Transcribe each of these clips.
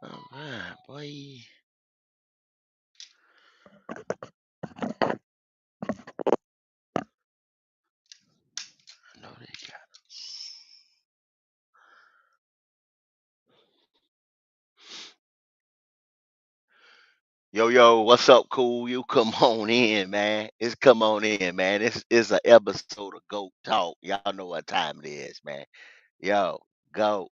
All right, boy. I know they got. Yo, yo, what's up, cool? You come on in, man. It's come on in, man. This is an episode of Goat Talk. Y'all know what time it is, man. Yo, go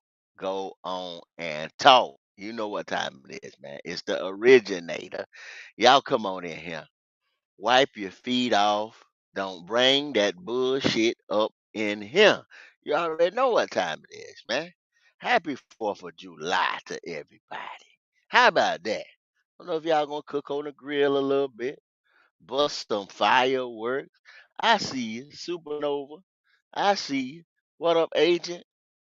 on and talk. You know what time it is, man. It's the originator. Y'all come on in here. Wipe your feet off. Don't bring that bullshit up in here. You already know what time it is, man. Happy 4th of July to everybody. How about that? I don't know if y'all gonna cook on the grill a little bit, bust some fireworks. I see you, Supernova. I see you. What up, agent?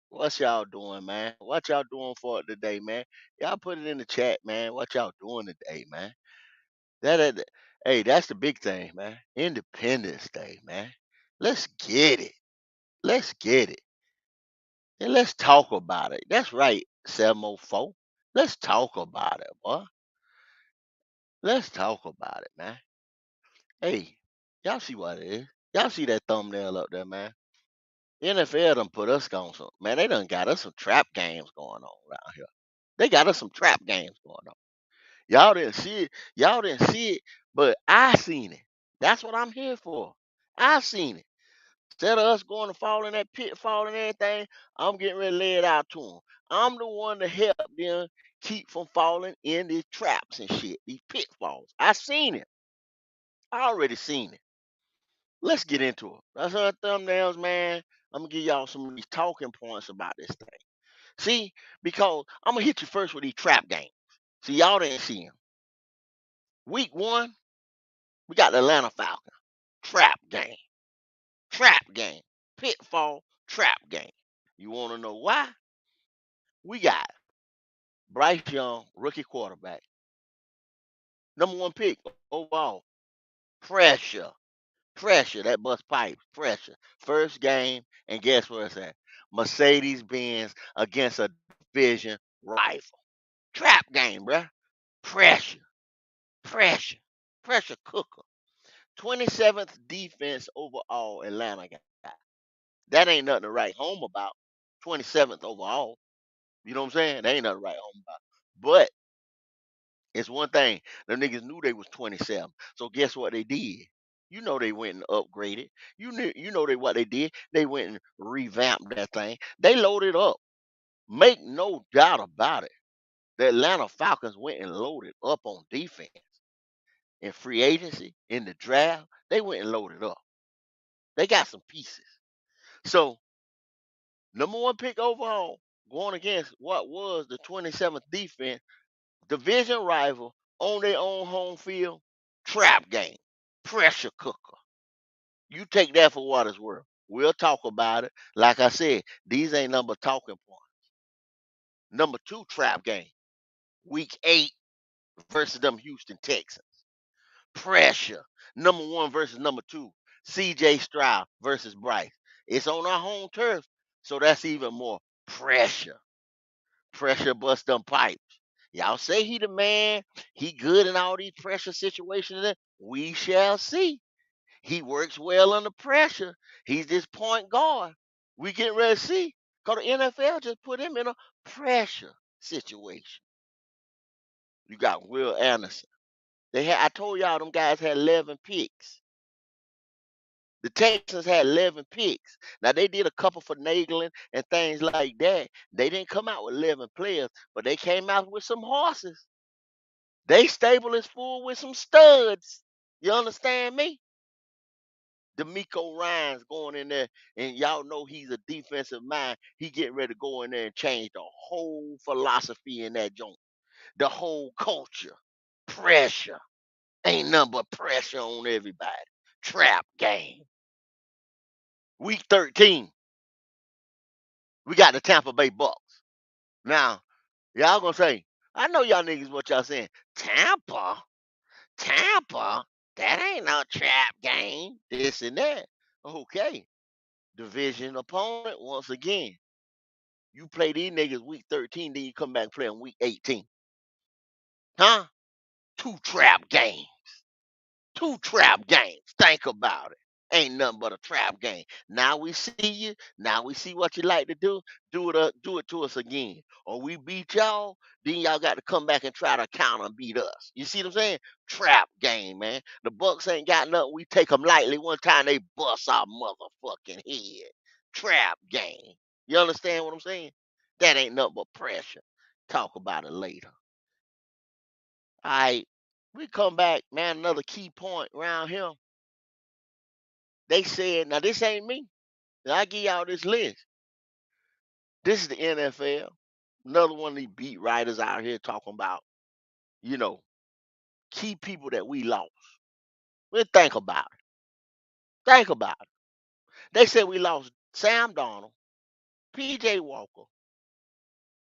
What y'all doing, man? What y'all doing for it today, man? Y'all put it in the chat, man. What y'all doing today, man? That hey, that's the big thing, man. Independence Day, man. Let's get it. Let's get it. And let's talk about it. That's right, 704. Let's talk about it, boy. Let's talk about it, man. Hey, y'all see what it is? Y'all see that thumbnail up there, man? NFL done put us on some, man. They done got us some trap games going on around here. They got us some trap games going on. Y'all didn't see it. Y'all didn't see it, but I seen it. That's what I'm here for. I seen it. Instead of us going to fall in that pitfall and everything, I'm getting ready to lay it out to them. I'm the one to help them keep from falling in these traps and shit, these pitfalls. I seen it. I already seen it. Let's get into it. That's our thumbnails, man. I'm gonna give y'all some of these talking points about this thing. See, because I'm gonna hit you first with these trap games. See, y'all didn't see them. Week 1, we got the Atlanta Falcons. Trap game. Trap game. Pitfall trap game. You wanna know why? We got Bryce Young, rookie quarterback. #1 pick overall. Pressure. Pressure. That bust pipes. Pressure. First game, and guess where it's at? Mercedes Benz against a division rival. Trap game, bruh. Pressure. Pressure. Pressure cooker. 27th defense overall Atlanta got. That ain't nothing to write home about. 27th overall. You know what I'm saying? That ain't nothing to write home about. But it's one thing. Them niggas knew they was 27. So guess what they did? You know they went and upgraded. You know they what they did. They went and revamped that thing. They loaded up. Make no doubt about it. The Atlanta Falcons went and loaded up on defense in free agency, in the draft. They went and loaded up. They got some pieces. So #1 pick overall, going against what was the 27th defense, division rival on their own home field, trap game, pressure cooker. You take that for what it's worth. We'll talk about it. Like I said, these ain't number talking points. #2 trap game, week 8 versus them Houston Texans. Pressure. #1 versus #2. CJ Stroud versus Bryce. It's on our home turf, so that's even more pressure. Pressure bust them pipes. Y'all say he the man, he good in all these pressure situations. We shall see. He works well under pressure. He's this point guard. We get ready to see. Because the NFL just put him in a pressure situation. You got Will Anderson. I told y'all them guys had 11 picks. The Texans had 11 picks. Now they did a couple finagling and things like that. They didn't come out with 11 players, but they came out with some horses. They stable is full with some studs. You understand me? D'Amico Ryan's going in there, and y'all know he's a defensive mind. He getting ready to go in there and change the whole philosophy in that joint, the whole culture. Pressure. Ain't nothing but pressure on everybody. Trap game. Week 13, we got the Tampa Bay Bucks. Now, y'all gonna say, I know y'all niggas what y'all saying. Tampa? Tampa? That ain't no trap game. This and that. Okay. Division opponent once again. You play these niggas week 13, then you come back and play them week 18. Huh? Two trap games. Two trap games. Think about it. Ain't nothing but a trap game. Now we see you. Now we see what you like to do. Do it to us again. Or we beat y'all, then y'all got to come back and try to counter and beat us. You see what I'm saying? Trap game, man. The Bucks ain't got nothing. We take them lightly. One time they bust our motherfucking head. Trap game. You understand what I'm saying? That ain't nothing but pressure. Talk about it later. All right. We come back, man. Another key point around here. They said, now this ain't me. Now I give y'all this list. This is the NFL. Another one of these beat writers out here talking about, you know, key people that we lost. Well, think about it. Think about it. They said we lost Sam Darnold, PJ Walker,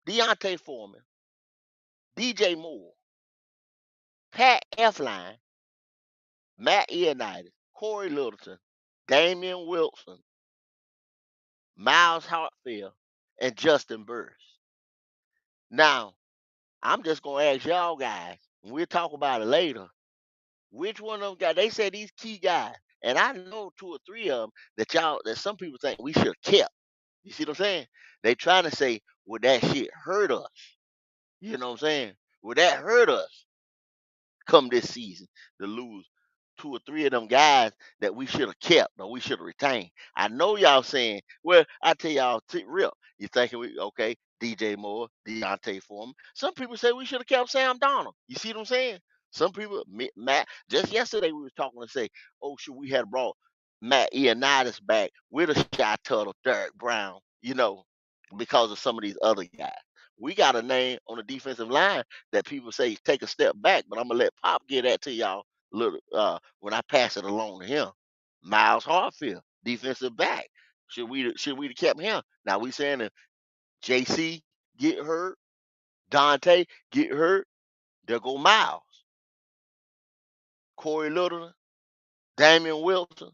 Deontay Foreman, DJ Moore, Pat Elfline, Matt Ioannidis, Corey Littleton, Damian Wilson, Miles Hartfield, and Justin Burris. Now, I'm just gonna ask y'all guys, and we'll talk about it later. Which one of them guys? They said these key guys, and I know two or three of them that some people think we should have kept. You see what I'm saying? They trying to say, would that shit hurt us? You know what I'm saying? Would that hurt us come this season to lose two or three of them guys that we should have kept or we should have retained? I know y'all saying, well, I tell y'all real. You thinking we okay? DJ Moore, Deontay Foreman. Some people say we should have kept Sam Donald. You see what I'm saying? Some people, Matt, just yesterday we was talking to say, oh, should we had brought Matt Ioannidis back with a Shy Tuttle, Derek Brown, because of some of these other guys. We got a name on the defensive line that people say take a step back, but I'm gonna let Pop get that to y'all little when I pass it along to him. Miles Hartfield, defensive back. Should we have kept him? Now we saying that JC get hurt, Dante get hurt, there go Miles, Corey Littleton, Damian Wilson,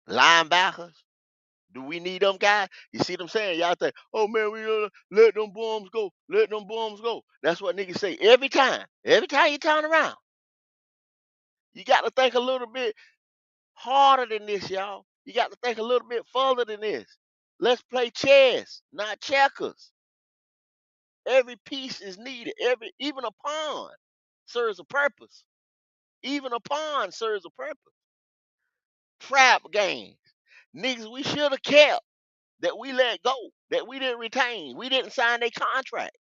linebackers. Do we need them guys? You see what I'm saying? Y'all think, oh man, we let them bombs go, let them bombs go. That's what niggas say every time. Every time you turn around, you got to think a little bit harder than this, y'all. You got to think a little bit further than this. Let's play chess, not checkers. Every piece is needed. Even a pawn serves a purpose. Even a pawn serves a purpose. Trap games. Niggas we should have kept that we let go, that we didn't retain. We didn't sign a contract.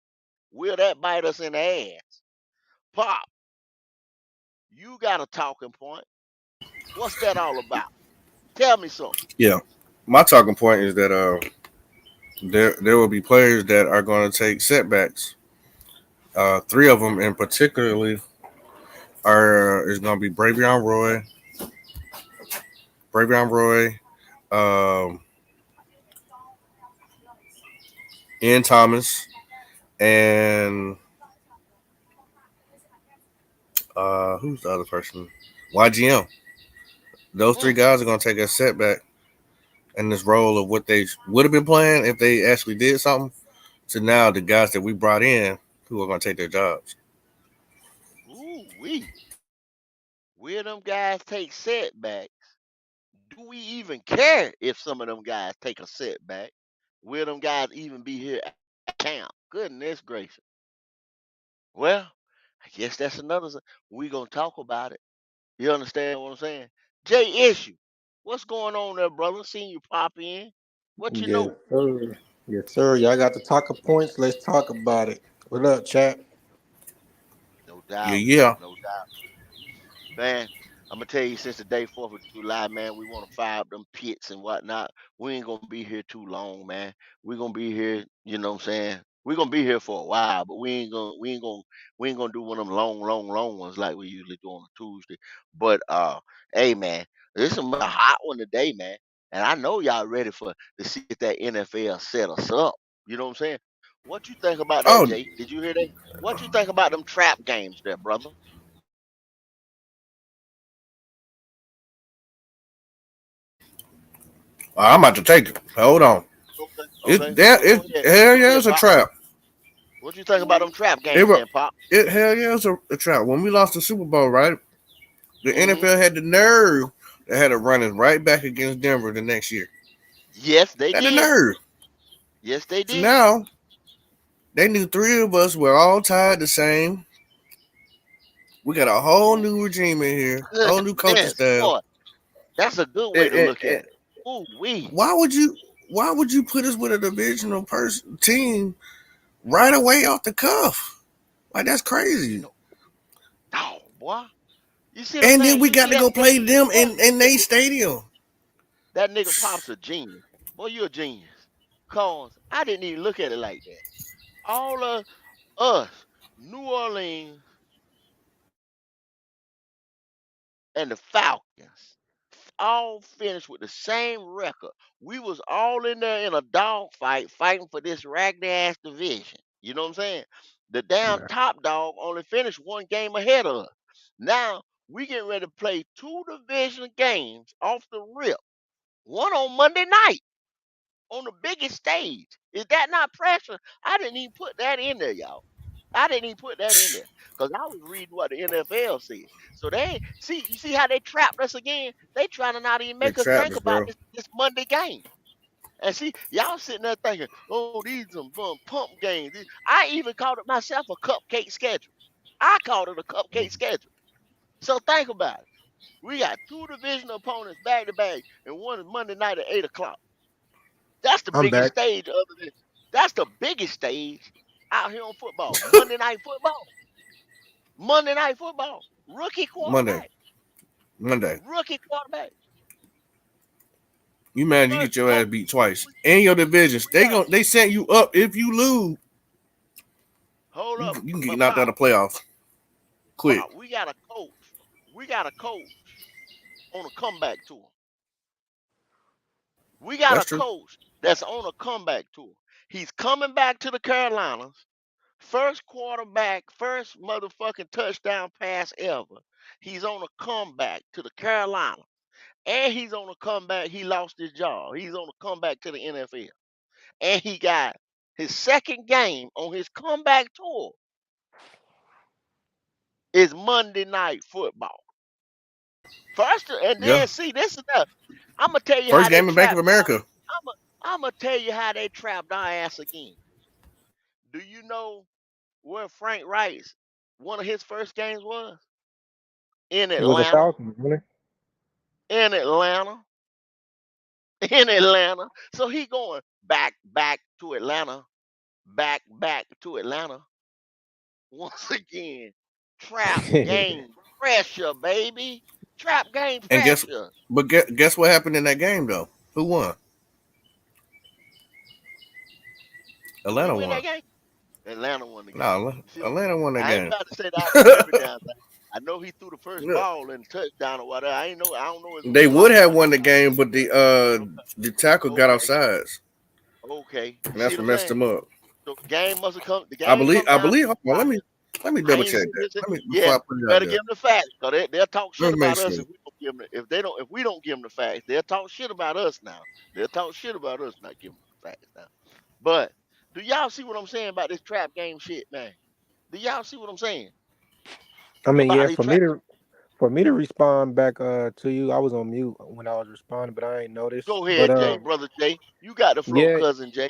Will that bite us in the ass? Pop, you got a talking point. What's that all about? Tell me something. Yeah, my talking point is that there will be players that are going to take setbacks. Three of them in particularly are is going to be Bravion Roy, um, Ian Thomas, and who's the other person? YGM. Those three Mm, guys are going to take a setback in this role of what they would have been playing if they actually did something. To now the guys that we brought in who are going to take their jobs. ooh, wee. Will them guys take setbacks? Do we even care if some of them guys take a setback? Will them guys even be here at camp? Goodness gracious. Well, I guess that's another. We gonna talk about it. You understand what I'm saying? Jay Issue, what's going on there, brother? Seeing you pop in. What you Yes, know? sir. Yes, sir. Y'all got the talking points. Let's talk about it. What up, chat? No Yeah, doubt. yeah. No doubt. Man, I'm gonna tell you since the day 4th of July, man, we want to fire up them pits and whatnot. We ain't gonna be here too long, man. We gonna be here, you know what I'm saying? We gonna be here for a while, but we ain't gonna do one of them long ones like we usually do on a Tuesday. But hey man, this is a hot one today, man. And I know y'all ready for to see if that NFL set us up. You know what I'm saying? What you think about that, Oh, Jay? Did you hear that? What you think about them trap games there, brother? I'm about to take it. Hold on. Okay. Okay, It go ahead. hell Go yeah, ahead, it's a Pop. trap. What you think about them trap It games wa- then, Pop? it hell yeah, it's a trap. When we lost the Super Bowl, right? The Mm-hmm. NFL had the nerve that had to run us right back against Denver the next year. Yes, they Had the did. nerve. Yes, they So did. now they knew three of us were all tied the same. We got a whole Ooh, new regime in here, whole new coaching goodness, staff. boy, that's a good way And, to and, look and at it. Ooh, wee. why would you? Why would you put us with a divisional person team right away off the cuff? Like that's You crazy. know, dog, boy. You see what I'm And then saying? we You got to let go play them boy, in their stadium. that nigga Pop's a genius. Boy, you a genius. Cause I didn't even look at it like that. All of us, New Orleans and the Falcons, all finished with the same record. We was all in there in a dogfight fighting for this raggedy ass division. You know what I'm saying? The damn Yeah. top dog only finished one game ahead of us. Now we getting ready to play two division games off the rip. One on Monday night on the biggest stage. Is that not pressure? I didn't even put that in there, y'all. I didn't even put that in there because I was reading what the NFL said. So they ain't, see, you see how they trapped us again? They trying to not even They make us trapped think us, about bro. this Monday game. And see, y'all sitting there thinking, oh, these some pump games. I even called it myself a cupcake schedule. I called it a cupcake schedule. So think about it. We got two division opponents back to back, and one is Monday night at 8 o'clock. That's the I'm biggest back. stage other than that's the biggest stage out here on football. Monday night football. Monday night football. Rookie Monday, quarterback. Monday. Rookie quarterback. You man, you First get your ass oh, beat twice in your divisions. we got They sent you up. If you lose, hold up, you can get but knocked out of playoffs quick. Pop, we got a coach. We got a coach on a comeback tour. We got That's a true. coach that's on a comeback tour. He's coming back to the Carolinas. First quarterback, first motherfucking touchdown pass ever. He's on a comeback to the Carolinas. And he's on a comeback. He lost his job. He's on a comeback to the NFL. And he got his second game on his comeback tour is Monday night football. First, and Yeah. then see, this is the. I'm gonna tell you how First they game in Bank of trapped. America. I'm gonna tell you how they trapped our ass again. Do you know where Frank Wright's one of his first games was? In It was a Atlanta. Falcons, really. In Atlanta. In Atlanta. So he going back to Atlanta, back to Atlanta once again. Trap game pressure, baby. Trap game And pressure. guess what happened in that game though? Who won? Who Atlanta win that won. game? Atlanta won the game. No, You see what I'm saying? Atlanta won that I ain't game. about to say that I know every damn thing. I know he threw the first Look, ball and touchdown or whatever. I ain't know. I don't know his they would lost have won the touchdown. game, but the tackle got Okay, offsides, okay. You and see that's what what I'm messed saying? them up. So the game must have come. The I game believe. come I down to believe. the Hold on, wire. let me I double ain't check seen that. his. Let me before Yeah, I put you it out better there. give them the facts. Cause they'll talk shit Let me make about us sure. if we don't give them. If they don't, if we don't give them the facts, they'll talk shit about us now. They'll talk shit about us not giving them the facts now. But do y'all see what I'm saying about this trap game shit, man? Do y'all see what I'm saying I mean, about yeah, these trap? for me to respond back to you, I was on mute when I was responding, but I ain't noticed. Go But ahead, Jay, brother Jay. You got the flow, yeah, cousin Jay.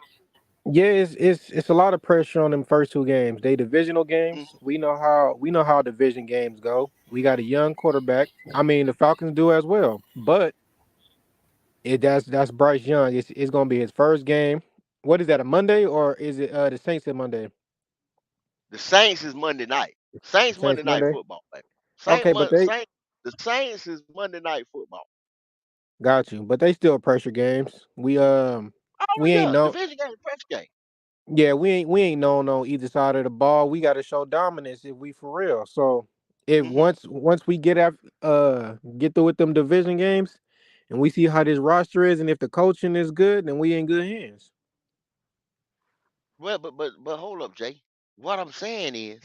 yeah, it's a lot of pressure on them first two games. They divisional Mm, games. We know how division games go. We got a young quarterback. I mean, the Falcons do as well. But that's Bryce Young. It's gonna be his first game. What is that? A Monday or is it the Saints at Monday? The Saints is Monday night. The Saints Monday Saints night Monday. football, baby. Okay, but they Saint, the Saints is Monday night football. got you. But they still pressure games. Oh We ain't yeah, know. division game, press game. Yeah, we ain't known on either side of the ball. We got to show dominance if we for real. So if Hmm. once we get through with them division games, and we see how this roster is, and if the coaching is good, then we in good hands. Well, but hold up, Jay. What I'm saying is,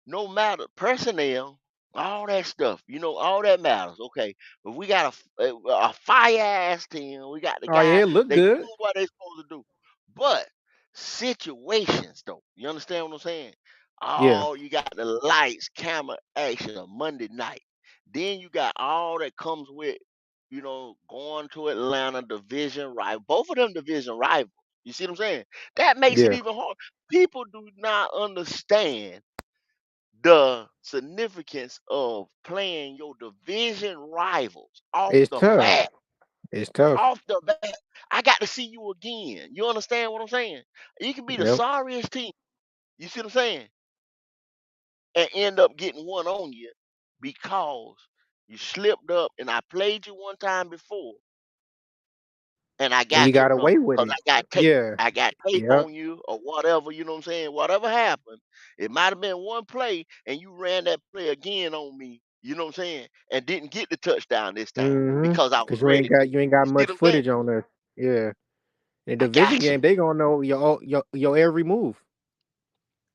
no matter personnel, all that stuff, all that matters. Okay, but we got a fire ass team. We got the Oh yeah, guy. it looked They good. doing what they supposed to do. But situations though, you understand what I'm saying? Yeah, Oh, you got the lights, camera, action of Monday night. Then you got all that comes with, going to Atlanta division rival. Both of them division rivals. You see what I'm saying? That makes it yeah. even hard. People do not understand the significance of playing your division rivals off It's the tough. bat. It's tough. Off the bat. I got to see you again. You understand what I'm saying? You can be the Yep. sorriest team. You see what I'm saying? And end up getting one on you because you slipped up and I played you one time before and I And you got your got away number with because it. Yeah. I got tape Yep. on you or whatever, you know what I'm saying? Whatever happened, it might have been one play and you ran that play again on me, you know what I'm saying? And didn't get the touchdown this time Mm-hmm. because I was Cause ready to. you ain't got You see much what I'm saying? footage on us. Yeah. In I division got you. game, they gonna know your every move.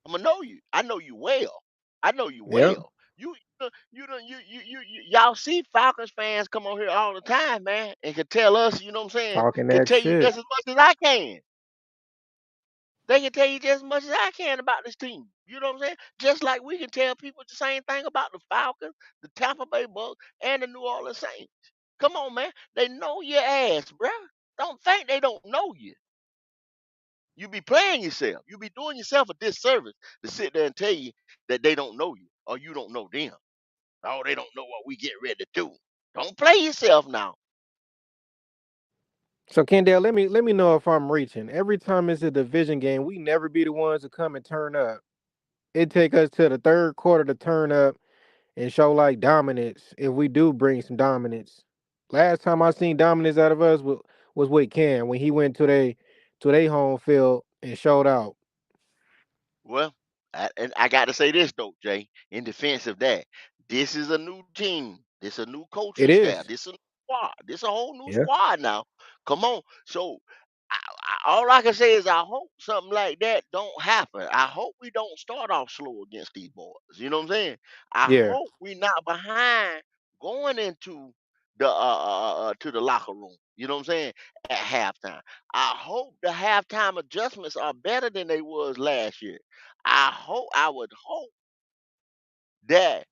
I'm gonna know you. I know you well. I know you Yep. well. Y'all see Falcons fans come on here all the time, man, and can tell us, you know what I'm saying, Talking can that tell you shit. just as much as I can. They can tell you just as much as I can about this team. You know what I'm saying? Just like we can tell people the same thing about the Falcons, the Tampa Bay Bucks, and the New Orleans Saints. Come on, man. They know your ass, bruh. Don't think they don't know you. You be playing yourself. You be doing yourself a disservice to sit there and tell you that they don't know you or you don't know them. Oh, they don't know what we get ready to do. Don't play yourself now. So Kendall, let me know if I'm reaching. Every time it's a division game, we never be the ones to come and turn up. It take us to the third quarter to turn up and show like dominance if we do bring some dominance. Last time I seen dominance out of us was with Cam when he went to they home field and showed out. Well, and I got to say this though, Jay, in defense of that, this is a new team. This a new It coaching is. staff. This a new squad. This a whole new Yeah. squad now. Come on. So all I can say is I hope something like that don't happen. I hope we don't start off slow against these boys. You know what I'm saying? I Yeah. hope we not behind going into the to the locker room. You know what I'm saying? At halftime. I hope the halftime adjustments are better than they was last year. I would hope that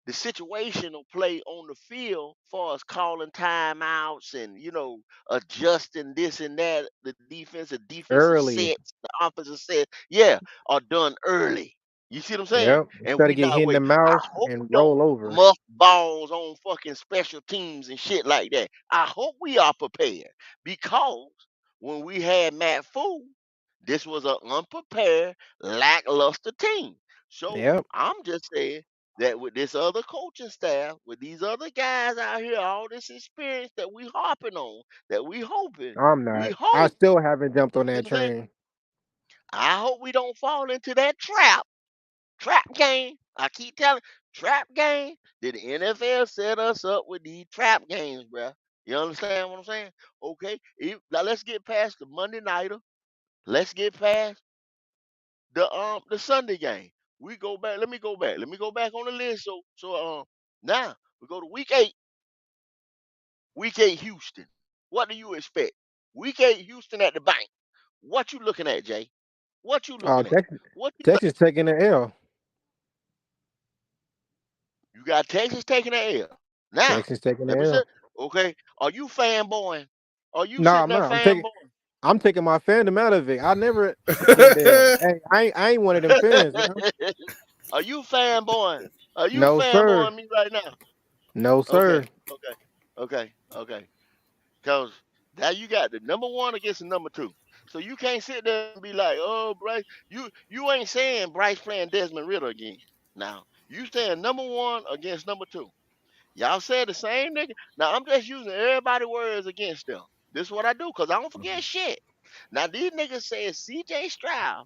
the situational play on the field for us calling timeouts and adjusting this and that, the defensive Early. sets, the offensive set, yeah, are done early. You see what I'm saying? Yep. And Instead of we get not hit in the wait. I mouth hope we and don't roll over. muff balls on fucking special teams and shit like that. I hope we are prepared because when we had Matt Fool, this was an unprepared, lackluster team. So Yep. I'm just saying that with this other coaching staff, with these other guys out here, all this experience that we harping on, that I'm we not. I hope, still haven't jumped you on see that what I'm saying? train. I hope we don't fall into that trap game. I keep telling trap game. Did the NFL set us up with these trap games, bruh? You understand what I'm saying? Okay, now let's get past the Monday nighter. Let's get past the Sunday game. We go back. Let me go back. Let me go back on the list. So now we go to week eight. Week eight Houston. What do you expect? Week eight Houston at the bank. What you looking at, Jay? What you Oh, looking at? What you Texas taking the L. You got Texas taking the L. Now, Texas taking the let me say, L. okay, are you fanboying? Are you No, sitting I'm there not. fanboying? I'm taking my fandom out of it. I never Kendall. Hey, I ain't one of them fans, man. Are you fanboying? Are you No, sir. fanboying me right now? No, sir. Okay, okay. Because now you got the number one against the number two. So you can't sit there and be like, oh, Bryce, you ain't saying Bryce playing Desmond Ritter again. Now, you saying number one against number two. Y'all said the same nigga. Now I'm just using everybody words against them. This is what I do because I don't forget shit. Now these niggas said CJ Stroud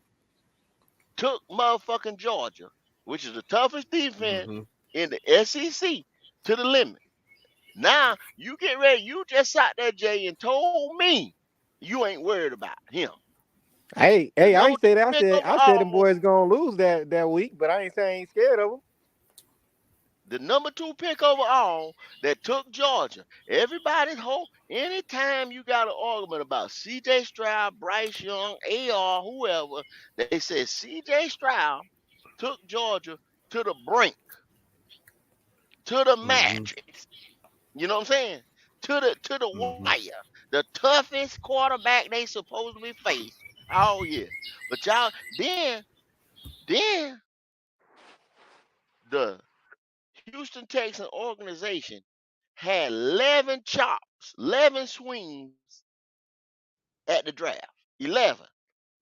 took motherfucking Georgia, which is the toughest defense Hmm. in the SEC, to the limit. Now you get ready. You just sat there, Jay, and told me you ain't worried about him. The Hey, I number ain't say that. two nigga I said them overall. boys gonna lose that week, but I ain't saying I ain't scared of them. The number two pick overall that took Georgia. Everybody's whole anytime you got an argument about CJ Stroud, Bryce Young, AR, whoever, they said CJ Stroud took Georgia to the brink, to the Mm-hmm. matrix. You know what I'm saying? To the Mm-hmm. wire. The toughest quarterback they supposedly face all year. But y'all then the Houston Texan organization had 11 chops, 11 swings at the draft. 11.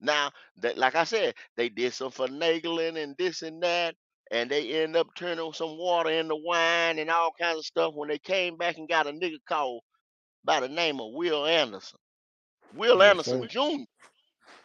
Now, that, like I said, they did some finagling and this and that, and they end up turning some water into wine and all kinds of stuff when they came back and got a nigga called by the name of Will Anderson. Will Yes, Anderson sir. Jr.,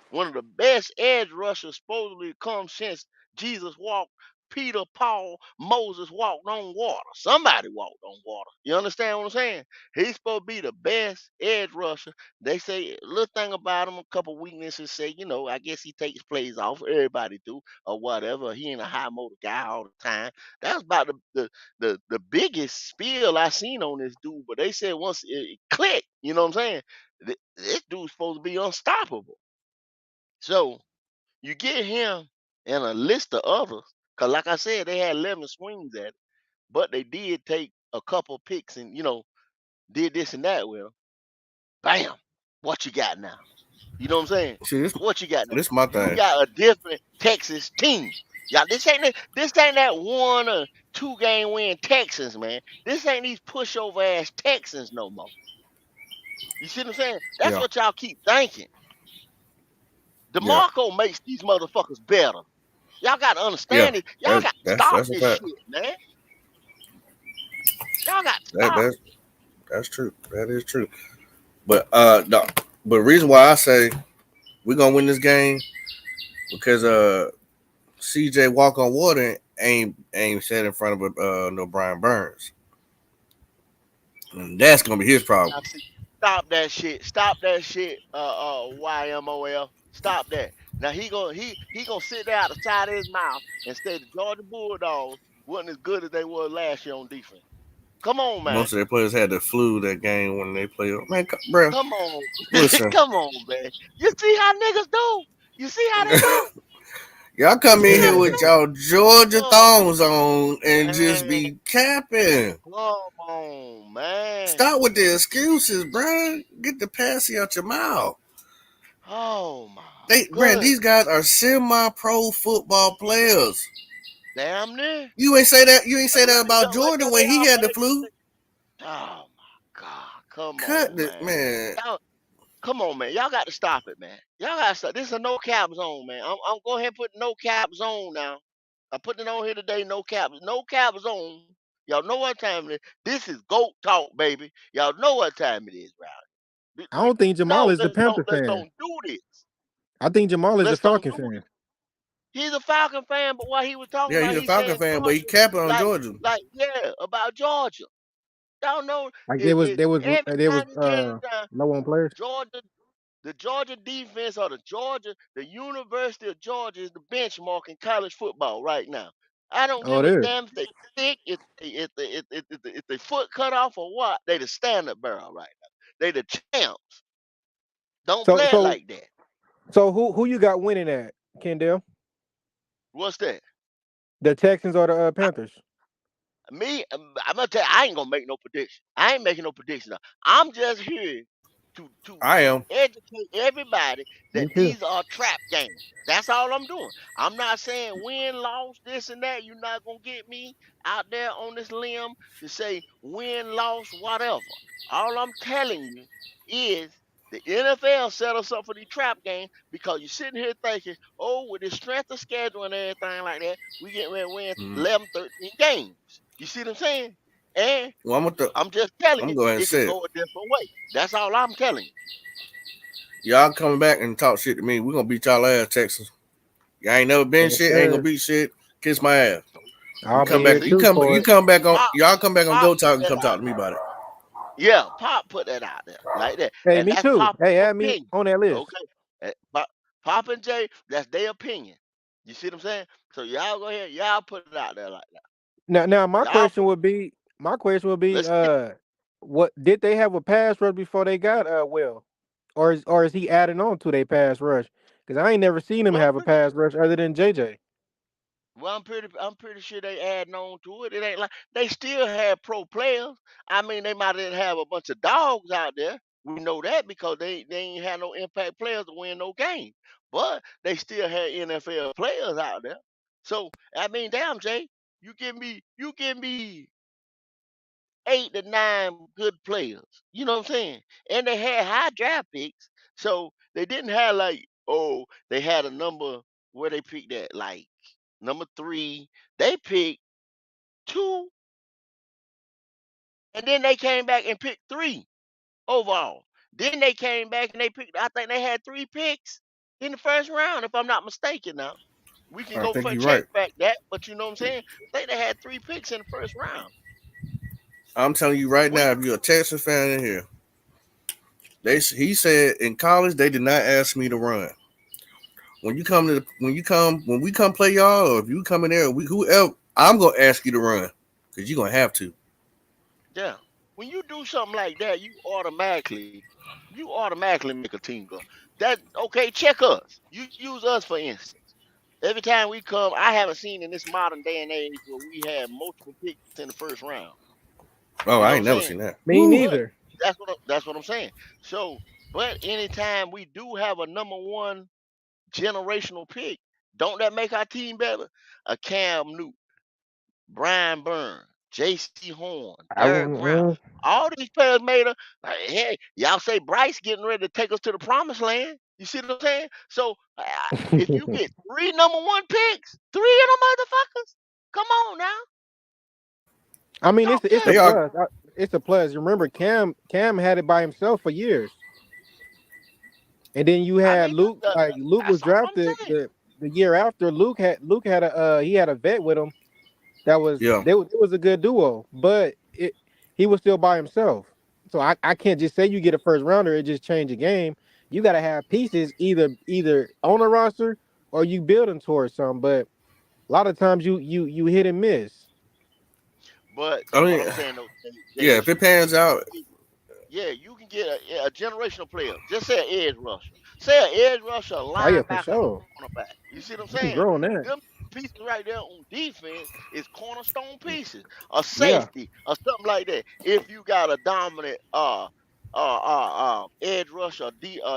one of the best edge rushers supposedly come since Jesus walked, Peter, Paul, Moses walked on water. Somebody walked on water. You understand what I'm saying? He's supposed to be the best edge rusher. They say a little thing about him, a couple weaknesses. Say, I guess he takes plays off. Everybody do or whatever. He ain't a high motor guy all the time. That's about the biggest spiel I seen on this dude. But they said once it clicked, you know what I'm saying? This dude's supposed to be unstoppable. So you get him and a list of others, because like I said, they had 11 swings at it, but they did take a couple picks and, did this and that with them. Bam! What you got now? You know what I'm saying? See, What you got now? this my You thing. got a different Texas team. Y'all, this ain't that 1 or 2 game win Texans, man. This ain't these pushover ass Texans no more. You see what I'm saying? That's Yeah, what y'all keep thinking. yeah, DeMarco makes these motherfuckers better. Y'all got to yeah. understand it. Y'all That got to that's stop that's a this fact. shit, man. Y'all got to That stop. that's true. That is true. But no. But reason why I say we're gonna win this game because CJ walk on water ain't set in front of no Brian Burns, and that's gonna be his problem. Now, see, stop that shit. Stop that shit. YMOL. Stop that. Now he gonna sit there out the side of his mouth and say the Georgia Bulldogs wasn't as good as they were last year on defense. Come on, man. Most of their players had the flu that game when they played. Man, bro, Come on. listen, Come on, man. You see how niggas do? You see how they do? y'all You come see in how here they with do? y'all Georgia Oh thongs on and just man. be capping. Come on, man. Stop with the excuses, bro. Get the passy out your mouth. Oh my Bro, goodness. these guys are semi-pro football players. Damn near. You ain't say that. You ain't say that about Right Jordan there when they he are, had the flu. baby. Oh my God. Come Cut on, the man. man. Y'all, come on, man. Y'all got to stop it, man. Y'all got to stop. This is a no cap zone, man. I'm going ahead and put no cap zone now. I'm putting it on here today, no cap. No cap zone. Y'all know what time it is. This is GOAT talk, baby. Y'all know what time it is, right? I don't think Jamal is the Panther Let's fan. don't do this. I think Jamal is the Let's don't Falcon do fan. this. He's a Falcon fan, but what he was talking Yeah, about, he's a he Falcon said fan, but he Georgia, capping on like, Georgia. yeah, about Georgia. Y'all know Like it, it every there was time it came down, low on players. Georgia, the Georgia defense or the University of Georgia is the benchmark in college football right now. I don't Oh, give it a is. damn if they thick, if they foot cut off or what. They the standard bearer right now. They the champs. Don't So play it so like that. so who you got winning at Kendall? What's that? The Texans or the Panthers? Me, I'm gonna tell you, I ain't gonna make no prediction. I ain't making no prediction. I'm just here I to am. educate everybody Me that too. these are trap games. That's all I'm doing. I'm not saying win, loss, this and that. You're not gonna get me out there on this limb to say win, loss, whatever. All I'm telling you is the NFL set us up for the trap game because you're sitting here thinking, oh, with the strength of schedule and everything like that, we get ready to win Mm. 11, 13 games. You see what I'm saying? And Well, I'm just telling I'm you, gonna go ahead and it could say it. go a different way. That's all I'm telling you. Y'all coming back and talk shit to me. We gonna beat y'all ass, Texas. Y'all ain't never been Yes, shit. Ain't gonna sir. beat shit. Kiss my ass. So, You I'll be come so back. here You see, too come. for You it. come back on. Pop, Y'all come back on Pop Go put Talk and that come talk out to me there. about it. Yeah, Pop put that out there like that, Hey, and me that's too. Pop's Hey, add me opinion. on that list. Okay, Pop and Jay, that's their opinion. You see what I'm saying? So y'all go ahead, y'all put it out there like that. Now Y'all, my question would be, let's get what did they have a pass rush before they got Will, or is he adding on to their pass rush? Because I ain't never seen him well, have a pass rush other than JJ. I'm pretty sure they adding on to it. It ain't like they still have pro players. I mean, they might didn't have a bunch of dogs out there. We know that because they ain't had no impact players to win no game. But they still had NFL players out there. So I mean, damn, Jay, you give me 8 to 9 good players. You know what I'm saying? And they had high draft picks, so they didn't have like, oh, they had a number where they picked that like number 3. They picked 2, and then they came back and picked 3 overall. Then they came back and they picked. I think they had 3 picks in the first round, if I'm not mistaken. Now we can I go think for you're check right. back that, but you know what I'm saying? I think they had 3 picks in the first round. I'm telling you right When now, you if you're a Texas fan in here, he said in college they did not ask me to run. When we come play y'all, or if you come in there, whoever, I'm gonna ask you to run because you're gonna have to. Yeah. When you do something like that, you automatically make a team go. That okay, check us. You use us for instance. Every time we come, I haven't seen in this modern day and age where we have multiple picks in the first round. Oh, You know I what ain't I'm never saying? seen that. Me Woo. But neither. that's what I'm saying. So, but anytime we do have a number one generational pick, don't that make our team better? A Cam Newton, Brian Byrne, J.C. Horn, I Derek wouldn't. Brown. All these players made a like, hey, y'all say Bryce getting ready to take us to the promised land. You see what I'm saying? So if you get 3 number 1 picks, 3 of them motherfuckers, come on now, I mean, talk it's a They to me. are. plus. It's a plus. Remember, Cam had it by himself for years, and then you I had mean, Luke. Like Luke was that's all I'm drafted saying. the year after. Luke had a he had a vet with him. Yeah. It was a good duo, but he was still by himself. So I can't just say you get a first rounder. It just change the game. You got to have pieces either on a roster or you building towards some. But a lot of times you hit and miss. But I what mean, I'm saying though, Jay, yeah. If is it pans you out, can get yeah, you can get a generational player. Just say an edge rusher. Say an edge rusher, a Oh yeah, for linebacker, and a sure. cornerback. You see what I'm You can saying? grow on that. Them pieces right there on defense is cornerstone pieces. A Yeah. safety or something like that. If you got a dominant edge rusher,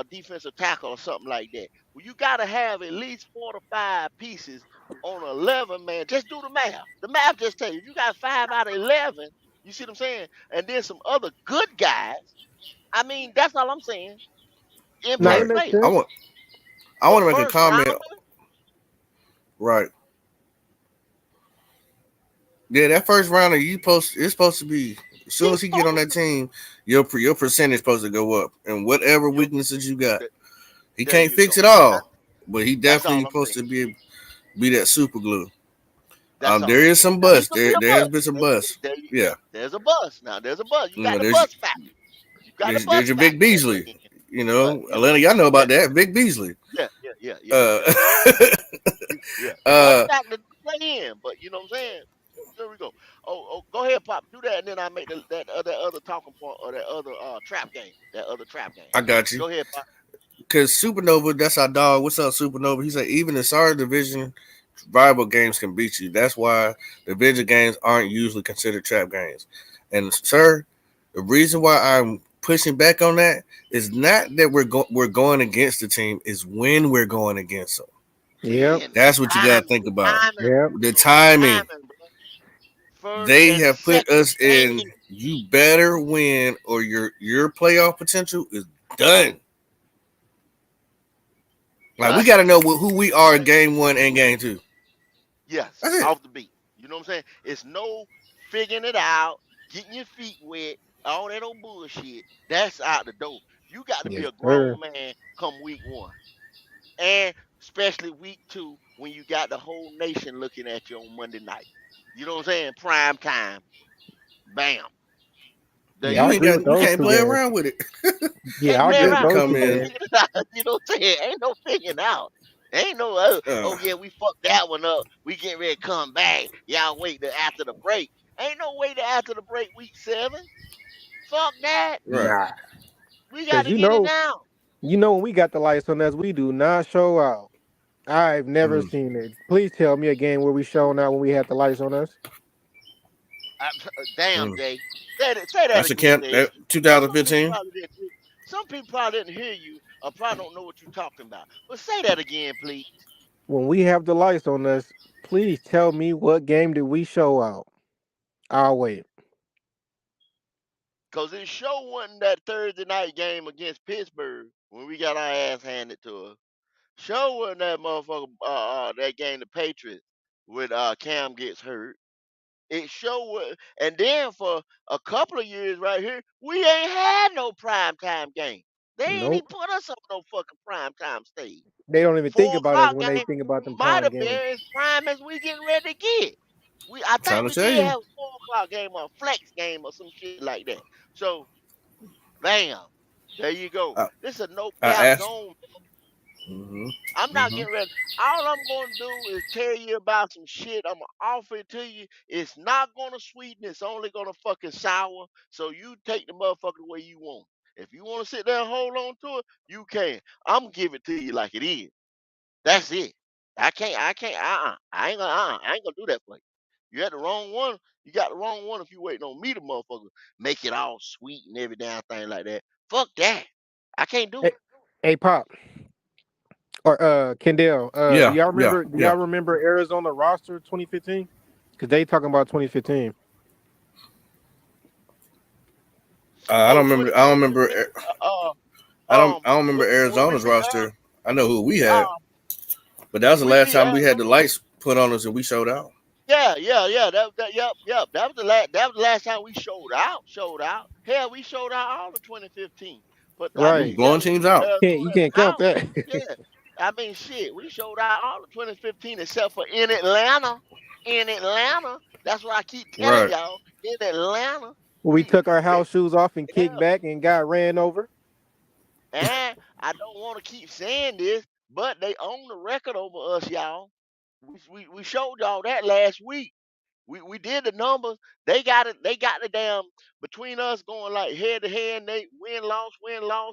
defensive tackle or something like that. Well, you got to have at least 4 to 5 pieces on 11 man. Just do the math. The math just tell you if you got 5 out of 11. You see what I'm saying? And then some other good guys. I mean, that's all I'm saying. No, that Impact right? makes players. I sense. want. I But want to make a first rounder, comment. Right. Yeah, that first rounder, it's supposed to be as soon he's as he get on supposed that to. team, your percentage supposed to go up, and whatever Yo, weaknesses you got, th- he there can't you fix go. it all, but he That's definitely all I'm supposed saying. to be that super glue. That's all There I'm is saying. some Now he bust. could be a There's bust. been some There you go. bust. Yeah. There's a bust. Now there's a bust. You got the There's bust factor. You got the there's bust your Vic factor at the Beasley. end. But you know, Atlanta, y'all know yeah, about that. Vic Beasley. yeah. Uh, Yeah, the bus uh, factor to play in, but you know what I'm saying? There we go. Oh, go ahead, Pop. Do that, and then I make that other talking point or that other trap game. That other trap game. I got you. Go ahead, Pop. Cause Supernova, that's our dog. What's up, Supernova? He said even the SAR division rival games can beat you. That's why division games aren't usually considered trap games. And sir, the reason why I'm pushing back on that is not that we're going against the team, is when we're going against them. Yep. When the That's what you got to timing, think the about. timing, Yep. The bro, the timing. timing, bro. First They and have put second us in. game. You better win, or your playoff potential is done. Like we got But to know who we you are in ain't game one and game two. yes, That's it. off the beat. You know what I'm saying? It's no figuring it out, getting your feet wet, all that old bullshit. That's out the door. You got to be Yes, a sir. grown man come week 1. And especially week 2 when you got the whole nation looking at you on Monday night. You know what I'm saying? Prime time. Bam. There Yeah, you I You go. agree with you those can't two play games. around with it. Can't Yeah, I play agree They'll with be around. those Ain't two coming no in. games. figuring it out. You know what I'm saying? Ain't no figuring out. Ain't no Uh, oh yeah, we fucked that one up. We getting ready to come back. Y'all wait till after the break. Ain't no wait till after the break week 7. Fuck that. right. Nah, We cause gotta get it now. when we got the lights on us, we do not show out. I've never Mm. seen it. Please tell me a game where we shown out when we had the lights on us. I, damn, Mm. Jay. Say that That's a again, camp. Jay. That Some people 2015. probably didn't hear. Some people probably didn't hear you, or probably don't know what you're talking about. But say that again, please. When we have the lights on us, please tell me what game did we show out. I'll wait. Cause it sure wasn't that Thursday night game against Pittsburgh when we got our ass handed to us. Sure wasn't that motherfucker that game the Patriots with Cam gets hurt. It sure was. And then for a couple of years right here, we ain't had no prime time game. They ain't even Nope. put us on no fucking prime time stage. They don't even think Four about us o'clock when they game think about them might prime have games. been as prime as we getting ready to get. I think Trying to we tell did you. have a 4 o'clock game or a flex game or some shit like that. So bam, there you go. I, This is a no I cap asked. zone. Hmm. I'm not Hmm. getting ready. All I'm going to do is tell you about some shit. I'm going to offer it to you. It's not going to sweeten. It's only going to fucking sour. So you take the motherfucker the way you want. If you want to sit there and hold on to it, you can. I'm going to give it to you like it is. That's it. I ain't gonna do that for you. You had the wrong one. You got the wrong one if you waiting on me to motherfucker make it all sweet and every damn thing like that. Fuck that. I can't do Hey, it. hey Pop or Kendall, do Yeah. y'all Yeah. remember? Do Yeah. y'all remember Arizona roster 2015? Because they talking about 2015. I Oh, don't remember. I don't 2015. remember. I don't remember When we Arizona's beat roster. I know who we had, but that was when the we last beat time we had Arizona. the lights put on us and we showed out. Yeah. Yep. That was the last. That was the last time we showed out. Showed out. Hell, we showed out all of 2015. But I We were mean, Right. yeah, blowing we teams beat out. You Arizona at can't the count house. that. Yeah. I mean, shit, we showed out all of 2015 except for in Atlanta. In Atlanta, that's what I keep telling Right. y'all. In Atlanta, We took our we house shoes off and kicked yeah. back and got ran over. And I don't want to keep saying this, but they own the record over us, y'all. We showed y'all that last week. We did the numbers. They got it. They got the damn between us going like head to head. They win loss,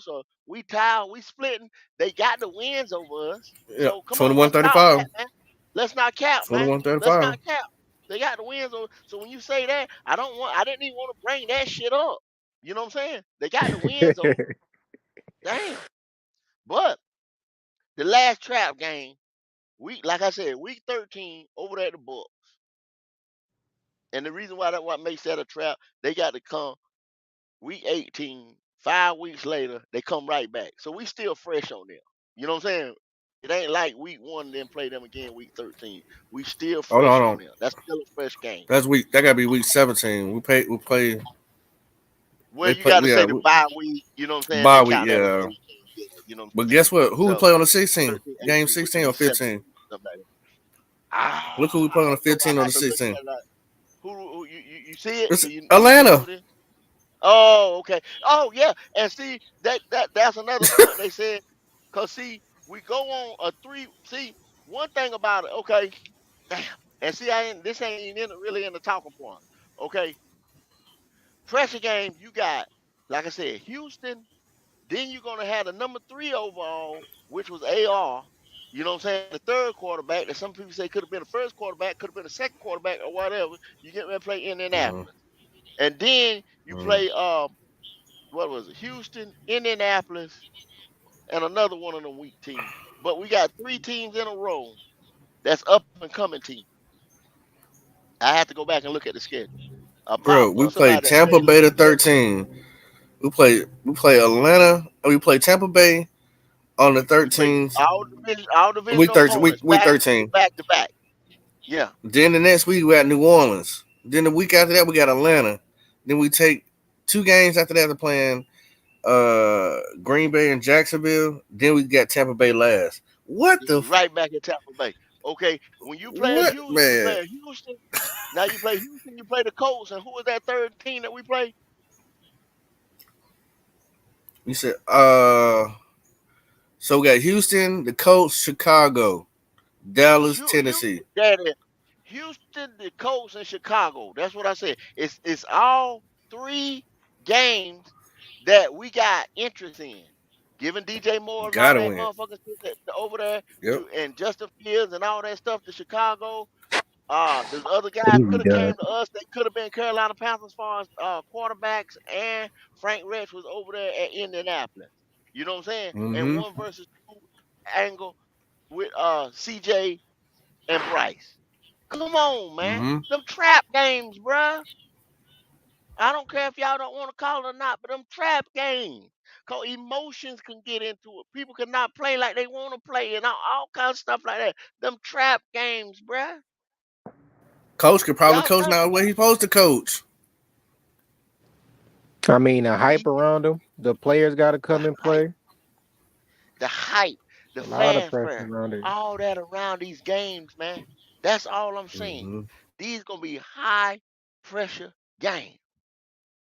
or we tie, we splitting. They got the wins over us. Yeah. So come on, let's talk 21-35. that, man. Let's not cap, man. Let's 21-35. not cap. They got the wins over. So when you say that, I don't want. I didn't even want to bring that shit up. You know what I'm saying? They got the wins over. Damn. But the last trap game, week like I said, week 13 over there at the Bucks. And the reason why that what makes that a trap, they got to come week 18, 5 weeks later, they come right back. So we still fresh on them. You know what I'm saying? It ain't like week one, then play them again week 13. We still Hold on, fresh hold on on. them. That's still a fresh game. That's week. That gotta be week 17. We play. Well, They you play. got to We say got the bye week. You know what I'm saying? They bye week. count that as a Yeah. weekend. Yeah, you know what But I'm saying? guess what? Who we So play on the 16? 13, Game 18, which would 16 be or 17, 15? something like that. Look who we Ah, play I on the don't know. 15 I or have the to look 16. at that. Who you see it? It's Do you see who Atlanta. it is? Oh, okay. Oh, yeah. And see that's another point they said. Cause see, we go on a three. See, one thing about it. Okay, damn. And see, I ain't. This ain't in really in the talking point. Okay, pressure game. You got, like I said, Houston. Then you're gonna have the number 3 overall, which was AR. You know what I'm saying? The third quarterback that some people say could have been the first quarterback, could have been the second quarterback, or whatever. You get ready to play Mm, Indianapolis, and then you mm. play what was it? Houston, Indianapolis, and another one of them weak teams. But we got 3 teams in a row that's up and coming team. I have to go back and look at the schedule. A pop Bro, we or played somebody that Tampa stay Bay looking to at stuff. 13. We play Atlanta. We play Tampa Bay on the You play 13th. all Week divisional 13. Week opponents week 13. back to back. Yeah. Then the next week we got New Orleans. Then the week after that we got Atlanta. Then we take 2 games after that to playing Green Bay and Jacksonville. Then we got Tampa Bay last. What the Right back at Tampa Bay. Okay, when what You man? play a Houston. Now you play Houston. You play the Colts, and who was that third team that we play? You said So we got Houston, the Colts, Chicago, Dallas, Houston, Tennessee. that Houston, the Colts, and Chicago. That's what I said. It's all three games that we got interest in. Giving DJ Moore and all Gotta that win. motherfuckers over there Yep. to and Justin Fields and all that stuff to Chicago. The other guys Easy could have done. came to us. They could have been Carolina Panthers as far as quarterbacks, and Frank Rex was over there at Indianapolis. You know what I'm saying? And Mm-hmm. one versus two angle with CJ and Bryce. Come on, man. Mm-hmm. Them trap games, bruh. I don't care if y'all don't want to call it or not, but them trap games. Cause emotions can get into it. People cannot play like they want to play and all kinds of stuff like that. Them trap games, bruh. Coach could probably Y'all coach think now the way about he's supposed to coach. I mean, the it. hype around him, the players got to The come and hype, play. the hype, the A lot of pressure fanfare, around it. all that around these games, man. That's all I'm saying. Mm-hmm. These gonna be high pressure games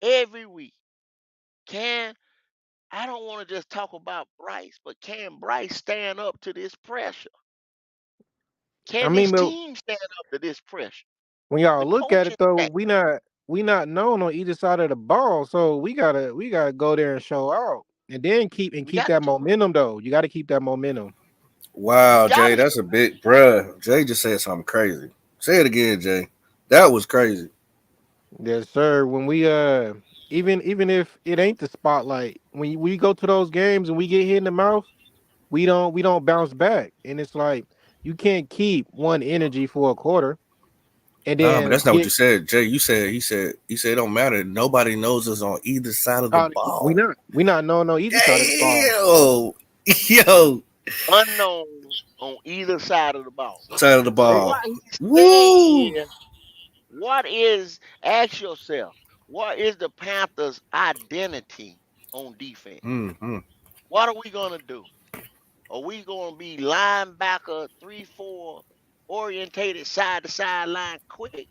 every week. Can I don't want to just talk about Bryce, but can Bryce stand up to this pressure? I Can mean, this but team stand up to this pressure? when y'all The look at coaching it though, staff, we not known on either side of the ball, so we gotta go there and show out, and then we keep got that to. momentum though. You got to keep that momentum. We Wow, got Jay, to that's show a out. big bruh. Jay just said something crazy. Say it again, Jay. That was crazy. Yes, sir. When we even if it ain't the spotlight, when we go to those games and we get hit in the mouth, we don't bounce back, and it's like you can't keep one energy for a quarter and Nah, but then that's not what you get said, Jay. You said he said it don't matter. Nobody knows us on either side of the out. We ball. not knowing on either side of the ball. Damn, yo, Unknown on either side of the ball. side of the So ball. what he's saying Woo. is, what is? Ask yourself, what is the Panthers' identity on defense? Mm-hmm. What are we gonna do? Are we gonna be linebacker 3-4 orientated side to side line quick?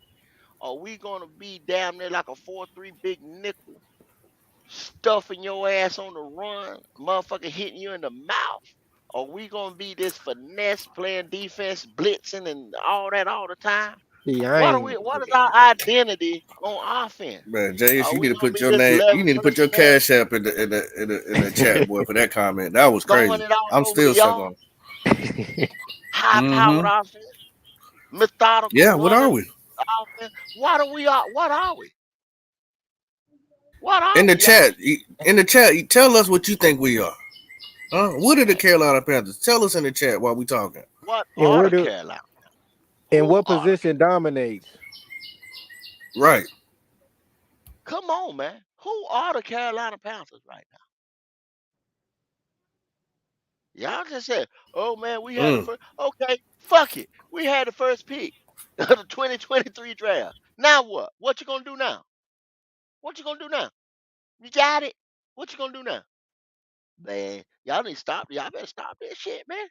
Are we gonna be damn near like a 4-3 big nickel, stuffing your ass on the run, motherfucker hitting you in the mouth? Are we gonna be this finesse playing defense, blitzing and all that all the time? See, I What are ain't. we? What is our identity on offense? Man, Jay, Are you we need to gonna put be your this name. You 11 need to put your personnel, cash app in the chat, boy, for that comment. That was throwing crazy. it all I'm over the still stuck yard, on. high powered Mm-hmm. offense, methodical Yeah. What are running we offense? What are we? What are we? What in are the we, y'all? chat? In the chat, tell us what you think we are. Huh? What are the Carolina Panthers? Tell us in the chat while we talking. What and are where the do Carolina? and Who what are the position dominates? Right. Come on, man. Who are the Carolina Panthers right now? Y'all just said, "Oh man, we had the Mm. first." Okay, fuck it. We had the first pick of the 2023 draft. Now what? What you gonna do now? What you gonna do now? You got it. What you gonna do now, man? Y'all need to stop. Y'all better stop that shit, man.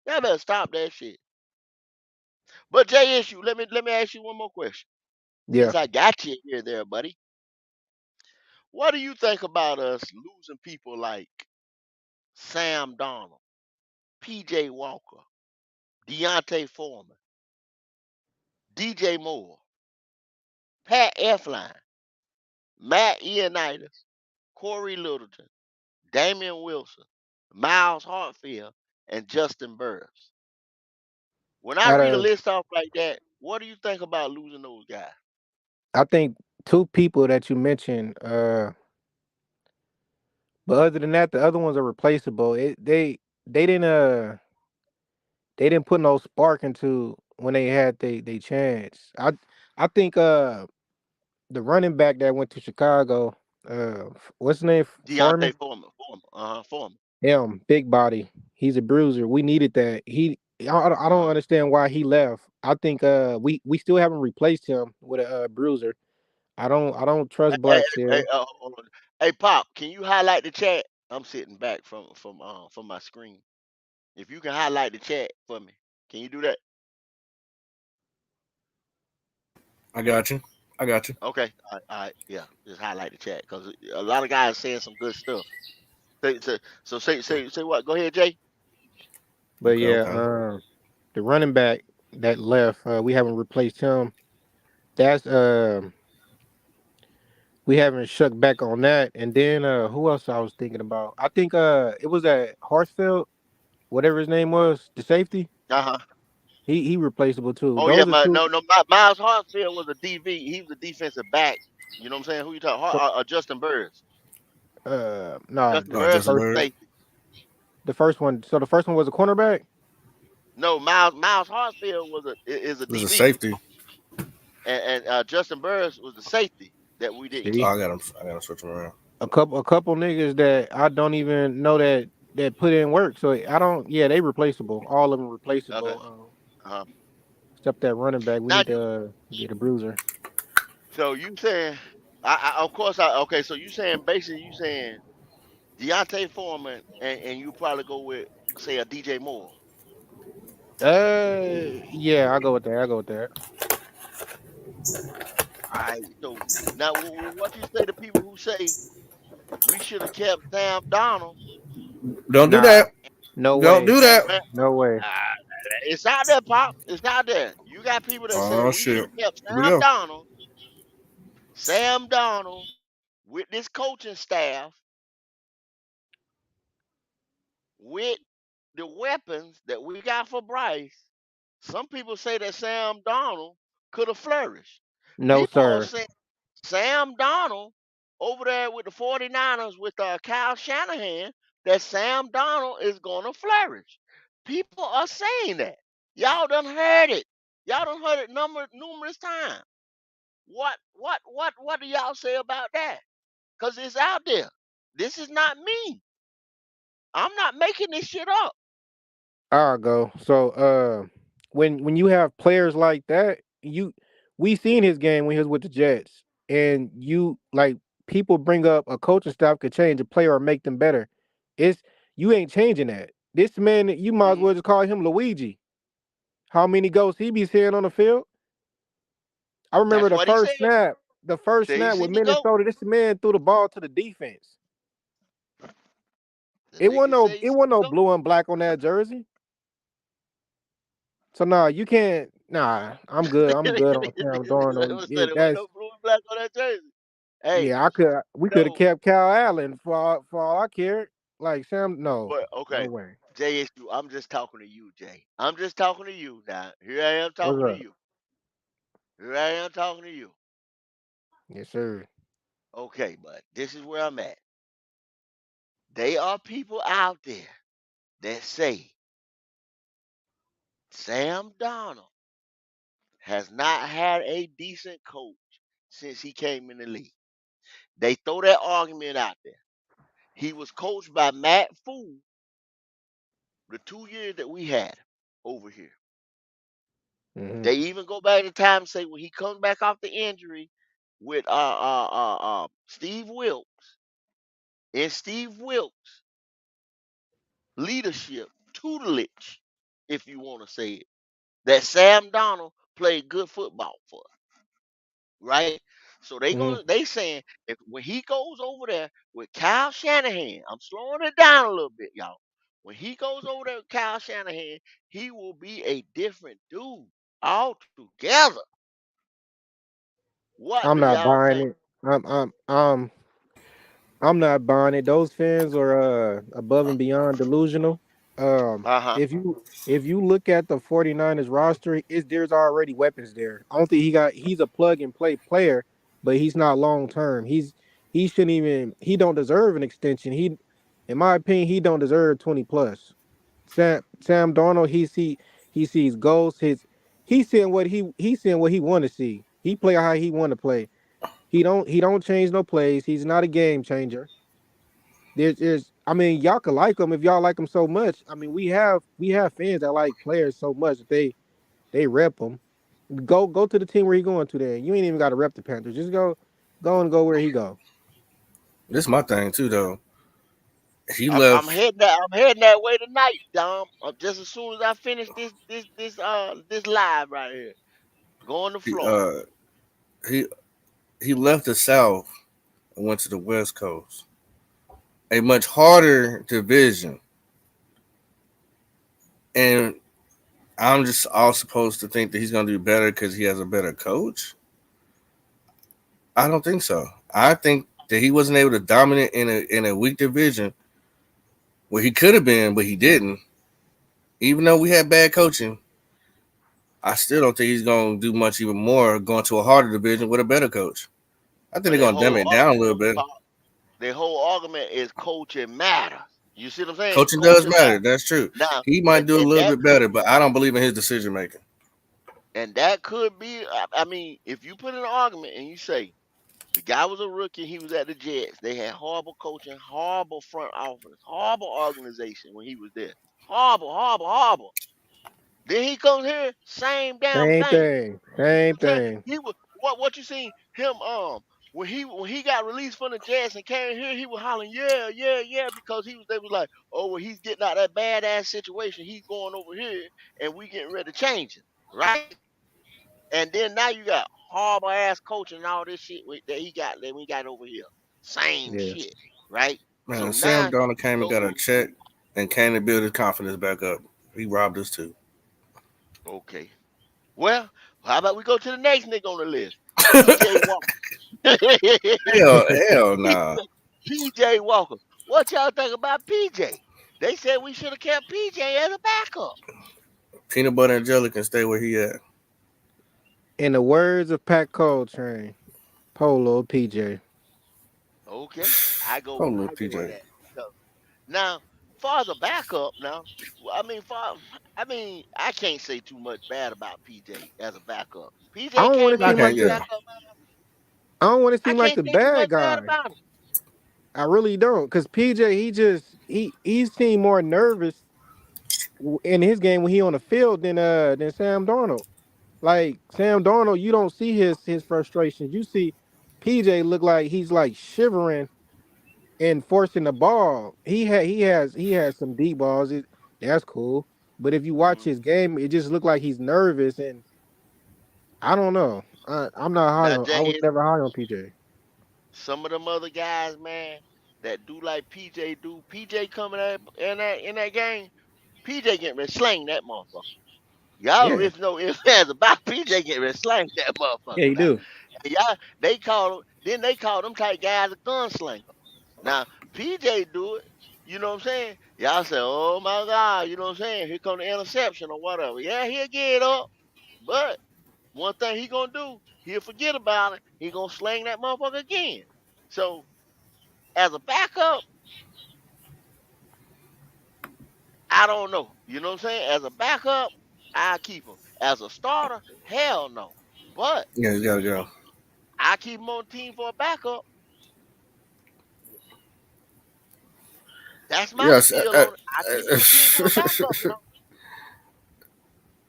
Y'all better stop that shit. But Jay, issue. Let me ask you one more question. Yeah, Since I got you here, there, buddy. What do you think about us losing people like Sam Donald, P.J. Walker, Deontay Foreman, DJ Moore, Pat Elfline, Matt Ioannidis, Corey Littleton, Damian Wilson, Miles Hartfield, and Justin Burris? When I out read a of list off like that, what do you think about losing those guys? I think two people that you mentioned. But other than that, the other ones are replaceable. They didn't they didn't put no spark into when they had they chance. I think the running back that went to Chicago, what's his name? Deontay Foreman? Foreman, Foreman. Him, big body. He's a bruiser. We needed that. I don't Uh, understand why he left. I think we still haven't replaced him with a bruiser. I don't hey, trust hey, Black hey, still. hold on. Hey, Pop, can you highlight the chat? I'm sitting back from my screen. If you can highlight the chat for me, can you do that? I got you. I got you. Okay, all right, yeah, just highlight the chat because a lot of guys saying some good stuff. So say what? Go ahead, Jay. But Okay, yeah, okay. the running back that left, we haven't replaced him. That's we haven't shuck back on that. And then who else I was thinking about? I think it was at Hartsfield, whatever his name was, the safety. Uh-huh. He replaceable too. Oh yeah, Those are two. Miles Hartsfield was a DV. He was a defensive back. You know what I'm saying? Who you talking? So, Justin Burris. no, Justin the, Oh, the Burris Justin was first the Bird. safety. the first one. So the first one was a cornerback. No, Miles Hartsfield is a This is a DB, safety. and Justin Burris was the safety that we didn't Oh, See, keep. I got him. I got to switch him around. a couple niggas that I don't even know that put in work. So I don't. Yeah, they replaceable. All of them Okay. replaceable. Uh-huh. Except that running back. We Now need to get a bruiser. so you saying I of course I okay, so you saying basically you saying Deontay Foreman and you probably go with say a DJ Moore. Yeah, I go with that. I go with that. All right. So now what you say to people who say we should have kept Sam Donald Don't do Nah, that. no Don't way, do and that. ran no way. it's out there, Pop. It's out there. You got people that say Oh we should shit. have kept Here we go. Sam Donald with this coaching staff with the weapons that we got for Bryce. Some people say that Sam Donald could have flourished. No, People are sir. saying Sam Donald over there with the 49ers with Kyle Shanahan, that Sam Donald is going to flourish. People are saying that. Y'all done heard it. Y'all done heard it numerous times. What do y'all say about that? Because it's out there. This is not me. I'm not making this shit up. I'll go. So, when you have players like that, we seen his game when he was with the Jets, and you like people bring up a coaching staff could change a player or make them better. It's you ain't changing that. This man, you might as Hmm. well just call him Luigi. How many goals he be seeing on the field? I remember That's what he said. the first Say he snap with seen the goat. Minnesota. This man threw the ball to the defense. The It wasn't nigga no, say he it seen wasn't the no goat. blue and black on that jersey. So nah, you can't. Nah, I'm good. I'm good on Sam Darnold. Said It, it wasn't that's no blue and black on that jersey. Hey, yeah. We could have no, kept Kyle Allen for all I cared. Like Sam, no, but no okay. way. JSU, I'm just talking to you, Jay. I'm just talking to you now. Here I am What's talking to up? you. Here I am talking to you. Yes, sir. Okay, but this is where I'm at. They are people out there that say Sam Donald has not had a decent coach since he came in the league. They throw that argument out there. He was coached by Matt Fool the 2 years that we had over here. Hmm. They even go back to time and say when he comes back off the injury with Steve Wilkes and Steve Wilkes leadership, tutelage, if you want to say it, that Sam Donald played good football for, right? So Hmm. they saying if when he goes over there with Kyle Shanahan, I'm slowing it down a little bit, y'all. When he goes over there with Kyle Shanahan, he will be a different dude altogether. What I'm do not y'all buying think? it. I'm not buying it. Those fans are above and beyond delusional. Uh huh. If you look at the 49ers roster, there's already weapons there. I don't think he's a plug and play player, but he's not long term. He shouldn't even he don't deserve an extension. In my opinion, he don't deserve 20 plus. Sam Darnold, he sees goals. He's seeing what he want to see. He play how he want to play. He don't change no plays. He's not a game changer. I mean, y'all could like him if y'all like him so much. I mean, we have fans that like players so much that they rep them. Go to the team where he going to. Then you ain't even got to rep the Panthers. Just go where he go. This is my thing too, though. He I'm left. heading that I'm heading that way tonight, Dom. Just as soon as I finish this live right here, going to He, Florida. he he left the South and went to the West Coast, a much harder division. And I'm just all supposed to think that he's going to do better because he has a better coach. I don't think so. I think that he wasn't able to dominate in a weak division where he could have been, but he didn't. Even though we had bad coaching, I still don't think he's going to do much even more going to a harder division with a better coach. I think But they're their going to dumb whole it down a argument, little bit. their whole argument is coaching matters. You see what I'm saying? Coaching does Coaching matter. matters. That's true. Now, He might do a and little that bit could better, but I don't believe in his decision making. be. I mean, if you put in an argument and you say the guy was a rookie, he was at the Jets. They had horrible coaching, horrible front office, horrible organization when he was there. Horrible, horrible, horrible. Then he comes here, same damn Same thing. thing. You see Same what I'm saying? thing. He was what you seen him when he got released from the Jets and came here, he was hollering, yeah, yeah, yeah, because they was like, oh well, he's getting out of that badass situation. He's going over here and we getting ready to change him. Right? And then now you got horrible ass coaching and all this shit that we got over here. Same Yeah. shit. Right? Man, So Sam now Darnold you came and go got a check and came to build his confidence back up. He robbed us too. okay. Well, how about we go to the next nigga on the list? PJ Walker. Hell, hell nah. PJ Walker. What y'all think about PJ? They said we should have kept PJ as a backup. Peanut butter and jelly can stay where he at. In the words of Pat Coltrane, Polo PJ. Okay, I Oh, go little with PJ. that. So, now, far as a backup, now, I mean, I can't say too much bad about PJ as a backup. I PJ don't want came to I in seem as like can't. a the Yeah, backup. I don't want to I seem like can't the say too bad much bad guy. about him. I really don't, cause PJ he seemed more nervous in his game when he on the field than Sam Darnold. Like Sam Darnold, you don't see his frustrations. You see PJ look like he's like shivering and forcing the ball. He has some deep balls. That's cool. But if you watch Mhm. his game, it just looked like he's nervous, and I don't know. I'm not high Now, on. I was Jay, never high on PJ. some of them other guys, man, that do like PJ do. PJ coming in that game. PJ getting ready to slang that motherfucker. Y'all Yeah, if know if that's about PJ getting ready to slang that yeah, motherfucker you now. do. And y'all they call them type guys a gunslinger. Now PJ do it. You know what I'm saying? Y'all say, oh my God, you know what I'm saying? Here come the interception or whatever. Yeah, he'll get up. But one thing he gonna do, he'll forget about it. He gonna slang that motherfucker again. So as a backup, I don't know. You know what I'm saying? As a backup, I keep him. As a starter, hell no. But yeah, he gotta go. I keep him on the team for a backup. That's my Yes. spiel on it. I keep him on the team for a backup now.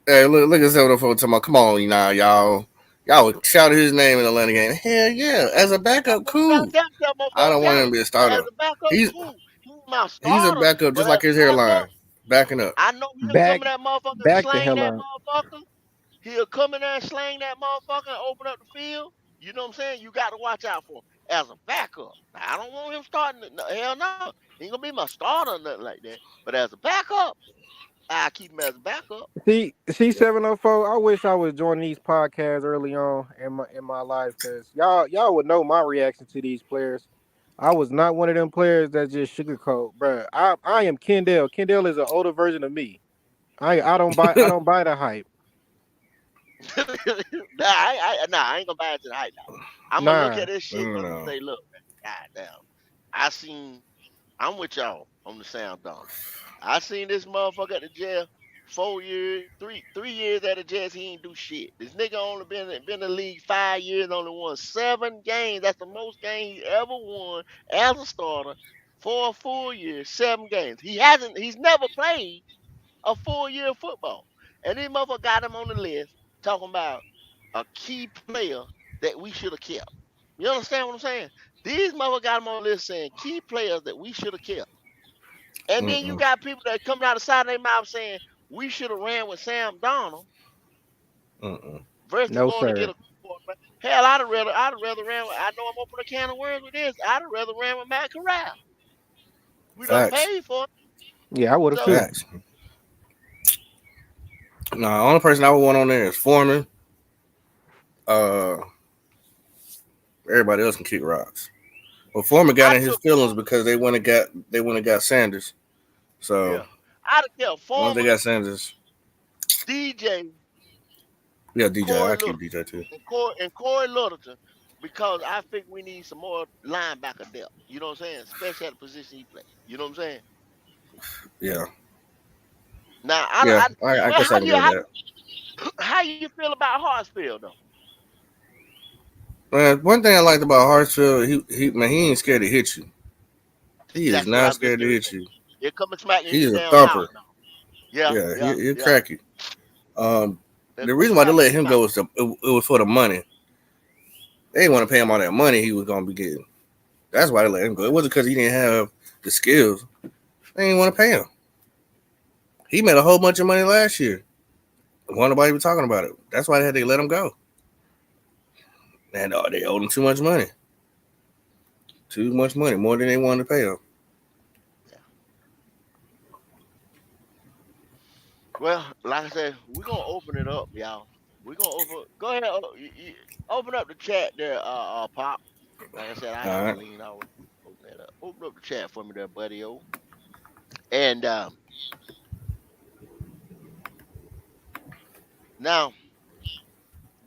Hey, look at some of the folks talking about. Come on, now, y'all. Y'all would shout his name in the Atlanta game. Hell yeah, as a I'm backup, gonna try to cool. tell that I motherfucker don't want him down. to be a As starter. a backup, He's cool. He's my he's a starter, backup but just as like a his backup, hairline, backing up. I know he'll come Back in that motherfucker and back the slang hell that up. motherfucker. He'll come in there and slang that motherfucker and open up the field. You know what I'm saying? You got to watch out for him as a backup. Now, I don't want him starting. Hell no. He ain't going to be my starter or nothing like that. But as a backup, I keep him as a backup. See 704. I wish I was joining these podcasts early on in my life, because y'all would know my reaction to these players. I was not one of them players that just sugarcoat, bruh. I am Kendall. Kendall is an older version of me. I don't buy the hype. I ain't going to buy into the hype now. I'm going to look Nah. at this shit and I'm going to No. say, look, man, goddamn. I seen I'm with y'all on the sound Donald. I seen this motherfucker at the jail 4 years, three years at the jail. He ain't do shit. This nigga only been in the league 5 years, only won 7 games. That's the most games he ever won as a starter for a full year, 7 games. He's never played a full year of football. And this motherfucker got him on the list talking about a key player that we should have kept. You understand what I'm saying? These motherfuckers got him on the list saying key players that we should have kept. And then you Mm-mm. got people that coming out the side of their mouth saying we should have ran with Sam Donald Mm-mm. versus No going to get sir. a quarterback. Hell, I'd rather ran with, I know I'm opening a can of worms with this. I'd have rather ran with Matt Corral. We done Facts. paid for it. Yeah, I would have So too. Facts. No, the only person I would want on there is Foreman. Uh, everybody else can kick rocks. But Foreman got I in his took feelings Foreman. because they went and got Sanders. So Yeah, I'd have kept once they Foreman, got Sanders, DJ, yeah, DJ, Corey I keep Little, DJ too. and Corey Littleton, because I think we need some more linebacker depth. You know what I'm saying? Especially at the position he plays. You know what I'm saying? Yeah, Now, yeah, I well, guess I can go with that. how you feel about Hartsfield though? Man, one thing I liked about Hartsfield, he ain't scared to hit you. He is That's what not I'm just scared to gonna hit say. you. He'll come and smack you in He's your a damn mouth thumper. now. Yeah, Yeah, yeah, he'll yeah. crack you. Um, He'll the come and reason why they smack you let in your him mouth. go was it was for the money. They didn't want to pay him all that money he was gonna be getting. That's why they let him go. It wasn't because he didn't have the skills. They didn't want to pay him. He made a whole bunch of money last year. Why nobody was talking about it? That's why they had to let him go. And they owed him too much money. Too much money, more than they wanted to pay him. Yeah. Well, like I said, we're gonna open it up, y'all. We're gonna open. Go ahead, open up the chat there, Pop. Like I said, I All have to right. lean out. Open that up. Open up the chat for me there, buddy. Oh, and now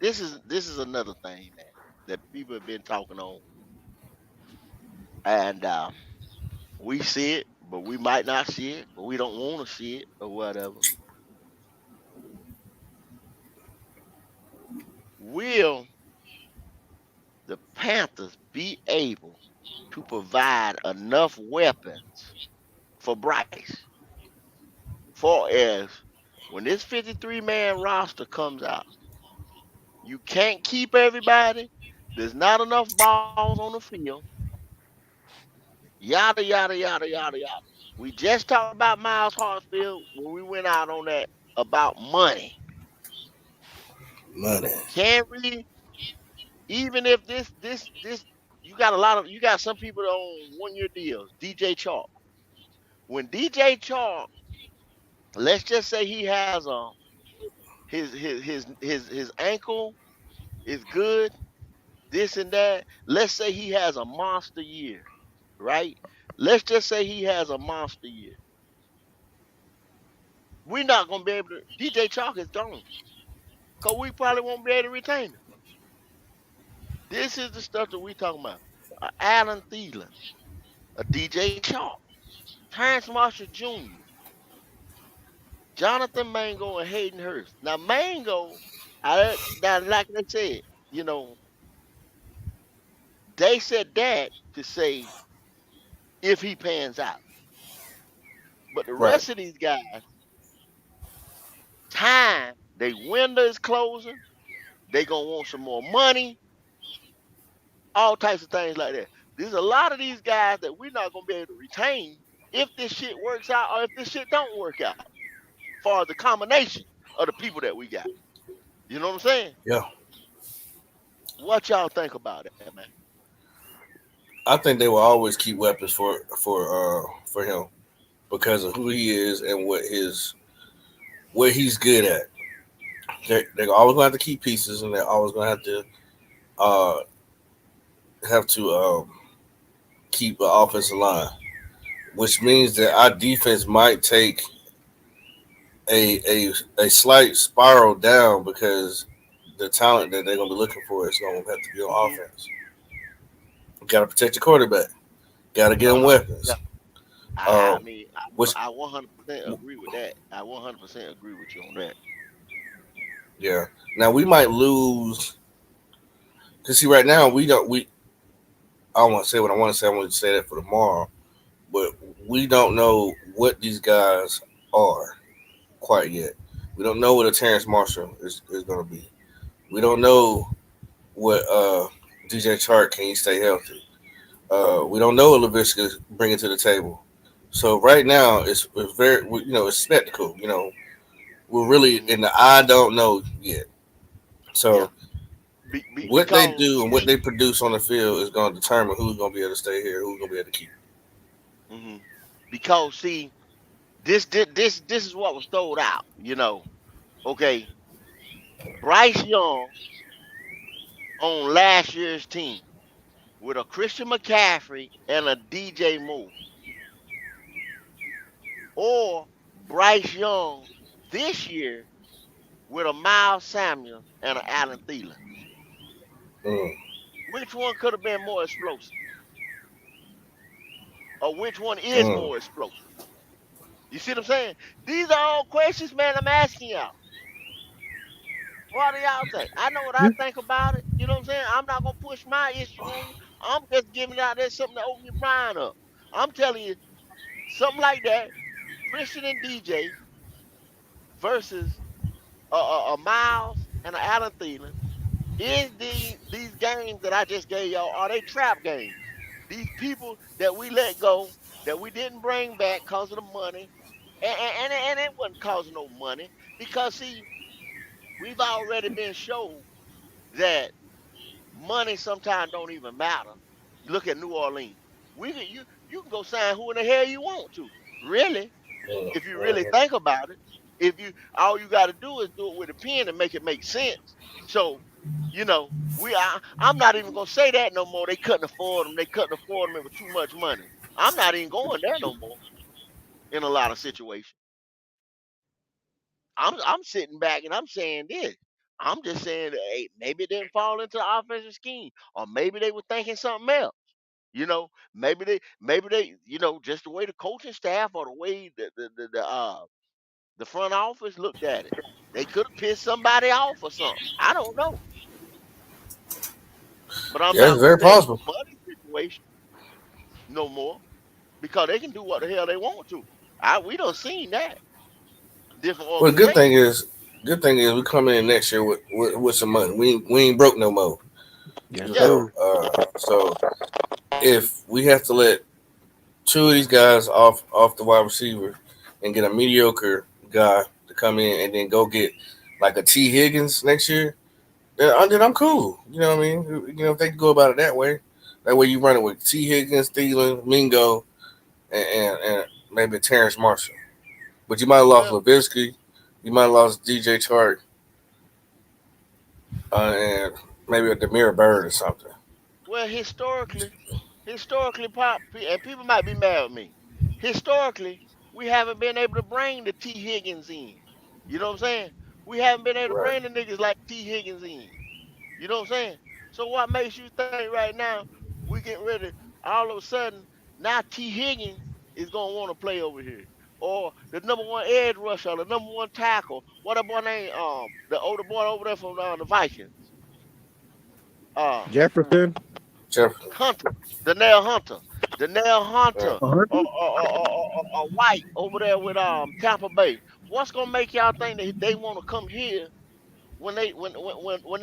this is another thing, man, that people have been talking on, and we see it, but we might not see it, or we don't want to see it, or whatever. Will the Panthers be able to provide enough weapons for Bryce? For as when this 53-man roster comes out, you can't keep everybody. There's not enough balls on the field. Yada yada yada yada yada. We just talked about Miles Hartsfield when we went out on that about money. Money. Can we, even if this you got some people on 1 year deals, DJ Chalk. When DJ Chalk, let's just say he has his ankle is good, this and that. Let's say he has a monster year, right? Let's just say he has a monster year. We're not gonna be able to. DJ Chalk is gone, cause we probably won't be able to retain him. This is the stuff that we talking about. Alan Thielen, a DJ Chalk, Terrence Marshall Jr., Jonathan Mango, and Hayden Hurst. Now Mango, now like I said, you know, they said that to say if he pans out. But the Right. rest of these guys, time, they window is closing. They gonna want some more money, all types of things like that. There's a lot of these guys that we're not gonna be able to retain if this shit works out or if this shit don't work out. Far as the combination of the people that we got, you know what I'm saying? Yeah. What y'all think about that, man? I think they will always keep weapons for him because of who he is and what he's good at. They're always going to have to keep pieces, and they're always going to uh have to keep an offensive line, which means that our defense might take a slight spiral down because the talent that they're going to be looking for is going to have to be on Hmm. offense. Got to protect your quarterback. Got to get Uh him huh. weapons. Yeah. I Um, mean, which 100% agree with that. I 100% agree with you on that. yeah. Now we might lose because see right now we don't we I don't want to say what I want to say. I want to say that for tomorrow, but we don't know what these guys are quite yet. We don't know what a Terrence Marshall is going to be. We don't know what DJ Chark can he stay healthy. We don't know what Lavisca is bringing to the table. So right now it's very it's spectacle. We're really Hmm. in the I don't know yet. Yeah. So what they Because do and what see, they produce on the field is going to determine who's going to be able to stay here, who's going to be able to keep. hmm because see, this is what was thrown out. Okay, Bryce Young on last year's team with a Christian McCaffrey and a DJ Moore, or Bryce Young this year with a Miles Samuel and an Allen Thielen. Mm, Which one could have been more explosive? Or which one is mm, more explosive? You see what I'm saying? These are all questions, man, I'm asking y'all. What do y'all think? I know what I think about it. You know what I'm saying? I'm not gonna push my issue on you. I'm just giving out there something to open your mind up. I'm telling you, something like that, Christian and DJ versus a Miles and an Allen Thielen. Is these games that I just gave y'all, are they trap games? These people that we let go, that we didn't bring back because of the money, and it wasn't causing no money, because see, we've already been shown that money sometimes don't even matter. You look at New Orleans. You can go sign who in the hell you want to. Really, mm, if you really mm. think about it. If you all you got to do is do it with a pen and make it make sense. So, I'm not even gonna say that no more. They couldn't afford them. They couldn't afford them. It was too much money. I'm not even going there no more in a lot of situations. I'm sitting back and I'm saying this. I'm just saying, hey, maybe it didn't fall into the offensive scheme, or maybe they were thinking something else. Maybe they, just the way the coaching staff or the way the front office looked at it. They could have pissed somebody off or something. I don't know, but I'm Yeah, not it's gonna very say it's possible. a money situation no more, because they can do what the hell they want to. We don't seen that different Well, the organizations. good thing is we come in next year with some money. We ain't broke no more. Yes, You Yeah, know, sir. so if we have to let two of these guys off the wide receiver and get a mediocre guy to come in and then go get like a T Higgins next year, then I'm cool. You know what I mean? If they can go about it that way you run it with T Higgins, Thielen, Mingo, and maybe Terrence Marshall. But you might have lost well, Levinsky, you might have lost DJ Chark, and maybe a Demir Bird or something. well, historically, pop, and people might be mad at me. Historically, we haven't been able to bring the T Higgins in. You know what I'm saying? We haven't been able to Right. bring the niggas like T Higgins in. You know what I'm saying? So what makes you think right now we getting ready all of a sudden now T Higgins is gonna want to play over here? Or the number one edge rusher, the number one tackle, what that boy name, the older boy over there from the Vikings. Uh Jefferson. Jefferson. Hunter, Danielle Hunter. Danielle Yeah. Hunter, or, 100. or, or, or White over there with Tampa Bay. What's gonna make y'all think that they want to come here when they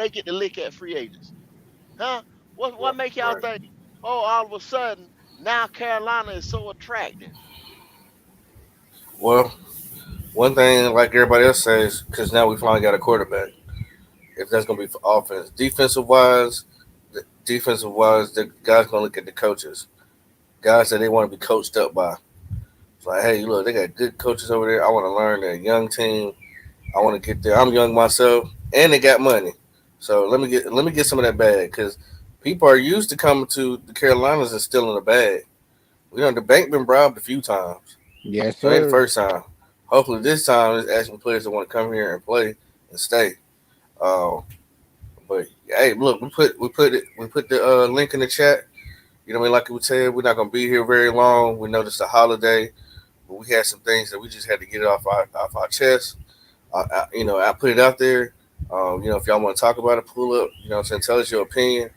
get the lick at free agents? Huh? What make y'all Right. think? Oh, all of a sudden now Carolina is so attractive. Well, one thing, like everybody else says, because now we finally got a quarterback. If that's going to be for offense, defensive wise, the guys going to look at the coaches, guys that they want to be coached up by. It's like, hey, look, they got good coaches over there. I want to learn their young team. I want to get there. I'm young myself, and they got money. So let me get some of that bag because people are used to coming to the Carolinas and stealing the bag. The bank been robbed a few times, Yes, so it ain't the sir. first time. Hopefully this time it's asking players that want to come here and play and stay. Uh, but hey, look, we put the link in the chat. You know what I mean? Like we said, we're not gonna be here very long. We know this is a holiday, but we had some things that we just had to get it off our chest. I put it out there. If y'all want to talk about it, pull up. Tell us your opinion.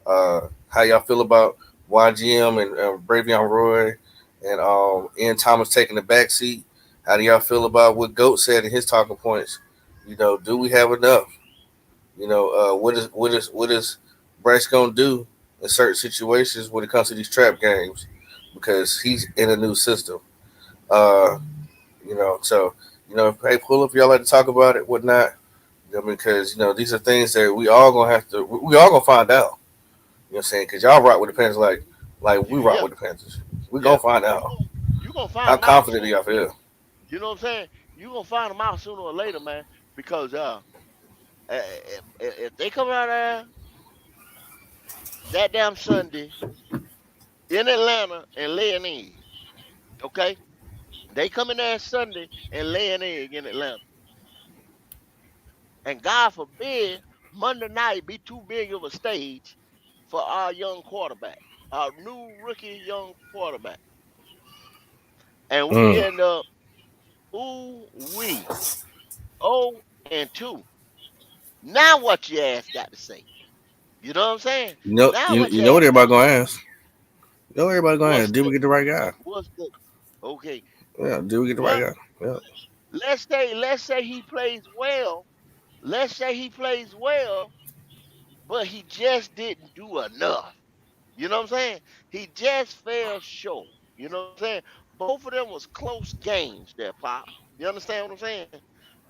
How y'all feel about YGM and Bravion Roy and Ian Thomas taking the back seat? How do y'all feel about what Goat said in his talking points? Do we have enough? What is Bryce gonna do in certain situations when it comes to these trap games? Because he's in a new system. Uh, so hey, pull up if y'all like to talk about it, whatnot. Because these are things that we all gonna find out. You know what I'm saying? Because y'all rock with the Panthers like we rock Yeah, with the Panthers. We yeah. gonna find You out. gon' you gonna find How them out confident do sooner y'all or later. feel? You know what I'm saying? You gonna find them out sooner or later, man. because if they come out there that damn Sunday in Atlanta and lay an egg, okay? They come in there Sunday and lay an egg in Atlanta. And God forbid Monday night be too big of a stage for our young quarterback, our new rookie young quarterback. And we Mm. end up, ooh, we, 0-2. Now what your ass got to say? You know what I'm saying? You know, Now you, what you your know what ass got everybody to gonna say? ask. You know what everybody gonna What's ask. Did we the, get the right guy? what's the, okay. Yeah, did we get the right Well, guy? Yeah. let's say he plays well. Let's say he plays well, but he just didn't do enough. You know what I'm saying? He just fell short. You know what I'm saying? Both of them was close games there, Pop. You understand what I'm saying?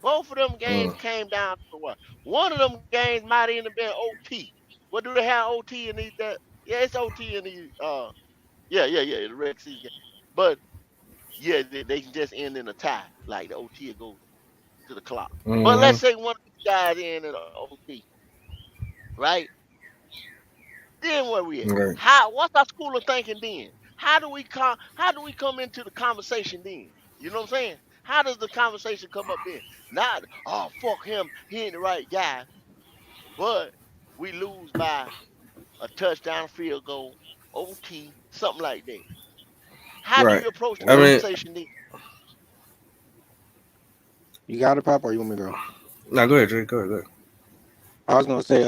Both of them games Mm. came down to what? One of them games might even have been OT. What do they have OT in these? That yeah, it's OT in these. Yeah, the regular season game. But yeah, they can just end in a tie. Like the OT will go to the clock. But let's Mm-hmm. say one of these guys in an OT, right? Then where we at? Right. What's our school of thinking then? How do we come into the conversation then? You know what I'm saying? How does the conversation come up then? Not, oh fuck him, he ain't the right guy. But we lose by a touchdown, field goal, OT, something like that. How do Right. you approach the I Well, mean, conversation then? you got it, Pop, or you want me to go? no, go ahead, Drake. Go ahead. Go ahead. I was gonna say,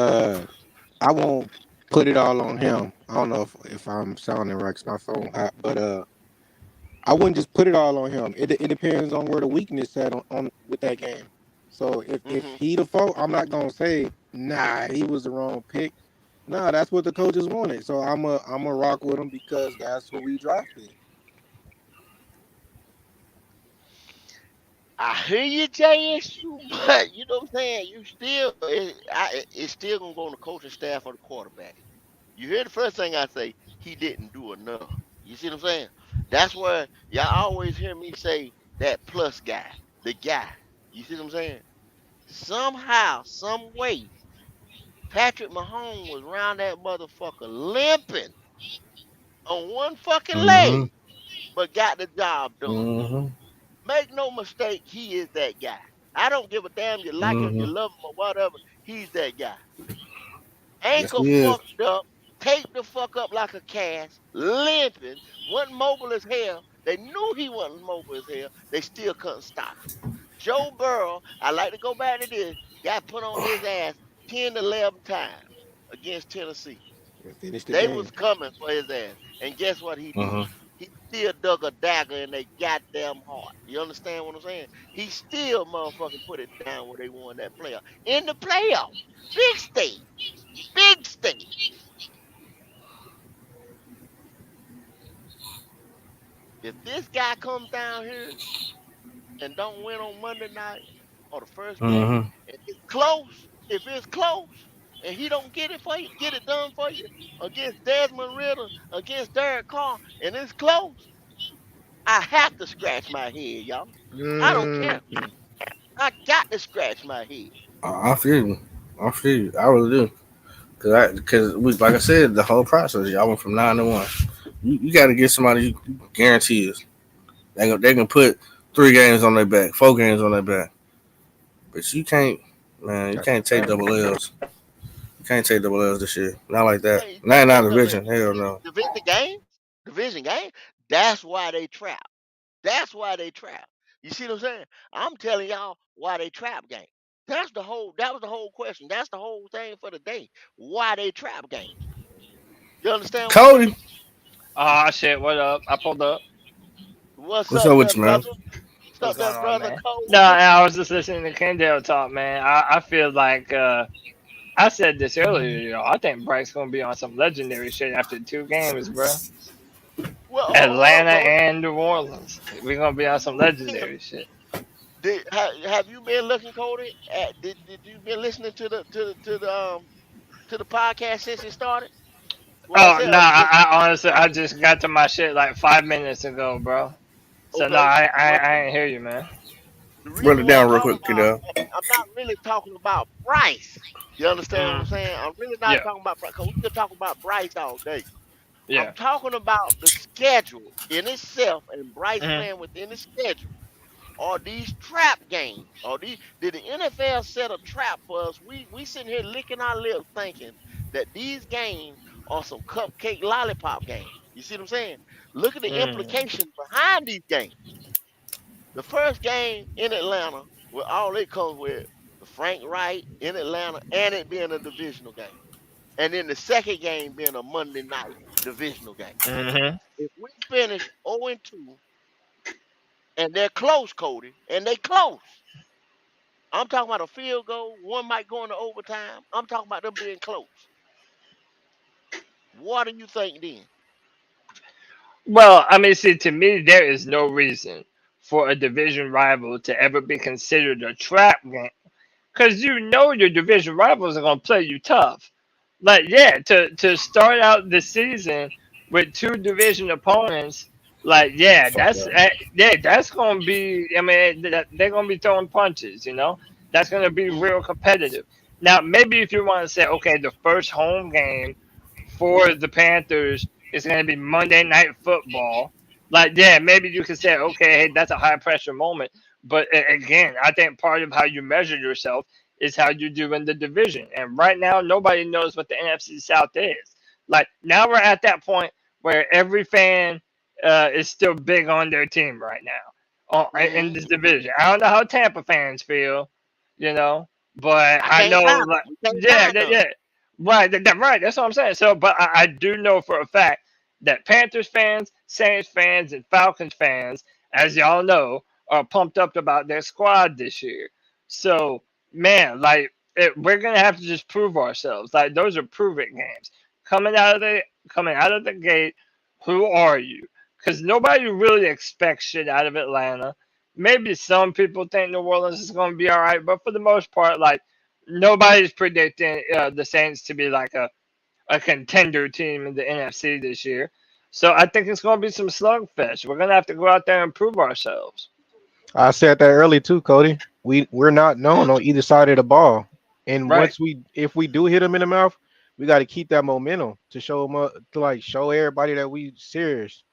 I won't put it all on him. I don't know if I'm sounding right 'cause my phone hot, but I wouldn't just put it all on him. It depends on where the weakness at on with that game. So if Hmm. he the fault, I'm not gonna say nah, he was the wrong pick. Nah, that's what the coaches wanted. So I'm a rock with him because that's who we drafted. I hear you, JSU, but you know what I'm saying? It's still gonna go on the coaching staff or the quarterback. You hear the first thing I say, he didn't do enough. You see what I'm saying? That's where y'all always hear me say that plus guy, the guy. You see what I'm saying? Somehow, some way, Patrick Mahomes was around that motherfucker limping on one fucking Mm-hmm. leg, but got the job done. Mm-hmm. Make no mistake, he is that guy. I don't give a damn you like him, you Mm-hmm. love him, or whatever. He's that guy. Yes, Ankle he is. fucked up, taped the fuck up like a cast, limping, wasn't mobile as hell. They knew he wasn't mobile as hell. They still couldn't stop him. Joe Burrow, I like to go back to this, got put on his ass 10 to 11 times against Tennessee. And finish the They was game. coming for his ass. And guess what he did? Mm-hmm. He still dug a dagger in their goddamn heart. You understand what I'm saying? He still motherfucking put it down where they won that playoff. In the playoff. Big stage. Big stage. If this guy comes down here and don't win on Monday night or the first game, Mm-hmm. and it's close, if it's close, and he don't get it for you, get it done for you against Desmond Ritter, against Derek Carr, and it's close, I have to scratch my head, y'all. I don't care. Mm, I got to scratch my head. I feel you. I feel you. I really do. Because we, like I said, the whole process, y'all went from 9-1. You got to get somebody you guarantee is they can put 3 games on their back, 4 games on their back. But you can't, man. You that's can't a take fact. double L's. You can't take double L's this year. Not like that. Hey, Not a no, division. Hell no. division game, division game. That's why they trap. That's why they trap. You see what I'm saying? I'm telling y'all why they trap game. That was the whole question. That's the whole thing for the day. Why they trap game. You understand what I'm saying? Cody, Ah, shit, what up? I pulled up. What's what's up up with there, you, man? brother? What's What's up there, going on, brother man? No, Cody? I was just listening to Kendall talk, man. I feel like I said this earlier, I think Bryce gonna be on some legendary shit after 2 games, bro. Well, hold up, Atlanta Cody. and New Orleans. We're gonna be on some legendary shit. Have you been looking, Cody? Did you been listening to the podcast since it started? What I Oh said, no, or you just I honestly I just got to my shit like 5 minutes ago, bro. So no, okay? I Well, I, I ain't hear you, man. The Run reason it what I'm down real talking quick, about, kiddo. I'm not really talking about Bryce. You understand what I'm Mm, saying? I'm really not yeah, talking about Bryce, because we could talk about Bryce all day. I'm yeah. talking about the schedule in itself and Bryce Hmm. playing within the schedule. Are these trap games? Or these did the NFL set a trap for us? We sitting here licking our lips thinking that these games are some cupcake lollipop games. You see what I'm saying? Look at the Mm, implications behind these games. The first game in Atlanta, with all it comes with, the Frank Wright in Atlanta, and it being a divisional game. And then the second game being a Monday night divisional game. hmm. If we finish 0-2 and they're close, Cody, and they close. I'm talking about a field goal. One might go into overtime. I'm talking about them being close. What do you think then? Well, I mean, see, to me, there is no reason for a division rival to ever be considered a trap game. Because you know your division rivals are going to play you tough. Like, yeah, to start out the season with two division opponents, like, yeah, Fuck that. that's going to be, I mean, they're going to be throwing punches, you know? That's going to be Mm, real competitive. Now, maybe if you want to say, okay, the first home game for the Panthers is going to be Monday Night Football. Like, yeah, maybe you could say, okay, hey, that's a high pressure moment. But again, I think part of how you measure yourself is how you do in the division. And right now, nobody knows what the NFC South is. Like, now we're at that point where every fan is still big on their team right now in mm. this division. I don't know how Tampa fans feel, you know, but I I can't know, find them. like, We can't yeah, find none. yeah, right, right. That's what I'm saying. So, but I do know for a fact that Panthers fans, Saints fans, and Falcons fans, as y'all know, are pumped up about their squad this year. So, man, like we're gonna have to just prove ourselves. Like those are prove it games. Coming out of the coming out of the gate, who are you? Because nobody really expects shit out of Atlanta. Maybe some people think New Orleans is gonna be all right, but for the most part, like nobody's predicting the Saints to be like a contender team in the NFC this year. So I think it's going to be some slugfest. We're going to have to go out there and prove ourselves. I said that early too, Cody. We're not known on either side of the ball, and Right, once if we do hit them in the mouth, we got to keep that momentum to show them to like show everybody that we serious.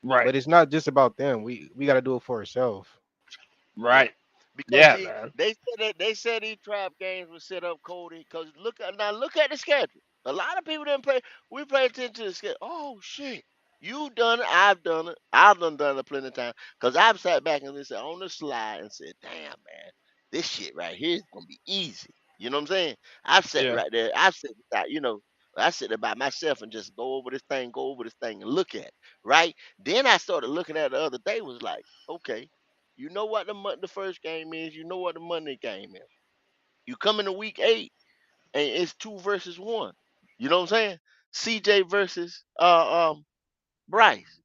right, But it's not just about them. We got to do it for ourselves. Yeah. right. Because Yeah, see, man. they said these trap games were set up, Cody. Because look at the schedule. A lot of people didn't play. We pay attention to the schedule. Oh shit, you done it. I've done it. I've done it plenty of times. Because I've sat back and said on the slide and said, "Damn man, this shit right here is gonna be easy." You know what I'm saying? I've sat Yeah, right there. I've sat that. I sit there by myself and just go over this thing, and look at it. Right. Then I started looking at it the other day. Was like, okay. You know what the first game is. You know what the Monday game is. You come into week 8 and it's 2 versus 1. You know what I'm saying? CJ versus Bryce.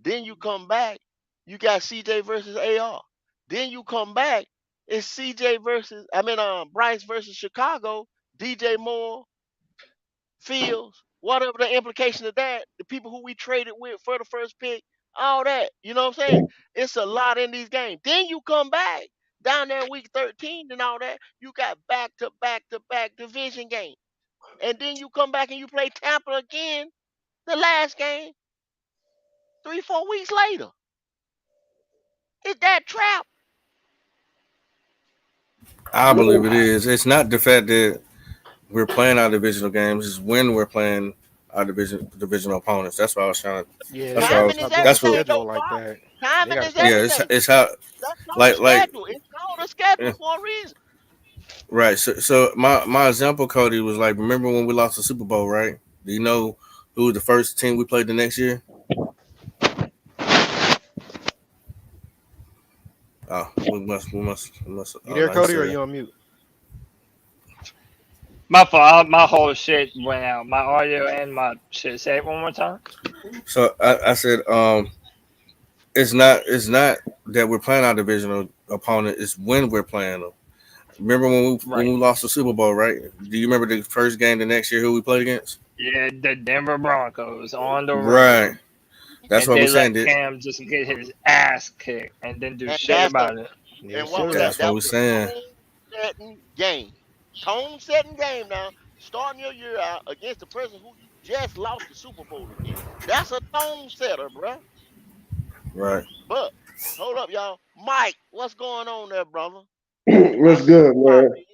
Then you come back, you got CJ versus AR. Then you come back, it's CJ versus Bryce versus Chicago. DJ Moore, Fields, whatever the implication of that, the people who we traded with for the first pick, all that. You know what I'm saying? It's a lot in these games. Then you come back down there in week 13 and all that. You got back to back to back division games. And then you come back and you play Tampa again, the last game, 3, 4 weeks later. Is that trap? I believe it is. It's not the fact that we're playing our divisional games; it's when we're playing our divisional opponents. That's what I was trying to. Yeah, they That's what got I to Timing was. is stop doing the That's what. everything, schedule though, like Bob. that. They Timing got to is stop. Yeah, everything. it's how That's called a like schedule. It's called a yeah, schedule for a reason. right. So my example, Cody, was like, remember when we lost the Super Bowl, right? Do you know who was the first team we played the next year? Oh, we must. You Oh there, no, he Cody, or said. you on mute? My fault. My whole shit went out. My audio and my shit. Say it one more time. So I said, it's not that we're playing our divisional opponent. It's when we're playing them. Remember when Right. we lost the Super Bowl, right? Do you remember the first game the next year who we played against? Yeah, the Denver Broncos on the Right. road, That's and what we they saying. let Cam just get his ass kicked and then do And shit that's the about it. And Yes, what was sir. that? That's what That we're was a saying. tone-setting game. Tone-setting game now. Starting your year out against the person who you just lost the Super Bowl against. That's a tone setter, bruh. Right. But hold up, y'all. Mike, what's going on there, brother? I What's see you good, pop man? in.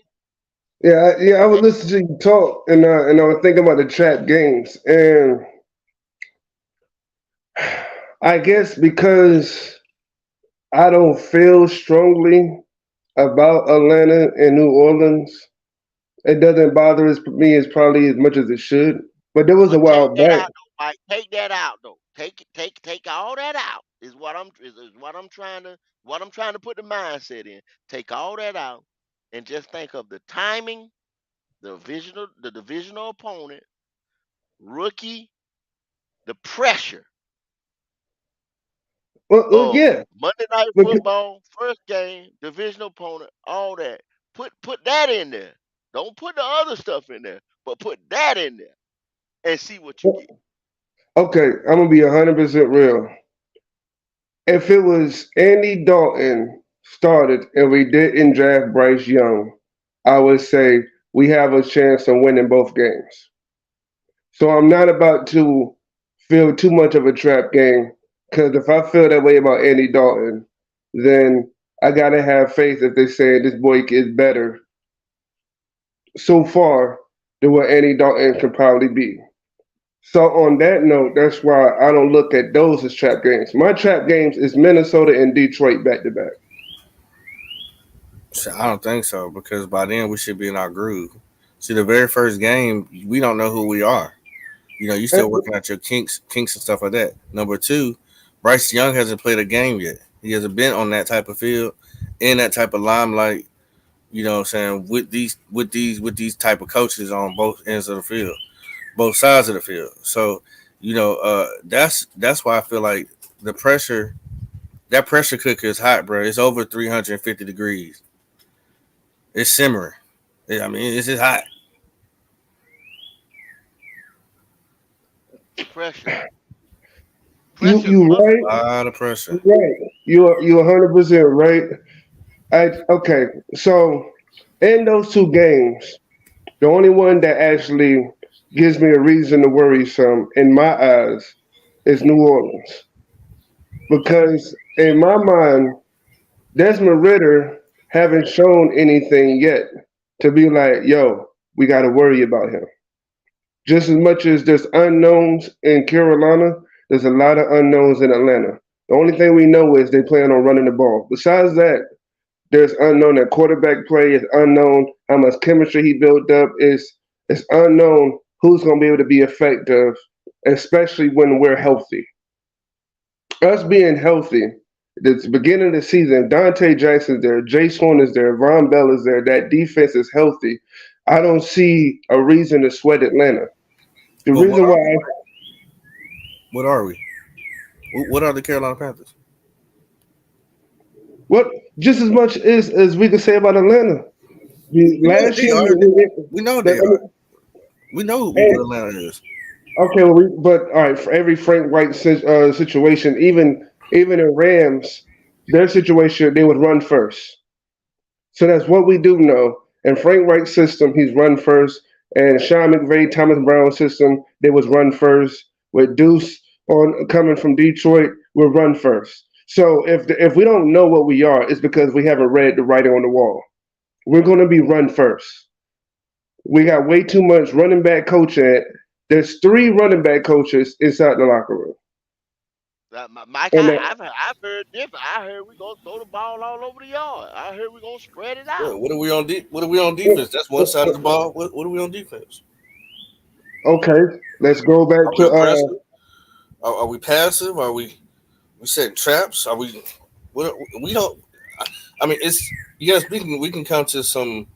Yeah, I was Hey, listening to you talk, and I was thinking about the trap games, and I guess because I don't feel strongly about Atlanta and New Orleans, it doesn't bother me as probably as much as it should. But there was a but take while that back. out though, Mike. Take that out though. Take all that out. Is what I'm trying to put the mindset in. Take all that out and just think of the timing, the divisional opponent, rookie, the pressure of Yeah, Monday Night because, Football, first game, divisional opponent, all that. Put that in there. Don't put the other stuff in there, but put that in there and see what you get. okay, I'm gonna be 100% real. If it was Andy Dalton started and we didn't draft Bryce Young, I would say we have a chance of winning both games. So I'm not about to feel too much of a trap game because if I feel that way about Andy Dalton, then I gotta have faith if they say this boy is better so far than what Andy Dalton can probably be. So on that note, that's why I don't look at those as trap games. My trap games is Minnesota and Detroit back to back. So I don't think so because by then we should be in our groove. See, the very first game, we don't know who we are. You Eh, still working out your kinks and stuff like that. Number two, Bryce Young hasn't played a game yet. He hasn't been on that type of field, in that type of limelight. You know what I'm saying? With these type of coaches on both ends of the field, both sides of the field. So, that's why I feel like the pressure, that pressure cooker is hot, bro. It's over 350 degrees. It's simmering. I mean, it's just hot. Pressure. You Pressure you must right, A lot of pressure. right. You 100% right. Okay. So in those two games, the only one that actually gives me a reason to worry some in my eyes is New Orleans because in my mind, Desmond Ritter haven't shown anything yet to be like, yo, we got to worry about him. Just as much as there's unknowns in Carolina, there's a lot of unknowns in Atlanta. The only thing we know is they plan on running the ball. Besides that, there's unknown that quarterback play is unknown. How much chemistry he built up is it's unknown who's going to be able to be effective, especially when we're healthy. Us being healthy, the beginning of the season, Dante Jackson's there, Jay Swan is there, Von Bell is there. That defense is healthy. I don't see a reason to sweat Atlanta. The But what reason are why, we? What are we? What are the Carolina Panthers? what just as much as we could say about Atlanta. We know what Last they year, are. We know what they are. We know what and Atlanta is. okay, well, but all right, for every Frank Wright situation, even in Rams, their situation they would run first. So that's what we do know. In Frank Wright's system, he's run first, and Sean McVay, Thomas Brown's system, they was run first. With Deuce on coming from Detroit, we'll run first. So if we don't know what we are, it's because we haven't read the writing on the wall. We're going to be run first. We got way too much running back coaching. There's three running back coaches inside the locker room. Mike, And I've heard different. I heard we gonna throw the ball all over the yard. I heard we gonna spread it Yeah, out. what are we on defense? That's one side of the ball. What are we on defense? okay, let's go back Are we to aggressive? Are we passive? Are we setting traps? Are what we don't I mean it's yes, we can come to some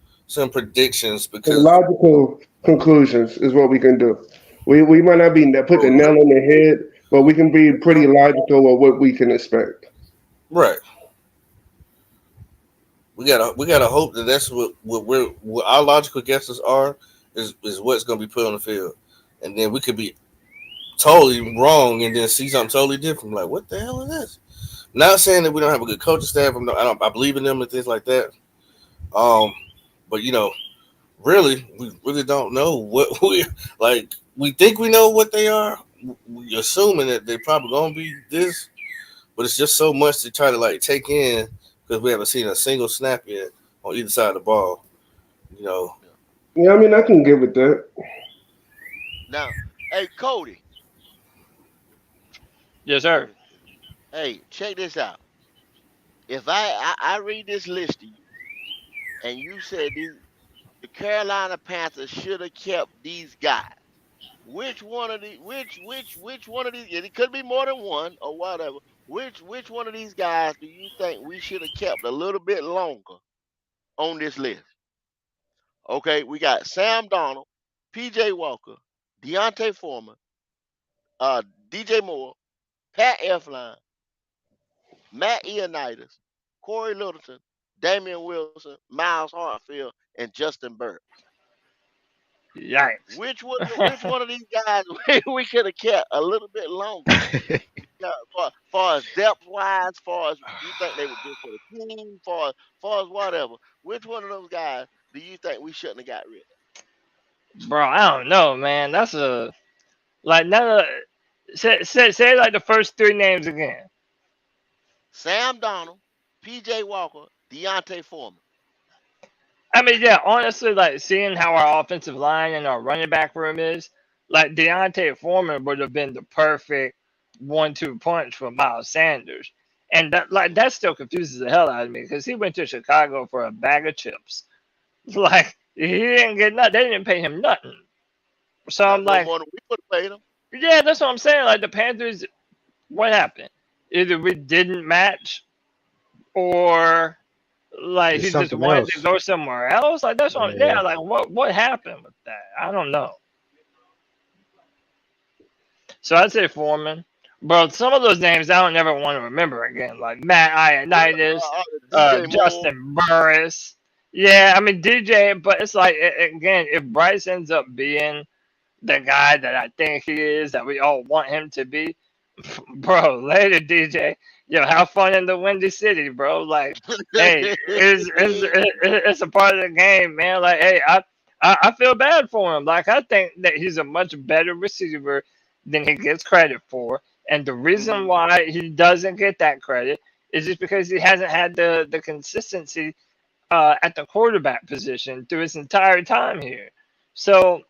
predictions some because logical conclusions is what we can do. We might not be put the nail correct. on the head, but we can be pretty logical of what we can expect. Right. We gotta hope that that's what our logical guesses are is what's gonna be put on the field. And then we could be totally wrong and then see something totally different. Like, what the hell is this? Not saying that we don't have a good coaching staff. I believe in them and things like that. Um, but really, we really don't know what we like. We think we know what they are. We assuming that they're probably gonna be this, but it's just so much to try to like take in because we haven't seen a single snap yet on either side of the ball. You know, Yeah. Yeah, I mean, I can give it that. Now, hey Cody, Yes, sir. hey, check this out. If I read this list to you, and you said the Carolina Panthers should have kept these guys, which one of the which one of these? And it could be more than one or whatever. Which one of these guys do you think we should have kept a little bit longer on this list? Okay, we got Sam Donald, P.J. Walker, Deontay Foreman, DJ Moore, Pat Elfline, Matt Ioannidis, Corey Littleton, Damian Wilson, Miles Hartfield, and Justin Burks. Yikes. Which one of these guys we could have kept a little bit longer? Far as depth wise, far as you think they were good for the team, far as whatever. Which one of those guys do you think we shouldn't have got rid of? Bro, I don't know, man. That's a like none of say like the first three names again. Sam Donald, P.J. Walker, Deontay Foreman. I mean, yeah, honestly, like seeing how our offensive line and our running back room is, like Deontay Foreman would have been the perfect 1-2 punch for Miles Sanders. And that still confuses the hell out of me because he went to Chicago for a bag of chips. Like he didn't get nothing. They didn't pay him nothing. So I'm Not no like, more than we would have paid him. yeah, that's what I'm saying. Like the Panthers, what happened? Either we didn't match or like It's he just something wanted to else. go somewhere else. Like that's what, Yeah. yeah. Like what happened with that? I don't know. So I'd say Foreman, but some of those names I don't ever want to remember again, like Matt What Ioannidis, DJ Moore? Justin Burris. Yeah, I mean DJ, but it's like again, if Bryce ends up being the guy that I think he is, that we all want him to be, bro. Later, DJ. Yo, have fun in the Windy City, bro. Like, hey, it's a part of the game, man. Like, hey, I feel bad for him. Like, I think that he's a much better receiver than he gets credit for, and the reason Hmm. why he doesn't get that credit is just because he hasn't had the consistency at the quarterback position through his entire time here. So,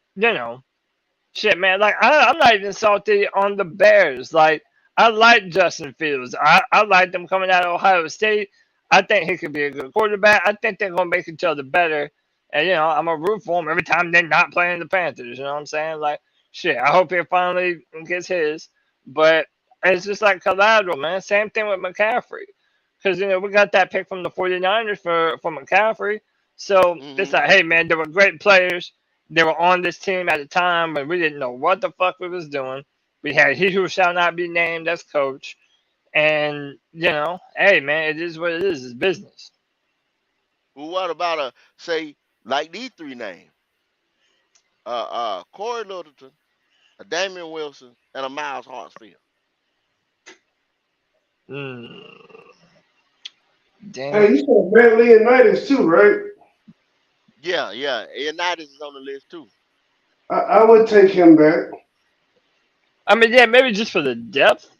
shit, man. Like I'm not even salty on the Bears. Like I like Justin Fields. I like them coming out of Ohio State. I think he could be a good quarterback. I think they're gonna make each other better. And I'm a root for him every time they're not playing the Panthers. You know what I'm saying? Like shit. I hope he finally gets his. But it's just like collateral, man. Same thing with McCaffrey. Because we got that pick from the 49ers for McCaffrey. So it's Hmm. like, hey man, they were great players. They were on this team at a time when we didn't know what the fuck we was doing. We had he who shall not be named as coach. And, hey man, it is what it is. It's business. Well, what about say like these three names? Corey Littleton, a Damian Wilson, and a Miles Hartsfield. Mm, damn Hey, it. you said Matt Leonidas too, right? Yeah, yeah. Unitas is on the list too. I would take him back. I mean, yeah, maybe just for the depth.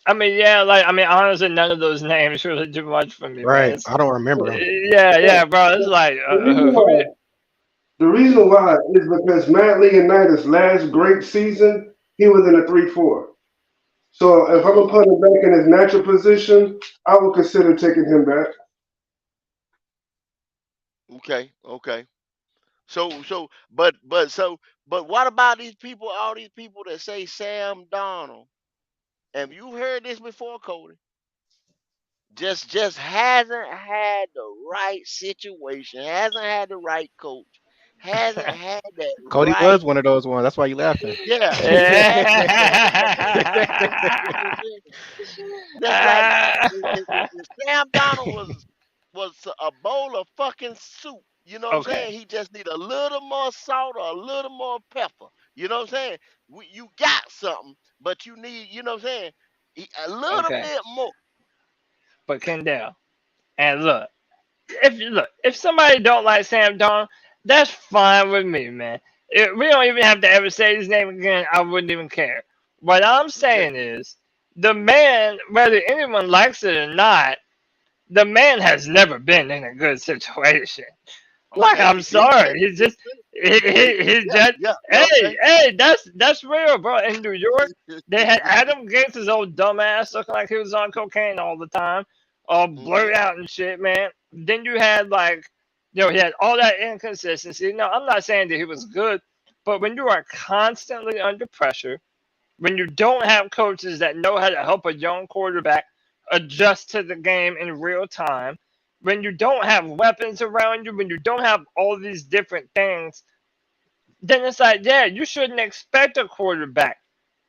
I mean, yeah, like I mean, honestly, none of those names really do much for me, man. Right. I don't remember him. Yeah, But yeah, bro. It's like the reason who? why, the reason why is because Matt Leonidas' last great season, he was in a 3-4. So if I'm Hmm. gonna put him back in his natural position, I would consider taking him back. Okay, okay. But what about these people? All these people that say Sam Donald. Have you heard this before, Cody? Just hasn't had the right situation, hasn't had the right coach, hasn't had that Cody right. was one of those ones. That's why you laughing. Yeah, hasn't had that right situation. You know what I'm saying? Just like if Sam Donald was a bowl of fucking soup. You know what I'm Okay, saying? He just need a little more salt or a little more pepper. You know what I'm saying? You got something, but you need, you know what I'm saying? A little okay. bit more. but Kendall. And if somebody don't like Sam Darnold, that's fine with me, man. We don't even have to ever say his name again. I wouldn't even care. What I'm Okay. saying is, the man, whether anyone likes it or not, the man has never been in a good situation. Like, Okay. I'm He did play. sorry, He did play. he's Yeah. just, Yeah. Yeah. hey, Okay. hey, that's real, bro. In New York, they had Adam Gates' old dumbass looking like he was on cocaine all the time, all Hmm. blurred out and shit, man. Then you had like, he had all that inconsistency. No, I'm not saying that he was good, but when you are constantly under pressure, when you don't have coaches that know how to help a young quarterback adjust to the game in real time, when you don't have weapons around you, when you don't have all these different things, then it's like, yeah, you shouldn't expect a quarterback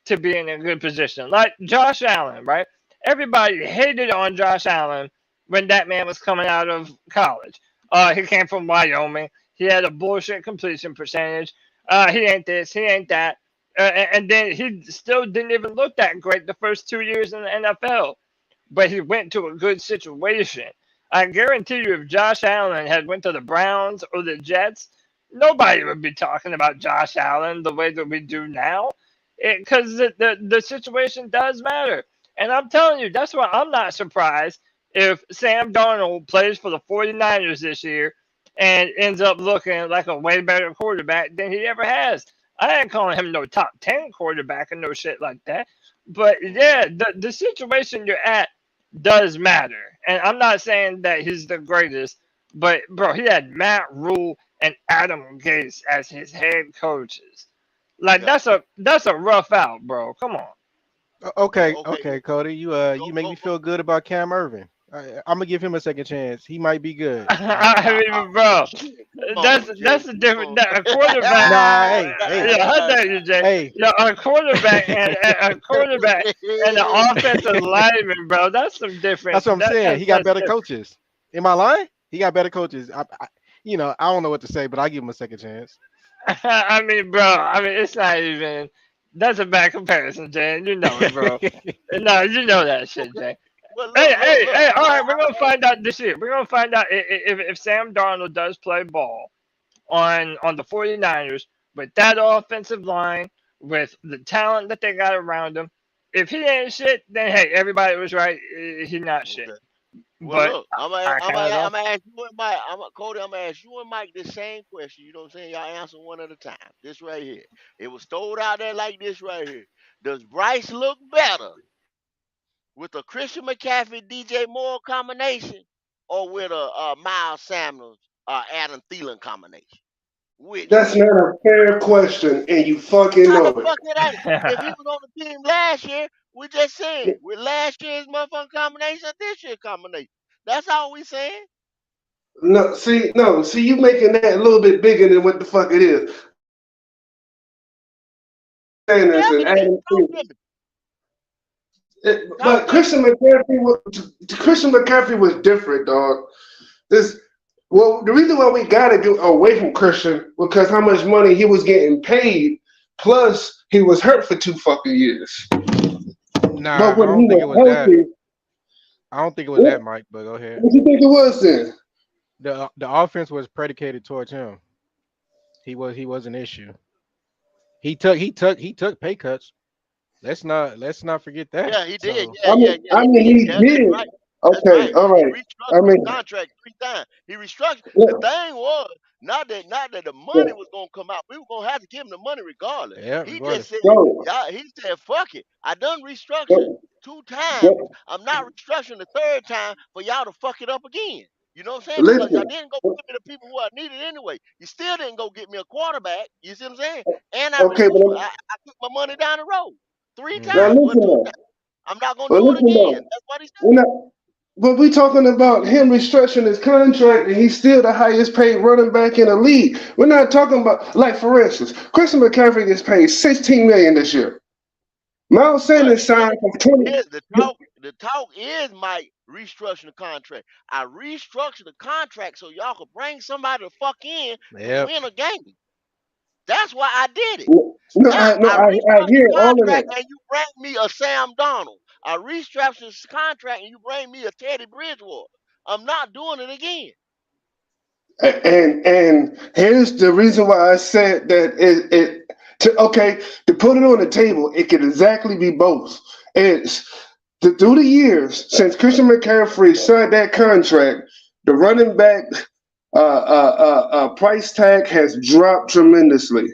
to be in a good position. Like Josh Allen, right? Everybody hated on Josh Allen when that man was coming out of college. He came from Wyoming. He had a bullshit completion percentage. He ain't this, he ain't that. And then he still didn't even look that great the first 2 years in the NFL. But he went to a good situation. I guarantee you, if Josh Allen had went to the Browns or the Jets, nobody would be talking about Josh Allen the way that we do now, because the situation does matter. And I'm telling you, that's why I'm not surprised if Sam Darnold plays for the 49ers this year and ends up looking like a way better quarterback than he ever has. I ain't calling him no top 10 quarterback and no shit like that. But Hmm. yeah, the situation you're at does matter. And I'm not saying that he's the greatest, but bro, he had Matt Rule and Adam Gase as his head coaches. Like, Yeah. that's a rough out, bro. Come on. Okay, Okay. okay, Cody, Go. you make Go. me Go. feel good about Cam Irvin. I'm gonna give him a second chance. He might be good. I Oh, mean, bro, come on, that's Jay. a Come different. on. A quarterback. Nah, hey, hey, Yeah, how dare you, Jay? hey. Yeah, a quarterback and a quarterback and an offensive lineman, bro. That's some different. That's what I'm saying. He got That's better different. coaches. Am I lying? He got better coaches. I don't know what to say, but I give him a second chance. I mean, bro. I mean, it's not even. That's a bad comparison, Jay. You know it, bro. No, you know that shit, Okay. Jay. Well, Hey, look, look, hey, look. hey! All right, we're gonna find out this year. We're gonna find out if Sam Darnold does play ball on the 49ers with that offensive line, with the talent that they got around him. If he ain't shit, then hey, everybody was right. He's not shit. Okay. Well, But look. I'm gonna, I I'm kind gonna, of I'm gonna ask you and Mike. Cody. I'm gonna ask you and Mike the same question. You know what I'm saying? Y'all answer one at a time. This right here. It was thrown out there like this right here. Does Bryce look better with a Christian McCaffrey, DJ Moore combination, or with a Miles Sanders, Adam Thielen combination? Which That's one? not a fair question, and you fucking How the know it. fuck it ain't? If he was on the team last year, we just saying with last year's motherfucking combination, this year's combination. That's all we saying. No, see, you making that a little bit bigger than what the fuck it is. Sanders Tell and me then. Adam Talk Thielen. to me. Talk But to me. Christian McCaffrey was different, dog. This well, the reason why we got to get away from Christian because how much money he was getting paid, plus he was hurt for 2 fucking years. Nah, But I when he don't think it was was that. healthy, I don't think it was what, that, Mike. But go ahead. what you think it was then? The offense was predicated towards him. He was an issue. He took pay cuts. Let's not forget that. Yeah, he did. So Yeah, yeah, yeah, I he mean, did. he Yeah, that's did. right. That's Okay, right. all He right. I restructured his mean, contract 3 times. He restructured. The look, thing was not that the money was gonna come out. We were gonna have to give him the money regardless. yeah, He just regardless. said, no, yeah, he said, fuck it. I done restructured no, 2 times. no, I'm not restructuring the third time for y'all to fuck it up again. You know what I'm saying? Because y'all listen. didn't go give me the people who I needed anyway. You still didn't go get me a quarterback. You see what I'm saying? And Okay, but I took my money down the road three Hmm. now times. Well, listen two though. times. I'm not gonna Well, do it listen again. though. That's what he We're said. not. But we talking about him restructuring his contract, and he's still the highest paid running back in the league. We're not talking about like, for instance, Christian McCaffrey gets paid 16 million this year. Miles But Sanders signed for 20. the talk is Mike restructuring the contract. I restructured the contract so y'all could bring somebody to fuck in to Yep. win a game. That's why I did it. No, Now I no, I I restructured hear the all of contract that. and you bring me a Sam Donald. I restructure this contract and you bring me a Teddy Bridgewater. I'm not doing it again. And here's the reason why I said that to put it on the table, it could exactly be both. It's through the years since Christian McCaffrey signed that contract, the running back price tag has dropped tremendously,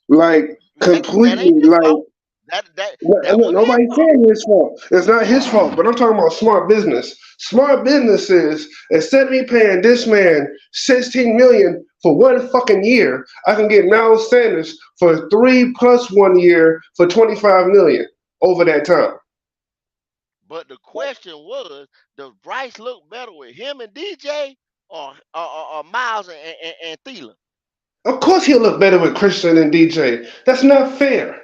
like That ain't completely. his Like fault. That wasn't his nobody's fault. saying his fault. It's not his fault, but I'm talking about smart business. Smart businesses, instead of me paying this man 16 million for 1 fucking year, I can get Miles Sanders for 3 plus 1 year for 25 million over that time. But the question was, does Bryce look better with him and DJ or Miles and Thielen? Of course, he'll look better with Christian and DJ. That's not fair.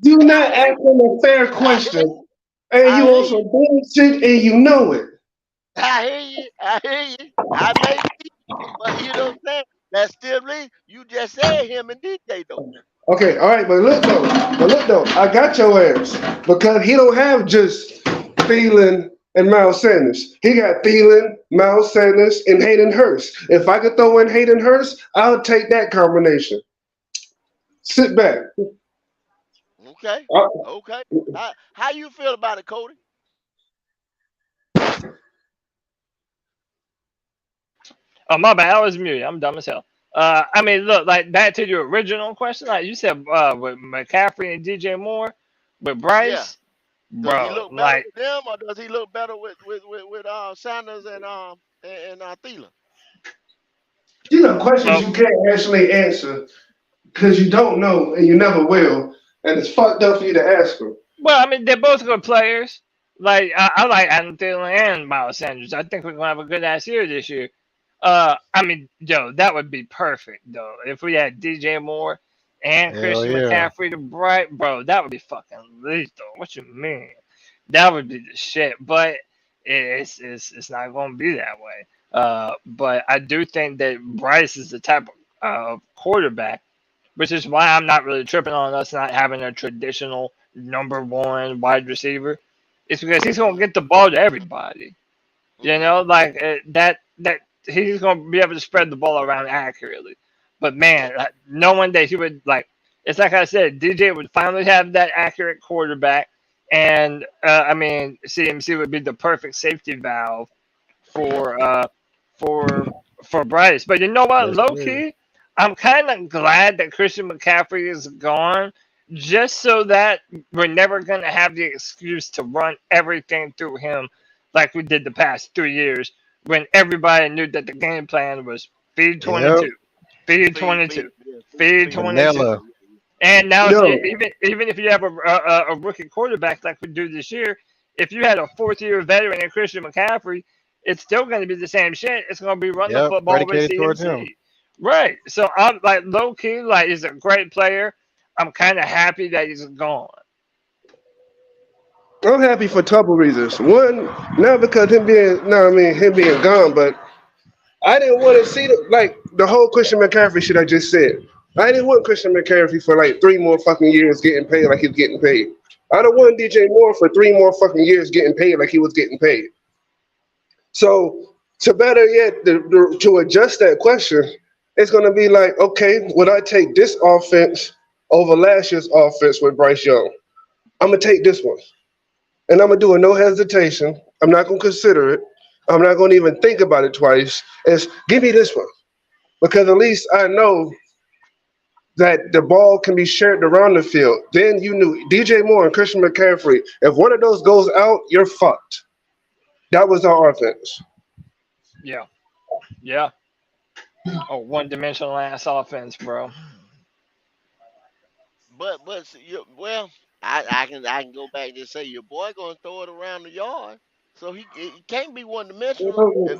Do not I hear ask you. him a fair I hear question, you. and I you hear also you. bullshit, and you know it. I hear you. I hear you. I may be, but you know what I'm saying? That still leaves. You just said him and DJ though. Okay, all right, but look though, I got your ass because he don't have just Thielen and Miles Sanders. He got Thielen, Miles Sanders, and Hayden Hurst. If I could throw in Hayden Hurst, I'll take that combination. Sit back. Okay. Uh, Okay. How you feel about it, Cody? Oh my bad, I was muted. I'm dumb as hell. I mean, look, like back to your original question, like you said, with McCaffrey and DJ Moore, with Yeah. Bryce, Does he bro, look better like, with them, or does he look better with Sanders and Thielen? these are questions well, you can't actually answer because you don't know and you never will, and it's fucked up for you to ask them. I mean, they're both good players. Like, I like Adam Thielen and Miles Sanders. I think we're gonna have a good ass year this year. I mean, yo, that would be perfect though if we had DJ Moore and Hell Christian yeah. McCaffrey to bright, bro. That would be fucking lethal. What you mean? That would be the shit. But it's not gonna be that way. But I do think that Bryce is the type of quarterback, which is why I'm not really tripping on us not having a traditional number one wide receiver. It's because he's gonna get the ball to everybody. You Mm-hmm. know, like that he's gonna be able to spread the ball around accurately. But man, like, knowing that he would like, it's like I said, DJ would finally have that accurate quarterback, and I mean, CMC would be the perfect safety valve for for for Bryce. But you know what, Yes, low sir. key, I'm kind of glad that Christian McCaffrey is gone, just so that we're never gonna have the excuse to run everything through him like we did the past 3 years when everybody knew that the game plan was feed Yep. 22, feed Feed, 22, feed, yeah, feed feed him. Yeah, 22. Vanilla. yeah, yeah. And now, Yo, even if you have a rookie quarterback like we do this year, if you had a fourth year veteran in Christian McCaffrey, it's still going to be the same shit. It's going to be run the Yep. football with Predicated towards him. CMC. Right. So I'm like low key, like he's a great player. I'm kind of happy that he's gone. I'm happy for a couple reasons. One, not because him being, no, I mean him being gone, but I didn't want to see the whole Christian McCaffrey shit I just said. I didn't want Christian McCaffrey for like 3 more fucking years getting paid like he was getting paid. I don't want DJ Moore for 3 more fucking years getting paid like he was getting paid. So to better yet, to adjust that question, it's gonna be like, okay, would I take this offense over last year's offense with Bryce Young? I'm gonna take this one, and I'm gonna do it no hesitation. I'm not gonna consider it. I'm not gonna even think about it twice. It's give me this one because at least I know that the ball can be shared around the field. Then you knew DJ Moore and Christian McCaffrey. If one of those goes out, you're fucked. That was our offense. Yeah. Yeah. Oh, one dimensional ass offense, bro. But see, well, I can go back and just say your boy gonna throw it around the yard, so he can't be one dimensional. If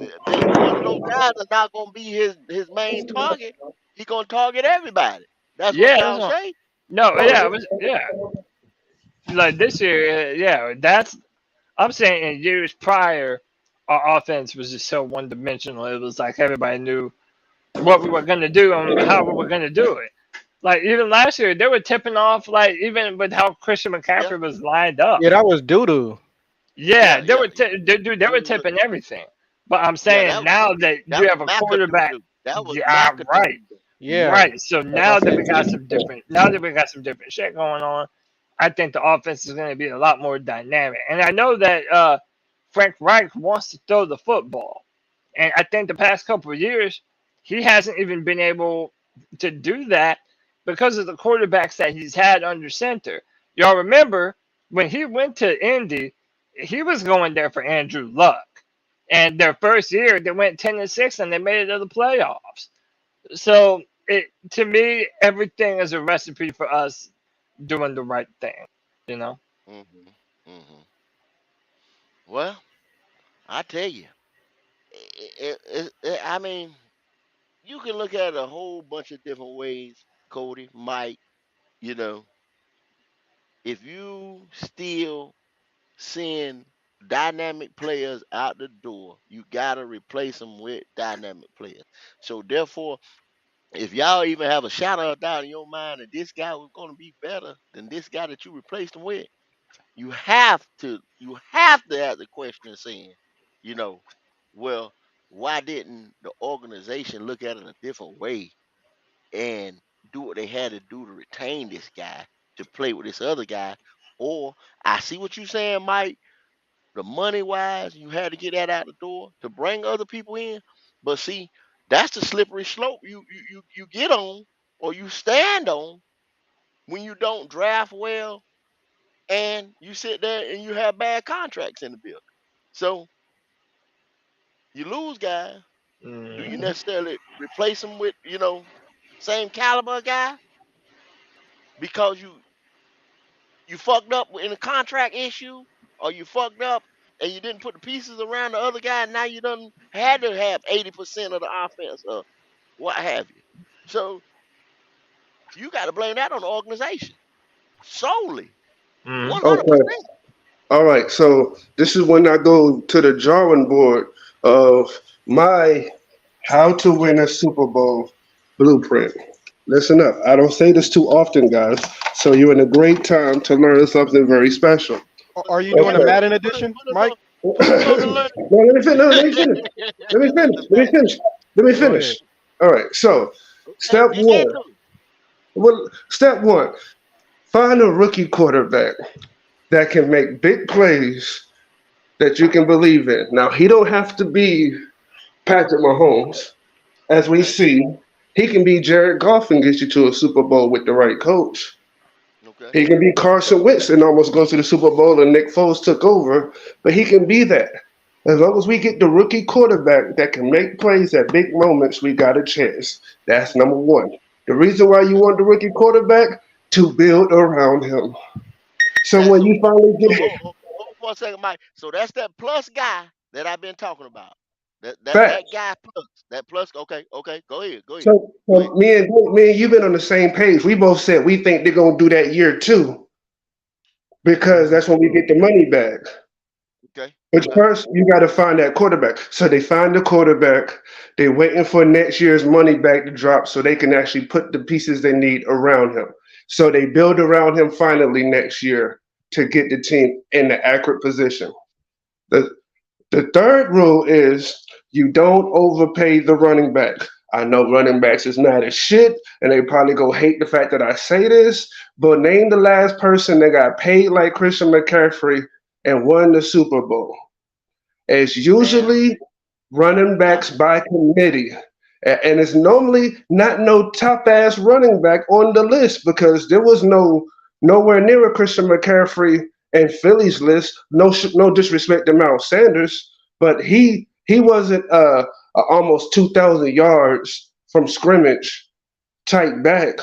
one of those guys is not gonna be his main target, he gonna target everybody. That's what Yeah, that's y'all what, say. no, yeah, it was, yeah. Like this year, yeah, that's I'm saying in years prior, our offense was just so one dimensional. It was like everybody knew what we were gonna do and how we were gonna do it. Like even last year, they were tipping off. Like even with how Christian Yeah, McCaffrey was lined up. Yeah, that was doo doo. Yeah, yeah, they yeah. were dude. They It were was, tipping everything. But I'm yeah, saying now that that you was have a quarterback, McAdoo. That was yeah, right, McAdoo. Yeah, right. So like I now that we said. got some different, now that we got some different shit going on, I think the offense is going to be a lot more dynamic. And I know that Frank Reich wants to throw the football, and I think the past couple of years he hasn't even been able to do that because of the quarterbacks that he's had under center. Y'all remember when he went to Indy, he was going there for Andrew Luck. And their first year, they went 10-6 and they made it to the playoffs. So to me, everything is a recipe for us doing the right thing. You know. Hmm. Hmm. Well, I tell you, I mean, you can look at it a whole bunch of different ways, Cody, Mike. You know, if you still send dynamic players out the door, you gotta replace them with dynamic players. So therefore, if y'all even have a shadow of doubt in your mind that this guy was gonna be better than this guy that you replaced him with, you have to ask the question saying, you know, well, why didn't the organization look at it a different way and do what they had to do to retain this guy to play with this other guy? Or I see what you're saying, Mike. The money wise, you had to get that out the door to bring other people in. But see, that's the slippery slope you get on or you stand on when you don't draft well and you sit there and you have bad contracts in the building. So you lose guys. Do you Mm. necessarily replace them with, same caliber guy because you fucked up in a contract issue, or you fucked up and you didn't put the pieces around the other guy, and now you done had to have 80% of the offense or what have you. So you got to blame that on the organization solely, Mm. 100%. Okay. All right. So this is when I go to the drawing board of my how to win a Super Bowl blueprint. Listen up. I don't say this too often, guys. So you're in a great time to learn something very special. Are you Yeah, doing a Okay. Madden edition, Mike? put us on the learning. No, let me finish. No, let me finish. Let me finish. The Let me Mac. finish. Let me Go ahead. finish. All right. So Okay, step get one. into it. Well, step one. Find a rookie quarterback that can make big plays that you can believe in. Now he don't have to be Patrick Mahomes, as we Okay, see. He can be Jared Goff and get you to a Super Bowl with the right coach. okay. He can be Carson Wentz and almost go to the Super Bowl and Nick Foles took over, but he can be that. As long as we get the rookie quarterback that can make plays at big moments, we got a chance. That's number one. The reason why you want the rookie quarterback to build around him. So That when so you finally so get hold for a second, Mike. So that's that plus guy that I've been talking about. That facts. guy plus that plus. Okay, okay. Go ahead, go ahead, go ahead. So me and you've been on the same page. We both said we think they're gonna do that year too, because Hmm. that's when we get the money back. Okay, But okay. first, you got to find that quarterback. So they find the quarterback. They're waiting for next year's money back to drop so they can actually put the pieces they need around him. So they build around him finally next year to get the team in the accurate position. The the third rule is you don't overpay the running back. I know running backs is mad as shit, and they probably go hate the fact that I say this, but name the last person that got paid like Christian McCaffrey and won the Super Bowl. It's Damn. usually running Damn. backs by committee. And it's normally not no top ass running back on the list because there was nowhere near a Christian McCaffrey and Philly's list. No disrespect to Miles Sanders, but he wasn't a almost 2,000 yards from scrimmage type back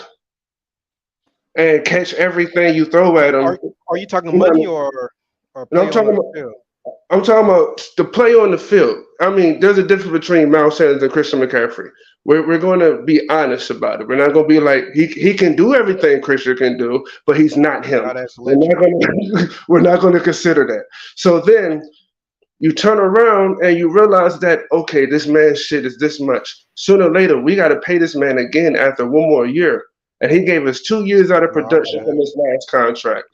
and catch everything you throw at him. Are you talking You money know, or and play on the about field? I'm talking about the play on the field. I mean, there's a difference between Miles Sanders and Christian McCaffrey. We're going to be honest about it. We're not going to be like he can do everything Christian can do, but he's not him. God, that's We're not electric. going to we're not going to consider that. So then you turn around and you realize that okay, this man's shit is this much. Sooner or later, we got to pay this man again after one more year. and he gave us 2 years out of My production from bad. his last contract.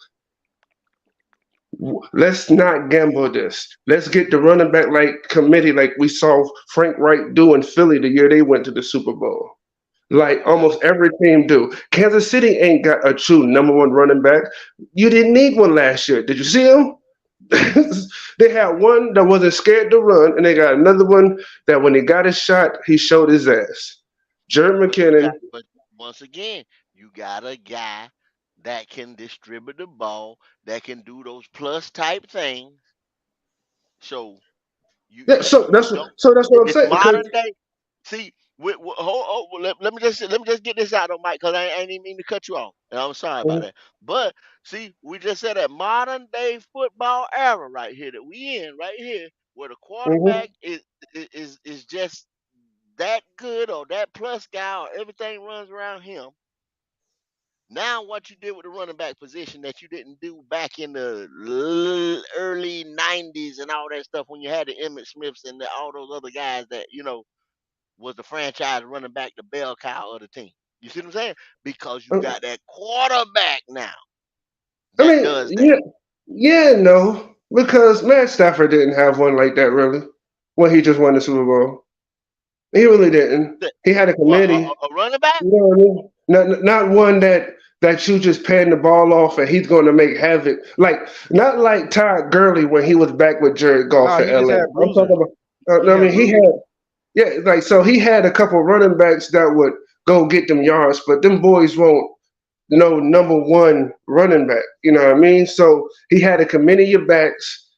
Let's not gamble this. Let's get the running back like committee like we saw Frank Wright do in Philly the year they went to the Super Bowl. Like Okay. almost every team do. Kansas City ain't got a true number one running back. You didn't need one last year. Did you see him? They had one that wasn't scared to run, and they got another one that when he got his shot, he showed his ass. Jared McKinnon. But once again, you got a guy that can distribute the ball, that can do those plus type things. So Yeah, you don't. so that's what I'm It's saying. Because modern day. See, let me just get this out on Mike, because I ain't even mean to cut you off, and I'm sorry about that. But see, we just said that modern day football era right here that we in right here, where the mhm. quarterback is just that good, or that plus guy, or everything runs around him. Now, what you did with the running back position that you didn't do back in the early '90s and all that stuff, when you had the Emmett Smiths and all those other guys that was the franchise running back, the bell cow of the team. You see what I'm saying? Because you got that quarterback now I that mean, does that. yeah, yeah, no, because Matt Stafford didn't have one like that really when he just won the Super Bowl. He really didn't. That- He had a What, committee. a running back? You know what I mean? Not one that you just pan the ball off and he's going to make havoc. Like not like Todd Gurley when he was back with Jared Goff Nah, in he just LA. had I'm bruisers. talking about. He I had mean, he bruisers. had yeah, like so he had a couple running backs that would go get them yards, but them boys won't no number one running back. You know what I mean? So he had a committee of backs,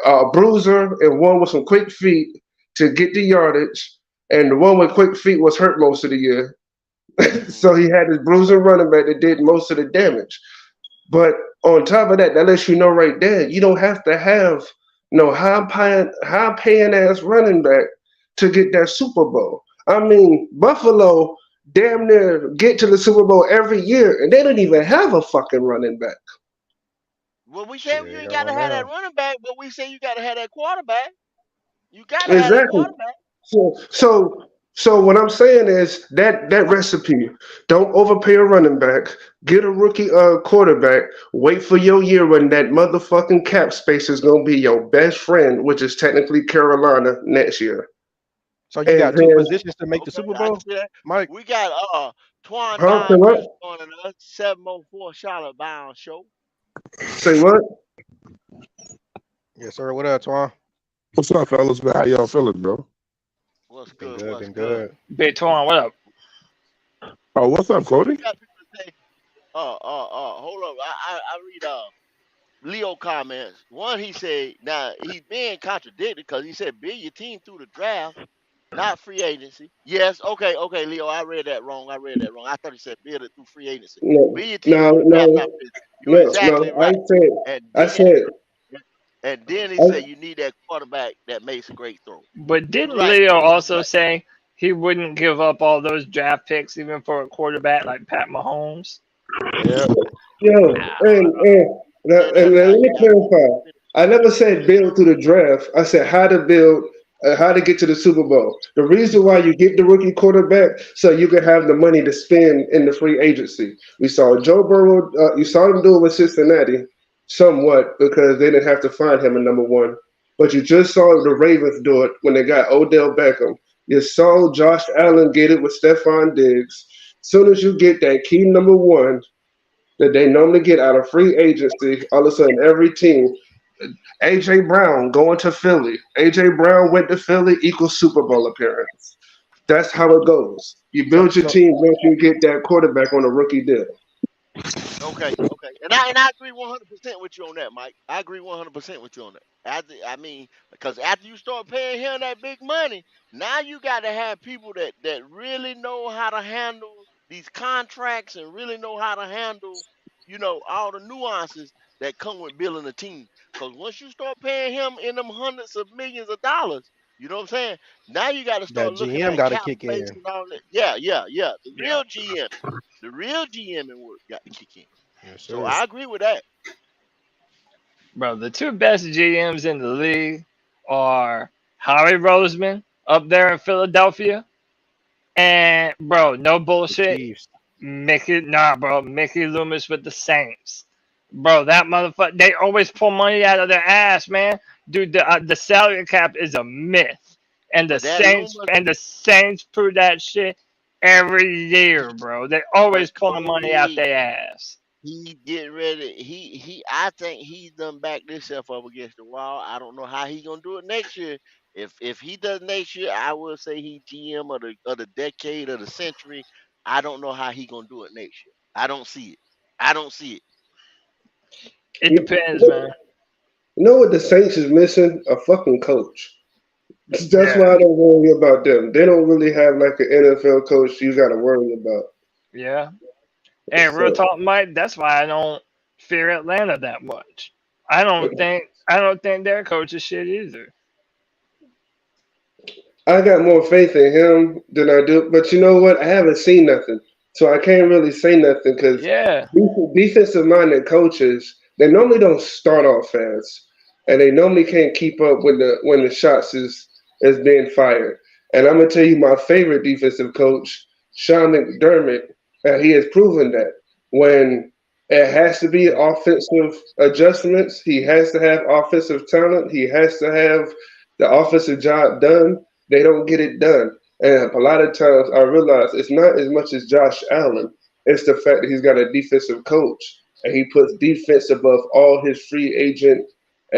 a bruiser, and one with some quick feet to get the yardage. And the one with quick feet was hurt most of the year. So Hmm. he had his bruiser running back that did most of the damage. But on top of that, that lets you know right there, you don't have to have no high paying ass running back to get that Super Bowl. I mean, Buffalo damn near get to the Super Bowl every year, and they don't even have a fucking running back. Well, we say you Shit, ain't got got to one have that now. running back, but we say you got to have that quarterback. You got to have that Exactly. quarterback. So so so what I'm saying is that recipe, don't overpay a running back, get a rookie quarterback, wait for your year when that motherfucking cap space is gonna be your best friend, which is technically Carolina next year. So you And got two then positions to make the Okay, Super I can Bowl, see that. Mike. We got Twan huh? Say Don what? just joining us, 704 Charlotte Bound Show. Say what? Yes, sir. What up, Twan? What's up, fellas? Man, how y'all feeling, bro? What's Been good? good. What's Been good? good. Big Twan, what up? Oh, what's up, So we Cody? got people to say, hold up. I read Leo comments. One, he said, now he's being contradicted because he said build your team through the draft, not free agency. Yes, okay, Leo, I read that wrong. I thought he said build it through free agency. No, Build your team no, through the draft, not no, free agency. You're no, exactly no. right. And I then said, he I, said you need that quarterback that makes a great throw. But You're didn't right, Leo Leo. You're also right. say he wouldn't give up all those draft picks even for a quarterback like Pat Mahomes? Yeah. yo, That and let right. me Now, clarify. I never said finish build through the draft. I said how to build, how to get to the Super Bowl. The reason why you get the rookie quarterback so you can have the money to spend in the free agency. We saw Joe Burrow. You saw them do it with Cincinnati, somewhat because they didn't have to find him a number one. But you just saw the Ravens do it when they got Odell Beckham. You saw Josh Allen get it with Stephon Diggs. Soon as you get that key number one that they normally get out of free agency, all of a sudden every team, AJ Brown going to Philly. AJ Brown went to Philly equals Super Bowl appearance. That's how it goes. You So build your so team once you get that quarterback on a rookie deal. Okay, and I agree 100% with you on that, Mike. I agree 100% with you on that. I mean, because after you start paying him that big money, now you got to have people that really know how to handle these contracts and really know how to handle, all the nuances that come with building a team. Because once you start paying him in them hundreds of millions of dollars, you know what I'm saying? Now you got to that start looking GM at got to cap kick space in. and all that. Yeah. Yeah. The real GM and work got to kick in. Yes, So sir. I agree with that. Bro, the two best GMs in the league are Howie Roseman up there in Philadelphia. And bro, no The bullshit. Chiefs. Mickey Loomis with the Saints, bro. That motherfucker. They always pull money out of their ass, man. Dude, the salary cap is a myth, and the But that Saints Loomis, and the Saints prove that shit every year, he, bro. They but always pulling money out Tony, their ass. he getting ready. I think he's done backed himself up against the wall. I don't know how he gonna do it next year. If he does next year, I will say he GM of the decade of the century. I don't know how he gonna do it next year. I don't see it. I don't see it. It You, depends, man. you know what the Saints is missing? A fucking coach. That's Yeah, why I don't worry about them. They don't really have like an NFL coach you got to worry about. yeah. Hey, real So talk, Mike. That's why I don't fear Atlanta that much. I don't think their coach is shit either. I got more faith in him than I do. But you know what? I haven't seen nothing, so I can't really say nothing because Yeah. defensive minded coaches they normally don't start off fast, and they normally can't keep up when the shots is being fired. And I'm gonna tell you, my favorite defensive coach, Sean McDermott, he has proven that when it has to be offensive adjustments, he has to have offensive talent, he has to have the offensive job done. They don't get it done. And a lot of times I realize it's not as much as Josh Allen, it's the fact that he's got a defensive coach and he puts defense above all his free agent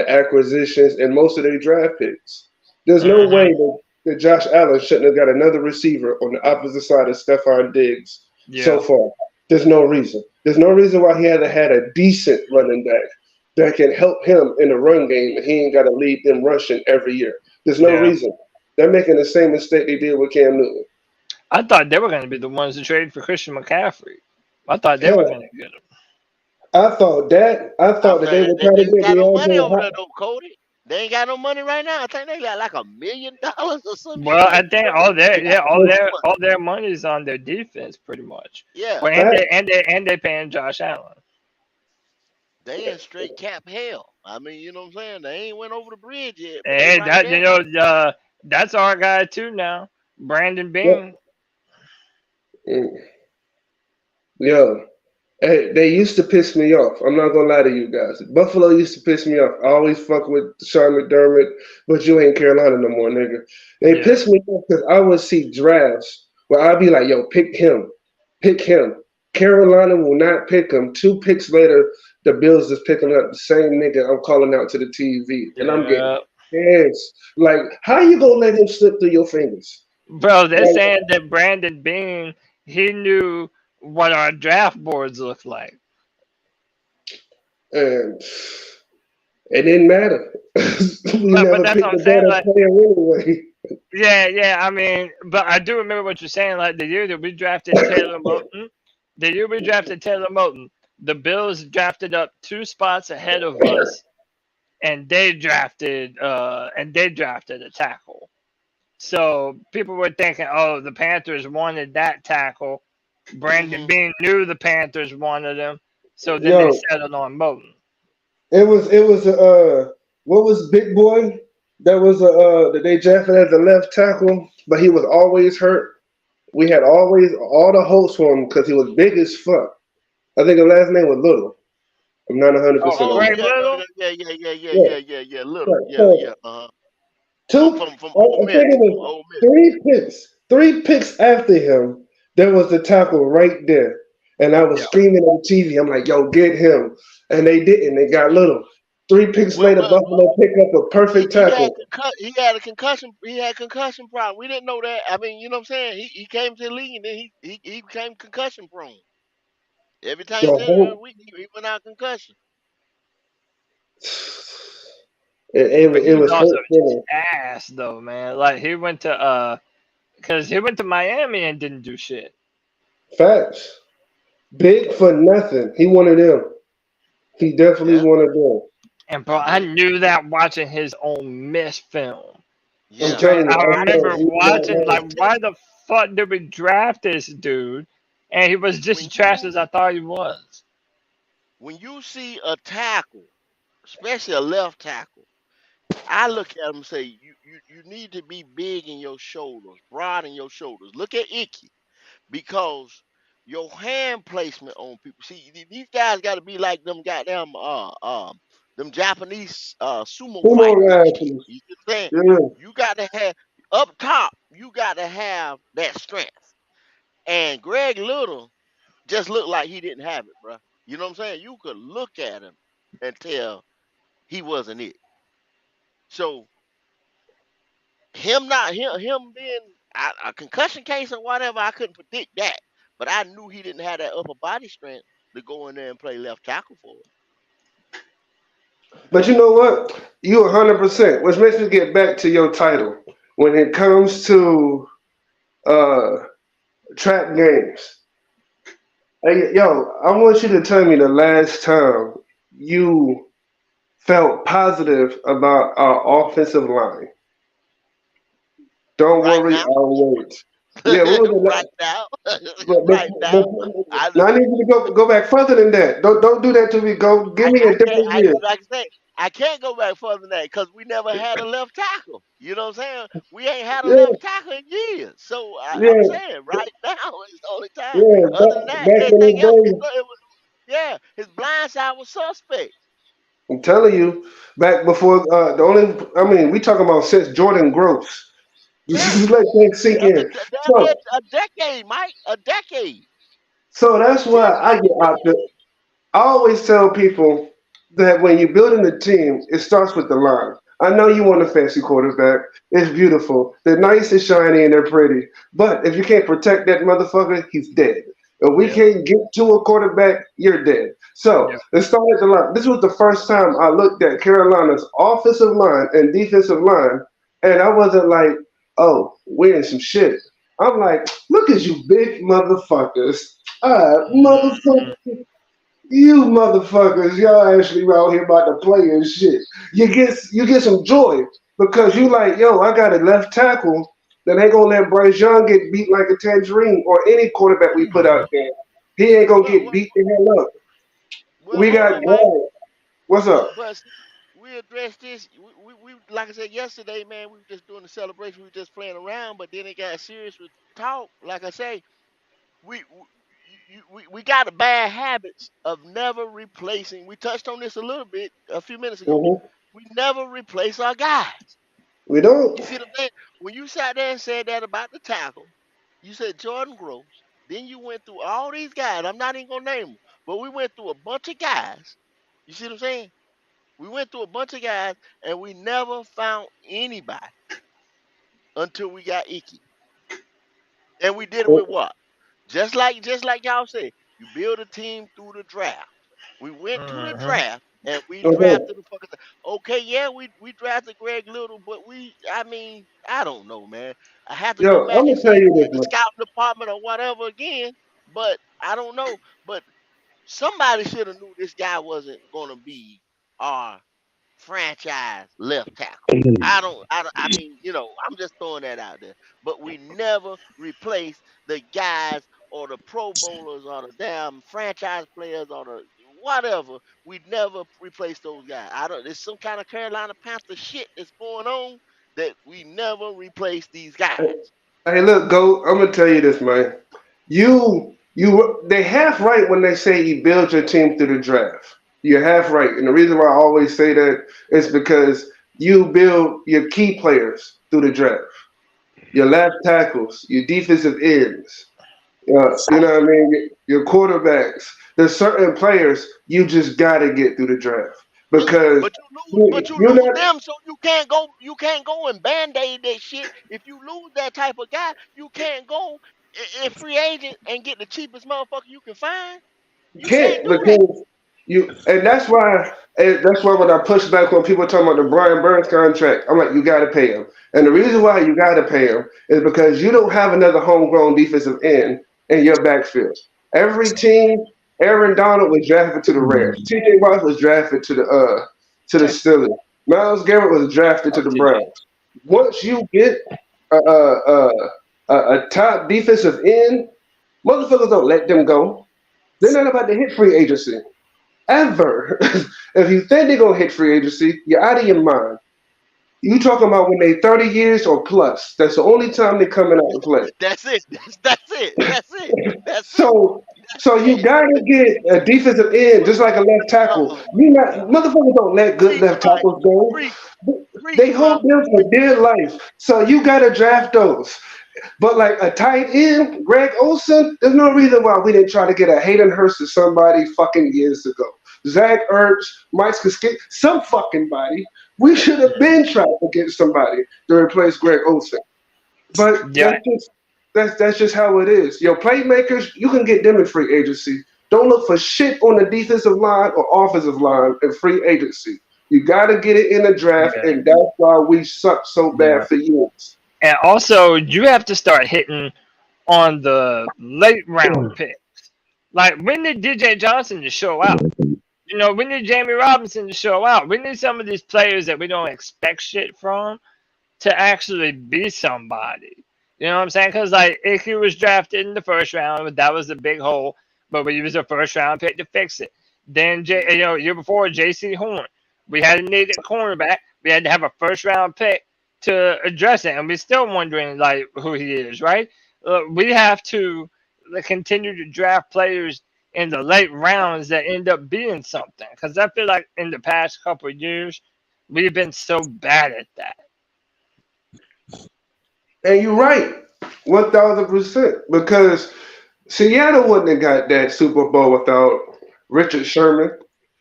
acquisitions and most of their draft picks. There's no way Hmm. that Josh Allen shouldn't have got another receiver on the opposite side of Stephon Diggs so Yeah. far. There's no reason. There's no reason why he hasn't had a decent running back that can help him in the run game and he ain't got to lead them rushing every year. There's no Yeah. reason. They're making the same mistake they did with Cam Newton. I thought they were going to be the ones to trade for Christian McCaffrey. I thought they were Hell, going to get him. I thought I'm that they saying were they trying to ain't get got no money over there DeAndre. though, Cody. They ain't got no money right now. I think they got like $1 million or some Well, I shit. think They got too much money. all their money's on their defense pretty much. Yeah, Well, Fact, and they paying Josh Allen. they in straight cap hell. I mean, you know what I'm saying? They ain't went over the bridge yet, but they And right that there. that's our guy too now, Brandon yeah, Bean. mm, yeah. Hey, they used to piss me off. I'm not gonna lie to you guys. Buffalo used to piss me off. I always fuck with Sean McDermott, but you ain't Carolina no more, nigga. They Yeah, piss me off because I would see drafts where I'd be like, "Yo, pick him, pick him." Carolina will not pick him. 2 picks later, the Bills is picking up the same nigga I'm calling out to the TV, and I'm getting yeah, pissed. Like, how you gonna let him slip through your fingers? bro. They're Like, saying that Brandon Bean he knew what our draft boards looked like. and it didn't matter. We But never that's what picked I'm a saying. better Like, player anyway. yeah, yeah. I mean, but I do remember what you're saying. Like the year that we drafted Taylor Moton, the year we drafted Taylor Moton, the Bills drafted up 2 spots ahead of us, and they drafted a tackle. So people were thinking, oh, the Panthers wanted that tackle. Brandon Hmm. Bean knew the Panthers wanted him, so then they Yo, settled on Moton. it was what was Big Boy that was that they drafted as a left tackle, but he was always hurt. We had always all the hopes for him because he was big as fuck. I think his last name was Little. I'm not 100% Oh, on Oh Greg that. yeah, Little. Yeah, yeah. Little, right. yeah, So yeah. Uh huh. From two, from from Ole I Miss, think it from was Ole Miss. 3 picks. 3 picks after him, there was the tackle right there. And I was Yeah. screaming on the TV. I'm like, yo, get him. And they didn't. They got little. 3 picks Well, later, well, Buffalo picked up a perfect tackle. he had a concussion. He had concussion problem. We didn't know that. I mean, you know what I'm saying? He came to the league and then he became concussion prone. Every time The he said whole he went out concussion. But he it was was also just hurtful. ass though, man. Like he went to because he went to Miami and didn't do shit. Facts. Big for nothing. He wanted them. He definitely Yeah, wanted them. And bro, he I did. knew that watching his own miss film. I'm Yeah, Straight, telling you, I I didn't remember he's not watching like, lying. tell why you the fuck did we draft this dude? And he was just when as trash you as I thought he was. see a tackle, especially a left tackle, I look at him and say you need to be big in your shoulders, broad in your shoulders. Look at Icky because your hand placement on people. See, these guys got to be like them goddamn them Japanese sumo Come fighters on, and shit. Anthony. You see what I'm saying? Yeah. You got to have up top. You got to have that strength. And Greg Little just looked like he didn't have it, bro. You know what I'm saying? You could look at him and tell he wasn't it. So him being a concussion case or whatever, I couldn't predict that. But I knew he didn't have that upper body strength to go in there and play left tackle for us. But you know what? You 100%. Which makes me get back to your title. When it comes to uh, trap games, hey, yo, I want you to tell me the last time you felt positive about our offensive line. Don't Right worry, now, I'll wait. Yeah, what was the right now, right but, now, I now I need you to go back further than that. Don't do that to me. Go give me I a can't. different I year. like I say, I can't go back further than that because we never had a left tackle. You know what I'm saying? We ain't had a Yeah, left tackle in years. So I'm yeah, saying right now is the only time. yeah. Other than that, Back in everything else, the day, it was yeah. His blind side was suspect. I'm telling you, back before the only, I mean, we talking about since Jordan Gross. Yeah, Just let things sink in. damn near So, a decade, Mike, a decade. so that's why 10, I get 15 out there. years. I always tell people that when you're building a team, it starts with the line. I know you want a fancy quarterback. It's beautiful. They're nice and shiny and they're pretty. But if you can't protect that motherfucker, he's dead. If we Yeah. can't get to a quarterback, you're dead. So Yeah. let's start at the line. This was the first time I looked at Carolina's offensive line and defensive line, and I wasn't like, oh, we're in some shit. I'm like, look at you big motherfuckers. Mhm. Motherfucker. You motherfuckers, y'all actually out here about to play and shit. You get some joy because you like, yo, I got a left tackle that ain't gonna let Bryce Young get beat like a tangerine or any quarterback we put out there. He ain't gonna Well, get well, beat the hell up. We hold got on, Mike. guys. What's up? But see, we addressed this. We like I said yesterday, man. We were just doing the celebration. We were just playing around, but then it got serious with talk. Like I say, we got a bad habits of never replacing. We touched on this a little bit a few minutes ago. Hmm. We never replace our guys. We don't. You see what I'm saying? When you sat there and said that about the tackle, you said Jordan Gross. Then you went through all these guys. I'm not even gonna name them, but we went through a bunch of guys. You see what I'm saying? We went through a bunch of guys and we never found anybody until we got Icky. And we did it with what? Just like y'all said, you build a team through the draft. We went to the Mhm. draft and we Okay. drafted the fuckers. Okay, yeah, we drafted Greg Little, but I mean, I don't know, man. I have to Yo, go I'm back and gonna tell see you the, this, the man. scouting department or whatever again, but I don't know. But somebody should have knew this guy wasn't gonna be our franchise left tackle. I mean, I'm just throwing that out there. But we never replace the guys or the pro bowlers or the damn franchise players or the whatever. We never replace those guys. I don't there's some kind of Carolina Panther shit that's going on that we never replace these guys. Hey, look, go. I'm gonna tell you this, man. They half right when they say you build your team through the draft. You're half right, and the reason why I always say that is because you build your key players through the draft. Your left tackles, your defensive ends. You know what I mean? Your quarterbacks. There's certain players you just gotta get through the draft But because but you lose but you you're lose not. them, so you can't go and band-aid that shit. If you lose that type of guy, you can't go in free agent and get the cheapest motherfucker you can find. You can't Can't do that. because and that's why when I push back when people talking about the Brian Burns contract, I'm like, you got to pay him. And the reason why you got to pay him is because you don't have another homegrown defensive end in your backfield. Every team, Aaron Donald was drafted to the Rams. T.J. Watt was drafted to the Steelers. Miles Garrett was drafted to Oh, the TJ. Browns. Once you get a, a, a, a top defensive end, motherfuckers don't let them go. They're not about to hit free agency ever. If you think they're gonna hit free agency, you're out of your mind. You talking about when they 30 years or plus? That's the only time they're coming out to play. That's it. That's it. That's it. That's it. So, That's so you it. gotta get a defensive end just like a left tackle. Oh, You not motherfuckers don't let good preach, left Mike. tackles go. Preach, preach, They hold bro. them for dear life. So you gotta draft those. But like a tight end, Greg Olson, there's no reason why we didn't try to get a Hayden Hurst or somebody fucking years ago. Zach Ertz, Mike Skip, some fucking body. We should have been trying to get somebody to replace Greg Olson. But Yeah, that's just how it is. Your playmakers, you can get them in free agency. Don't look for shit on the defensive line or offensive line in free agency. You got to get it in the draft, yeah, and that's why we suck so bad yeah. for years. And also, you have to start hitting on the late round picks. Like, we need DJ Johnson to show out. We need Jamie Robinson to show out. We need some of these players that we don't expect shit from to actually be somebody. You know what I'm saying? Because, like, if he was drafted in the first round, that was a big hole, but we used a first round pick to fix it. Then, year before, J.C. Horn, we had a needed cornerback. We had to have a first round pick to address it, and we're still wondering, like, who he is, right? We have to continue to draft players in the late rounds that end up being something. Because I feel like in the past couple of years, we've been so bad at that. And you're right, 1,000%. Because Seattle wouldn't have got that Super Bowl without Richard Sherman.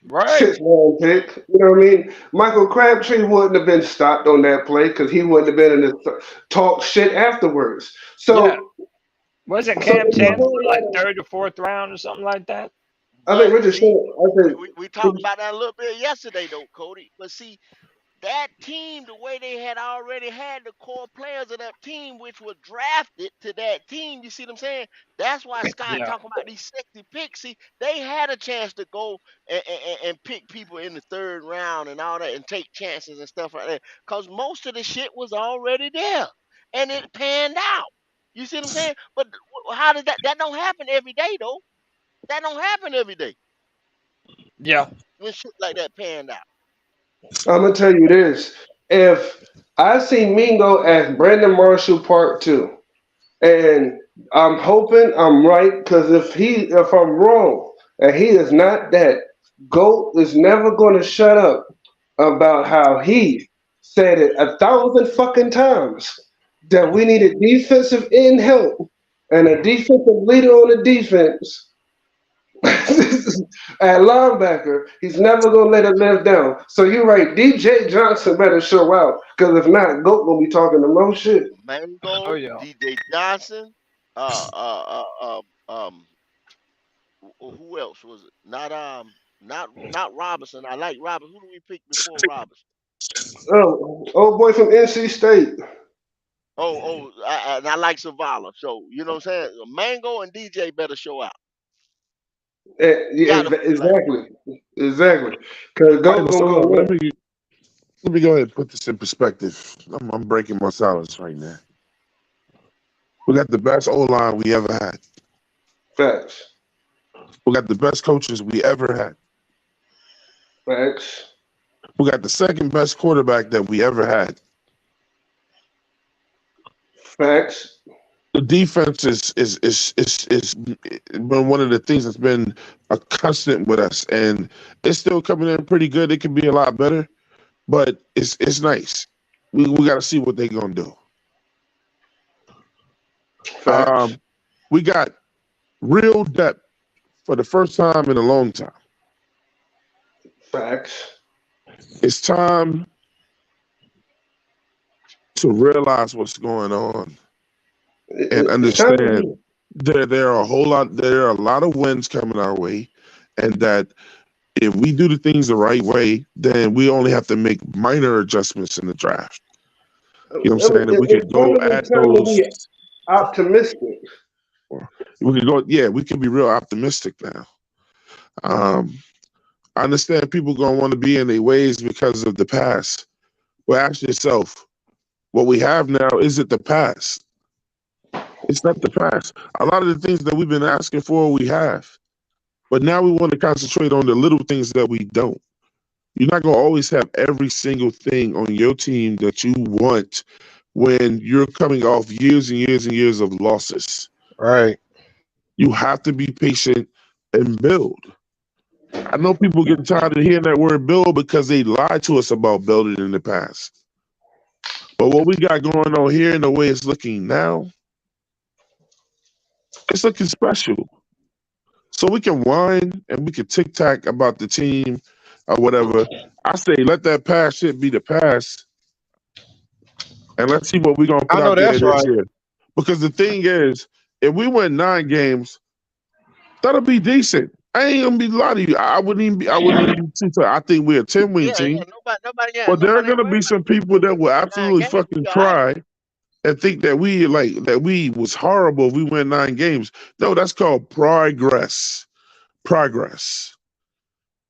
Right. Sixth round pick. You know what I mean? Michael Crabtree wouldn't have been stopped on that play because he wouldn't have been in the talk shit afterwards. Yeah. So, Wasn't so Cam there's a Chancellor whole like lot of. third or fourth round or something like that? I think But Richard see, Sherman. I think we talked about that a little bit yesterday, though, Cody. But see, that team, the way they had already had the core players of that team, which were drafted to that team, you see what I'm saying? That's why Scott Yeah. talking about these sexy picks. See, they had a chance to go and pick people in the third round and all that and take chances and stuff like that. Because most of the shit was already there. And it panned out. You see what I'm saying? But how does that don't happen every day, though? That don't happen every day Yeah. when shit like that panned out. I'm gonna tell you this: if I see Mingo as Brandon Marshall Part Two, and I'm hoping I'm right, because if I'm wrong and he is not that, Goat is never gonna shut up about how he said it 1,000 fucking times that we needed defensive end help and a defensive leader on the defense at linebacker. He's never gonna let it live down. So you're right, DJ Johnson better show out, because if not, Goat gonna be talking the most shit. Oh Mango, yeah. DJ Johnson, uh, uh, uh, who else was it? Not Robinson. I like Robinson. Who do we pick before Robinson? Oh, old boy from NC State. And I like Zavala. So you know what I'm saying? Mango and DJ better show out. Yeah, Gotta feel like it. exactly, exactly. Because All right, Goat gonna so come in. let me go ahead and put this in perspective. I'm breaking my silence right now. We got the best O line we ever had. Facts, We got the best coaches we ever had. facts, We got the second best quarterback that we ever had. facts. The defense is been one of the things that's been a constant with us, and it's still coming in pretty good. It can be a lot better, but it's nice. We got to see what they're gonna do. Facts, We got real depth for the first time in a long time. facts. It's time to realize what's going on and It's time to understand leave. there are a lot of wins coming our way, and that if we do the things the right way, then we only have to make minor adjustments in the draft. You know what I'm saying? And we It's could go finally at time to those. be optimistic. We could go. Yeah, we can be real optimistic now. Um, I understand people gonna want to be in their ways because of the past. Well, ask yourself, what we have now isn't the past. It's not the past. A lot of the things that we've been asking for, we have. But now we want to concentrate on the little things that we don't. You're not gonna always have every single thing on your team that you want when you're coming off years and years and years of losses. Right. You have to be patient and build. I know people get tired of hearing that word build because they lied to us about building in the past. But what we got going on here and the way it's looking now, it's looking special. So we can whine and we can tic tac about the team or whatever. I say let that past shit be the past and let's see what we're gonna I put know out there that's this right. year. Because the thing is, if we win 9 games, that'll be decent. I ain't gonna be lying to you. I wouldn't even be too tight. I think we're a 10-win Yeah, team. yeah. But there are Nobody ain't gonna worried be about some people that will winning nine absolutely games. We fucking all right. cry and think that we was horrible if we win 9 games. No, that's called progress. Progress.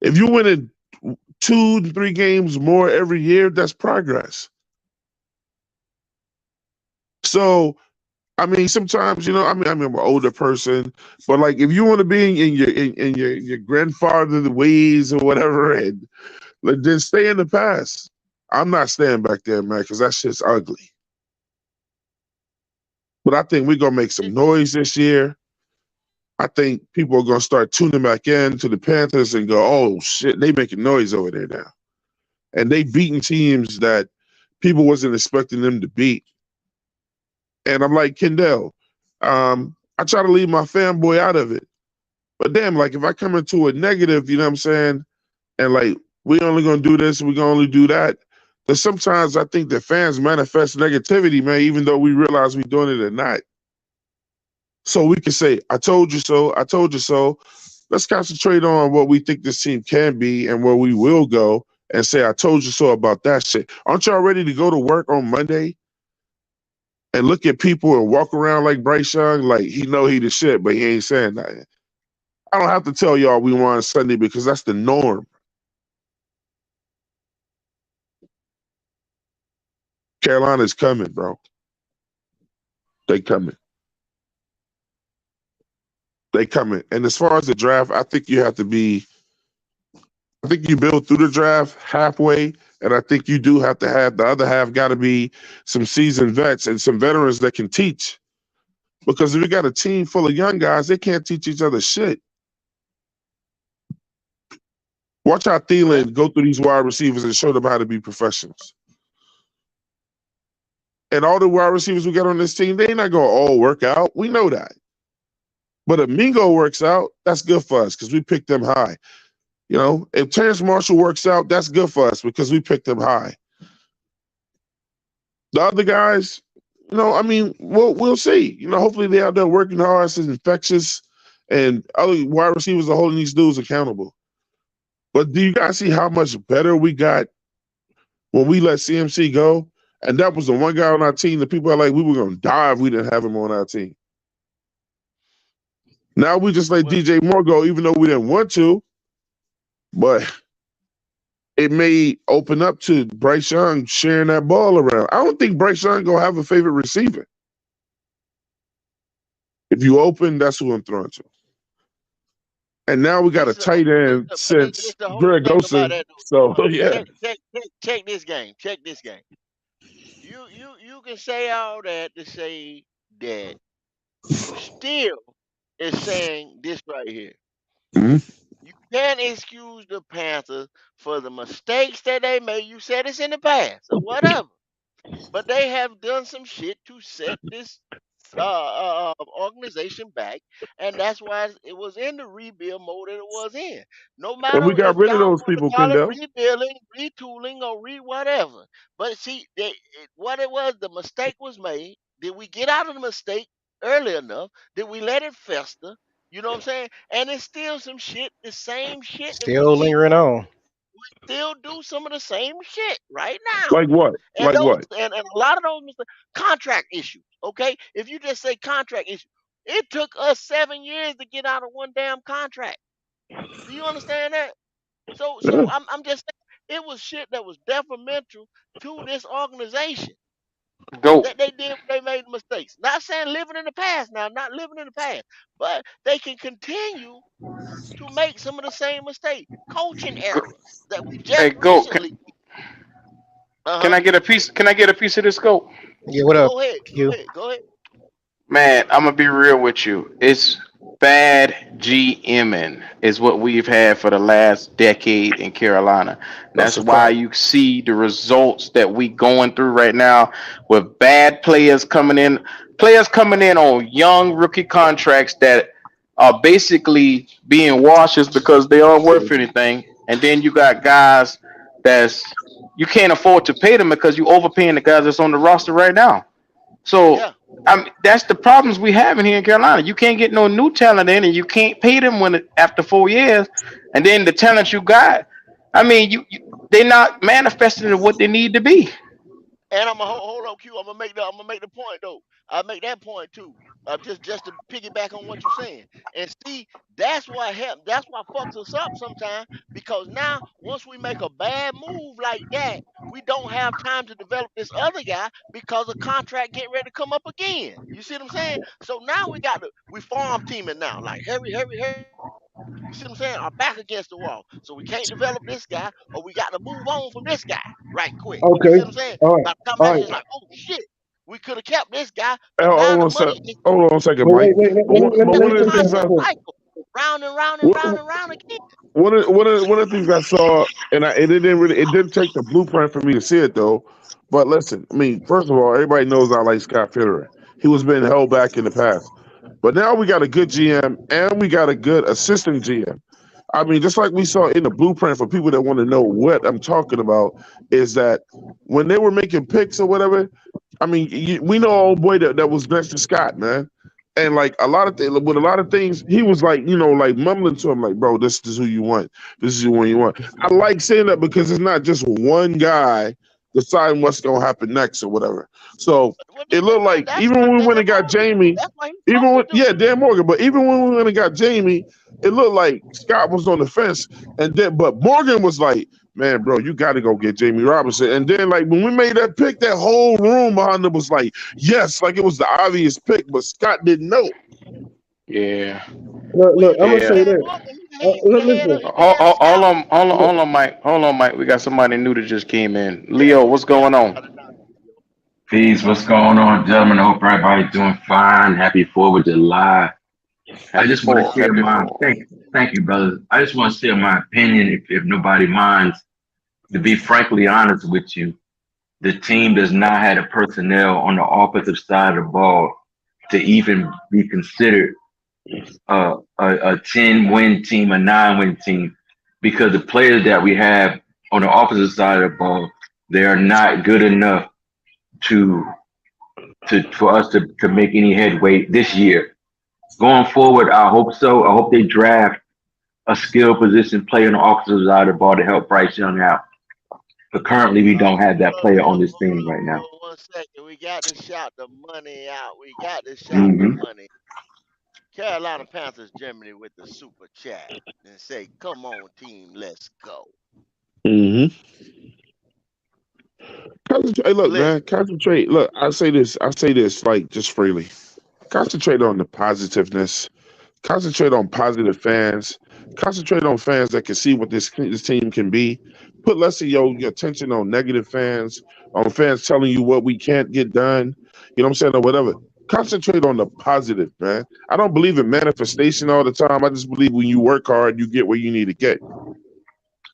If you win in 2 to 3 games more every year, that's progress. So I mean, sometimes I'm an older person, but like if you want to be in your grandfather's ways or whatever, and like, then stay in the past. I'm not staying back there, man, because that shit's ugly. But I think we're gonna make some noise this year. I think people are gonna start tuning back in to the Panthers and go, "Oh shit, they making noise over there now," and they beating teams that people wasn't expecting them to beat. And I'm like, Kendall, I try to leave my fanboy out of it. But damn, like if I come into a negative, you know what I'm saying? And like we only gonna do this, we gonna only do that. But sometimes I think that fans manifest negativity, man, even though we realize we doing it or not. So we can say, I told you so, I told you so. Let's concentrate on what we think this team can be and where we will go and say, I told you so about that shit. Aren't y'all ready to go to work on Monday and look at people and walk around like Bryce Young, like he know he the shit, but he ain't saying nothing? I don't have to tell y'all we won Sunday because that's the norm. Carolina's coming, bro. They coming. They coming. And as far as the draft, I think you build through the draft halfway, and I think you do have to have the other half got to be some seasoned vets and some veterans that can teach. Because if you got a team full of young guys, they can't teach each other shit. Watch how Well, Thielen go through these wide receivers and show them how to be professionals. And all the wide receivers we got on this team, they ain't not gonna all work out. We know that. But if Mingo works out, that's good for us because we picked them high. You know, if Terrence Marshall works out, that's good for us because we picked them high. The other guys, I mean, we'll see. Hopefully they out there working hard. It's infectious, and other wide receivers are holding these dudes accountable. But do you guys see how much better we got when we let CMC go? And that was the one guy on our team that people are like, we were gonna die if we didn't have him on our team. Now we just let well, DJ Moore go, even though we didn't want to. But it may open up to Bryce Young sharing that ball around. I don't think Bryce Young gonna have a favorite receiver. If you open, that's who I'm throwing to. And now we got a tight end this since the whole Greg thing about Olson. that. So yeah. Check this game. Check this game. You can say all that to say that you still is saying this right here. Mhm. You can't excuse the Panthers for the mistakes that they made. You said it's in the past or whatever. But they have done some shit to set this organization back, and that's why it was in the rebuild mode that it was in. No And we matter got if rid of y'all those want to people, call it Kendall. rebuilding, retooling, or whatever, but see, what it was, the mistake was made. Did we get out of the mistake early enough? Did we let it fester? You know what I'm saying? And it's still some shit, the same shit that we Still keep lingering doing. on. Still do some of the same shit right now. Like what? And Like those what? and a lot of those contract issues. Okay, if you just say contract issue, it took us 7 years to get out of one damn contract. Do you understand that? So Yeah. I'm just saying it was shit that was detrimental to this organization. Go. that they did when they made mistakes. Not saying living in the past now, not living in the past, but they can continue to make some of the same mistakes, coaching Go. errors that we Hey, just go. recently. Uh Can huh. I get a piece? Can I get a piece of this? Go. Yeah, what up, Go ahead. Go Q? ahead. Go ahead. Man, I'm gonna be real with you. It's bad GMing is what we've had for the last decade in Carolina. And That's that's a why fact. you see the results that we going through right now with bad players coming in on young rookie contracts that are basically being washes because they aren't worth anything. And then you got guys that's you can't afford to pay them because you overpaying the guys that's on the roster right now. So Yeah. that's the problems we have in here in Carolina. You can't get no new talent in, and you can't pay them after 4 years. And then the talent you got, they're not manifesting in what they need to be. And I'm gonna hold on, Q. I'm gonna make the point though. I make that point too. Just to piggyback on what you're saying. And see, that's what happens. That's what fucks us up sometimes because now once we make a bad move like that, we don't have time to develop this other guy because the contract getting ready to come up again. You see what I'm saying? So now we farm teaming now. Like hurry. You see what I'm saying? Our back against the wall. So we can't develop this guy, or we got to move on from this guy right quick. You Okay. see what I'm saying? All right. By the time All next right. year, it's like, oh shit, we could have kept this guy, Hey, but now the money is hold on a second, Wait, Mike. wait, wait. But it's Let one me of say the something things constant I real quick. cycle, round and round and what, round and round again. one of the things I saw, it didn't take the blueprint for me to see it though. But listen, I mean, first of all, everybody knows I like Scott Fitterer. He was being held back in the past, but now we got a good GM and we got a good assistant GM. I mean, just like we saw in the blueprint for people that want to know what I'm talking about, is that when they were making picks or whatever, I mean, we know old boy that was next to Scott, man. And like with a lot of things, he was like, like mumbling to him, like, bro, this is who you want. This is who you want. I like saying that because it's not just one guy deciding what's going to happen next or whatever. So Well, it looked like that's even what when we went Dan and got Morgan do. Jamie, That's what he's supposed to do. yeah, Dan Morgan, but even when we went and got Jamie, it looked like Scott was on the fence. And then, but Morgan was like, man, bro, you got to go get Jamie Robinson. And then, like, when we made that pick, that whole room behind him was like, yes, like it was the obvious pick, but Scott didn't know. Yeah, Well, Look, you I'm know, gonna yeah. say Dan this. Morgan, he the head of Listen. he the head of scouting. Hold Look, on, Mike. Hold on, Mike. We got somebody new that just came in. Yeah, Leo, what's yeah, going you on? got it now. Peace, what's going on, gentlemen? I hope everybody's doing fine. Happy 4th of July. I Happy just want to fourth. share Happy my fourth. thank you, brothers. I just want to share my opinion, if nobody minds. To be frankly honest with you, the team does not have the personnel on the offensive side of the ball to even be considered a 10-win team, a 9-win team, because the players that we have on the offensive side of the ball, they are not good enough to for us to make any headway this year. Going forward, I hope so. I hope they draft a skill position player on the offensive side of the ball to help Bryce Young out. But currently, we don't have that player on this team right now. Hold on 1 second. We got to shout the money out. We got to shout the Hmm. money. Carolina Panthers Germany with the super chat and say, "Come on, team, let's go." Mm-hmm. Concentrate. Hey, look, man, Listen, concentrate. Look, I say this like just freely. Concentrate on the positiveness. Concentrate on positive fans. Concentrate on fans that can see what this team can be. Put less of your attention on negative fans, on fans telling you what we can't get done. You know what I'm saying, or whatever. Concentrate on the positive, man. I don't believe in manifestation all the time. I just believe when you work hard, you get where you need to get.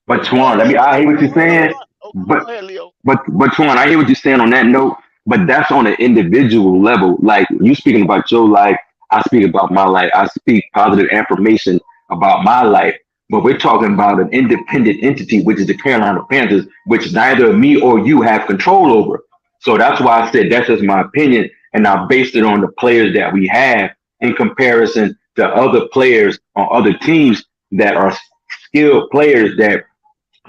But Twan, I hear what you're saying, but go ahead, Leo. but Twan, I hear what you're saying on that note. But that's on an individual level. Like you speaking about your life, I speak about my life. I speak positive affirmation about my life. But we're talking about an independent entity, which is the Carolina Panthers, which neither me or you have control over. So that's why I said that's just my opinion, and I based it on the players that we have in comparison to other players on other teams that are skilled players that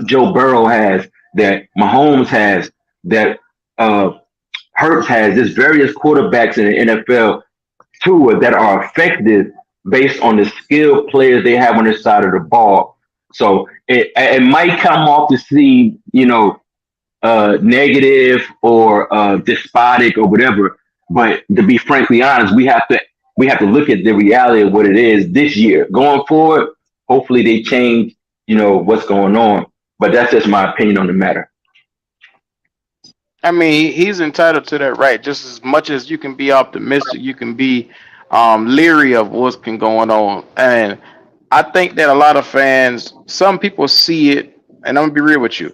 Joe Burrow has, that Mahomes has, that uh, Hurts has. There's various quarterbacks in the NFL too that are effective based on the skilled players they have on their side of the ball. So it might come off to see, negative or despotic or whatever. But to be frankly honest, we have to look at the reality of what it is this year. Going forward, hopefully they change, what's going on. But that's just my opinion on the matter. I mean, he's entitled to that right. Just as much as you can be optimistic, you can be leery of what's been going on. And I think that a lot of fans, some people see it, and I'm gonna be real with you.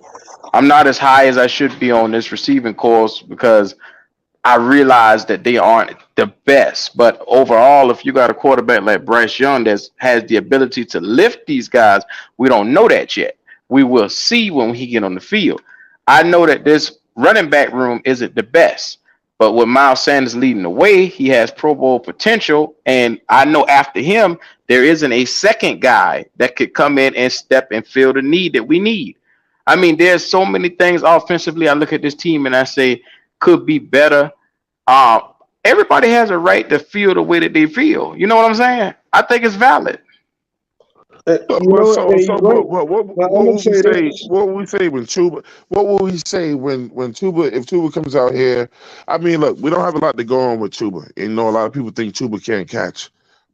I'm not as high as I should be on this receiving course because I realize that they aren't the best. But overall, if you got a quarterback like Bryce Young that has the ability to lift these guys, we don't know that yet. We will see when he get on the field. I know that this running back room isn't the best, but with Miles Sanders leading the way, he has Pro Bowl potential. And I know after him, there isn't a second guy that could come in and step and fill the need that we need. I mean, there's so many things offensively. I look at this team and I say could be better. uh, Everybody has a right to feel the way that they feel. You know what I'm saying? I think it's valid. But, You but know what? so And so you're right. But what I'm gonna would we say say? this. What would we say when Tuba? What would we say when Tuba? If Tuba comes out here, I mean, look, we don't have a lot to go on with Tuba. And, a lot of people think Tuba can't catch.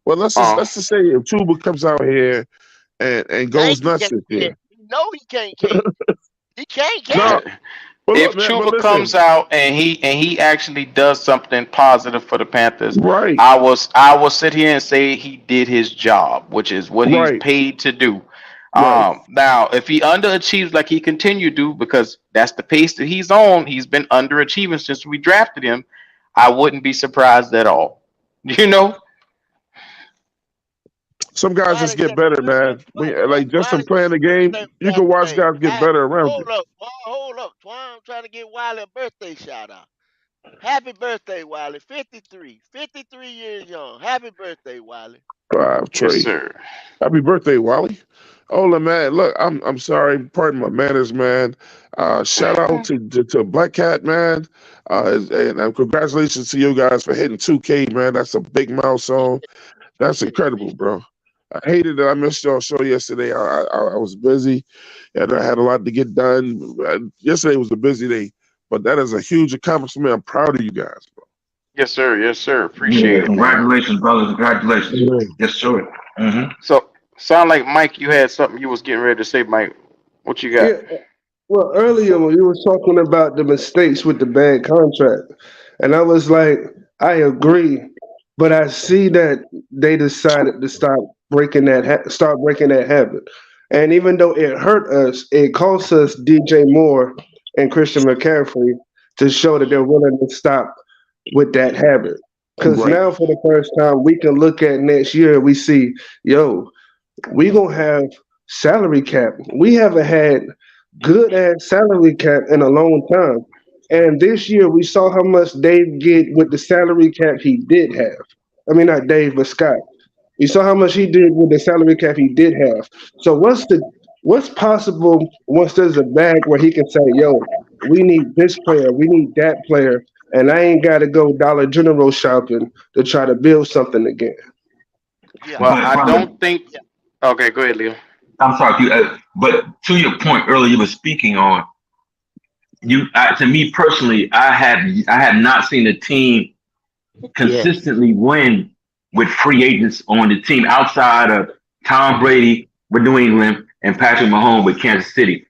Well, Uh, let's just say if Tuba comes out here and Think goes he nuts can't this catch. year. You know he can't catch. He can't No, catch. but look, if man. But Chuba comes listen, out and he actually does something positive for the Panthers, right, I will sit here and say he did his job, which is what he's right, paid to do. right. Now, if he underachieves like he continued to, because that's the pace that he's on, he's been underachieving since we drafted him. I wouldn't be surprised at all. You know? Some guys just Wiley get said, better, man. Like just from Wiley said playing the game, birthday you can watch yesterday. guys get better around you. Hold up. Twan, I'm trying to get Wiley a birthday shout out. Happy birthday, Wiley. 53. 53 years young. Happy birthday, Wiley. Yes, Trey. sir. Happy birthday, Wally. Oh man, look, I'm sorry, pardon my manners, man. Shout out to Black Cat, man. And congratulations to you guys for hitting 2K, man. That's a big milestone. That's incredible, bro. I hated that I missed y'all show yesterday. I was busy and I had a lot to get done. Yesterday was a busy day, but that is a huge accomplishment. I'm proud of you guys, Yes, sir. Yes, sir. Yeah, Appreciate it, man. congratulations, brother. Congratulations. bro. Yes, sir. Hmm. So, sound like Mike, you had something you was getting ready to say, Mike. What you got? Yeah. Well, earlier when you were talking about the mistakes with the bad contract, and I was like, I agree, but I see that they decided to start breaking that habit. And even though it hurt us, it cost us DJ Moore and Christian McCaffrey to show that they're willing to stop with that habit. Because Right, now, for the first time, we can look at next year. We see, yo, we gonna have salary cap. We haven't had good ass salary cap in a long time. And this year we saw how much Dave get with the salary cap he did have. I mean not Dave, but Scott. We saw how much he did with the salary cap he did have. So what's possible once there's a bag where he can say, yo, we need this player, we need that player, and I ain't gotta go Dollar General shopping to try to build something again. Yeah. Well, But I brother, don't think. Yeah. Okay, go ahead, Leo. I'm sorry, but to your point earlier, you were speaking on to me personally, I have not seen a team Yeah. consistently win with free agents on the team outside of Tom Brady with New England and Patrick Mahomes with Kansas City.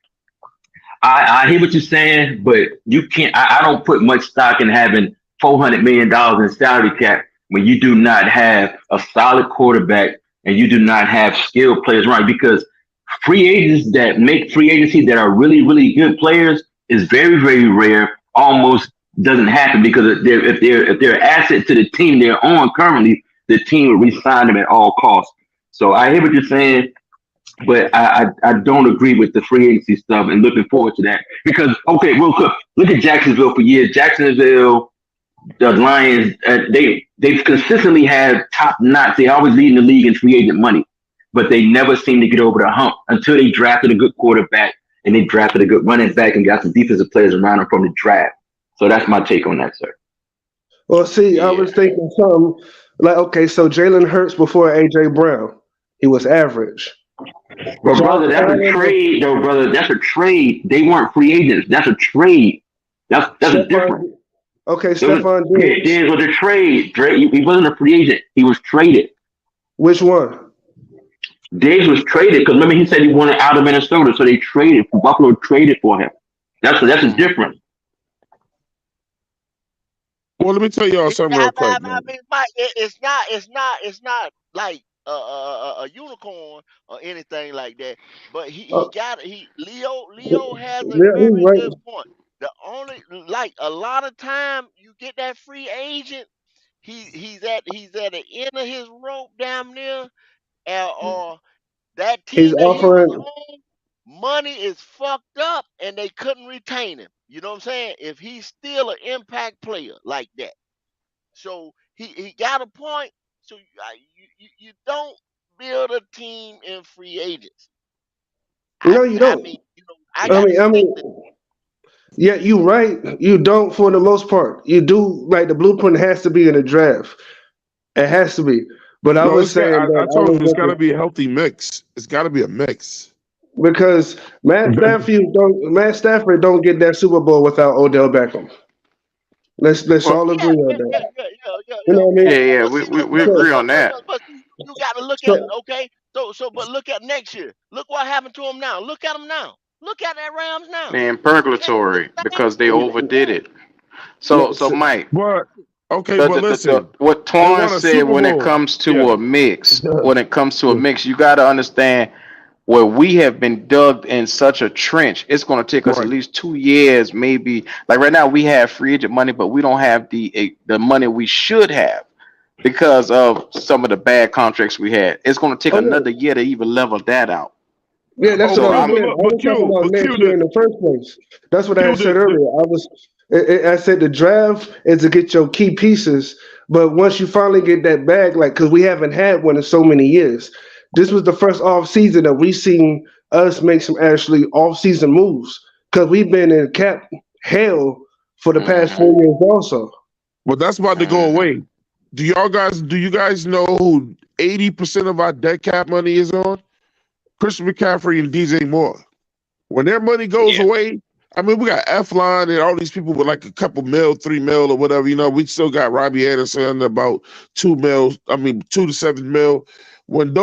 I hear what you're saying, but you can't. I don't put much stock in having $400 million in salary cap when you do not have a solid quarterback and you do not have skilled players around. Because free agents that make free agency that are really, really good players is very, very rare. Almost doesn't happen because if they're an asset to the team they're on currently, the team will re-sign them at all costs. So I hear what you're saying, but I don't agree with the free agency stuff and looking forward to that. Because okay, real quick, look at Jacksonville for years. Jacksonville, the Lions, they've consistently had top notch. They always lead in the league in free agent money, but they never seem to get over the hump until they drafted a good quarterback and they drafted a good running back and got some defensive players around them from the draft. So that's my take on that, sir. Well, see, I Yeah. was thinking something like, okay, so Jalen Hurts before AJ Brown, he was average. But Josh brother, that's a Allen and trade, though, brother. That's a trade. They weren't free agents. That's a trade. That's a difference. Stephon. Okay, It was Stephon Diggs. Diggs was a trade. He wasn't a free agent. He was traded. Which one? Diggs was traded because remember he said he wanted out of Minnesota, so they traded. Buffalo traded for him. That's a Mm-hmm. difference. Well, let me tell y'all Yeah, something real quick, man. Mike, it's not like a unicorn or anything like that. But Uh, Leo has a yeah, he's very right. good point. The only like a lot of time you get that free agent, he's at the end of his rope down there, or that He's team that he was offering. on, money is fucked up and they couldn't retain him. You know what I'm saying? If he's still an impact player like that. So he got a point. So you don't build a team in free agents. No, you I don't. mean, I I got to mean, I stick mean, to yeah, you right. You don't for the most part. You do like the blueprint has to be in the draft. It has to be. But I No, was it's got. saying that I I told was him it's got to looking be a healthy mix. It's got to be a mix. because Matt Stafford don't get that Super Bowl without Odell Beckham. Let's Well, all yeah, agree on yeah, that. yeah, yeah, yeah, yeah, You yeah. know what I yeah, mean? yeah, But we, see, we, look, we look, agree look, on look, that. look, but see, you got to look at So okay. But look at next year. Look what happened to him now. Look at him now. Look at that Rams now. And The purgatory same because they thing. overdid it. no, So Mike, But okay, the, but the, the, the listen, what they Twan won a said Super when it Bowl. comes Yeah. to a mix, you got to understand where we have been dug in such a trench. It's going to take us at Right. least 2 years, maybe. Like right now, we have free agent money, but we don't have the money we should have because of some of the bad contracts we had. It's going to take oh yeah, another year to even level that out. yeah, that's Oh, what I So was but I'm saying. look, I was talking about but next Q, year in the first place. That's what I had said the earlier. I said the draft is to get your key pieces, but once you finally get that bag, like because we haven't had one in so many years, this was the first off season that we seen us make some actually off season moves because we've been in cap hell for the past hmm 4 years also. but that's about to go hmm away. Do you guys know who 80% of our dead cap money is on? Christian McCaffrey and DJ Moore. When their money goes Yeah, away, I mean, we got F line and all these people with like a couple mil, 3 mil or whatever. We still got Robbie Anderson about 2 mil. I mean, 2 to 7 mil. When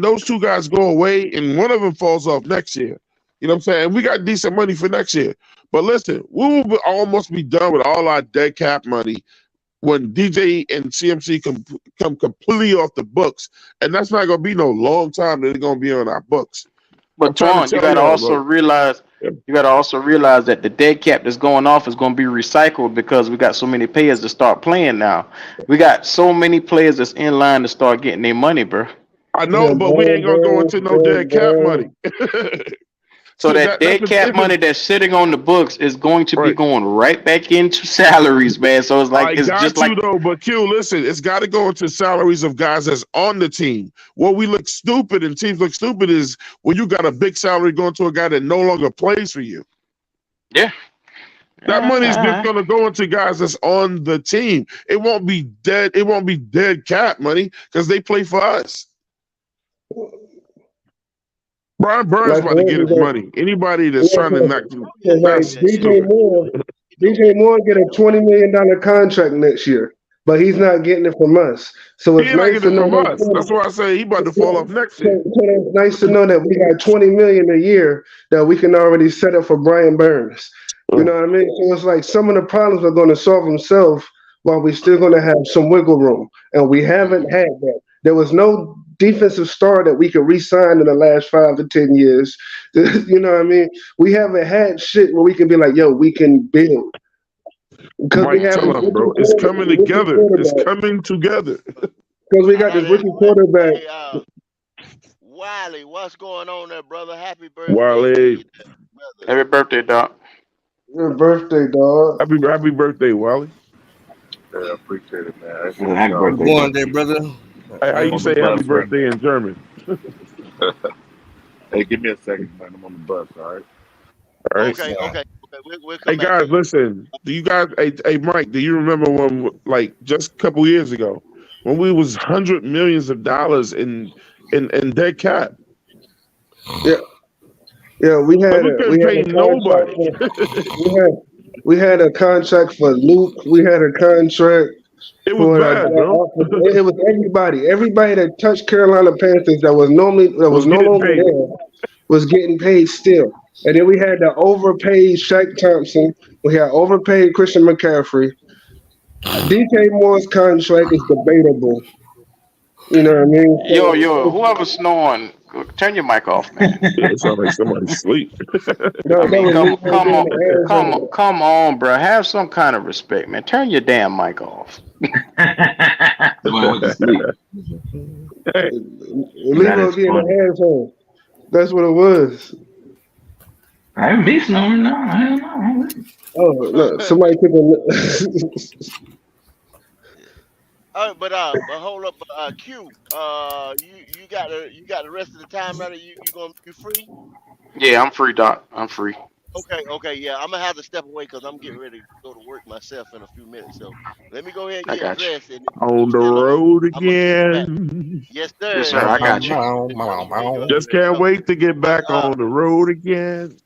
those two guys go away and one of them falls off next year, you know what I'm saying? And we got decent money for next year. But listen, we will almost be done with all our dead cap money when DJ and CMC come completely off the books, and that's not gonna be no long time that they're gonna be on our books. I'm but trying to Twan, tell y'all, bro. you got to also realize that the dead cap that's going off is going to be recycled because we got so many players to start playing now. We got so many players that's in line to start getting their money, bro. I Yeah, know, but we Brian ain't gonna go Burns, into no Derek dead cap Brown. money. So So that that's dead the cap difference, money that's sitting on the books is going to be right? going right back into salaries, man. So I it's just got you like though, but Q, listen, it's got to go into salaries of guys that's on the team. What we look stupid and teams look stupid is when you got a big salary going to a guy that no longer plays for you. yeah. That money is just Uh-huh. gonna go into guys that's on the team. It won't be dead. It won't be dead cap money because they play for us. Brian Burns Like about to for get his instance, money. Anybody that's yeah, trying to knock, Oh yeah, yeah, like that's yeah, yeah, DJ stupid. yeah. Moore, He do. DJ Moore get He a do. $20 million contract next year, but he's not getting it from us. So He it's ain't not nice getting to it know from that. us. That's why I say he about to fall Yeah. off next So, year. so it's nice to know that we got 20 million a year that we can already set up for Brian Burns. You know what I mean? So it's like some of the problems are going to solve themselves while we're still going to have some wiggle room, and we haven't Mhm. had that. There was no defensive star that we could re-sign in the last 5 to 10 years. You know what I mean? We haven't had shit where we can be like, yo, we can build because we Mike, have tell this Mhm. him, bro. It's coming rookie together. It's quarterback. coming together. Because we I got got this it. rookie quarterback. Hey, Wiley, what's going on there, brother? Happy birthday to Wale, you, brother. Happy birthday, Doc. Your birthday, dog. happy birthday, Wally. Yeah, I appreciate it, man. I Well, appreciate happy y'all. I'm birthday, born bro. there, brother. Hey, how I you On am the say born happy bus there. right birthday now. in German? Hey, give me a second, man. I'm on the bus, all right? All right. Okay, Yeah. okay, okay. We'll Hey come back to guys, you. listen. Do you guys? Hey, Mike. Do you remember when, like, just a couple years ago, when we was hundred millions of dollars in dead cap? Yeah, yeah. We But had we a couldn't pay contract nobody. for we had a contract for Luke. We had a contract It was for bad, bro. it was everybody that touched Carolina Panthers that was Was no getting longer paid. there was getting paid still. And then we had the overpaid Shaq Thompson. We had overpaid Christian McCaffrey. DJ Moore's contract is debatable. You know what I mean? Yo, whoever's snoring, turn your mic off, man. Yeah, it sounds like somebody sleep. I That mean, was come, Leroy come being on, an asshole. come on, bro. Have some kind of respect, man. Turn your damn mic off. Somebody went to sleep. Hey, That Leroy is being funny. an asshole. That's what it was. I haven't been snoring. No, hell no. Oh, look, somebody took a. But hold up, Q. You got the rest of the time right? You gonna be free? Yeah, I'm free, Doc. I'm free. Okay, yeah. I'm gonna have to step away because I'm getting ready to go to work myself in a few minutes. So let me go ahead and I get got you. dressed, and if you on the still on, road I'm gonna kick back. again. Yes, Yes, sir. sir. Yes, I sir. got We you. gonna get this brother ready Just to can't go. wait to get But back on the road again.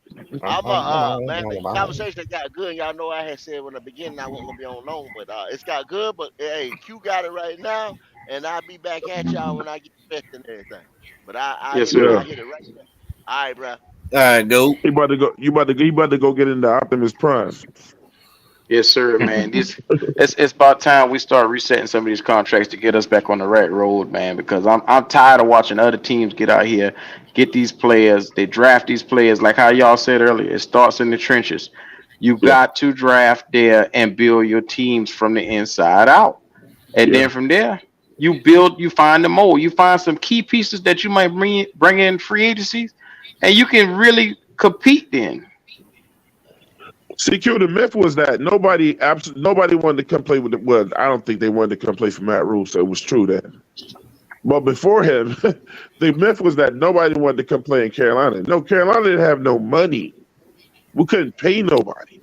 man, the conversation got good. Y'all know I had said when the beginning I wasn't gonna be on long, but it's got good. But hey, Q got it right now, and I'll be back at y'all when I get dressed and everything. But Yes, sir. Yeah. I hit it right there. All right, bro. All right, go. He about to go. He about to go get into Optimus Prime. Yes, sir, man. It's about time we start resetting some of these contracts to get us back on the right road, man. Because I'm tired of watching other teams get out here, get these players, they draft these players. Like how y'all said earlier, it starts in the trenches. You Yeah, got to draft there and build your teams from the inside out, and yeah. then from there you find the mold, you find some key pieces that you might bring in free agencies, and you can really compete then. CQ, the myth was that nobody wanted to come play with the. Well, I don't think they wanted to come play for Matt Rule, so it was true that. But before him, the myth was that nobody wanted to come play in Carolina. No, Carolina didn't have no money. We couldn't pay nobody.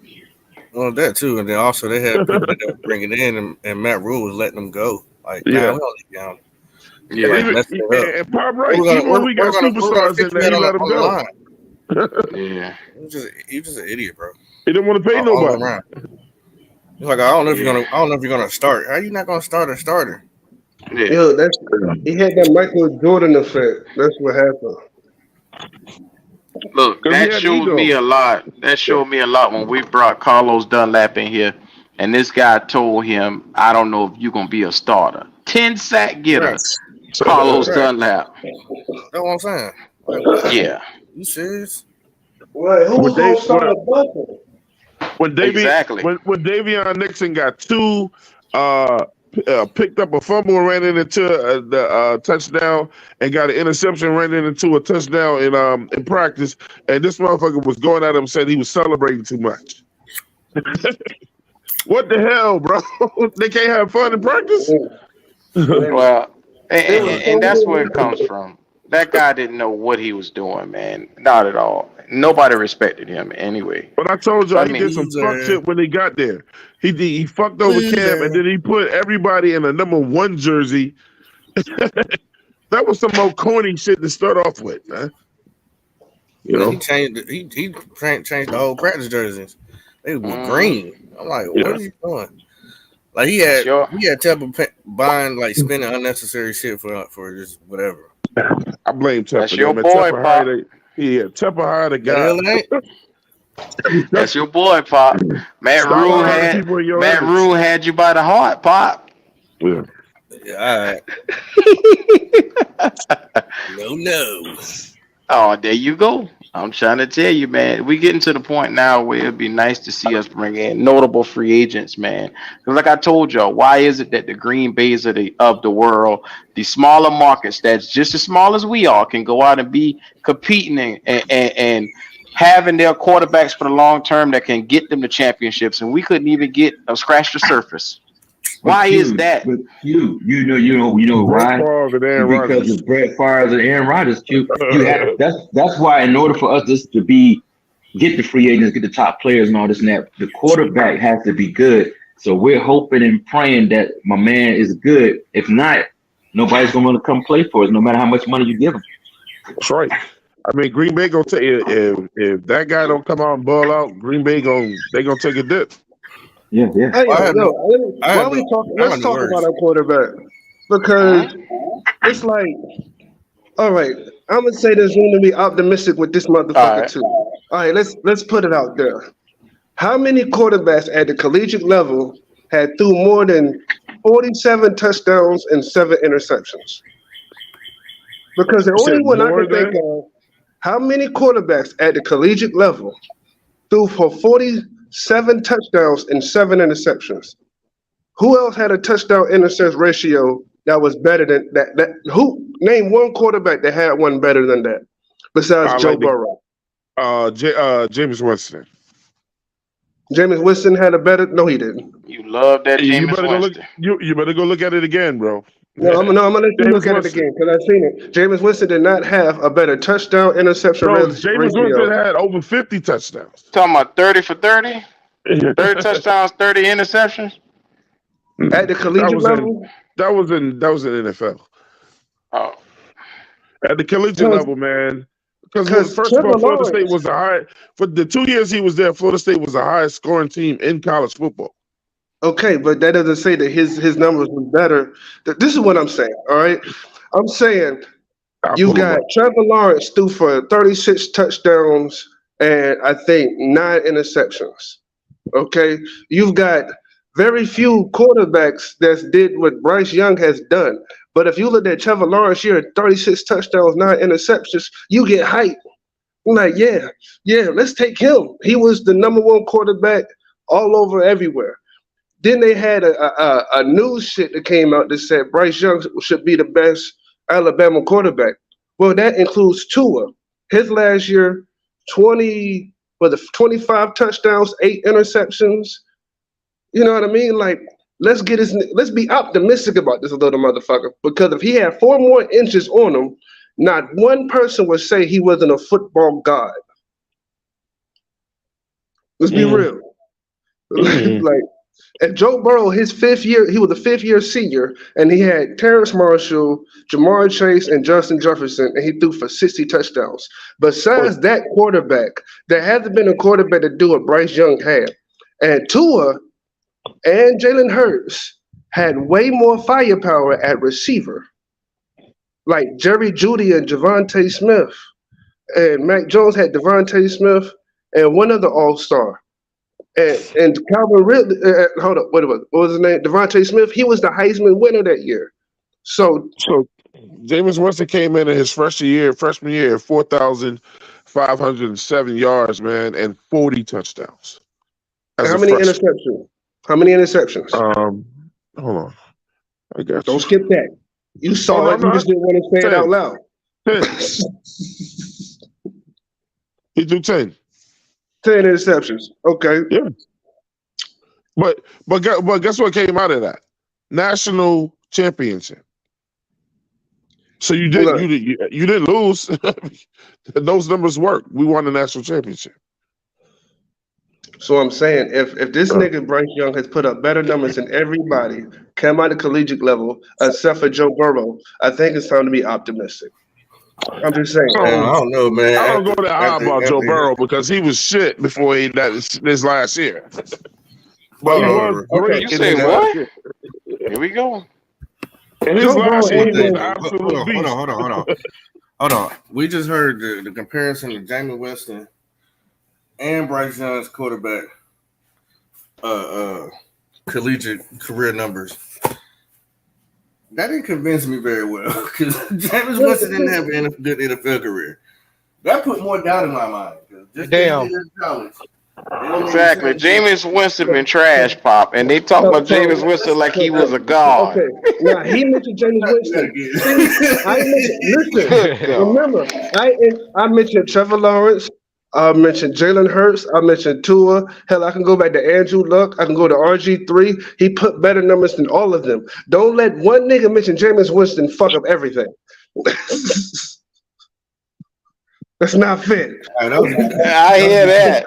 Well, that too, and then also they had people that they were bringing in, and Matt Rule was letting them go. Like, man, Yeah. we don't need y'all. And Yeah, Like even messing it up. and Pop Where right, we gonna even when where, we where we got gonna where we gonna superstars in fix there, that he let them on the go. line? yeah, He was just an idiot, bro. He didn't want to pay All nobody. around. He's like, I yeah, don't know if you're gonna start. How you not gonna start a starter? yeah. Yo, he had that Michael Jordan effect. That's what happened. Look, Because he that had showed ego. me a lot. That showed me a lot when we brought Carlos Dunlap in here, and this guy told him, "I don't know if you're gonna be a starter." 10 sack Right, getter, Carlos right. Dunlap. That's what I'm saying. Like, what? Yeah, You serious? Right, who when was they gonna start a buffer? exactly. when Davion Nixon got two picked up a fumble and ran it into the touchdown and got an interception, ran it into a touchdown in practice, and this motherfucker was going at him said he was celebrating too much. What the hell, bro? They can't have fun in practice? Man, Well, and, there and, was so and that's where it comes many. from. That guy didn't know what he was doing, man. Not at all. Nobody respected him anyway. But I told So y'all I he did mean, some fuck Loser, shit when he got there. He fucked over Cam and loser. then he put everybody in a number one jersey. That was some more corny shit to start off with, man. You Man, he know? changed. Changed the whole practice jerseys. They were hmm green. I'm like, what Yeah. are you doing? Like that's your he had Temple buying like spending unnecessary shit for just whatever. I blame that's Tepper though, your man. boy, Pop. Tepper hired a The guy. hell it ain't. That's your boy, Pop. Matt Stop Rule hiring had people in your Matt image. Rule had you by the heart, Pop. Yeah. Yeah, all right. No. Oh, there you go. I'm trying to tell you, man. We getting to the point now where it'd be nice to see us bring in notable free agents, man. Because like I told y'all, why is it that the Green Bays of the world, the smaller markets that's just as small as we are, can go out and be competing and having their quarterbacks for the long term that can get them to championships, and we couldn't even get scratch the surface. But Why is Q, that? you know Brett why? Favre and Aaron Because Rodgers. of Brett Favre and Aaron Rodgers. Q, you have that's why in order for us just to be get the free agents, get the top players and all this and that, the quarterback has to be good. So we're hoping and praying that my man is good. If not, nobody's gonna want to come play for us, no matter how much money you give them. That's right. I mean, Green Bay gonna take if that guy don't come out and ball out, Green Bay they gonna take a dip. Yeah, yeah. Hey, Well, why we talking? I Let's have the talk about words. our quarterback because it's like, all right, I'm gonna say this. I'm gonna be optimistic with this All motherfucker right. too. All right, let's put it out there. How many quarterbacks at the collegiate level had threw more than 47 touchdowns and 7 interceptions? Because the You said only one I more can think than of, how many quarterbacks at the collegiate level threw for 47 touchdowns and 7 interceptions? Who else had a touchdown intercept ratio that was better than that? Who name one quarterback that had one better than that besides Joe like the Burrow? James Winston. Jameis Winston had a better. No, he didn't. You love that You Jameis better go look. Winston. You better go look at it again, bro. No, I'm gonna let you James look at it Winston. again because I've seen it. Jameis Winston did not have a better touchdown interception No, James Winston ratio had over 50 touchdowns. Talking about 30 for 30, 30 touchdowns, 30 interceptions. at the that collegiate was in level. that was in NFL. Oh, At the collegiate level, man. Because first of all, Trevor Florida State Lawrence. was the high for the 2 years he was there. Florida State was the highest scoring team in college football. Okay, but that doesn't say that his numbers was better. This is what I'm saying. All right, I'm saying I'll you pull him got up. Trevor Lawrence threw for 36 touchdowns and I think 9 interceptions. Okay, you've got very few quarterbacks that did what Bryce Young has done. But if you look at Trevor Lawrence here, 36 touchdowns, 9 interceptions, you get hype. I'm like, yeah, let's take him. He was the number one quarterback all over everywhere. Then they had a news shit that came out that said Bryce Young should be the best Alabama quarterback. Well, that includes Tua. His last year, 25 touchdowns, 8 interceptions. You know what I mean? Like, let's be optimistic about this little motherfucker. Because if he had 4 more inches on him, not one person would say he wasn't a football god. Let's be real. Like, and Joe Burrow, his 5th year, he was a 5th-year senior, and he had Terrence Marshall, Jamar Chase, and Justin Jefferson, and he threw for 60 touchdowns. Besides that quarterback, there hasn't been a quarterback to do what Bryce Young had. And Tua and Jalen Hurts had way more firepower at receiver, like Jerry Jeudy and Javonte Smith. And Mac Jones had Devontae Smith and one other All-Star. And Calvin Ridley, hold up, what was his name? Devontae Smith. He was the Heisman winner that year. So Jameis Winston came in his freshman year, 4,507 yards, man, and 40 touchdowns. how many interceptions? How many interceptions? Hold on, I got Don't you. skip that. You saw it. You just didn't want to say it out loud. 10. He threw 10. 10 interceptions. Okay. Yeah. But guess what came out of that? National championship. So you didn't lose. Those numbers work. We won the national championship. So I'm saying if this nigga Bryce Young has put up better numbers than everybody, came out of collegiate level, except for Joe Burrow, I think it's time to be optimistic. I'm just saying. I don't know, man. I don't go that high about Joe Burrow because he was shit before this last year. But he was great. You say what? Here we go. And his last year, he was an Hold absolute beast. on. We just heard the comparison of Jameis Winston and Bryce Young's quarterback collegiate career numbers. That didn't convince me very well because Jameis Winston didn't have a good NFL career. That put more doubt in my mind. Damn. Exactly. Jameis Winston been trash pop, and they talk about Jameis Winston like he was a god. Okay. Now he mentioned Jameis Winston. Remember, I mentioned Trevor Lawrence. I mentioned Jalen Hurts. I mentioned Tua. Hell, I can go back to Andrew Luck. I can go to RG3. He put better numbers than all of them. Don't let one nigga mention Jameis Winston fuck up everything. That's not fair. I hear that.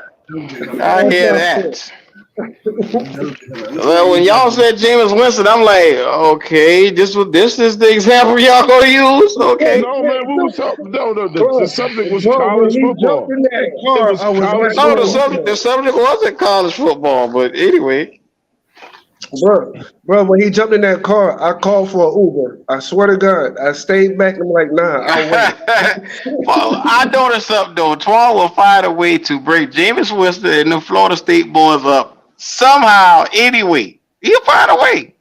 I hear that. Well, when y'all said Jameis Winston, I'm like, okay, this is the example y'all gonna use. Okay. No, man, we was talking. No, no, the Bro, subject was bro, when college he jumped football. in that It car, was I was college like, No, the man, football. subject the subject wasn't college football, but anyway. bro, when he jumped in that car, I called for an Uber. I swear to God, I stayed back. I'm like, nah, I'll wait. Well, I noticed something though. Twan will find a way to break Jameis Winston and the Florida State boys up somehow, anyway. He'll find a way.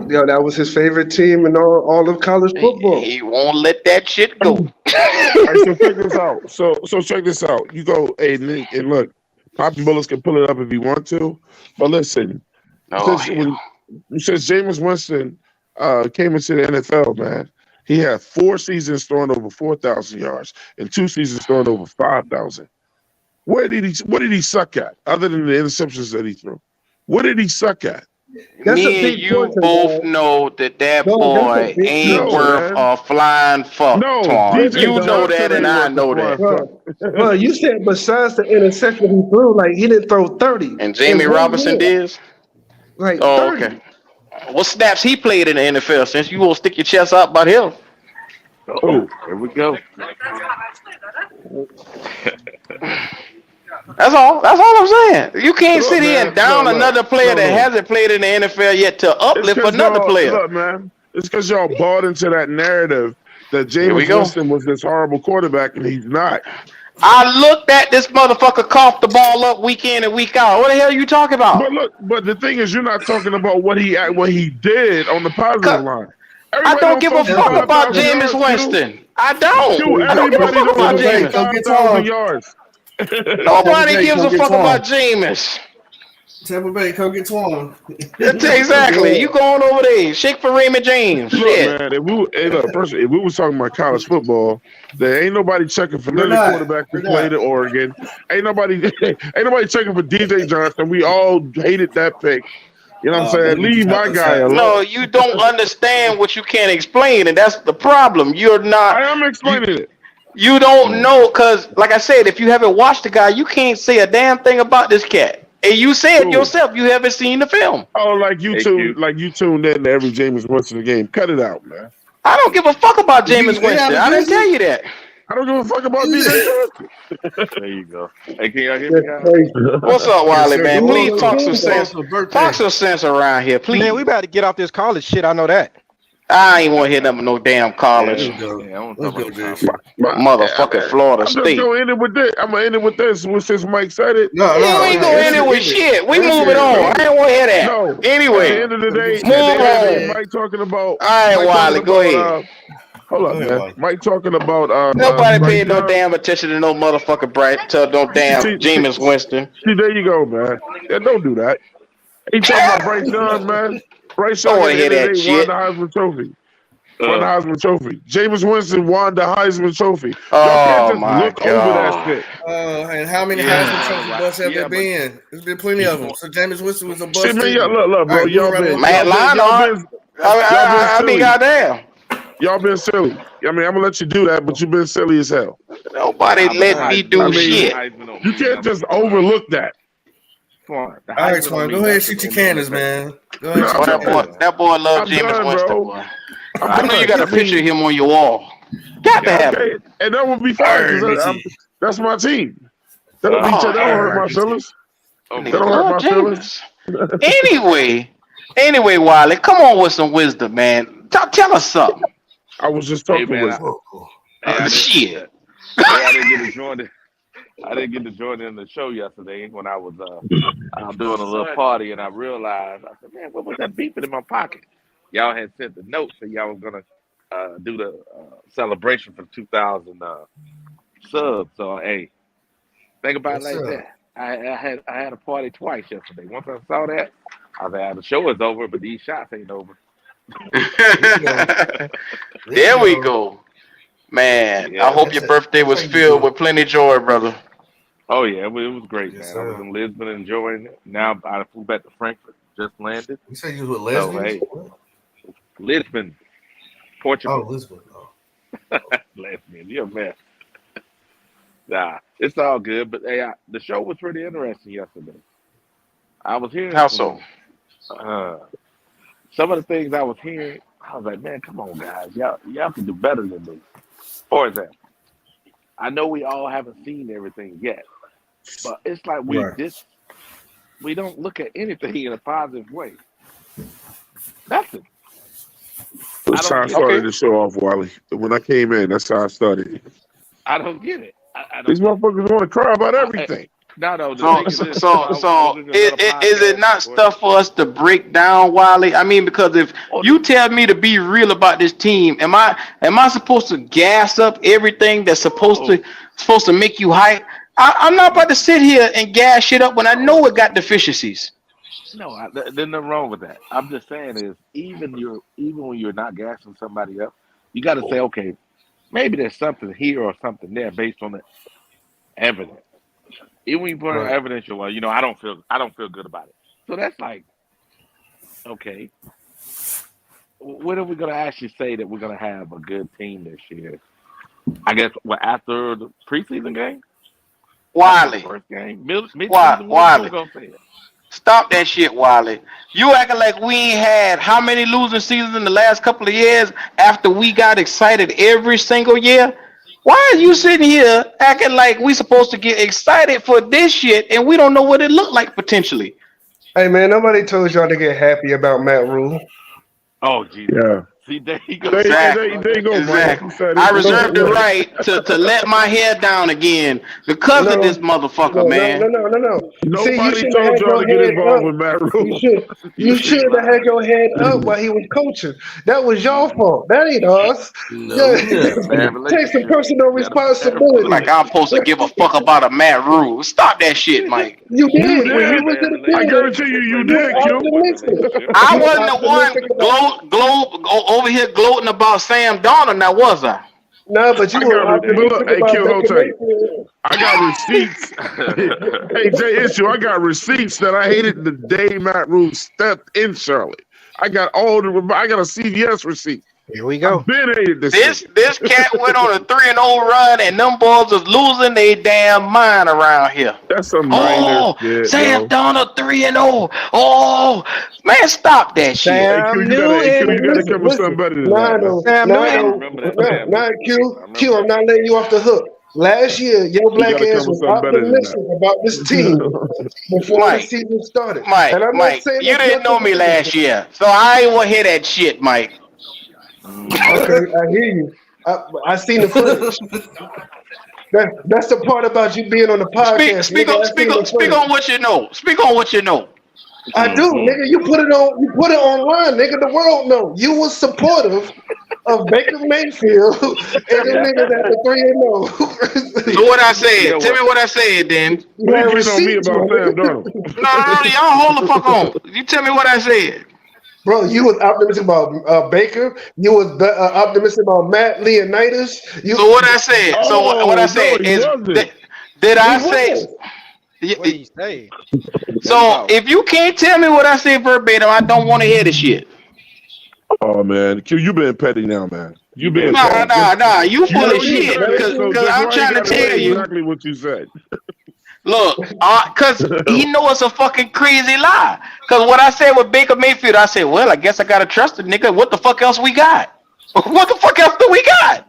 Yo, that was his favorite team in all of college football. He won't let that shit go. All right, so check this out. So check this out. You go, hey Nick, and look, Poppy Bullets can pull it up if you want to. But listen, Oh since hell. Jameis Winston came into the NFL, man, he had 4 seasons throwing over 4,000 yards and 2 seasons throwing over 5,000. What did he suck at other than the interceptions that he threw? What did he suck at? That's a Me and big you portion, both dog. know that Dog, that's a boy big ain't No, portion. worth man. a flying fuck, No, Twan. Listen, DJ You know dog. that Johnson and ain't I worth the know flying that. fuck. Bro, you said besides the interception he threw, like he didn't throw 30 And in Jamie one Robinson year. did? Like Oh, 30. okay. What snaps he played in the NFL since you won't stick your chest out about him? Oh, Oh, here we go. That's all. That's all I'm saying. You can't look, sit here man. and No, down look. another player No, that no. hasn't played in the NFL yet to It's uplift because another y'all player. look, man. It's because y'all bought into that narrative that Here we Jameis go. Winston was this horrible quarterback, and he's not. I looked at this motherfucker cough the ball up week in and week out. What the hell are you talking But about? look, but the thing is, you're not talking about what he did on the positive 'Cause line. I Everybody don't don't give a throw for fuck Tampa, about 5,000 Jameis yards. Winston. I Q, don't. I don't give a everybody fuck don't about throw Tampa for Bay, Jameis. come get 5,000 Tom. yards. Tampa Nobody Bay, gives come a get fuck about Tom. Jameis. Tampa Bay, come get Tom. Exactly. You Yeah. going over there? Shake for Raymond James. Look, Shit. man, hey, look, person, if we was talking about college football, there ain't nobody checking for We're none of the not. quarterbacks We're who played not. at Oregon. Ain't nobody checking for DJ Johnson. We all hated that pick. You know what I'm Don't saying? get you Leave type my of guy side. No, alone. you don't understand what you can't explain, and that's the problem. You're not I am you explaining it. you don't know because, like I said, if you haven't watched the guy, you can't say a damn thing about this cat. And you said Cool. yourself you haven't seen the film. Oh, AQ. like you tuned in to every Jameis Winston game. Cut it out, man. I don't give a fuck about You Jameis they have Winston. a I didn't tell jersey? you that. I don't give a fuck about DJ Johnson. There you go. Hey, can y'all hear me, That's guys? crazy. What's up, Yes, Wiley, sir. man? Who Please else your talk some team, What's though? sense. For Talk birthday. some sense around here, Man, we please. about to get off this college shit. I know that. I ain't want to hear nothing no damn Yeah, college. Let's go. yeah. I want to Let's talk go, about no JC. college. Motherfucking Florida I'm just State. gonna end it with this. I'm gonna end it with this. Since Mike said it, No, You no, ain't no. gonna End end it. it with End it. shit. We Answer moving it. on. End I it. ain't want to hear that. no. At the Anyway, end of the Cause day, we move at the still end of the day, on. mad. All right, Wiley, go ahead. Hold Go up, ahead, man. Wally. Mike talking about Nobody Bryce paid no Young. damn attention to no motherfucking Bright to no damn Jameis Winston. See, there you go, man. Yeah, don't do that. He talking about Bryce Young, man. Bryce Don't Young want at to the hear end of the that day won shit. the Heisman Trophy. Won the Uh, Heisman Trophy. Jameis Winston won the Heisman Trophy. Y'all can't Oh just my look over that god. shit. And how many yeah, Heisman but Trophy busts have there yeah, but been? There's been plenty of them. So Jameis Winston was a See, bust man, too. look, All bro. right, moving right along. Matt Leinart. Y'all been I mean, silly. goddamn. Y'all been silly. I mean, I'm gonna let you do that, but you've been silly as hell. Nobody but the let me Heisman, I do mean, the shit. Heisman don't you mean can't nothing, just Twan. overlook that. Twan, the All right, Heisman don't Twan, go mean ahead, nothing shoot your in the cannons, NFL. man. Go ahead, No, shoot Oh, your that boy, cannons. Yeah. that boy love I'm Jameis done, Winston, bro. boy. I'm I know you got done. a I picture of mean, him on your wall. Got to yeah, have it. okay, and that would be All fine right, let because me see. that's my team. Oh That don't All hell, hurt right, my let me see. feelings. Oh nigga That my don't hurt love God. my feelings. Jameis. Anyway, Wiley, come on with some wisdom, man. Tell us something. I was just Hey talking man, wisdom. Shit. I didn't get to join it. I didn't get to join in the show yesterday when I was out doing a little party, and I realized I said, man, what was that beeping in my pocket? Y'all had sent the note, so y'all was gonna do the celebration for 2,000 subs. So hey, think about it What's like up? that. I had a party twice yesterday. Once I saw that, I said, the show is over, but these shots ain't over. There you go. There you There we go. go. Man, I Yeah, hope man. your birthday That's how was you filled do it. with plenty of joy, brother. Oh yeah, it was great, Yes, man. I was sir. in Lisbon enjoying it. Now I flew back to Frankfurt, just landed. You said you was with So lesbians? hey, What? Lisbon, Oh, Portugal. Lisbon. Oh. Lesbian, you're a mess. Nah, it's all good. But hey, the show was pretty interesting yesterday. I was hearing How so? some of the things I was hearing. I was like, man, come on, guys, y'all can do better than this. For example, I know we all haven't seen everything yet, but it's like Right. we don't look at anything in a positive way. Nothing. I That's how don't I get it. started Okay. the show off, Wally. When I came in, that's how I started. I don't get it. I These don't get it. motherfuckers want to cry about I, everything. no, the So, thing is so, this. so, I was so listening to is, another is it podcast. not Go ahead. stuff for us to break down, Wiley? I mean, because if Oh, you tell me to be real about this team, am I supposed to gas up everything that's no, supposed to make you hype? I'm not about to sit here and gas shit up when I know no, it got deficiencies. no. There's nothing wrong with that. I'm just saying is even when you're not gassing somebody up, you got to say, okay, maybe there's something here or something there based on the evidence. Even when you put in Right. evidence, you're like, I don't feel good about it. So that's like, okay, when are we gonna actually say that we're gonna have a good team this year? I guess after the preseason game, after the Wiley, first game, mid-season, when we Wiley, gonna say it? stop that shit, Wiley. You acting like we ain't had how many losing seasons in the last couple of years after we got excited every single year? Why are you Hmm. sitting here acting like we supposed to get excited for this shit and we don't know what it looked like potentially? Hey man, nobody told y'all to get happy about Matt Rule. Oh Jesus! Yeah. See, there you go. Exactly. There you go, Mike. Exactly. You said I it. No, reserve the no, right to let my hair down again because of no, this motherfucker, no, no, no, man. no, no, no. See, you Nobody should have told had y'all your to get head involved up. with Matt You Rule. should, you You should have had lying? your head up while he was coaching. That was your fault. That ain't us. No, Yeah, You got a no. bad take some relationship. personal You got a bad responsibility. Like I'm supposed to give a fuck about a Matt Rule. Stop that shit, relationship. Mike. You You did when Got he a did. was bad in the I building. relationship. guarantee you, It you breaks You the were did, trust Q. in the optimistic. relationship. I You were wasn't the optimistic one about. over here gloating about Sam Darnold. Now was I? No, but you I were got, but Damn. look, optimistic hey, about Q, hold Baker tight. Mayfield. I got receipts. Hey, Jay Issue, I got receipts that I hated the day Matt Rule stepped in Charlotte. I got a CVS receipt. Here we I've go. been hated this This nigga. this cat went on a 3-0 run, and them boys was losing their damn mind around here. That's some minor Oh, shit, Sam bro. Darnold 3-0. Oh, man, stop that shit. Sam Hey, Q, Newton. you gotta come with Listen, something better than no, that, man. no, Sam no, I Newton. no, remember that no, madness. not I Q. remember Q, I'm that. not letting you off the hook. Last year, your You black gotta ass come with was something better than that. optimistic about this team before the Mike, season started. And Mike, I'm not Mike, saying you there's didn't know nothing me wrong with last it. year, so I ain't want to hear that shit, Mike. Hmm. Okay, I hear you. I seen the footage. That's the part about you being on the Speak, podcast, speak, nigga. on, I speak, seen on, the speak footage. on what you know. Speak on what you know. I do, Hmm. nigga. You put it online, nigga. The world know you was supportive of Baker Mayfield and them niggas at the 3-0. So what I You said? know Tell me what? what I said, then. You What you had getting on me receipts, my about Sam nigga. Darnold? No, no, no, y'all hold the fuck on. You tell me what I said. Bro, you was optimistic about Baker. You was optimistic about Matt Leonidas. You, So what I said? So what I Oh, no, said he is wasn't. did he I say? was. What did he say? Let him So talk. if you can't tell me what I said verbatim, I don't want to hear the shit. Oh, man. Q, you being petty now, man. You You being being Nah, petty. petty. Just, nah, nah. You you full Let of know it you be. shit. Let said it it, Cause, so be. cause just I'm why you trying to got to tell say you. exactly what you said? Look, cause he know it's a fucking crazy lie. Cause what I said with Baker Mayfield, I said, well, I guess I gotta trust the nigga. What the fuck else we got? What the fuck else do we got?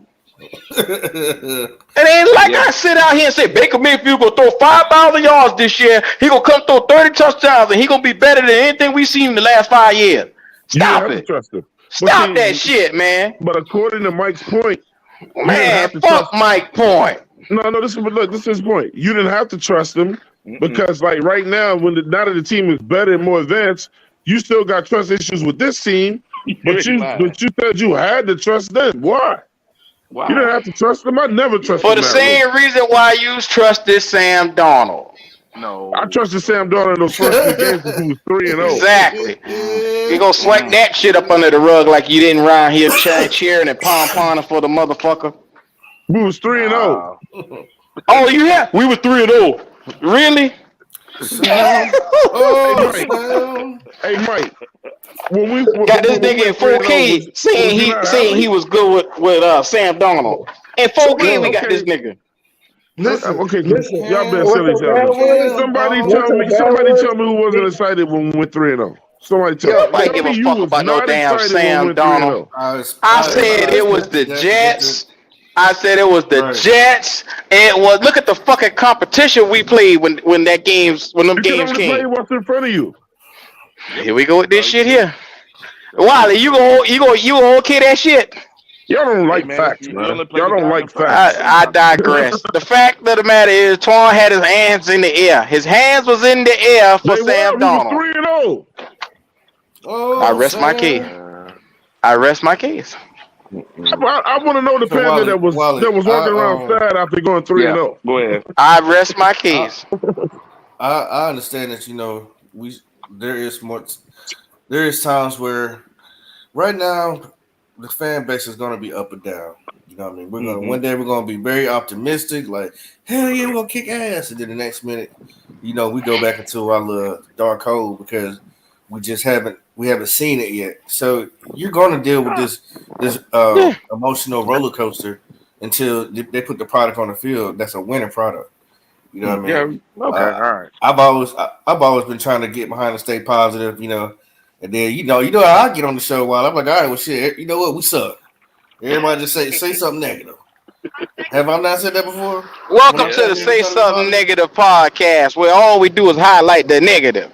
It ain't like Yeah. I sit out here and say Baker Mayfield gonna throw 5,000 yards this year. He gonna come throw 30 touchdowns and he gonna be better than anything we've seen in the last 5 years. You didn't Stop have to it. trust him. But Stop that see, shit, man. but according to Mike's point, you didn't Man, have to fuck trust. Mike Point. No, no, this is his point. You didn't have to trust him Mm-mm. because, like, right now, now that the team is better and more advanced, you still got trust issues with this team. You But ain't you, lying. but you said you had to trust them. Why? You didn't Why? have to trust them. I never For trusted the Matt Rule. same reason why you trusted Sam Donald. I No. trusted Sam No. Darnold in those first 2 games because he was 3-0. Exactly. Mm, You gonna swipe mm. that shit up under the rug like you didn't round here cheering and pom-pomming for the motherfucker. We was 3-0. Nah. Oh, you have? We were 3-0. Really? Sam. Hey Oh, Mike. Sam. Hey Mike. When we Got this when we nigga in went 3-0, 4K was you not saying happy? he was good with Sam Donald. In So 4K we got okay. this nigga. Listen, Okay, listen. y'all been Cam, What's silly so each bad other. was? Cam, Somebody What's tell so dog. me. bad Somebody was? tell me who wasn't excited when we went 3-0. Somebody Yo, Nobody yo, tell give me a you fuck was about no not damn excited when we Sam went 3 and Donald. 0. I said I it was expected the that to get the Jets. I said it was the right. Jets. It was look at the fucking competition we played when them You can games only play came. what's in front of you. Yep. Here we go with That's this all you shit can do. here. That's all you Wiley, can do. you okay that shit? Y'all don't Hey like man, facts, you man. only play Y'all the don't guy in the like first. facts. What are you I talking about? digress. The fact of the matter is, Twan had his hands in the air. His hands was in the air for They were. Sam We was Donald. 3-0. I Oh, rest my case. Sam. Uh, I rest my case. I want to know the So Panther Wally, that was walking around sad after going 3 and yeah. 0. Go ahead. I rest my I, case. I understand that we there is more there is times where right now the fan base is going to be up and down. You know what I mean? We're gonna Mm-hmm. one day we're gonna be very optimistic, like hell yeah, we're gonna kick ass, and then the next minute, we go back into our little dark hole because we haven't seen it yet. So you're gonna deal with this Yeah. emotional roller coaster until they put the product on the field. That's a winning product. You know what I Yeah. mean? Okay. All Uh, right. I've always been trying to get behind and stay positive. And then how I get on the show while I'm like, all right, well, shit, you know what, we suck. Everybody just say something negative. Have I not said that before? When Welcome I to Yeah. came the here, Say trying to be Something positive. Negative podcast, where all we do is highlight the negative.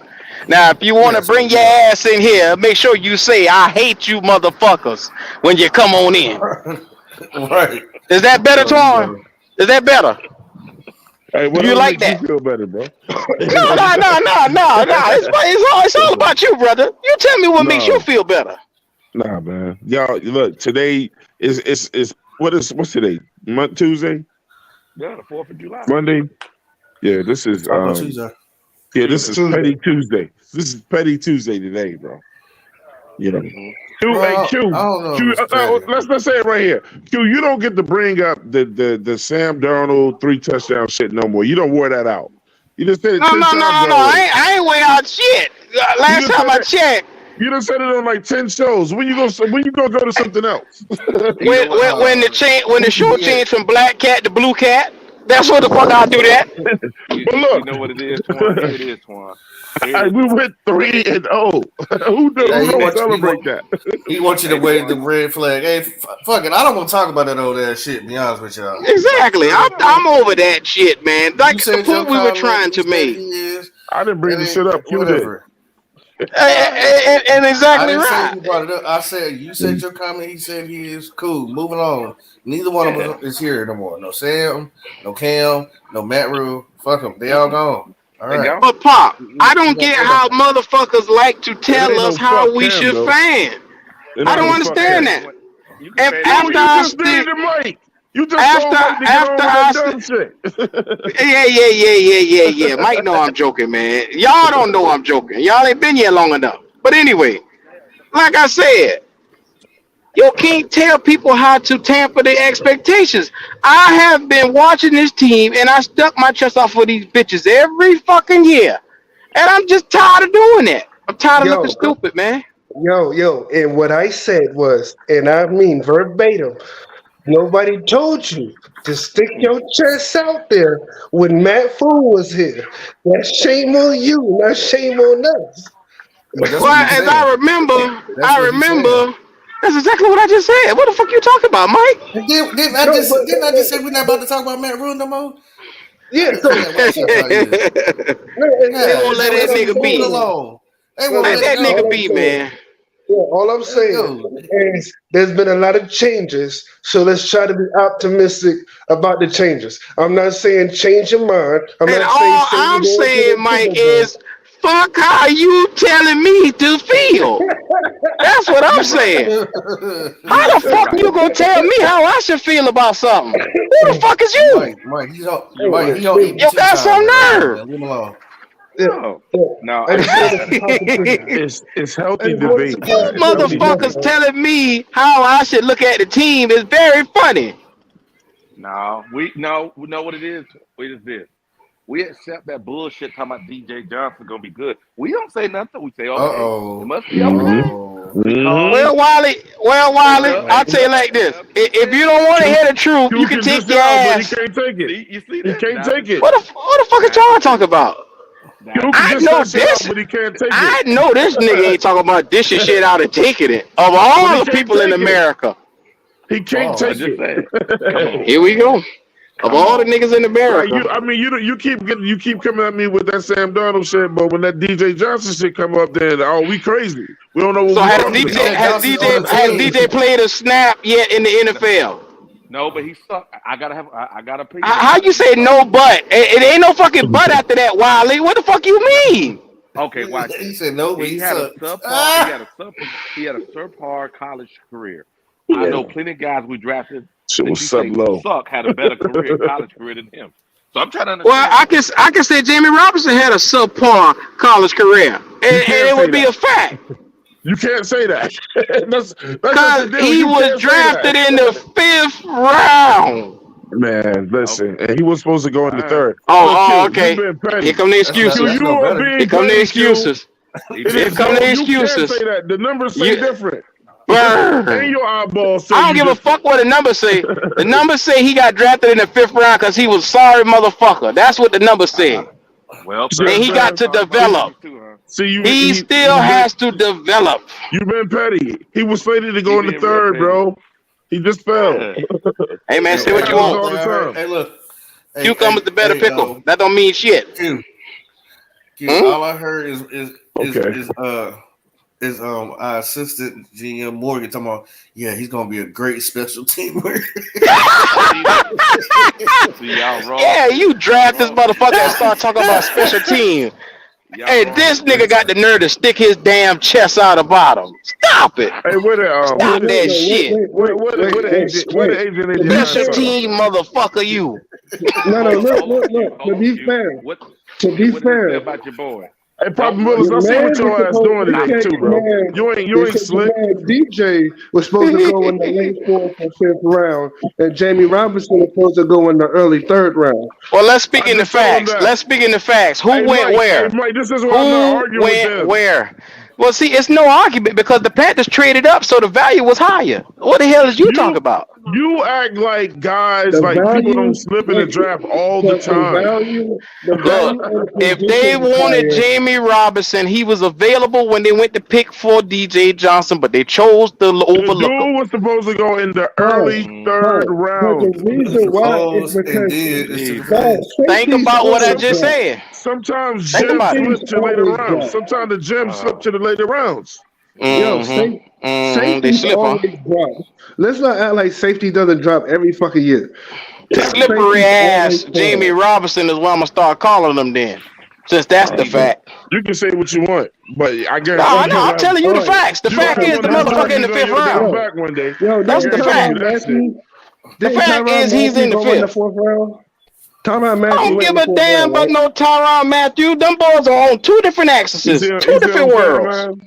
Now, if you want Yeah. to So bring your yeah. ass in here, make sure you say, I hate you motherfuckers when you come on in. Right. Is that better, So Twan? Is that better? Hey, Do you whatever like makes you that? feel better, bro. No, no, no, no, no, no. It's all about you, brother. You tell me what makes you No, feel better. nah, man. Y'all, look. Today is what's today? Tuesday, Yeah. The 4th of July. Monday. Yeah, this is Taco Tuesday. Tuesday. Tuesday. Petty Tuesday. This is Petty Tuesday today, bro. You know. Mm-hmm. Q, hey Well, I Q, don't know if Q. it's petty. Let's say it right here. Q, you don't get to bring up the Sam Darnold 3 touchdown shit no more. You don't wear that out. You just said it No, 10 no, no, times no, no. already. I ain't way out shit. You Last just time said I it. checked, You just said it on like 10 shows. When you gonna go to something else? You know what? when the show Yeah. changed from Black Cat to Blue Cat, that's what the fuck I do that. You, But you, you look, know what it is, Twan? Here it is, Twan. Here it is, we Twan. went 3-0. Here Hey, Who it he don't is. wants celebrate that? he wants you to Hey, wave the Twan. red flag. Hey, fuck it. I don't want to talk about that old ass shit. To be honest with y'all. Like Exactly. real I'm talk. over that shit, man. You Like the said your point we were comment. trying He to said make. he is. I didn't bring That the ain't shit up. Q did. whatever. And I exactly didn't say right. you brought it up. I said you said your comment. He said he is cool. Moving on. Neither one of Yeah. us is here no more. No Sam, no Cam, no Matt Rule. Fuck them. They all gone. All They right. go. But Pop, I We don't got get rid of how them. motherfuckers like to It tell ain't us no how fuck we Cam should though. fan. It I ain't don't no You can fuck fan understand Cam. that that. way. You can And fan that Q, way after you too. I just did stick, it, Mike. You just told Mike to get on after with I that stick, dumb shit. yeah. Mike know I'm joking, man. Y'all don't know I'm joking. Y'all ain't been here long enough. But anyway, like I said, you can't tell people how to tamper their expectations. I have been watching this team and I stuck my chest off for these bitches every fucking year. And I'm just tired of doing that. I'm tired of looking Yo, stupid, man. yo. And what I said was, and I mean verbatim, nobody told you to stick your chest out there when Matt Fool was here. That's shame on you, not shame on us. But that's what Well, he's as saying. That's I what he's saying. remember, that's exactly what I just said. What the fuck you talking about, Mike? And didn't I No, just didn't I just say we're not but about to talk about Matt Rule no more? yeah. I got watch out y'all is. No, They God won't let damn, that let's what I'm just nigga move it be. saying, along. They no, won't Let let it that listen, nigga go. all I'm be, saying. man. Yeah, all I'm Let it saying go. is there's been a lot of changes, so let's try to be optimistic about the changes. I'm not saying change your mind. I'm And not saying all say you're I'm going to saying, the Mike, Super Bowl. is fuck how you telling me to feel. That's what I'm You're right. saying. How the You're fuck right. you gonna tell me how I should feel about something? Who the fuck is you? Mike, You're Hey, right. He don't eat You got T-Time some right now, nerve. man. Leave him alone. yeah, No. yeah. No, I I just just wanted I, competition. It's I healthy just wanted debate, some man. You It's healthy competition. That's motherfuckers debate. all. telling me how I should look at the team is very funny. no. We know what it is. It is this. We accept that bullshit talking about DJ Johnson gonna be good. We don't say nothing. We say, Uh okay, it oh. must be Uh okay. hmm oh. Mm-hmm. because Well, because I'll tell you like this. If you don't want to Q, hear the truth, you Q can can dish take it your out, but he ass. can't take it. see, you see He that? can't That's the take it. truth. What the fuck is That's the y'all truth. talking about? That's Q the can I dish truth. know that shit out, this. but he can't take it. I know this nigga ain't talking about dishing shit out and taking it. Of But all he the can't people in take it. America, He can't Pause. I'm take just saying. Come it. on, here we go. Of come all the on. niggas in Like America. you, I mean, you keep coming at me with that Sam Darnold shit, but when that DJ Johnson shit come up, then we crazy. We don't know what So we has talking DJ about. DJ has Johnson on DJ the has team. DJ played a snap yet in the NFL? No, but he sucked. I got an opinion How about it. you He say sucked. no but? It ain't no fucking but after that, Wiley. What the fuck you No, mean? okay, watch He this. said no, but He he had a sucked. subpar. He had a subpar college career. I Yeah, know plenty of guys we drafted shit that was you sub say low. suck had a better career, college career than him. So I'm trying to Well, understand that. I can say Jamie Robinson had a subpar college career, and You can't it say would be that. a fact. You can't say that. That's just the Cause deal. he You was can't say drafted that. in the 5th round. Man, Okay, listen, and he was supposed to go in all the right. third. Look, Oh, Q, you okay. been Here petty. come the Q, excuses. That's you no are better. Here being come the petty, Q. excuses. He It Here is been come no, the petty. you can't say excuses. that. The numbers say You different. And burn. your eyeballs say I don't you give a different. fuck what the numbers say. The numbers say he got drafted in the 5th round because he was sorry motherfucker. That's what the numbers Uh-huh. say. Well, See And what he Panthers got I'm got to sorry saying? develop. motherfuckers too, huh? See, He still you been has to develop. you been petty. He was slated to He go in the being real third, petty. bro. He just fell. Yeah. Hey man, Hey, say That what hey, you happens one want. all thing the I heard. time. Hey, look. Cucumber's the better pickle. That don't mean shit. Q, Q. Hmm? All I heard Okay. is our assistant GM Morgan talking about, yeah, he's gonna be a great special teamer. See, y'all wrong. Yeah, you Y'all draft this wrong. motherfucker and start talking about special teams. Y'all Hey, wrong this for that. nigga got the nerve to stick his damn chest out the bottom. Stop it. Hey, Wait, Stop wait, that no, shit. what the agent To AJ be Ryan Special fair, saw? team motherfucker, you. no, no, look. To Hold on, be Q. fair, What? to Okay, be what did they say fair, about your boy? Hey, Papa Don't rush Willis, I your him. see man what was your ass supposed. doing They today said too, your bro. man. You They ain't said your slick. man DJ was supposed to go in the late fourth or fifth round, and Jamie Robinson was supposed to go in the early third round. Well, let's speak I in the just told him facts. that. Let's speak in the facts. Who went Hey where? Mike, this is why I'm not Who arguing with went them. where? Well, see, it's no argument because the Panthers traded up, so the value was higher. What the hell is you talking You about? you act like guys The like people don't value, slip in the wait, draft all the the time. value, the Look, value of the if position they was wanted higher. Jamie Robinson, he was available when they went to pick for DJ Johnson, but they chose to The overlook him. dude was supposed to go in the Pause, early Mm-hmm. third pause. But the round. reason why is Supposed and because did is to Jesus. God, Think safeties about what I always just drop. said. Sometimes Think gems about it. Safeties slip to later always rounds. drop. Sometimes the gems slip to the later rounds. Yo, They safeties slip, huh? always drop. Let's not act like safety doesn't drop every fucking year. Top Slippery safeties always ass Jamie fall. Robinson is what I'm gonna start calling them then, since that's the Jesus. fact. You can say what you want, but I guarantee No, you no, gonna I'm have telling you All the right. facts. The you gonna fact have So is one the of them motherfucker in safeties the on fifth your damn round. yo, back one day. I That's the didn't guarantee you fact. that shit. The fact Tyrann is he's Matthew in the go in the fifth. fourth round? Tyrann I Matthew don't went in give the a fourth damn round, about right? no Tyrann Matthew. Them boys are on two different axes, You two see what different I'm saying, worlds. man?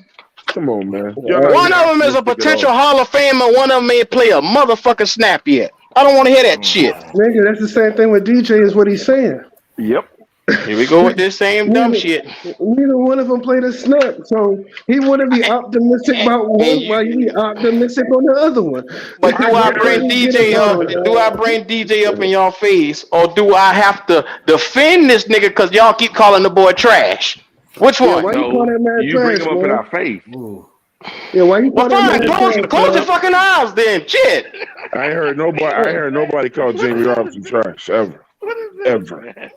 Come on, man. You're All not right. One being of them is a optimistic at potential all. Hall of Famer. One of them ain't play a motherfucking snap yet. I don't want to hear that shit. Nigga, that's the same thing with DJ is what he's saying. Yep. Here we go with this same dumb Neither, shit. neither one of them played a snap, so he wouldn't be optimistic And, about and one while you be you, optimistic on the other one. but I do I Let bring me get DJ it up? on, guarantee Do I dog. bring DJ up in y'all face, or do I have to defend this nigga because y'all keep calling the boy trash? Which Yeah, one? why you call No, that man you bring trash, him up in man? our face. Ooh. Yeah, why you Well, call that fine. man trash, Close your dog? fucking eyes then. Shit. I ain't heard nobody. I ain't heard nobody call Jamie Robinson trash ever, What is this, ever. man?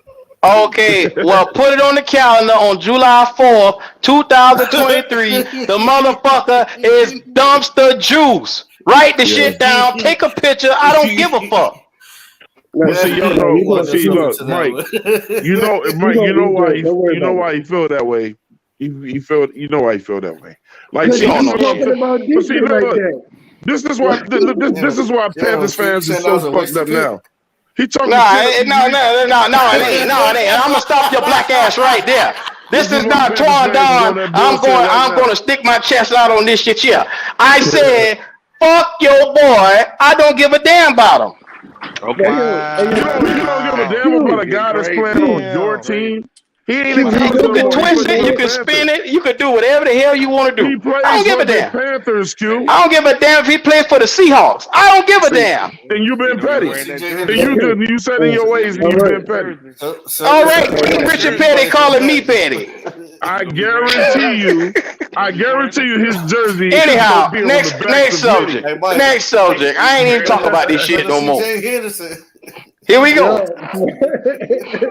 Okay, well, put it on the calendar on July 4th, 2023. The motherfucker is dumpster juice. Write the Yeah. shit down. Take a picture. I don't give a fuck. No, But see, y'all no, know. you But going see, to look, eat. Mike. You Mike. gonna eat good. Don't worry You know about it. why he feel that way. He feel. You know why he feel that way. Like, Cause You see, you don't this be is know what I'm shit. talking saying. about But see, DJ look, like look. that. This is why. This is why Panthers So you fans is saying that so was a fucked wasted up pick? now. He talking Nah, shit. it ain't. No, it ain't. I'm gonna stop your black ass right there. This This is is why not Panthers torn fans is on down. that bullshit right I'm now. gonna stick my chest out on this shit here. I said, fuck your boy. I don't give a damn about him. But Okay. yo, hey, yo, You don't give a Wow. damn Q, about It's a getting guy that's crazy. playing Q, on It's your getting Damn. crazy. team. He ain't Q, he exclusive You been no could more. He doing twist plays it, for you the it. could spin Panthers. it, you could do whatever the hell you want to He do. I plays don't give for a the damn. Panthers, Q. I don't give a damn if he plays for the Seahawks. I don't give a See, damn. then you He been be petty. wearing that CJ Then jersey. you Okay. just you set in Uh, your He ways be and all you wearing right. been that petty. jersey. All So right, All right. Richard he Petty plays for calling me Petty. petty. I He gonna be wearing that guarantee jersey. you, He I gonna be wearing guarantee that you his jersey. jersey is gonna Anyhow, be on the backs next of many. subject. Hey, Mike, Next subject. He I be ain't even wearing talking that about this jersey. shit brother no more. CJ Henderson. Here we go. Yo.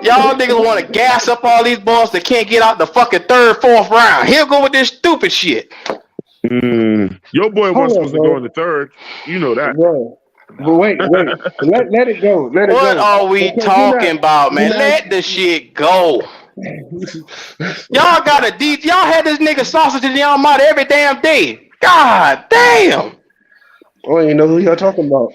Y'all niggas want to gas up all these boys that can't get out the fucking third, fourth round. Here go with this stupid shit. Your boy Hold wasn't on, supposed to go bro. in the third. You know that. Bro. But Nah. wait. Let it go. Let it What go. are we Because you're not talking about, you're man? Let the shit go. not Y'all got a deep. Y'all had this nigga sausage in y'all mouth every damn day. God damn. I don't even know who y'all talking about.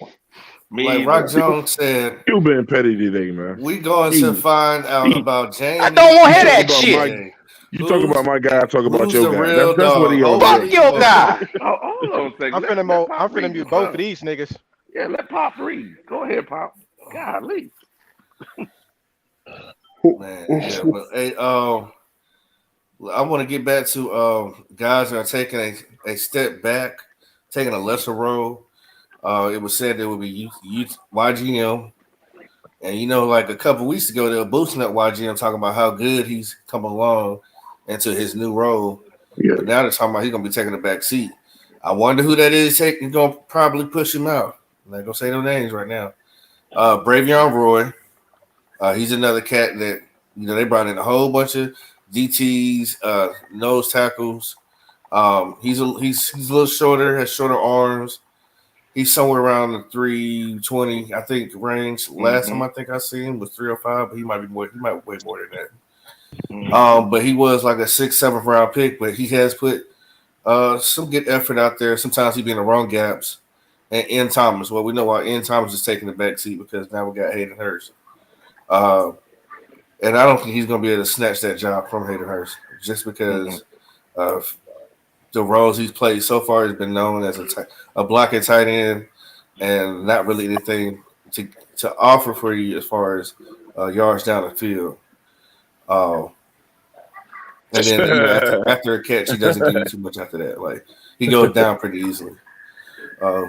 Me Like either. Rock Jones said, You been petty today, man. we going to He, find out he, about I don't Jamie want to you hear talk that about my, shit. today. you talk about Who's my guy. I talk about who's your the guy. real That's what dog? he on to. Fuck Hopefully, your well, guy. Oh, hold on a second. Let I'm Pop finna read mute this both of stuff. these niggas. Yeah, let Pop read. Go ahead, Pop. Golly. man, yeah. But hey, I want to get back to guys that are taking a step back, taking a lesser role. It was said there would be YGM, and like a couple weeks ago, they were boosting up YGM, talking about how good he's come along into his new role. Yeah. But now they're talking about he's gonna be taking a back seat. I wonder who that is. Gonna probably push him out. I'm not gonna say no names right now. Bravion Roy. He's another cat that they brought in a whole bunch of DTs, nose tackles. He's a little shorter, has shorter arms. He's somewhere around the 320, I think, range. Last time Mm-hmm. I think I seen him was 305, but he might be more. He might weigh more than that. Mm-hmm. But he was like a 6th, 7th round pick. But he has put some good effort out there. Sometimes he be in the wrong gaps. And N. Thomas. Well, we know why N. Thomas is taking the back seat because now we got Hayden Hurst. And I don't think he's going to be able to snatch that job from Hayden Hurst just Mm-hmm. because of the roles he's played so far. Has been known as a blocking tight end and not really anything to offer for you as far as yards down the field. Uh, and then after a catch, he doesn't give you too much after that. Like he goes down pretty easily.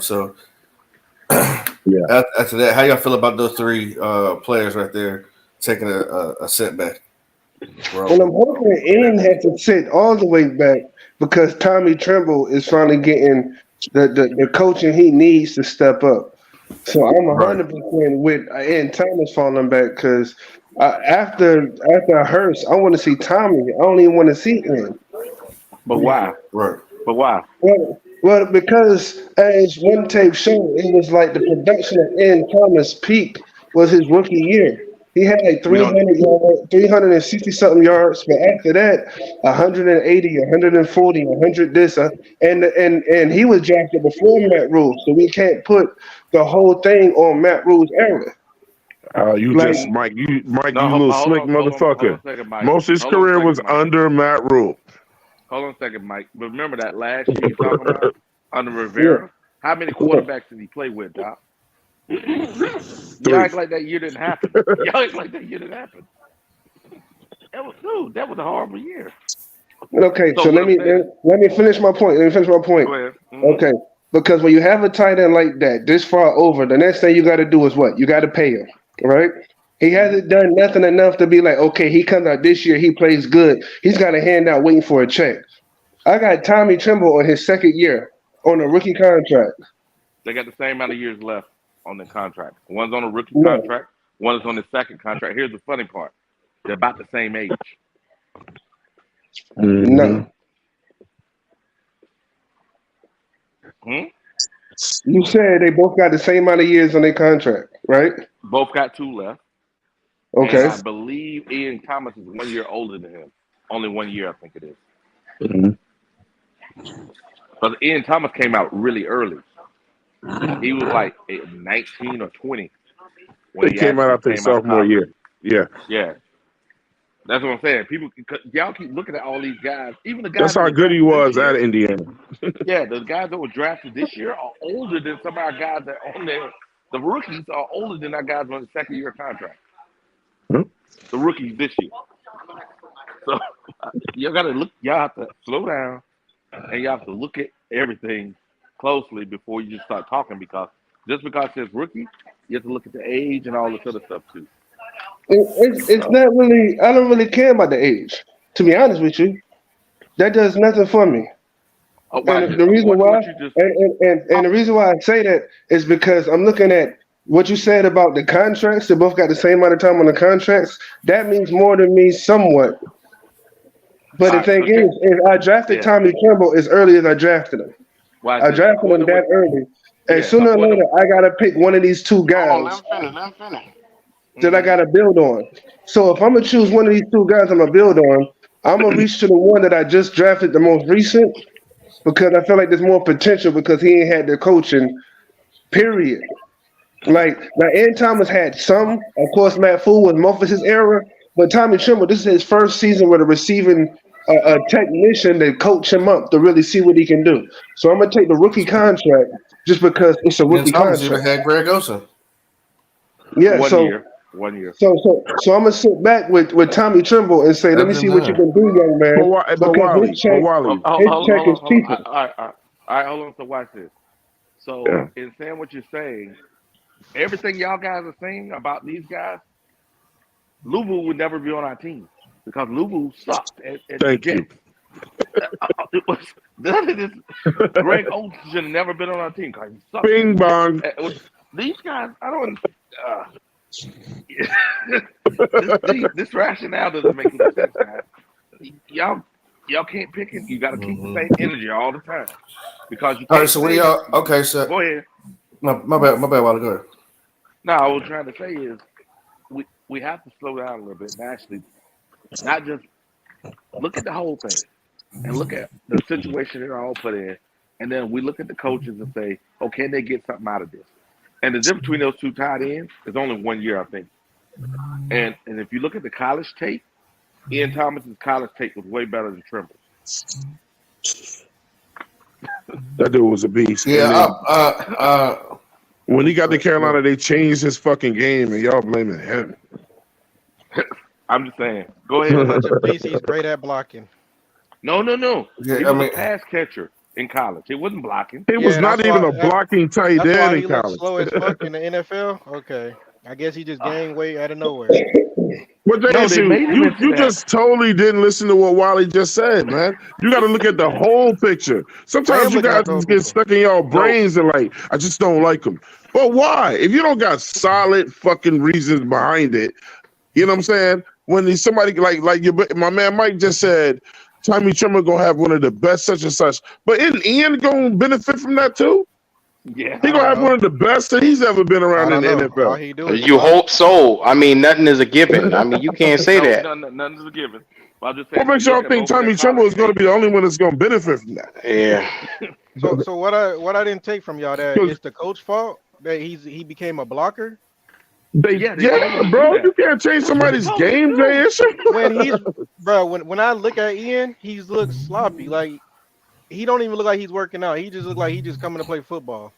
So Yeah. after that, how y'all feel about those three players right there taking a setback? Well, I'm hoping Ian has to sit all the way back because Tommy Tremble is finally getting the coaching he needs to step up. So I'm Right. 100% with Ian Thomas falling back because after Hurst, I want to see Tommy. I don't even want to see Ian. But why? Right. But why? Well, because as one tape showed, it was like the production of Ian Thomas peak was his rookie year. He had like We don't. 360 something yards, but after that, 180, 140, 100 this, and he was drafted before Matt Rule, so we can't put the whole thing on Matt Rule's era. You Like, just Mike, No, you little hold slick on, hold on motherfucker. a second, Mike. Most of his Hold on a career was second, Mike. under Matt Rule. Hold on a second, Mike. But remember that last year you talking about under yeah, Rivera? How many yeah. quarterbacks did he play with, Doc? Y'all Three. act like that year didn't happen. Y'all act like that year didn't happen. That was a horrible year. Okay, So so what let I'm me saying is, let me finish my point. Let me finish my point. go ahead. Mm-hmm. Okay, because when you have a tight end like that, this far over, the next thing you got to do is what? You got to pay him, right? He Mm-hmm. hasn't done nothing enough to be like, okay, he comes out this year, he plays good. He's got a hand out waiting for a check. I got Tommy Tremble on his second year on a rookie contract. They got the same amount of years left on the contract. One's on a rookie No, contract. One is on the second contract. Here's the funny part: they're about the same age. Mm-hmm. no. Hmm? You said they both got the same amount of years on their contract, right? Both got two left, and Okay. I believe Ian Thomas is 1 year older than him. Only 1 year, I think it is. Mm-hmm. But Ian Thomas came out really early. He was like 19 or 20 when They he came out actually after his came out of sophomore college. year. Yeah. Yeah, that's what I'm saying. Y'all keep looking at all these guys, even the guys That's that how were good he drafted this was at year. Indiana. Yeah, the guys that were drafted this year are older than some of our guys that are on there. The rookies are older than our guys on the second year contract. Huh? The rookies this year. So you gotta look. Y'all have to slow down, and you have to look at everything closely before you just start talking. Because just because it's rookie, you have to look at the age and all this other stuff too. It's So, not really. I don't really care about the age. To be honest with you, that does nothing for me. watch And it. the reason Watch why, what you just. and the reason why I say that is because I'm looking at what you said about the contracts. They both got the same amount of time on the contracts. That means more to me somewhat. But All the right. thing So check. is I drafted Yeah. Tommy Tremble as early as I drafted him. Watch I this. drafted him According to that what. early. And Yeah. sooner or According later, to. I gotta pick one of these two Hold on, let guys him finish. Let him finish. that I Hmm. gotta build on. So if I'm gonna choose one of these two guys I'm gonna build on, I'm gonna reach to the one that I just drafted the most recent because I feel like there's more potential because he ain't had the coaching. Period. Like now, Aaron Thomas had some. Of course, Matt Fool was Moffitt's era, but Tommy Tremble, this is his first season with a receiving a technician to coach him up to really see what he can do. So I'm gonna take the rookie contract just because it's a And rookie Thomas even contract. had Greg Olsen. Yeah. One So year. 1 year. so I'm gonna sit back with Tommy Tremble and say, let me Better see than what you him. can do, young man, But because Wally, but Wally, his check is Hold on. cheaper. All right, hold on. So watch this. So yeah. in saying what you're saying, everything y'all guys are saying about these guys, Lubu would never be on our team because Lubu sucked at the Thank you. Jets. It was none of this. Greg Olsen should have never been on our team because he sucked at Bing the Jets. bong. These guys, I don't. Uh, this rationale doesn't make any sense, guys. Y'all y'all can't pick it. You got to keep the Hmm. same energy all the time because you All right, can't so what do say. y'all? Okay, so Go ahead. my bad, Wally. Go ahead. No, I was trying to say is we have to slow down a little bit and actually not just look at the whole thing and look at the situation they're all put in, and then we look at the coaches and say, oh, can they get something out of this? And the difference between those two tight ends is only 1 year, I think. And if you look at the college tape, Ian Thomas's college tape was way better than Trimble's. That dude was a beast. Yeah, And then when he got to look, Carolina, they changed his fucking game, and y'all blaming him. I'm just saying. Go So ahead. much of beast, he's great at blocking. No. yeah, He I was a mean, pass catcher in college. He wasn't blocking. He was Yeah, not even a blocking tight that's end why in he looks college. slow as fuck in the NFL. Okay, I guess he just Uh, gained weight out of nowhere. But the no, they issue, made him into you that. just totally didn't listen to what Wally just said, man. You got to look at the whole picture. I Sometimes am you looking guys at the whole just get picture. stuck in your No, brains and like, I just don't like him. But why? If you don't got solid fucking reasons behind it, you know what I'm saying? When there's somebody my man Mike just said, Tommy Trimmer gonna have one of the best such and such. But isn't Ian gonna benefit from that too? yeah. He I gonna don't have one know. of the best that he's ever been I around in don't the know. All NFL. he do is You block. hope so. I mean, nothing is a given. I mean, you can't say No, that. none is a given. But I'm just saying, What if you makes y'all look at think both of their Tommy Tremble college is going to tape, be the only one that's going to benefit from that? Yeah. So what I didn't take from y'all that Because it's the coach fault that he became a blocker they told him to do bro, you that. can't change That's what they somebody's told him to game, do. Jay Issue. when he's bro when I look at Ian he looks sloppy like he don't even look like he's working out he just look like he just coming to play football.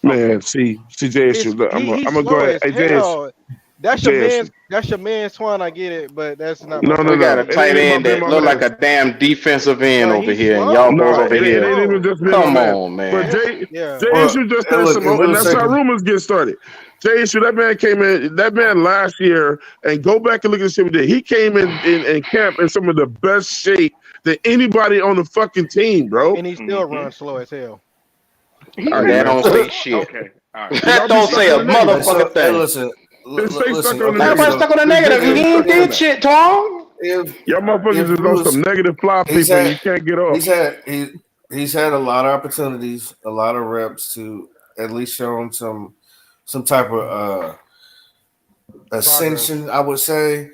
Okay. Man, see Jay Issue. It's Look, I'm he's gonna go slow ahead. as Hey, Jay Issue. hell. That's your Jay Issue. man's Twan. I get it, but that's not my No. We man. got a It ain't tight even end been that my look like man. a damn defensive end Bro, over he's here, and y'all slow. both No, Bro, over he's it here. ain't even slow. just been my Come man. on, But man. Yeah. Jay well, Issue just and had look, some, and and we'll that's say how rumors get started. Jay Issue, that man came in, that man last year, and go back and look at the shit we did. He came in camp in some of the best shape than anybody on the fucking team, bro. And he still Mm-hmm. runs slow as hell. He All right, That ran man. don't slow. say shit. Okay. All right. That Y'all be don't stuck say on a the negative. so motherfucking hey, thing. Just stay stuck listen. on the Okay, Everybody negative. stuck so on the Just negative. stay if He stuck ain't on did if that. shit, Tom. if Y'all motherfuckers if is on some Bruce negative fly he's paper and you had can't get off. he's had a lot of opportunities, a lot of reps to at least show him some type of Progress. ascension, I would say.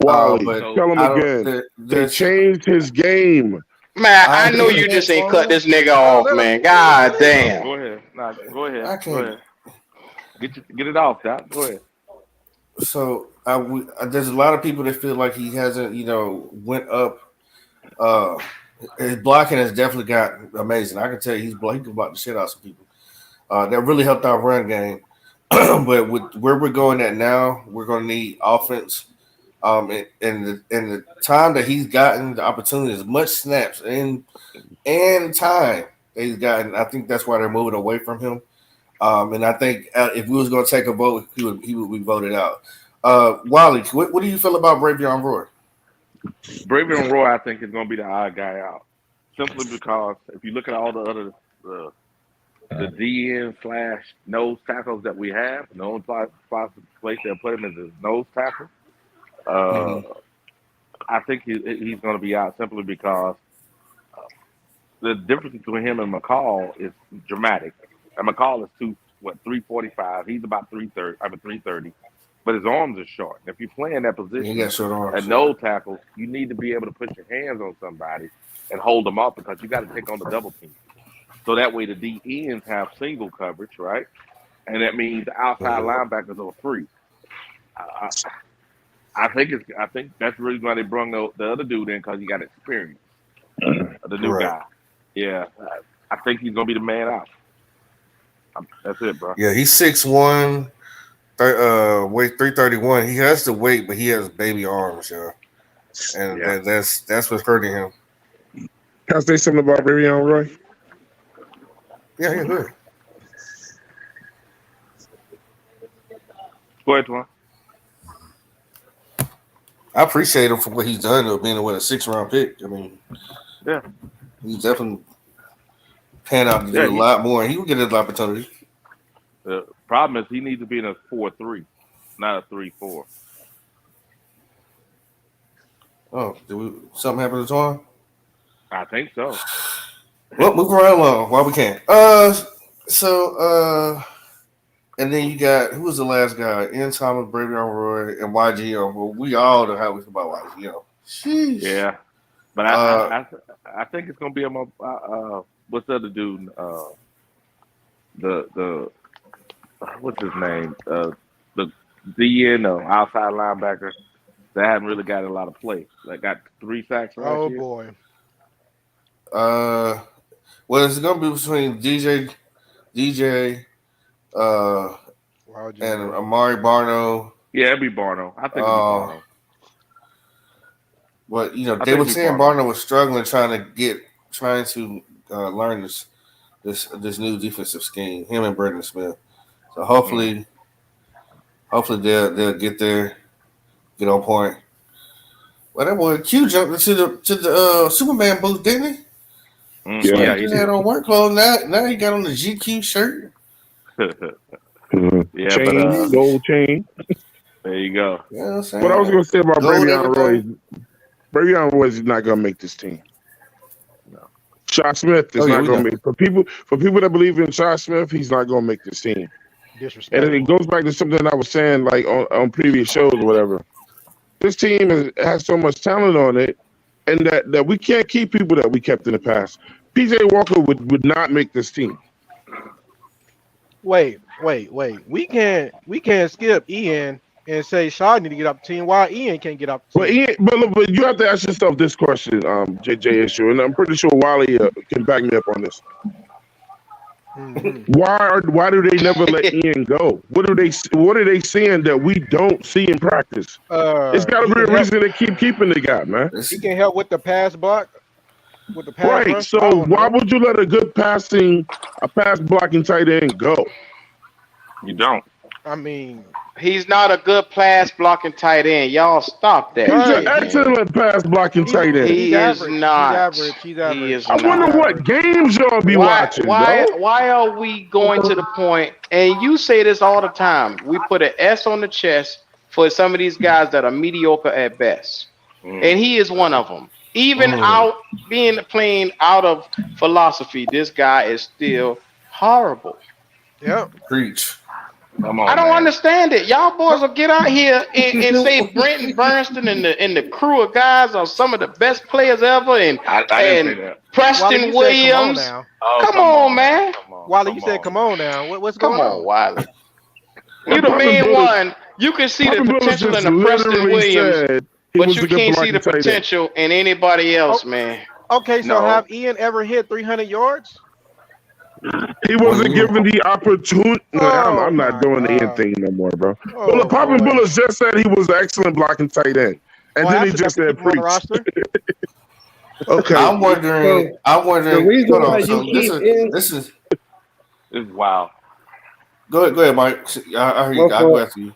Wally, But So tell him I don't. again. They There's changed his game. Man, I I don't know care. you Defense, just ain't cut Twan. this nigga Bro, off, let him man. let God him no, damn. go ahead. No, go ahead. I Go can't. ahead. Get it off, Doc. Go ahead. So there's a lot of people that feel like he hasn't, went up. Uh, his blocking has definitely got amazing. I can tell you, he can block the shit out of some people. That really helped our run game. But with where we're going at now, we're going to need offense And the time that he's gotten the opportunity, as much snaps and time that he's gotten, I think that's why they're moving away from him. And I think if we was going to take a vote, he would be voted out. Wally, what do you feel about Bravion Roy? Bravion Roy, I think, is going to be the odd guy out, simply because if you look at all the other the DN slash nose tackles that we have, the only place they'll put him is his nose tackle. Uh, Mm-hmm. I think he's going to be out simply because the difference between him and McCall is dramatic. And McCall is 345. He's about 330. I mean 330, but his arms are short. And if you're playing that He position got short arms. at nose tackle, you need to be able to put your hands on somebody and hold them off because you got to take on the double team. So that way the D ends have single coverage, right? And that means the outside Mhm. linebackers are free. I, I think that's really why they brung the other dude in because he got experience. The new Right. guy. Yeah, I think he's gonna be the man out. That's it, bro. Yeah, he's 6'1", weight 331. He has the weight, but he has baby arms, yeah. And Yeah. that's what's hurting him. Can I say something about Bravion Roy? Yeah, good. Go ahead, Twan. I appreciate him for what he's done, though, being with a 6th-round pick. I mean, Yeah. he's definitely pan out to Yeah. do a lot more, and he will get his opportunity. The problem is he needs to be in a 4-3, not a 3-4. Oh, something happen to Twan? I think so. Well, move right along while we can. And then you got, who was the last guy? N. Thomas, Bravion Roy, and YGO. Well, we all know how we feel about YGO. Sheesh. Yeah, but I think it's gonna be a what's the other dude? The what's his name? The DN outside linebacker that haven't really got a lot of play. That got 3 sacks last Oh year. boy. Well, it's going to be between DJ, Wow, and Gino. Amari Barno. Yeah, it'd be Barno. I think it'd be Barno. But I they think were it'd be saying Barno. Barno was struggling trying to learn this new defensive scheme. Him and Brendan Smith. So hopefully they'll get there, get on point. Well, that boy Q jumped into the Superman booth, didn't he? So Yeah. Yeah, he he just had did. on work clothes. Now he got on the GQ shirt. Yeah, but Chain, gold chain. there you go. You know what I'm saying? What I was going to say about Gold Bravion Roy is everything. Bravion Roy is not going to make this team. No. Shot Smith is Oh, yeah, not we going know. to make for people that believe in Shot Smith, he's not going to make this team. And Disrespectful. it goes back to something I was saying like on previous shows or whatever. This team has so much talent on it, and that we can't keep people that we kept in the past. PJ Walker would not make this team. Wait. We can't skip Ian and say Shaw need to get up the team. Why Ian can't get up the But team? but you have to ask yourself this question, JJ issue, and I'm pretty sure Wally can back me up on this. Mm-hmm. Why do they never let Ian go? What are they seeing that we don't see in practice? It's got to He be can a help. reason to keep keeping the guy, man. He can help with the pass block, with the pass Right. rush. So I don't why know. would you let a pass blocking tight end go? You don't. I mean, He's not a good pass blocking tight end. Y'all stop that, He's an right? man. excellent pass blocking tight end. He is He's not. average. He's He average. is I wonder not. what games y'all be watching, bro. Why are we going to the point? And you say this all the time. We put an S on the chest for some of these guys that are mediocre at best, and he is one of them. Even playing out of philosophy, this guy is still horrible. Yep. Preach. Come on, I don't man. understand it. Y'all boys will get out here and say Brenton Bernstein and the crew of guys are some of the best players ever, and I didn't say that. Wally, Preston you said come on Williams. now. Oh, Come on, man. Wally, you said come on now. What's Come going on, on? Wiley. Well, You the Papa main Billis- one. You can see the Papa Billis potential just in the Preston literally Williams, said he but was you a good can't see the blocking tight end. potential in anybody else, Oh, man. Okay, so No. have Ian ever hit 300 yards? He When wasn't you given the opportunity. Oh I'm not my doing the end God. thing no more, bro. Well, Oh Poppy boy. Bullets just said he was an excellent blocking tight end, and Well, then he after that, just to keep said him on the preach. roster. Okay, I'm wondering. so I'm the wondering. reason Hold why on. you So this keep is in this is. It's wild. Go ahead. Go ahead, Mike. I hear my you. I'll go fault, after you.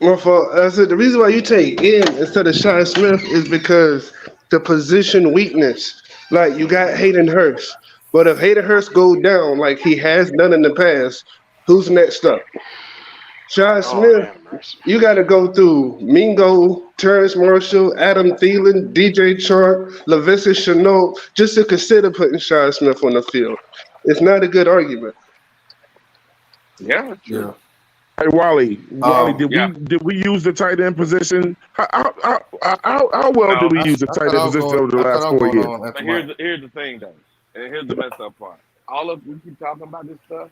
my fault. I said the reason why you take in instead of Sean Smith is because the position weakness. Like you got Hayden Hurst, but if Hayden Hurst go down like he has done in the past, who's next up? Sean Lord Smith. have mercy. You got to go through Mingo, Terrence Marshall, Adam Thielen, DJ Chark, Lavissa Chenault, just to consider putting Sean Smith on the field. It's not a good argument. Yeah, it's true. Yeah. Hey Wally, Um. did we use the tight end position? How well did No, we use the I tight thought end I was position going. over the I thought last I was 4 going years? on but after here's Mike. here's the thing though, and here's the messed up part. All of we keep talking about this stuff,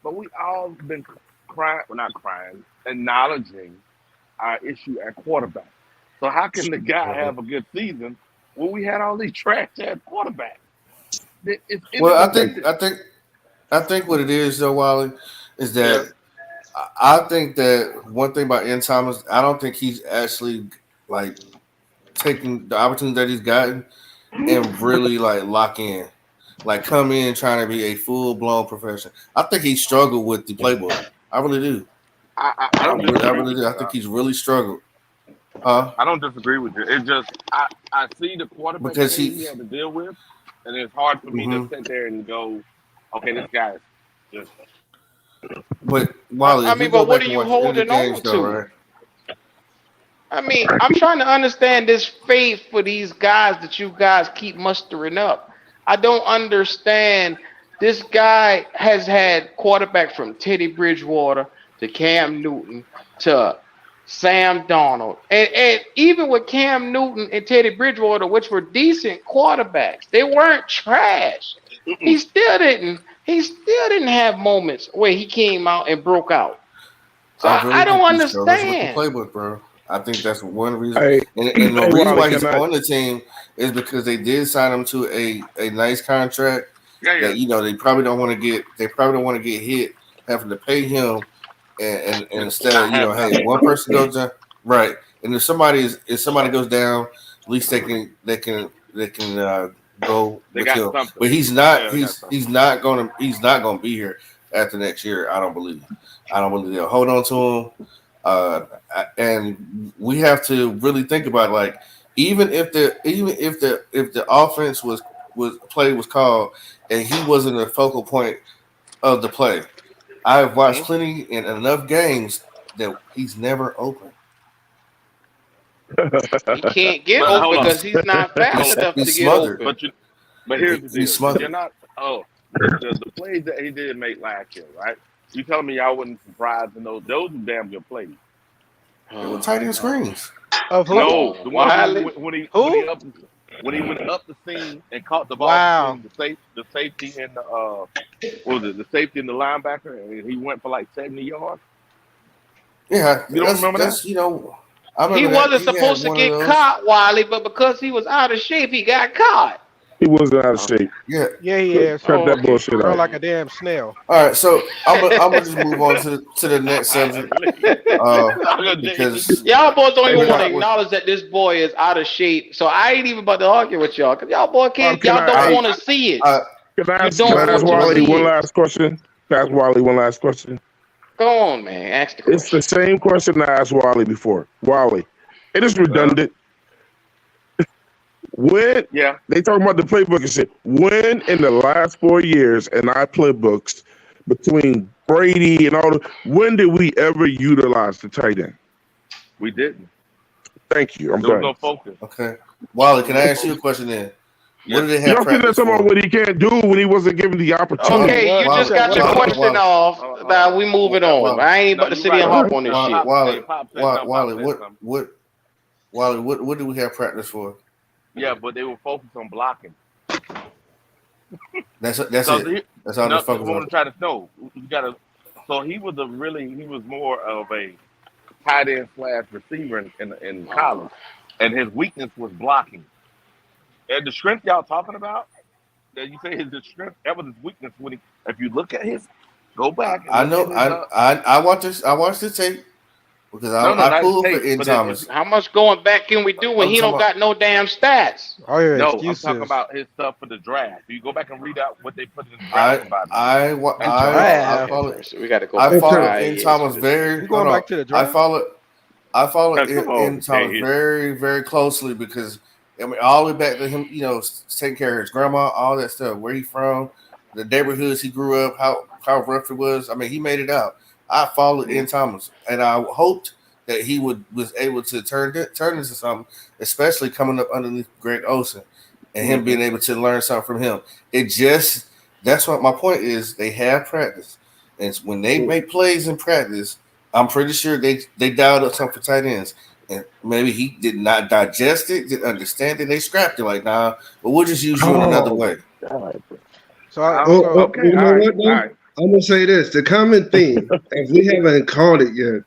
but we all been crying, well not crying, acknowledging our issue at quarterback. So how can the guy Mhm. have a good season when we had all these trash ass quarterbacks? It's Well, Thank interdependent. I think what it is though, Wally, is Yeah, that I think that one thing about Ian Thomas, I don't think he's actually like taking the opportunity that he's gotten and really like lock in, like come in trying to be a full blown professional. I think he struggled with the playbook. I really do. I don't I disagree really with do. you. I think he's really struggled, huh? I don't disagree with you. It's just I see the quarterback Because play he. he had to deal with, and it's hard for me to Hmm. sit there and go, okay, this guy's just But Wally, I if you mean, go but what back are and you watch the end of the holding games, on though, to? right? I mean, I'm trying to understand this faith for these guys that you guys keep mustering up. I don't understand. This guy has had quarterback from Teddy Bridgewater to Cam Newton to Sam Donald. And even with Cam Newton and Teddy Bridgewater, which were decent quarterbacks, they weren't trash. He still didn't have moments where he came out and broke out. So I I really don't think he struggles with the understand. playbook, bro. I think that's one reason, Hey, and the hey reason Wally, why can he's I? on the team is because they did sign him to a nice contract yeah, yeah. that they probably don't want to get. They probably don't want to get hit having to pay him, and And instead not of have hey, nothing. one person goes down, right, and if somebody goes down, at least they can go They with got him. something. But he's not Yeah, they got something. he's not gonna be here after next year. I don't believe. I don't believe they'll hold on to him. And we have to really think about like even if the offense was play was called and he wasn't a focal point of the play. I've watched Hmm. plenty in enough games that he's never open. He can't get But open hold on, because he's not fast enough to He's get smothered. open. but here's the He's deal. You're smothered. not. Oh, the plays that he did make last year, right? You telling me y'all wasn't surprised in those were damn good plays. They were Oh tight my end God. screens. Of Come who? No, on, the ones Wiley. Who? when he went up the seam and caught the ball Wow. between the safety and the what was it, the safety and the linebacker, and he went for like 70 yards. Yeah, You don't remember that? that's I He remember that wasn't he had supposed to one of get those. caught, Wiley, but because he was out of shape, he got caught. He wasn't out of Okay. shape. Yeah. Yeah, he Cut, is. cut that Okay. bullshit Run out. like a damn snail. All right, so I'm gonna just move on to the next subject. Uh, Sucker D. because Y'all boys don't we're even want to not. acknowledge that this boy is out of shape. So I ain't even about to argue with y'all. Cause y'all boy Oh, can't, y'all don't I, want to see it. I, You Can don't I let, ask want to let Wally me see one it. last question? Can I ask Wally one last question? Go on, man. Ask the It's the question. same question I asked Wally before. Wally, it is Uh, redundant. When yeah, they talk about the playbook and shit, when in the last 4 years and our playbooks between Brady and all the, when did we ever utilize the tight end? we didn't. Thank you. I'm There was done. no focus. okay, Wally. There Can was I no ask you a focus. question then? What Yes. do they have Y'all sitting there practice talking about for? what he can't do when he wasn't given the Hold opportunity. Say Okay, you what? You just said got your what? on, question Wally, off. Now we moving on. Wally, I ain't No, about to you're sit here right. and All hop right. on this No, shit. Pop. Hey, Wally, Pop said no. Pop said something. Wally, what do we have practice for? Yeah, but they were focused on blocking. That's So it. the, That's all they no, focus we on. want to try to know. You gotta. So he was more of a tight end slash receiver in college, Oh, and his weakness was blocking. And the strength y'all talking about, that you say is his strength. That was his weakness when he. If you look at his, go back and I look at know. his. I want this. I watched the tape because No, I not his pulled for tape, N but Thomas. How much going back can we do when I'm he talking don't about. got no damn stats? Oh yeah, no, I'm talking excuses. about his stuff for the draft. You go back and read out what they put in the draft I about him. I wa- The That's your I draft. Draft. follow. First, we got to go I back Okay. followed 5 N years for Thomas this shit. very. You Hold going on. back to the I draft? followed. I followed come N on, Thomas Jay. very closely because I mean all the way back to him. Taking care of his grandma, all that stuff. Where he from, the neighborhoods he grew up, how rough it was. I mean, he made it out. I followed N Thomas, and I hoped that he was able to turn into something, especially coming up underneath Greg Olson, and him Mm-hmm. being able to learn something from him. It just that's what my point is. They have practice, and when they make plays in practice, I'm pretty sure they dialed up something for tight ends. And maybe he did not digest it, didn't understand it. They scrapped it like, nah, but we'll just use you in another Oh, way. God. So I Oh, so Okay, you all know right, what all though? right. I'm gonna say this: the common theme, if we haven't called it yet,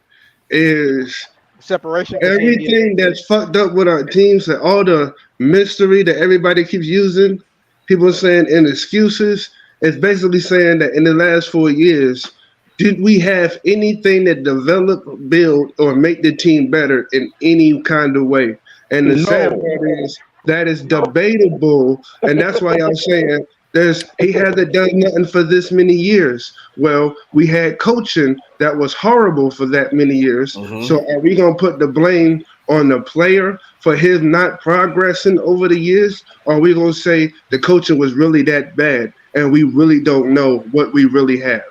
is separation continue to be everything that's fucked up with our teams and all the mystery that everybody keeps using, people saying in excuses, it's basically saying that in the last 4 years, did we have anything that develop, build, or make the team better in any kind of way? And the sad No. part is that is No. debatable, and that's why y'all saying he hasn't done nothing for this many years. Well, we had coaching that was horrible for that many years. Mm-hmm. So are we gonna put the blame on the player for his not progressing over the years? Or are we gonna say the coaching was really that bad and we really don't know what we really have?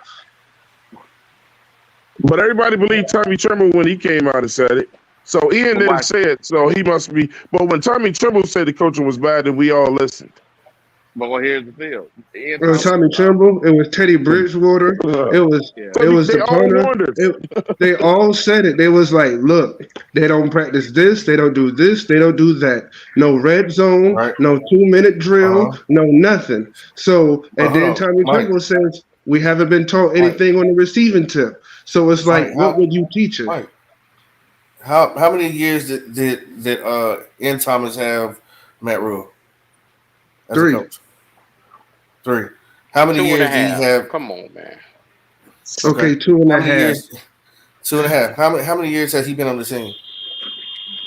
But everybody believed Tommy Tremble when he came out and said it. So Ian But didn't watch. say it, so he must be. But when Tommy Tremble said the coaching was bad, then we all listened. But well, here's the deal. Ian It was Thomas. Tommy Tremble. It was Teddy Bridgewater. It was Yeah. it So was they the all punter. warned us. They all said it. They was like, look, they don't practice this, they don't do this, they don't do that. No red zone, Right. no 2 minute drill, Uh-huh. no nothing. So But and hold then on, Tommy Mike. Tremble says we haven't been taught Mike. anything on the receiving tip. So it's like, Mike. what would you teach it? Mike. How many years did N Thomas have Matt Rule as a 3. coach? 3. How many 2.5. years did he have? Come on, man. Okay, Okay. 2 and How a many half. years? 2.5. How many years has he been on the team?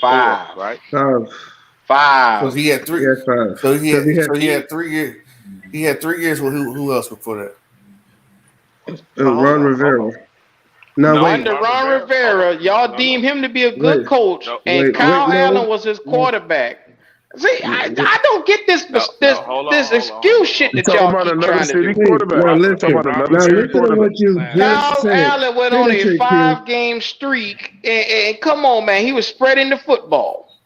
4, 5. right? 5. So 5. he had 3. Yeah, 5. So he Because had. he had So he had 3 years. He had 3 years. With who else before that? But hold Ron on, hold on. Rivera. Now No, wait, Under Ron Rivera, y'all no, deemed no, him to be a wait, good coach, no, and wait, Kyle Allen was his no. quarterback. See, No. I don't get this no, this no. Hold on, this hold on, hold excuse on, shit hold You on. that talking y'all about keep another trying to city do. Wait, quarterback? now You talking listen. about another Now city listen to quarterback? what you just Kyle said. Allen went on a Penetrate, Q. 5-game streak, and come on, man, he was spreading the football.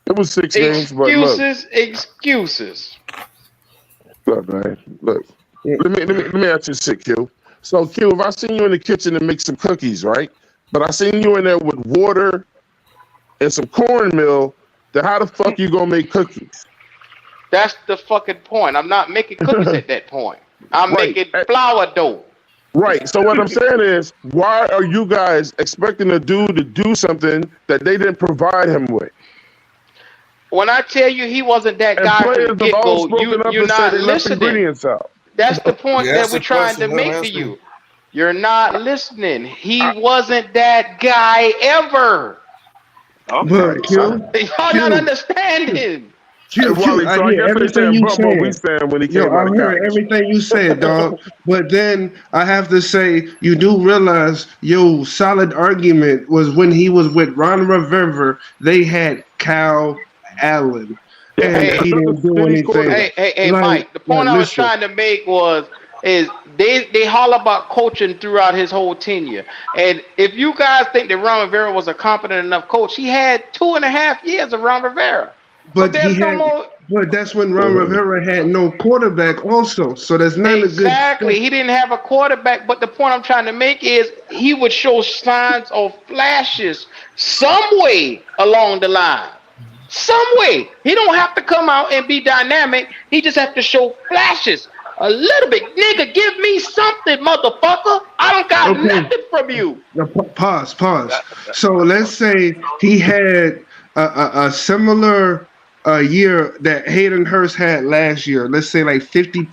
It was 6 games, but look, Excuses. man, look. Let me ask you this, Q. So Q, if I seen you in the kitchen and make some cookies, right? But I seen you in there with water and some cornmeal, then how the fuck you gonna make cookies? That's the fucking point. I'm not making cookies at that point. I'm Right. making flour dough. Right. So what I'm saying is, why are you guys expecting a dude to do something that they didn't provide him with? When I tell you he wasn't that And guy from players the have all get-go, spoken up you're and said not they left listening. ingredients out. That's the point You that asked we're a trying to question. Let him make to answer. you. You're not listening. He I, wasn't that guy ever. Okay, But right. So, Q, Y'all not Q, understanding. hey, Q. Wally. I So I hear guess they everything saying you bump what we saying. stand when he Yo, came I out of heard college. everything you said, dog. But then I have to say, you do realize your solid argument was when he was with Ron Rivera, they had Kyle Allen, Yeah, and Hey, he another didn't do city anything. quarterback. hey, Like, Mike. The point I was listen. trying to make is they holler about coaching throughout his whole tenure. And if you guys think that Ron Rivera was a competent enough coach, he had 2.5 years of Ron Rivera. But But he there's no had, more. but that's when Ron Mhm. Rivera had no quarterback, also. So that's not a good step. Exactly. He didn't have a quarterback, but the point I'm trying to make is he would show signs of flashes some way along the line. Some way. He don't have to come out and be dynamic. He just have to show flashes. A little bit. Nigga, give me something, motherfucker. I don't got Okay. nothing from you. Now, pause. that, So let's say he had a similar year that Hayden Hurst had last year, let's say like 50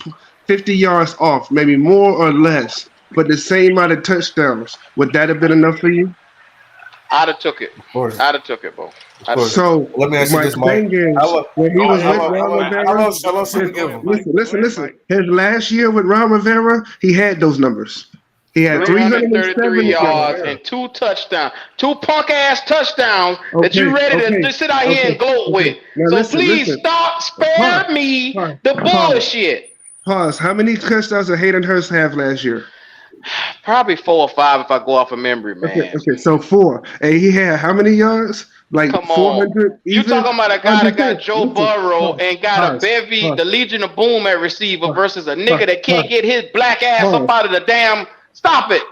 yards off, maybe more or less, but the same amount of touchdowns, would that have been enough for you? I'd have took it. Of course, I'd have took it, bro. of I'd have course. took it. So Let me ask you my this, Mike. thing How is, long? when he Go was ahead, with How long? Mike. How Ron long? How Rivera, long? Go How long should ahead, we go give ahead, him? Mike. Go ahead, listen. Mike. His last year with Ron Rivera, he had those numbers. He had 333 307. yards and 2 touchdowns, 2 punk ass touchdowns that Okay, you ready to okay, just sit out here and okay, gloat okay. with. Now So please listen. stop, Pause, spare me pause, the pause, bullshit. pause. How many touchdowns did Hayden Hurst have last year? Probably 4 or 5 if I go off of memory, Okay, man. okay, so 4. And he had how many yards? Like Come on. 400 You even? talking about a I'm guy just that saying, got Joe listen, Burrow pause, and got a pause, bevy, pause, the Legion of Boom at receiver pause, versus a pause, nigga that can't pause, get his black ass up pause. out of the damn. Stop it.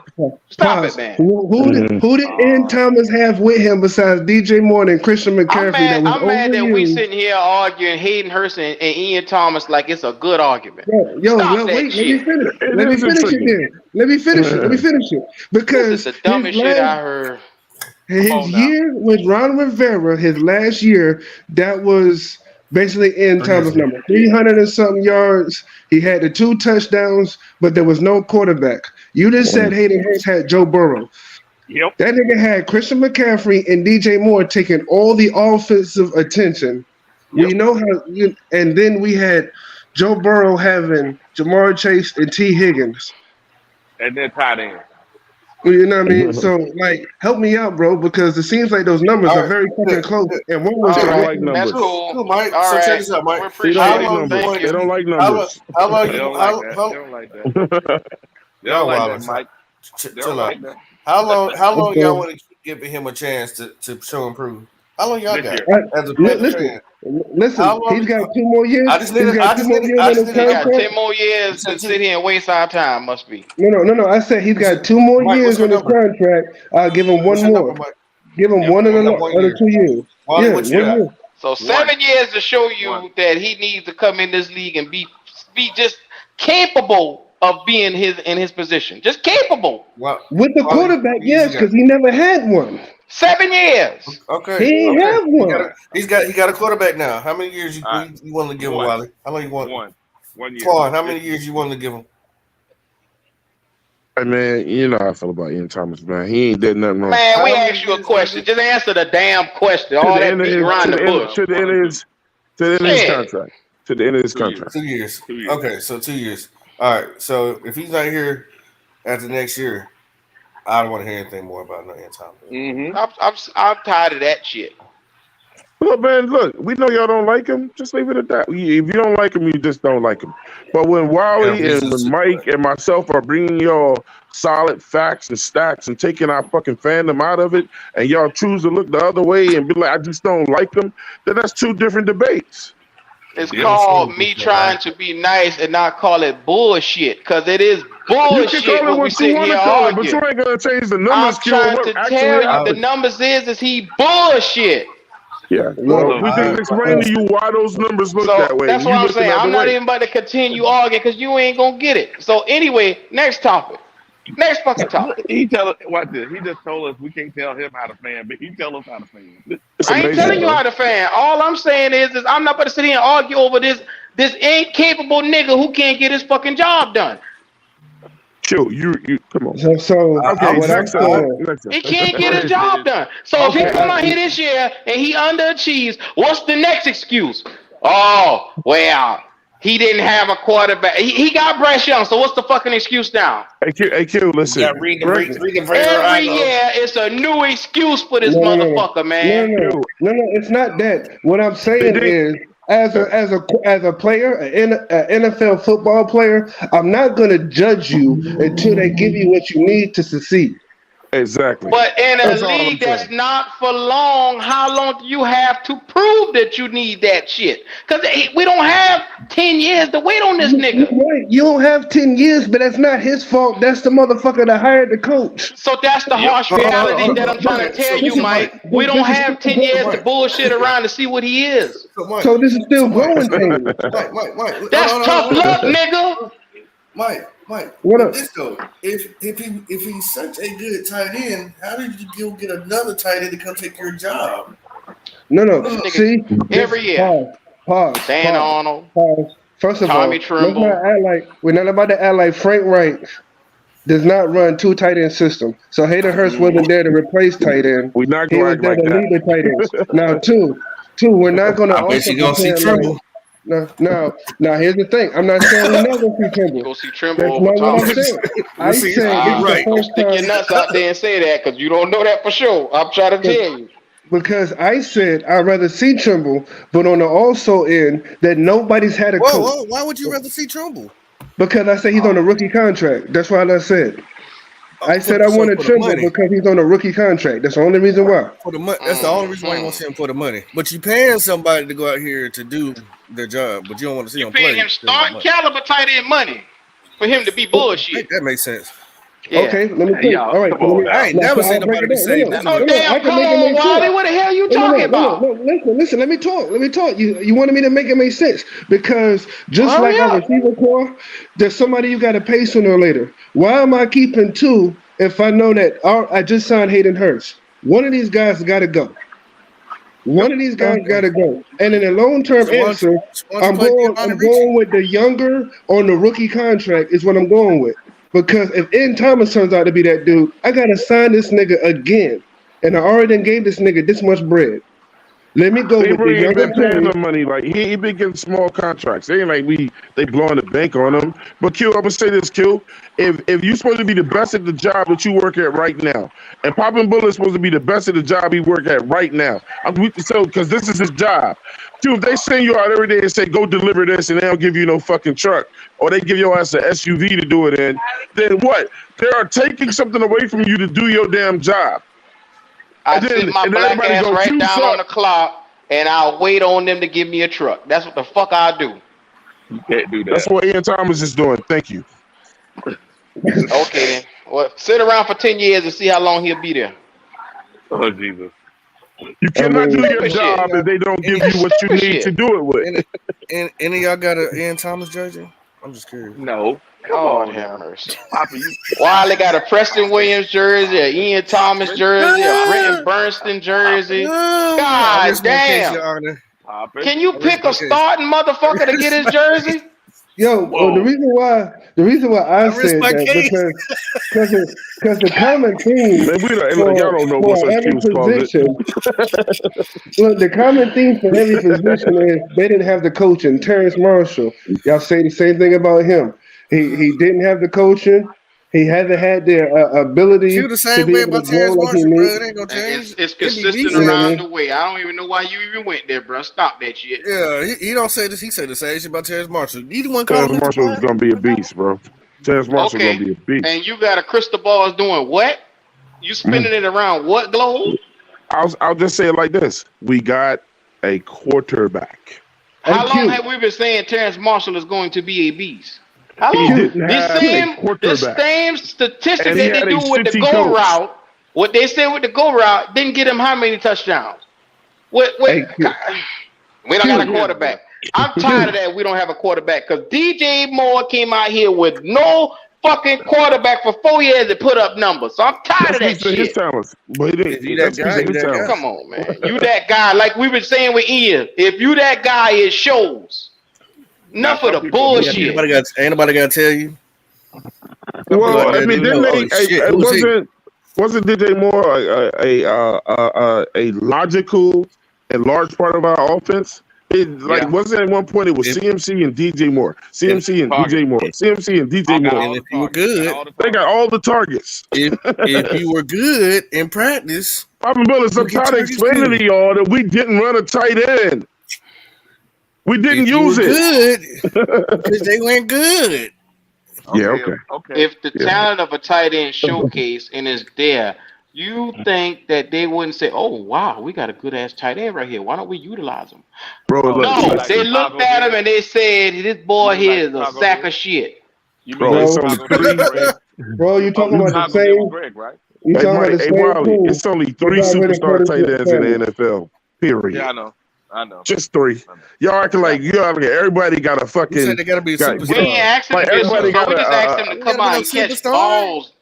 Stop it, Pause. man. Who did Ian Thomas have with him besides DJ Moore and Christian I'm McCaffrey that mad. was I'm mad that we overused? sitting here arguing Hayden Hurst and Ian Thomas like it's a good argument. Yo, Stop that wait, let me shit. finish. It Let me is finish it intriguing. then. Let me finish it. Let me finish it. This is Because the his dumbest shit last I heard. Come his on now. year with Ron Rivera, his last year, that was basically Ian 3 years Thomas ago. number. 300 and something yards. He had the 2 touchdowns, but there was no quarterback. You just said Hayden Hurst had Joe Burrow. Yep. That nigga had Christian McCaffrey and DJ Moore taking all the offensive attention. Yep. We know and then we had Joe Burrow having Jamar Chase and T. Higgins. And then tight end. You know what I mean? So, like, help me out, bro, because it seems like those numbers All are right. very fucking Good, close. good. And one He was All don't right. like directly. That's numbers. cool. Cool, Mike. All So check right. this out, Mike. We He don't appreciate How like it. long you numbers. Thank want They you. to don't keep? like How long? numbers. How long They you? don't like that. They don't like that. They don't Y'all like wild. that, Mike. They don't Chill out. like that. How long? How long y'all Okay. want to keep giving him a chance to show and prove? How long y'all This got year. as a Panther Listen, fan? listen, How long? he's got 2 more years. I just need. He's got I two just more need. years I on just his need a He got number. 10 contract. more You years said to two. sit here and waste our time, must be. No. I said he's You said got 2 more Mike. What's years your on his number? contract. I'll give him What's one your number, more. Mike? Give him Yep. one of You the only got 1 other year. 2 years. Wally, Yeah, what you one Yep. got? year. So One. 7 years to show One. you that he needs to come in this league and be just capable of being in his position. Just capable. With the Wally, how quarterback, many years you yes, got? because he never had one. 7 years. He Okay, ain't okay. have one. He got a quarterback now. How many years All right. you willing to give him, One. Wally? How long you want? 1 year. Twan, how This many years you willing to give him? Hey man, you know how I feel about Ian Thomas, man. He ain't did nothing wrong. Man, we How many asked you a years you question. give? Just answer the damn question. To All the that end of beating his one around to and the the two. end bush. to the One end and of two. his to the end of his Shit. contract. To the end of his 2 years. contract. 2 years. 2 years. Okay, so 2 years. All right. So if he's not here after next year, I don't want to hear anything more about no Thomas anymore. Mm-hmm. I'm tired of that shit. Look, man, look, we know y'all don't like him. Just leave it at that. If you don't like him, you just don't like him. But when We have Wally and reasons when to do Mike and myself are bringing y'all solid facts and stats and taking our fucking fandom out of it, and y'all choose to look the other way and be like, I just don't like him, then that's two different debates. It's We Yep. understand called what you me said. I trying to be nice and not call it bullshit. Cause it is You can bullshit call it what we what you sitting want here to call it, but you arguing. ain't gonna change the numbers I'm skill trying what to tell actually you the happened. numbers is he bullshit. Yeah. Well, Well, So we just so explained to you why those numbers look So that way, that's and you what I'm looking saying. the other I'm not way. even about to continue arguing because you ain't gonna get it. So anyway, next topic. Next fucking topic. he tell us watch this. He just told us we can't tell him how to fan, but he tell us how to fan. It's I ain't amazing, telling you bro. how to fan. All I'm saying is I'm not about to sit here and argue over this incapable nigga who can't get his fucking job done. Chill. You come on. so I Okay, what was I'm next subject. saying, Next He subject. can't The get his question job is, done. So if he I, come I, out here this year and he underachieves, what's the next excuse? Oh, well, he didn't have a quarterback. He got Bryce Young, so what's the fucking excuse now? AQ, listen. got read the Greg, read the Vera. I Every know. year it's a new excuse for this no, no, no, no, motherfucker, man. Q, it's not that. What I'm they saying did. is, as a player, an NFL football player, I'm not gonna judge you until they give you what you need to succeed. Exactly. But in a That's all I'm league that's saying. not for long, how long do you have to prove that you need that shit? Because we don't have 10 years to wait on this You're nigga. right. You don't have 10 years, but that's not his fault. That's the motherfucker that hired the coach. So that's the yep. harsh reality that I'm trying to Okay, tell so you, This is Mike, Mike. We don't this is have still 10 so years to Mike, growing. bullshit around to see what he is. so Mike, So this is so still Mike, growing pains. Mike. That's tough Hold luck, on. nigga. Mike. What But up? this though, if he's such a good tight end, how did you get another tight end to come take your job? No. Them niggas See, this every year. pause, Dan Arnold, pause. First of Tommy all, let's Trimble. not act like we're not about to act like Frank Wright does not run two tight end system. So Hayden Hurst wasn't there to replace tight end. We're not He gonna was act there like to that. lead the tight ends. Now, we're not going to I bet also you gonna see pretend like. Trimble. No, now, here's the thing. I'm not saying we're not going to see You Trimble. gonna see Trimble That's over not what I Thomas. said. We'll I see. said this You're is the right. Don't first stick your time. nuts out there and say that because you don't know that for sure. I'm trying to tell you. Because I said I'd rather see Trimble, but on the also end that nobody's had a coach. Whoa! Why would you rather see Trimble? Because I said he's on a rookie contract. That's why I said. I said I So wanted for the Trimble money, because he's on a rookie contract. That's the only reason why. for the money. That's the only reason why you want to see him for the money. But you paying somebody to go out here to do their job, but you don't want to see You him paying play him because of the starting money. caliber tight end money for him to be bullshit. That makes sense. Yeah. Okay, let me Hey, tell you. y'all, All right, come so let on me. I now. ain't Now, never so seen I'll break nobody it be down. saying No, this No is no, no, damn, I can come make it on, make Wally. sense. What the hell you No, talking about? Listen. Let me talk. You wanted me to make it make sense because Well, just hurry like our up. receiver core, there's somebody you got to pay sooner or later. Why am I keeping two if I know that I just signed Hayden Hurst? One of these guys got to go. One of these guys got okay. to go. And in a long-term So answer, why don't you play I'm Giovanni Ricci? going with the younger on the rookie contract is what I'm going with. Because if Ian Thomas turns out to be that dude, I gotta sign this nigga again. And I already done gave this nigga this much bread. Let me go They with the really ain't younger been paying Terry. him money. Like he been getting small contracts. They ain't like they blowing the bank on him. But Q, I'm gonna say this, Q. If you're supposed to be the best at the job that you work at right now, and Poppin' Bullet's supposed to be the best at the job he work at right now, so because this is his job. Q, if they send you out every day and say go deliver this, and they don't give you no fucking truck, or they give your ass an SUV to do it in, then what? They are taking something away from you to do your damn job. I And sit then my black everybody ass go, right Q down on suck. the clock and I'll wait on them to give me a truck. That's what the fuck I do. You can't do That's that. what Ian Thomas is doing. Thank you. Okay then. Well, sit around for 10 years and see how long he'll be there. Oh Jesus. You I cannot do mean, your Stupid shit. job if they don't Any, give you That's what you stupid need to shit. do it with. any of y'all got a Ian Thomas jersey? I'm just curious. No. Come Oh, on have now. mercy. Papa, you Wiley got a Preston Williams jersey, a Ian Thomas jersey, a Brenton Ah, Bernstein Papa, jersey. I God rest my case, damn. Your Honor. Papa. Can you I rest pick my a case. starting motherfucker to get his jersey? yo, Whoa. the reason why I I rest said my that case. because the common theme Man, look, y'all for don't know what's for on every Q's closet. position. Look, the common theme for every position is they didn't have the coaching. Terrence Marshall, y'all say the same thing about him. He didn't have the coaching. He hasn't had the Feel ability the to same be way able to about grow Terrence like he Marshall, bro. It needs. ain't gonna And change. It's It be consistent You know decent. what I around mean? the way. I don't even know why you even went there, bro. Stop that shit. Yeah, he don't say this. He say the same shit about Terrence Marshall. You the one calling Terrence him Mr. Marshall is Quiet? gonna be a beast, bro. Terrence Marshall gonna Okay. be a beast. And you got a crystal ball is doing what? You Mm. spinning it around what globe? I'll just say it like this: we got a quarterback. Hey How long Q, have we been saying Terrence Marshall is going to be a beast? How He long? Q, didn't This have a Q. same this quarterback, same statistic and he that they had a do with the shitty go coach. route, what they said with the go route, didn't get him how many touchdowns? What Hey Q, we don't got a Q, Again, bro. quarterback. I'm tired of Q. that. We don't have a quarterback because DJ Moore came out here with no fucking quarterback for 4 years to put up numbers. So I'm That tired of that speaks to his shit. talents, but he If you didn't. That that speaks guy, to you his that guy. talents. Come on, man. You that guy. Like we been saying with Ian. If you that guy, it shows. Now Enough of some the people do Yeah, ain't see it. bullshit. nobody got to tell you. Some people Well, out Boy, I there mean, didn't didn't know. they? Oh shit, It who's he? wasn't DJ Moore a logical and large part of our offense? It like Yeah. wasn't at one point it was If CMC and DJ Moore, if CMC and Target. DJ Moore, CMC and DJ Got Moore. all and the if you were targets. Got good, all the They got targets. all the targets. if you were good in practice, Papa Billis, you I'm would get trying to targets explain too. to y'all that we didn't run a tight end. We didn't If you were use it. good, because they weren't good. Yeah, Okay, okay. okay. If the Yeah. talent of a tight end showcase and is there, you think that they wouldn't say, "Oh wow, we got a good ass tight end right here. Why don't we utilize him?" Bro, Oh, look, you mean No, like the they listen. looked Chicago at him did? and they said, "This You boy mean like here is a Chicago sack did? of shit." You mean Bro, like it's Bro, only Chicago did with three. Greg? bro, you Oh, talking about the Chicago did with same? Greg, right? You talking about the Hey same Wiley, crew it's only that three got rid of superstar Curtis tight ends in Samuel? the NFL. Yeah, Period. I know. I know. Just three. I know. Y'all acting Yeah, I like know. everybody got a Who said fucking they got to be a got We get a, ain't superstar? asked him to like be a everybody superstar. got We just asked him to You got come to be out no and catch superstar. balls.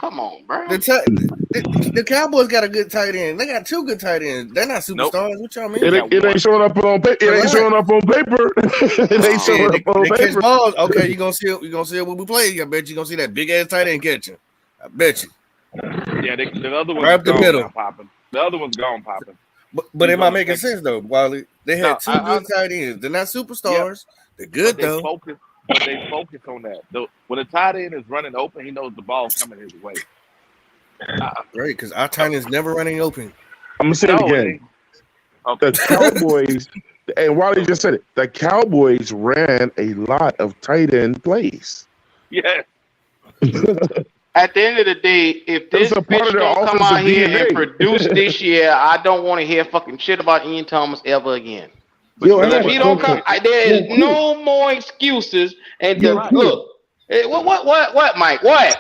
Come on, bro. The Cowboys got a good tight end. They got 2 good tight ends. They're not Nope. superstars. What y'all It mean? ain't, it ain't showing up on paper. It ain't showing up on paper. It ain't Shit, showing up on they catch paper. balls. Okay, you gonna see it when we play. I bet you gonna see that big ass tight end catching. I bet you. Yeah, the other Right one's up the gone middle. now, popping. The other one's gone, popping. But He's am I on the making next. sense though, Wally? They had No, 2 good tight ends. They're not superstars. They're but good they though. focus. But they focus on that. When a tight end is running open, he knows the ball's coming his way. Great, because our tight ends never running open. I'm gonna say it No, it again. ain't. Okay. The Cowboys, and Wally just said it. The Cowboys ran a lot of tight end plays. Yeah. At the end of the day, if That's this a part bitch of their don't come offensive out here DNA. and produce this year, I don't want to hear fucking shit about Ian Thomas ever again. But Yo, I Because got if a he don't question. come, there Yo, is no more excuses. And Yo, the, look, what, Mike? What?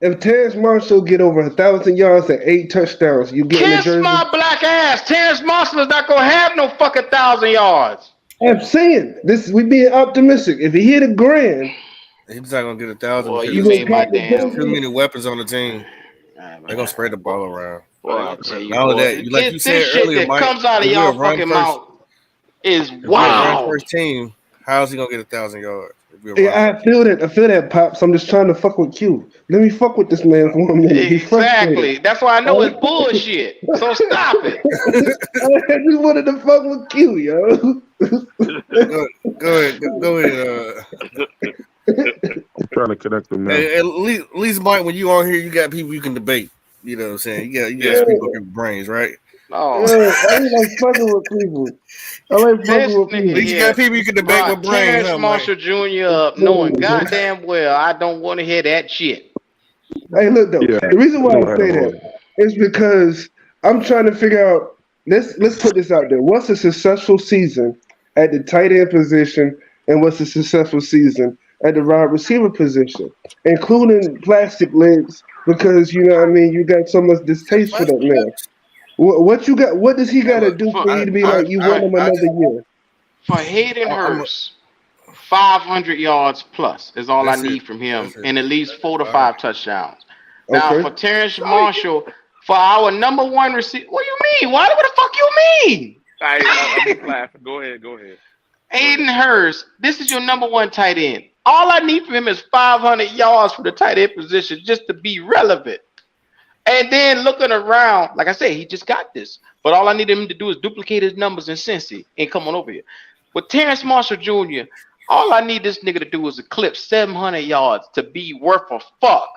if Terrence Marshall get over 1,000 yards and 8 touchdowns, you getting the Kiss jersey? my black ass. Terrence Marshall is not gonna have no fucking 1,000 yards. I'm saying this. We being optimistic. If he hit a grand, He's not gonna get 1,000 Boy, because you you gonna made my cop the there's damn. too jersey? many weapons on the team. They're gonna spread the Boy, ball around. I tell you, Not only boy, that, like you this said shit earlier, that Mike, comes out of if we're a y'all run fucking first, mouth is if we're a run wild. first team, how is he gonna get 1,000 yards? If we're a run Yeah, I feel that. I feel that, pops. I'm just trying to fuck with Q. Let me fuck with this man for a minute. He's frustrated. Exactly. That's why I know it's bullshit. So stop it. I just wanted to fuck with Q, yo. go ahead. I'm trying to connect them now. At least, Mike, when you on here, you got people you can debate. You know what I'm saying? You got Yeah. to speak on people's brains, right? Oh, Yeah, I like fucking with people. I like this fucking with nigga At people. least you got here people you can debate brought with brains, Terrence huh, Mike? Marshall Jr. up knowing goddamn well I don't want to hear that shit. Hey, look though. Yeah. The reason why Go I ahead, say Lord. that is because I'm trying to figure out. Let's put this out there. What's a successful season at the tight end position, and what's a successful season at the wide receiver position, including plastic legs? Because you know what I mean. You got so much distaste for that Plastic man. legs? What you got? What does he got to Look, do For for you to be I, like you I, want him I, another year? for Hayden I'm Hurst, 500 yards plus is all I That's it. need from him, That's it. and at least 4 to All right. 5 touchdowns. Now Okay. for Terrence Marshall, for our number one receiver, what do you mean? What the fuck you mean? I'm just laughing. Go ahead. Hayden Hurst, this is your number one tight end. All I need from him is 500 yards for the tight end position just to be relevant. And then looking around, like I said, he just got this. But all I need him to do is duplicate his numbers in Cincy and come on over here. With Terrence Marshall Jr., all I need this nigga to do is eclipse 700 yards to be worth a fuck.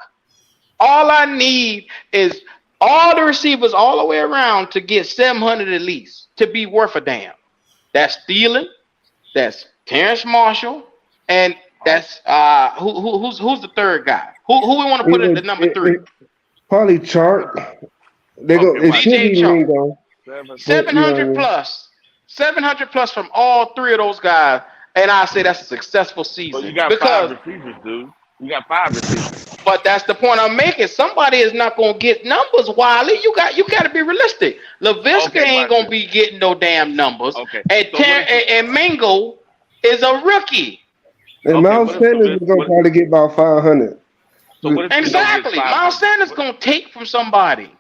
All I need is all the receivers all the way around to get 700 at least to be worth a damn. That's Thielen, that's Terrence Marshall, and that's who's the third guy? Who we want to put at the number 3? Probably chart. They go. Okay, It Mike. should DJ be Chark. Mingo. 700 plus. 700 plus from all 3 of those guys. And I say that's a successful So season. you got Because 5 receivers, dude. You got 5 receivers. but that's the point I'm making. Somebody is not gonna get numbers, Wiley. You gotta be realistic. LaVisca Okay, ain't watch gonna be getting no damn numbers. Okay. And So what if and Mingo is a rookie. And Miles what if Sanders is gonna probably get about 500. So what if Chenault Exactly. gets Miles 500? Sanders gonna take from somebody.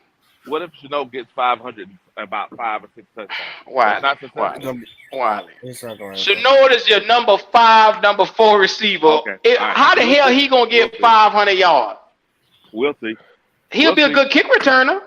What if Chenault gets 500, about 5 or 6 touchdowns? Why? That's not It's successful. gonna be- Wiley. it's not gonna happen. Chenault is your number 5, number 4 receiver. Okay. All right. How the hell he gonna get We'll see. 500 yards? We'll see. He'll We'll be a see. good kick returner.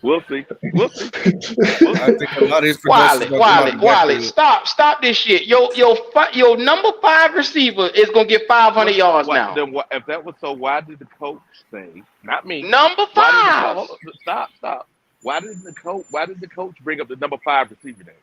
We'll see. We'll see. I think a lot of his production is gonna come out the Wiley, backfield. stop this shit. Your number 5 receiver is gonna get 500 yards now. Then what, if that was so, why did the coach say, not me? Number Why 5. did stop. Why did the coach bring up the number 5 receiver name?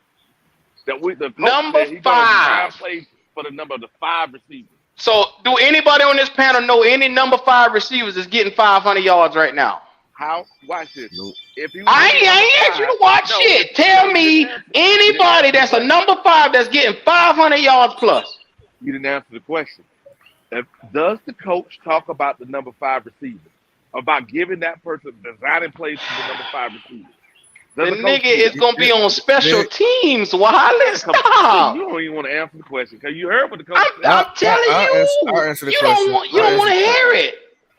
The coach Number said he's gonna 5. play for the number of the 5 receivers. So, do anybody on this panel know any number 5 receivers is getting 500 yards right now? How? Watch this. Nope. If he was I ain't asked you to watch shit. Tell me anybody that's a number 5 that's getting 500 yards plus. You didn't answer the question. Does the coach talk about the number 5 receiver? About giving that person designing plays for the number 5 receiver? The nigga is gonna be on special teams. Wiley, stop. You don't even want to answer the question because you heard what the coach said. I'm telling you. I'll answer the you question. don't want to hear it.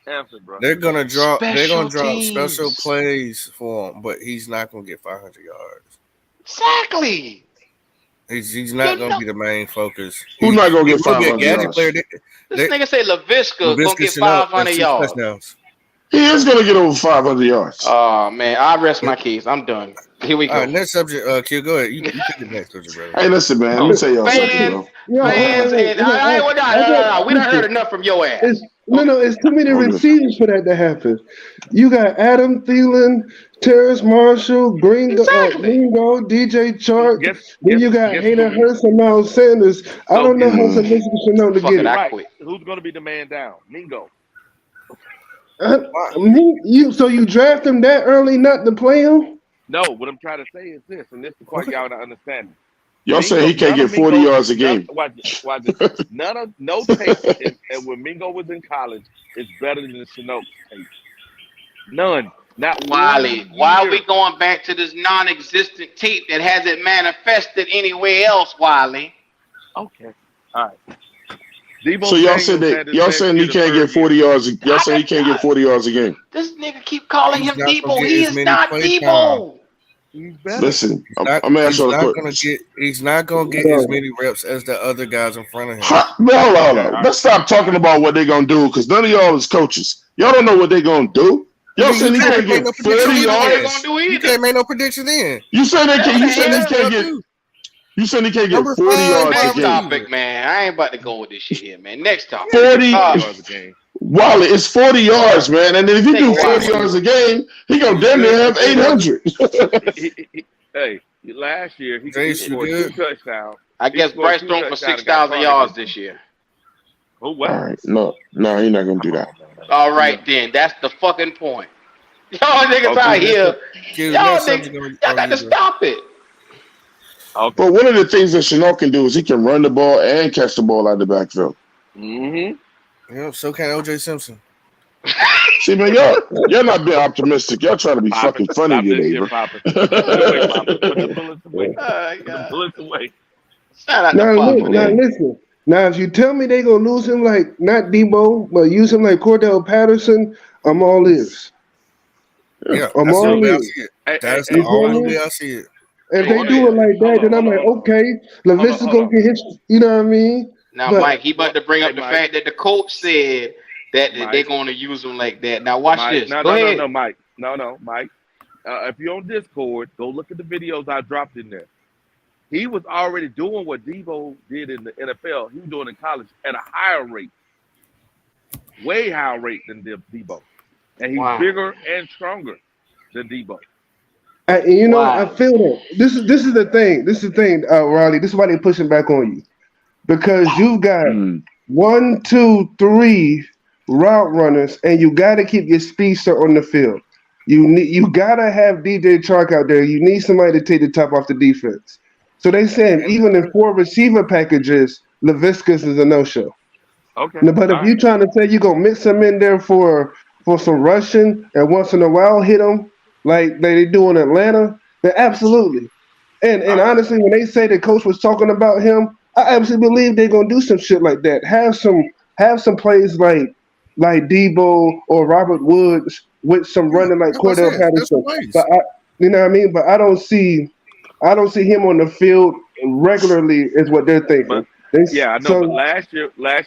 Answer, bro. They're gonna drop. They're gonna Special drop special teams. plays for him, but he's not gonna get 500 yards. Exactly. He's You not gonna know, be the main focus. Who's He not gonna he get will be a 500 gadget player. yards? this nigga say LaVisca gonna Laviska get Chanel and 500 6 yards. touchdowns. He is gonna get over 500 yards. Oh man, I rest my case. I'm done. Here we All right, go. next subject. Q, go ahead. You pick it next, your brother. Hey, listen, man. Let me tell y'all something, Fans, bro. Yo, fans, and I ain't no, no. We done heard listen, enough from your it's ass. no, it's too many Okay. receivers for that to happen. You got Adam Thielen, Terrace Marshall, Exactly. Gringo, DJ Chark. Guess Then guess you got guess who's Hayden gonna be Hurst and Miles Sanders. I so don't know how Mm. Sylvester should know to Fuck get it, it. I right? quit. Who's gonna be the man down? Mingo. So you draft him that early not to play him? No, what I'm trying to say is this, and this is the part y'all not understanding. Y'all saying Mingo, he can't none of get 40 Mingo's, yards a none, game. watch this. None of no tape, and when Mingo was in college, is better than the Chinook tape. None, not Wiley, 1 why are we year. going back to this non-existent tape that hasn't manifested anywhere else, Wiley? Okay, all right. Debo So y'all said Samuel's that had his y'all best saying year he the can't get third 40 year. yards. Y'all I saying he did can't get not. 40 yards a game. This nigga keep calling He's him not gonna Debo. get He as is many not play time. Debo. He's better. Listen, He's not. I'm gonna ask He's y'all a not gonna question. get. He's not gonna get as No. many reps as the other guys in front of him. Hold Okay, on. all right, Let's stop all talking right. about what they're gonna do because none of y'all is coaches. Y'all don't know what they're gonna do. Y'all Then you saying he can't can't make get no 40 prediction Don't know either. what they're Then gonna yards. do you either. can't make no prediction then. You saying they That's can? the You That's saying he answer. can't NFL get? too. You saying he can't get Number 40 5 yards a wide Next game? topic, receiver. man. I ain't about to go with this shit here, man. Next He topic. ain't get 40 40. yards a game. Wally, it's 40 yards, man. And then if you Take do a Hey, 40 wild. listen. yards a game, he gonna You damn near good? You have good, brother? 800. Hey, last year he Jace, you scored 2 good? touchdowns. I He guess scored Bryce two thrown for touchdowns and got 6,000 targeted. yards this year. Who? All What? right, no, he's not gonna do Come that. on, man. All Yeah. right, then. That's the fucking point. Y'all niggas Okay. out Next here. up, Q. Y'all Next niggas. subject Y'all on got to you, bro. stop it. Okay. But one of the things that Chanel can do is he can run the ball and catch the ball out the backfield. Mm-hmm. Yeah, so can OJ Simpson. See, man, y'all not being optimistic. Y'all trying to be Popping. fucking funny Stop that today, shit, bro. Popping. Put it away, Popping. Put the bullets away. Oh, Put the God. bullets away. Shout out to Now, Papa, now then. listen. Now, if you tell me they gonna lose him like not Debo, but use him like Cordell Patterson, I'm all ears. Yeah. Yeah, I'm that's the all only way I ears. see it. Hey, hey, That's the You hey, feel only watch way me? this. I see it. If they do Cordell. it like that, then I'm like, okay, LaVista's Hold gonna on. get his. You know what I mean? Now, But Mike, he about to bring Hey, up the Mike. fact that the coach said that they're Mike. going to use him like that. Now, watch Mike. this. No, Go no, no, ahead. no, Mike. No, Mike. If you're on Discord, go look at the videos I dropped in there. He was already doing what Debo did in the NFL. He was doing it in college at a higher rate, way higher rate than Debo. And he's Wow. bigger and stronger than Debo. I Wow. feel that this is the thing. This is the thing, Riley. This is why they pushing back on you because you've got Mm. 1, 2, 3 route runners, and you got to keep your speedster on the field. You gotta have DJ Chark out there. You need somebody to take the top off the defense. So they saying And even in 4 receiver packages, Laviscus is a no show. okay, But if all right. you're trying to say you're gonna mix them in there for some rushing and once in a while hit them like they do in Atlanta, then absolutely. And All right. honestly, when they say the coach was talking about him, I absolutely believe they're gonna do some shit like that. Have some plays like Debo or Robert Woods with some Yeah, running like that's what I Cordell said. That's the Patterson. plays. But you know what I mean. But I don't see him on the field regularly. Is what they're thinking. But They yeah, I know. But so last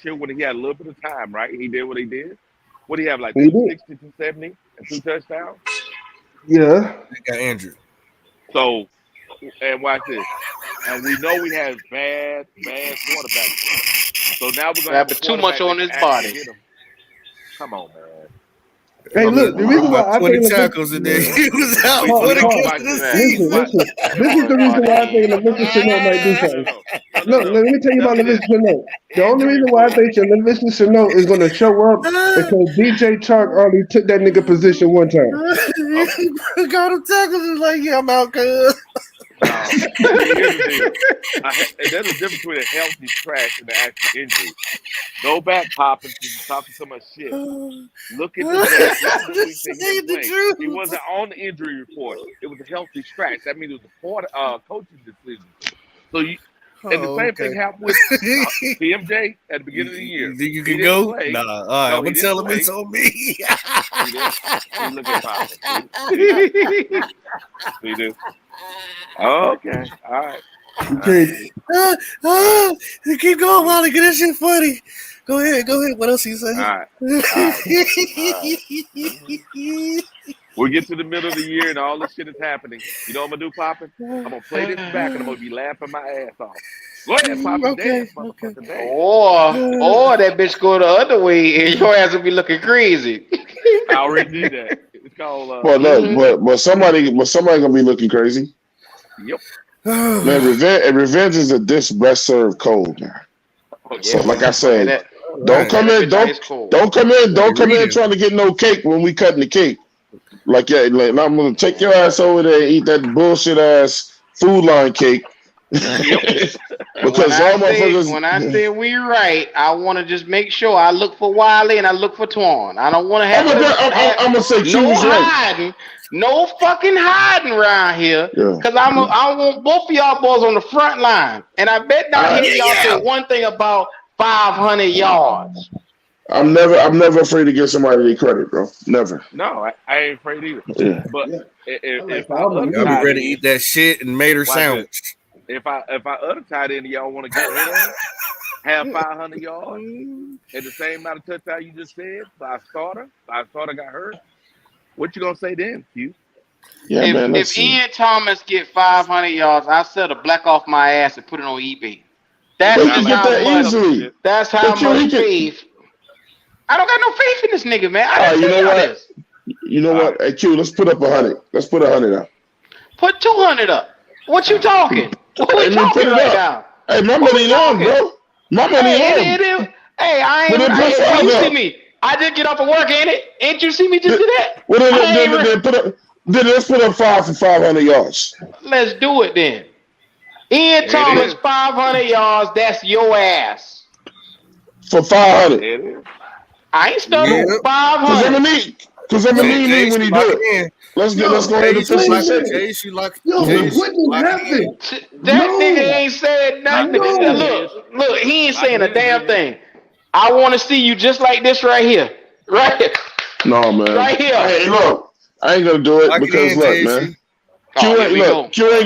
year when he had a little bit of time, right? He did what he did. What do he have, like he did. 260, 270, and 2 touchdowns? Yeah. They got injured. So, and watch this. And we know we have bad quarterback play. So now we're gonna have a But too much quarterback that on can his actually body. hit him. Come on, man. Hey, He look. had The Wow. reason why about I 20 think tackles and then he was out We for the don't Paul, rest watch of the this. listen, season. Watch. listen. That This is boy the reason body why I think ain't. LaVista Chenault might do something. No. Look, let me tell you Tell about me this. LaVista Chenault. The only Injury reason why I report. think LaVista Chenault is going to show up is because DJ Chark already took that nigga position one time. Okay. He got him tackles. He's like, yeah, I'm out, cuz. Now, see, here's the deal. There's a difference between a healthy scratch and an actual injury. Go back, Poppins, because you're talking so much shit. Look at the dates. Look at the weeks that he Say didn't the play. He truth. wasn't on the injury report. It was a healthy scratch. That means it was a coaching decision. So And the Oh, same okay. thing happened with PMJ at the beginning of the year. You think you He can didn't go? play. Nah. All right, No, I'm he gonna didn't tell him play. it's on me. See this? See, look at Papa. See this? Okay. All right. All You right. can't. Keep going, Wally. Get that shit funny. Go ahead. What else you All say? right. All right. All right. We get to the middle of the year and all this shit is happening. You know what I'm gonna do, Poppin'? I'm gonna play this back and I'm gonna be laughing my ass off. Go ahead, Poppin'. Okay. Dance, motherfucker, dance. Or that bitch go the other way and your ass will be looking crazy. I already did that. It's called Well, look, Mhm. but somebody gonna be looking crazy. yep. Man, revenge is a dish best served cold, man. So, Yeah, like man. I said, Man, don't come that in, bitch ice cold. don't come Like in reading. trying to get no cake when we cutting the cake. Like, yeah, like, I'm gonna take your ass over there and eat that bullshit ass Food Line cake. Yep. And when Because I all say motherfuckers. we right, I want to just make sure I look for Wiley and I look for Twan. I don't want to have I'm gonna say Q no was right. hiding, no fucking hiding around here. Yeah. Cause I want both of y'all boys on the front line. And I bet not hear y'all Yeah. say one thing about 500 yards. I'm never afraid to give somebody their credit, bro. Never. No, I ain't afraid either. Yeah. But Yeah. if I I'm a other Y'all be tight ready to end, eat that shit and made her watch this. sandwich. If I other tight end y'all want to get rid of, have 500 yards at the same amount of touchdown you just said by starter. By starter got hurt. What you gonna say then, Q? Yeah, man. If Ian Thomas get 500 yards, I sell the black off my ass and put it on eBay. That's He Sound can like get how that much. easily. That's how But Q, much he can. faith. I don't got no faith in this nigga, man. I All right, didn't you tell know y'all what? this. You know All what? Hey, Q, let's put up 100. Let's put 100 up. Put 200 up. What you talking? What we I mean, put talking it right up. now? Hey, my What we money on, talking? bro. My money Hey, on. it is. Hey, Well, then put when you 5 see up. me, I just get off of work, ain't it? Ain't you see me just Then, do that? well, I ain't then put up. Then let's put up 5 for 500 yards Let's do it then. Ian There it Thomas, is. 500 yards. That's your ass. for 500. There it is. I ain't stuttering. Yep. Cause I'm 500. gonna need. Cause I'm gonna Jay, need Jay, when she he do lock it. it in. Let's Yo, go ahead Jay, and she wait a officially lock say it. it. minute. Jay, she lock. Yo, Jay, Who? she what done lock it in. happened? That nigga No, ain't said Lock nothing. it in, no. Jay. Look, he ain't Lock saying it a in, damn Jay. thing. I want to see you just like this right here. Right here. No, man. Right here. Hey, look, I ain't gonna do it Lock it because in, look, Jay. man. She. Oh, here we go. Q ain't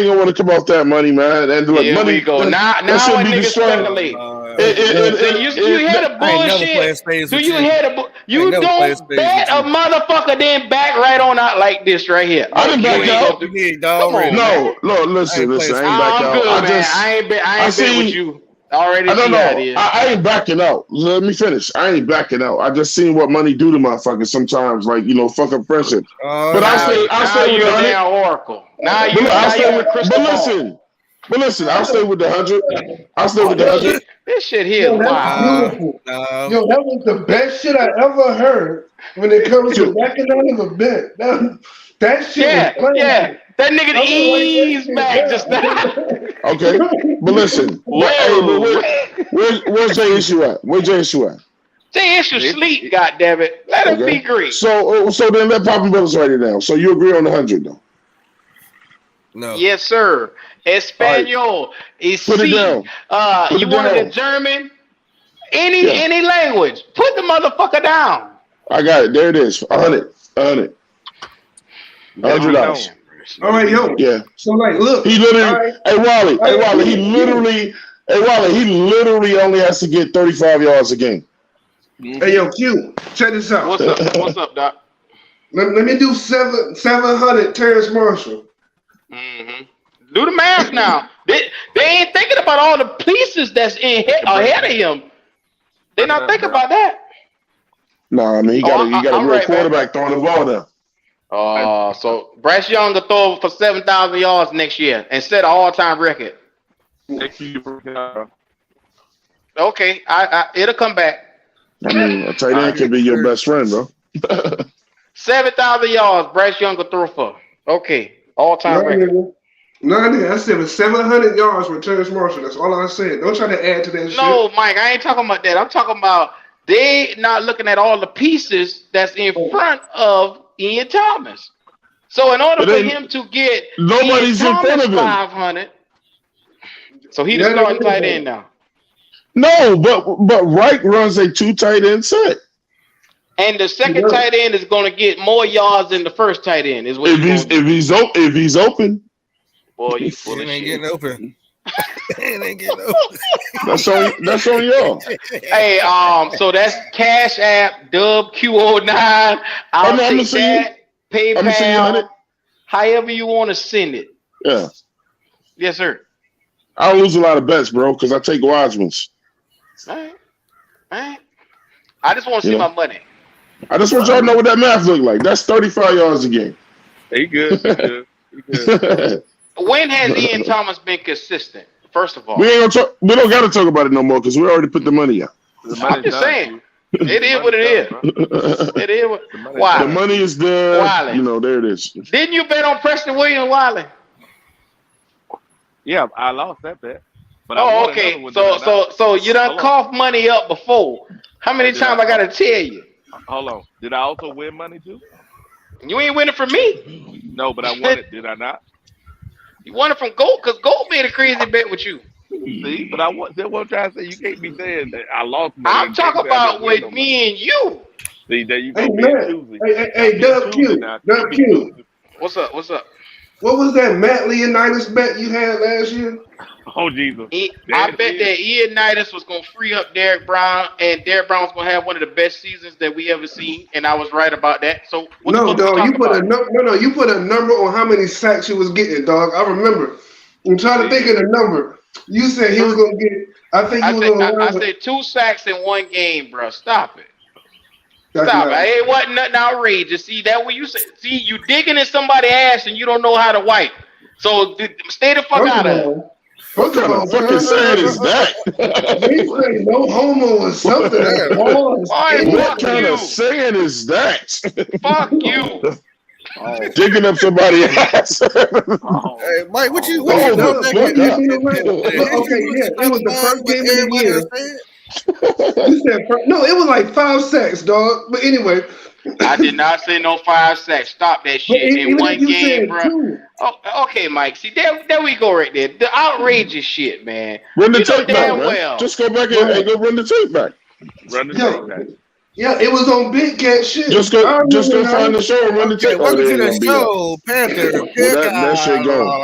gonna want to come off that money, man. And look, Here we money go. that Now should a be nigga destroyed. speculate. Well, See, you hear the I ain't never playing bullshit? spades Do with you you. hear I ain't you never playing don't spades bet with a you. motherfucker then back right on out like this right here. I Oh, didn't you back ain't out. gonna do. You did Come already. on, man. No, look, I ain't playing listen. I ain't spades back I'm out. good, man. I I ain't bet with see. you. Already I don't see how it know. is. I ain't backing out. Let me finish. I ain't backing out. I just seen what money do to motherfuckers sometimes, like fuck up friendships. Oh But Now, hell. I'll now stay with you the the 100. damn oracle. Now But you look, now you the crystal ball. listen. I'll stay with the 100. I'll stay Oh, with the 100. this shit here is yo, that's wild. beautiful. No. Yo, that was the best shit I ever heard when it comes to backing out of a bet. That shit was Yeah. crazy. That nigga I'm gonna write that ease back just now. Okay. But listen. Whoa. Where's Jay issue at? Where's Jay issue at? Jay should sleep, goddammit. Let him be Okay. great. So then let Papa Brothers write it down. So you agree on the 100 though? No. Yes, sir. All right. Espanol, Put it Isi. down. Put You it want it in down. German? Yeah. Any language. Put the motherfucker down. I got it. There it is. 100. 100. Let it be $100. known. All Let it right, be yo. known. Yeah. So like, look. He All literally, right, hey Wally, all right, he literally only has to get 35 yards a game. Hey, yo, Q. Check this out. What's up, Doc? Let me do 700 Terrence Marshall. Mm-hmm. Do the math now. They ain't thinking about all the pieces that's ahead of him. They're not thinking about that. Nah, I mean he Oh, got a I'm real right, man. quarterback throwing the ball now. So Bryce Young will throw for 7,000 yards next year and set an all-time record. Next year, Okay, it'll come back. I mean, a tight all end right. can be your best friend, bro. 7,000 yards Bryce Young will throw for. Okay, No, all-time record. nigga. No, nigga. I said it was 700 yards with Terrence Marshall. That's all I said. Don't try to add to that No, shit. Mike, I ain't talking about that. I'm talking about they not looking at all the pieces that's in front of Ian Thomas. So in order It for ain't him to get Ian nobody's in front Thomas of him. 500, So he the Let it starting go, tight though. end now. No, but Wright runs a 2 tight end set. And the He second does. tight end is going to get more yards than the first tight end. Is what If he's going to do. if he's open, Boy, you full It of ain't shit. getting open. It ain't getting open. that's on y'all. Hey, so that's Cash App, DubQ09. Oh I'll no, I'm gonna take send you. that. I'm gonna send you on it. PayPal, however you want to send it. Yeah, Yes, sir. I don't lose a lot of bets, bro, because I take Wiseman's. All right. All right. I just want to You see my know, money. I just want y'all to know what that math look like. That's 35 yards a game. He good. He good. He good. When has Ian Thomas been consistent? First of all, we ain't gonna talk. We don't got to talk about it no more because we already put the money out. The I'm money's just done, saying. Q. It The is what money's it done, is. bro. It is what. The money's The Wiley. done. money is there. Wiley. You know, there it is. Didn't you bet on Preston Williams, Wiley? Yeah, I lost that bet, but I Oh, won another okay. one. Did I not? So you done Hold on. coughed money up before. How many Hey, did I? times I gotta tell you? Hold on. Did I also win money too? You ain't winning from me. No, but I won it. Did I not? You won it from Gold because Gold made a crazy bet with you. See, but I want. That's what I'm trying to say. You can't be saying that I lost money I'm and can't talking say I didn't about win with no money. me and you. See, there you Hey go, being man, choosy. hey, Being Dub choosy Q, now. Dub Be Q. choosy. What's up? What's up? What was that Matt Leonidas bet you had last year? Oh Jesus, I there it bet is. that Ian was gonna free up Derek Brown, and Derek Brown was gonna have one of the best seasons that we ever seen, and I was right about that. So what No, we dog. You talking put a about? no. You put a number on how many sacks he was getting, dog. I remember. I'm trying to think See, of the number. You said he was Three. gonna get. I think you was gonna I run with. said 2 sacks in one game, bro. Stop it. That's Stop it. not. It wasn't nothing outrageous. See that what you say? See you digging in somebody's ass and you don't know how to wipe. So stay the fuck First out of of it. all, What first of kind all, of fucking saying is that? they say no homo or something. A pause Boy, in What fuck kind of you. saying is that? Fuck you. oh, Digging up somebody's ass. oh, Hey, Mike, oh, what you Hold do the Dub, back can fuck in you hear up. me the right? did Okay, you yeah. It was the specify first what game of the everybody year. else said? You said no. It was like 5 sacks, dog. But anyway, I did not say no 5 sacks. Stop that but shit in even if one you game, said bro. two, Oh, okay, Mike. See, there we go right there. The outrageous shit, man. Run the You know tape back, damn man. well. Just go back and bro, go run the tape back. run the tape yo, back. yeah, it was on Big Cat shit. I Just remember go find now. the show and run the Okay, tape. Oh, welcome they to ain't the gonna be up. show, Panther. Well, Pick that shit gone.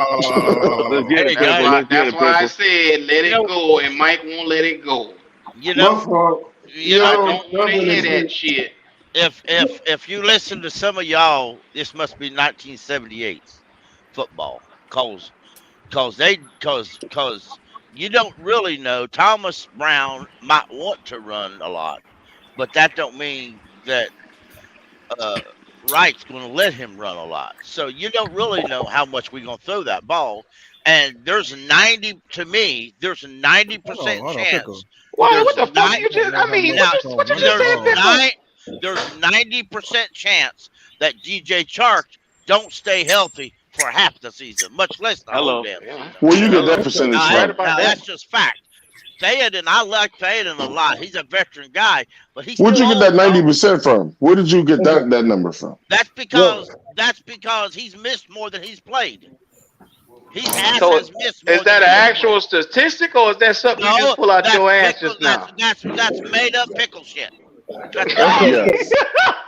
Let's get it, Hey Pepper. guys, Let's get That's it, why I Pepper. said let you it know, go, and Mike won't let it go. you My know, fault. you I know. Yo, don't want to jumping hear and that shit. shit. If you listen to some of y'all, this must be 1978 football, cause you don't really know. Thomas Brown might want to run a lot, but that don't mean that uh, Wright's going to let him run a lot. So you don't really know how much we're going to throw that ball. And there's 90 to me. There's a 90% Hold on, pickle. chance. Why? What There's the fuck nine you You don't just? know I how mean, much now. you gonna what you run the just There's said, ball. Pickle? nine. There's 90% chance that DJ Chark don't stay healthy for half the season, much less the whole Hello, damn Yeah, season. Where you get that hello. Okay. percentage Now, you right from? about that's that. just fact. Theoden, I like Theoden a lot. He's a veteran guy, but he's Where'd still you get that old, dog. 90% from? Where did you get Okay. that number from? Well, That's because he's missed more than he's played. His ass So, has missed is more than that an he has played. actual statistic, or is that something you just No, pull out that's your ass pickle. just now? That's made up pickle shit. That's pickle okay. shit. Yes.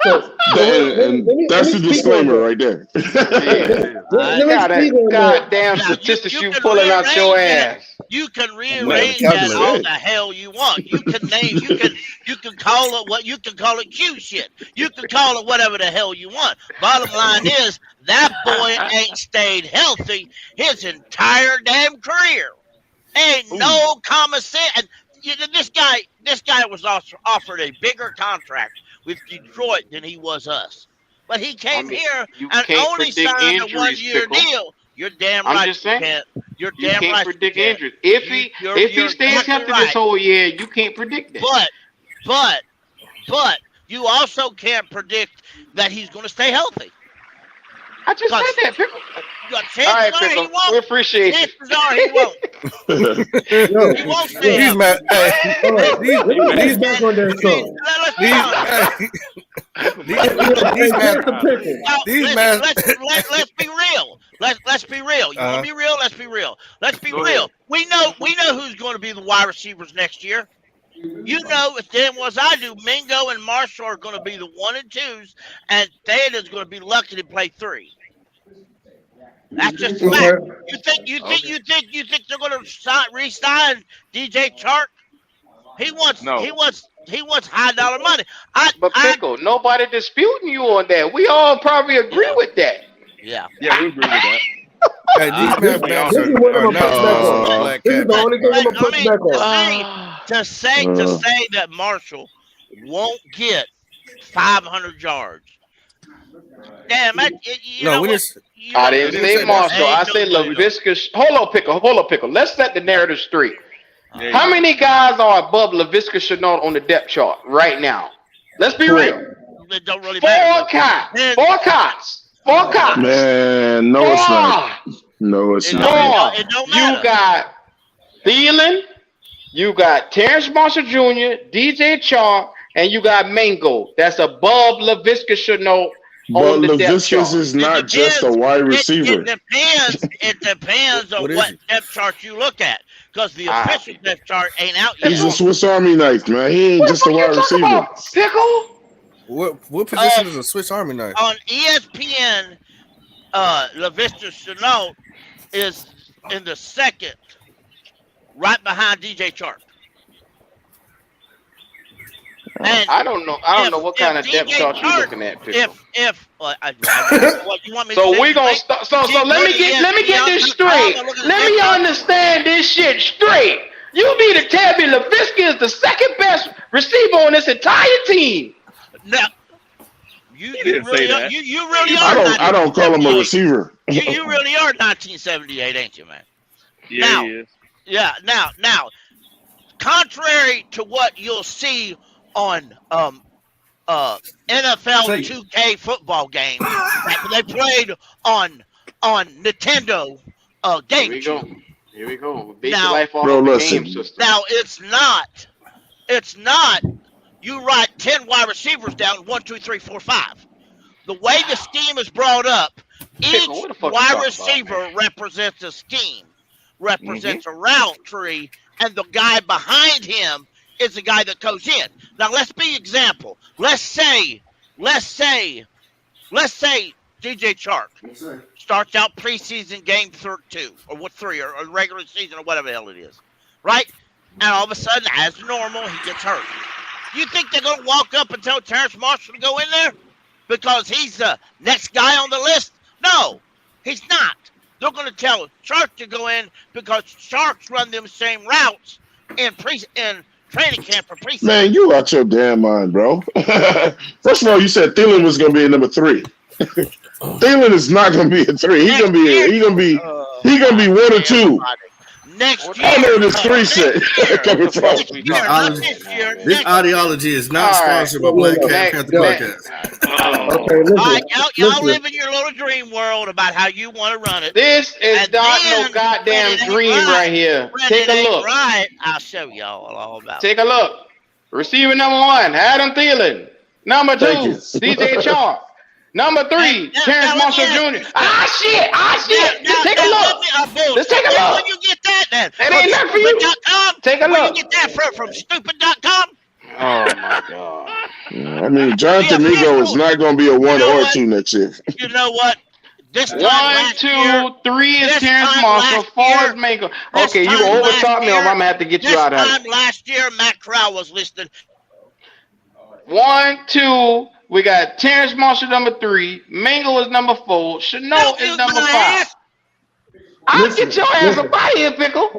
So And let that's me the speak on disclaimer that. right there. Yeah, Yeah. it is. All right. Let me God, speak that on that. goddamn Now statistics you you can pulling out your rearrange that. ass. You can Man, the rearrange that all calculator. the hell you want. You can name. You can call it what you can call it. Q shit. You can call it whatever the hell you want. Bottom line is that boy ain't stayed healthy his entire damn career. Ain't Ooh, no common sense. And this guy was also offered a bigger contract with Detroit than he was us. But he I came mean, here you and can't only predict signed a injuries, 1 year Pickle. deal. You're damn I'm right just you saying. can't. You're You damn can't right you predict can't. injuries. If he You're stays exactly healthy this right. whole year, you can't predict that. But but but you also can't predict that he's going to stay healthy. I just Because said that, Pickle. All chances right, are he Pickle. We won't. appreciate you. Chances are he won't. Yo, He won't yo, stay These healthy. man, hey, all right. Let me these get back on that I mean, song. let's be these honest. hey, Pickle these mad. Yo, these hey, man, here's the pickle. Now, these listen, man. let's be real. Let's be real. You want to be real? Let's be real. Let's be Go real. ahead. We know who's going to be the wide receivers next year. You know as damn well as I do. Mingo and Marshall are going to be the 1 and 2s, and Theodore's going to be lucky to play 3. That's just a fact. Okay. Okay. You think they're going to re-sign DJ Chark? He wants No. he wants he wants high-dollar money. I But I Pickle, nobody disputing you on that. We all probably agree yeah with that. yeah. Yeah, we agree with that. Hey, these This, man's We backs all this is agree what with I'm are gonna not push back small on. black This is cat the But only thing I'm but gonna I push mean back on. to say that Marshall won't get 500 yards. Damn, you No, know we what? didn't. You I know We didn't didn't what? say say Marshall. Marshall. I Ain't said nobody know. LaVisca. Hold on, Pickle. Let's set the narrative straight. All There right, you How go. many guys are above LaVisca Chenault on the depth chart right now? Let's be I, real. it don't really matter Four though. cots. And Four cots. Four cots. Man, no, it's not. Four. No, it's it don't it not. don't Four. it don't You matter. got Thielen. You got Terrence Marshall Jr., DJ Chark, and you got Mango. That's above LaVisca Chenault But on the depth Laviscus chart. is It not just a depends. wide It receiver. depends. It depends on What is what he? depth chart you look at, because the Ah, official depth chart ain't out that's He's yet. a what. Swiss Army knife, man. He ain't What the just a fuck you wide talking receiver. about, Pickle? What position Um, is a Swiss Army knife? on ESPN, LaVista Chenault is in the second, right behind DJ Chark. And I don't know. I don't know what if kind of depth DJ chart you Chark, looking at, Pickle. if what you want me to So send we you the gonna link? start. So Go to let me get this ESPN.com straight. and look at the Let depth me chart. understand this shit straight. You mean to tell me LaVisca is the second best receiver on this entire team? Now, He didn't say that. you really I are don't call him a 1978. receiver. You really are 1978, ain't you, man? Yeah, Now, he is. yeah, now, contrary to what you'll see on NFL 2K football games that they played on Nintendo Here we go. GameCube. Here we go. Base your Now, life off Bro, of the game listen. system. it's not you write 10 wide receivers down 1, 2, 3, 4, 5. The way the scheme is brought up, Pickle, each what the fuck you wide talking about, receiver man? represents a scheme, Mm-hmm. represents a route tree, and the guy behind him is the guy that goes in. Now let's be example. Let's say DJ Chark starts out preseason game 2 or what 3 or regular season or whatever the hell it is, right? And all of a sudden, as normal, he gets hurt. You think they're gonna walk up and tell Terrence Marshall to go in there because he's the next guy on the list? No, he's not. They're going to tell Shark to go in because Sharks run them same routes in training camp for preseason. Man, you out your damn mind, bro. First of all, you said Thielen was gonna be a number 3. Thielen is not gonna be a 3. He's gonna be Next he gonna be he gonna be 1 or 2. everybody. Next What year. I know this 3 Next set year. coming the from. fuck Next we year, talking not about? this year. This Next year. ideology is not All right. sponsored by No, no, Black no. Cat Next, Panther Yo, next. Podcast. Oh, okay, All right, y'all listen. live in your little dream world about how you want to run it. This is And not then, no goddamn when it ain't dream right, right here. when Take it a ain't look. right, I'll show y'all all about it. Take a look. Receiver number 1, Adam Thielen. Number 2, Thank you. DJ Chark. Number 3, Terrence Now let me Marshall ask Jr. you something. Ah shit! Just take a Let look. me, Just take a where look. you get that then? That From ain't nothing for you. stupid.com? Take a Where you look. get that from stupid.com? Oh my god. I mean, Jonathan Yeah, Mingo is not gonna be a 1 know or what? 2 next year. You know what? This time 1, last year, 2, 3 is this Terrence time Marshall, last 4 year, is Mango. this Okay, you time gonna last overtalk me or I'm year, gonna have to get you this out of here. time last year, Matt Corral was listed. 1, 2, we got Terrence Marshall number 3, Mango is number 4, Chenault Don't is use number my 5. ass. I'll Listen, get your ass listen, up out of here, Pickle.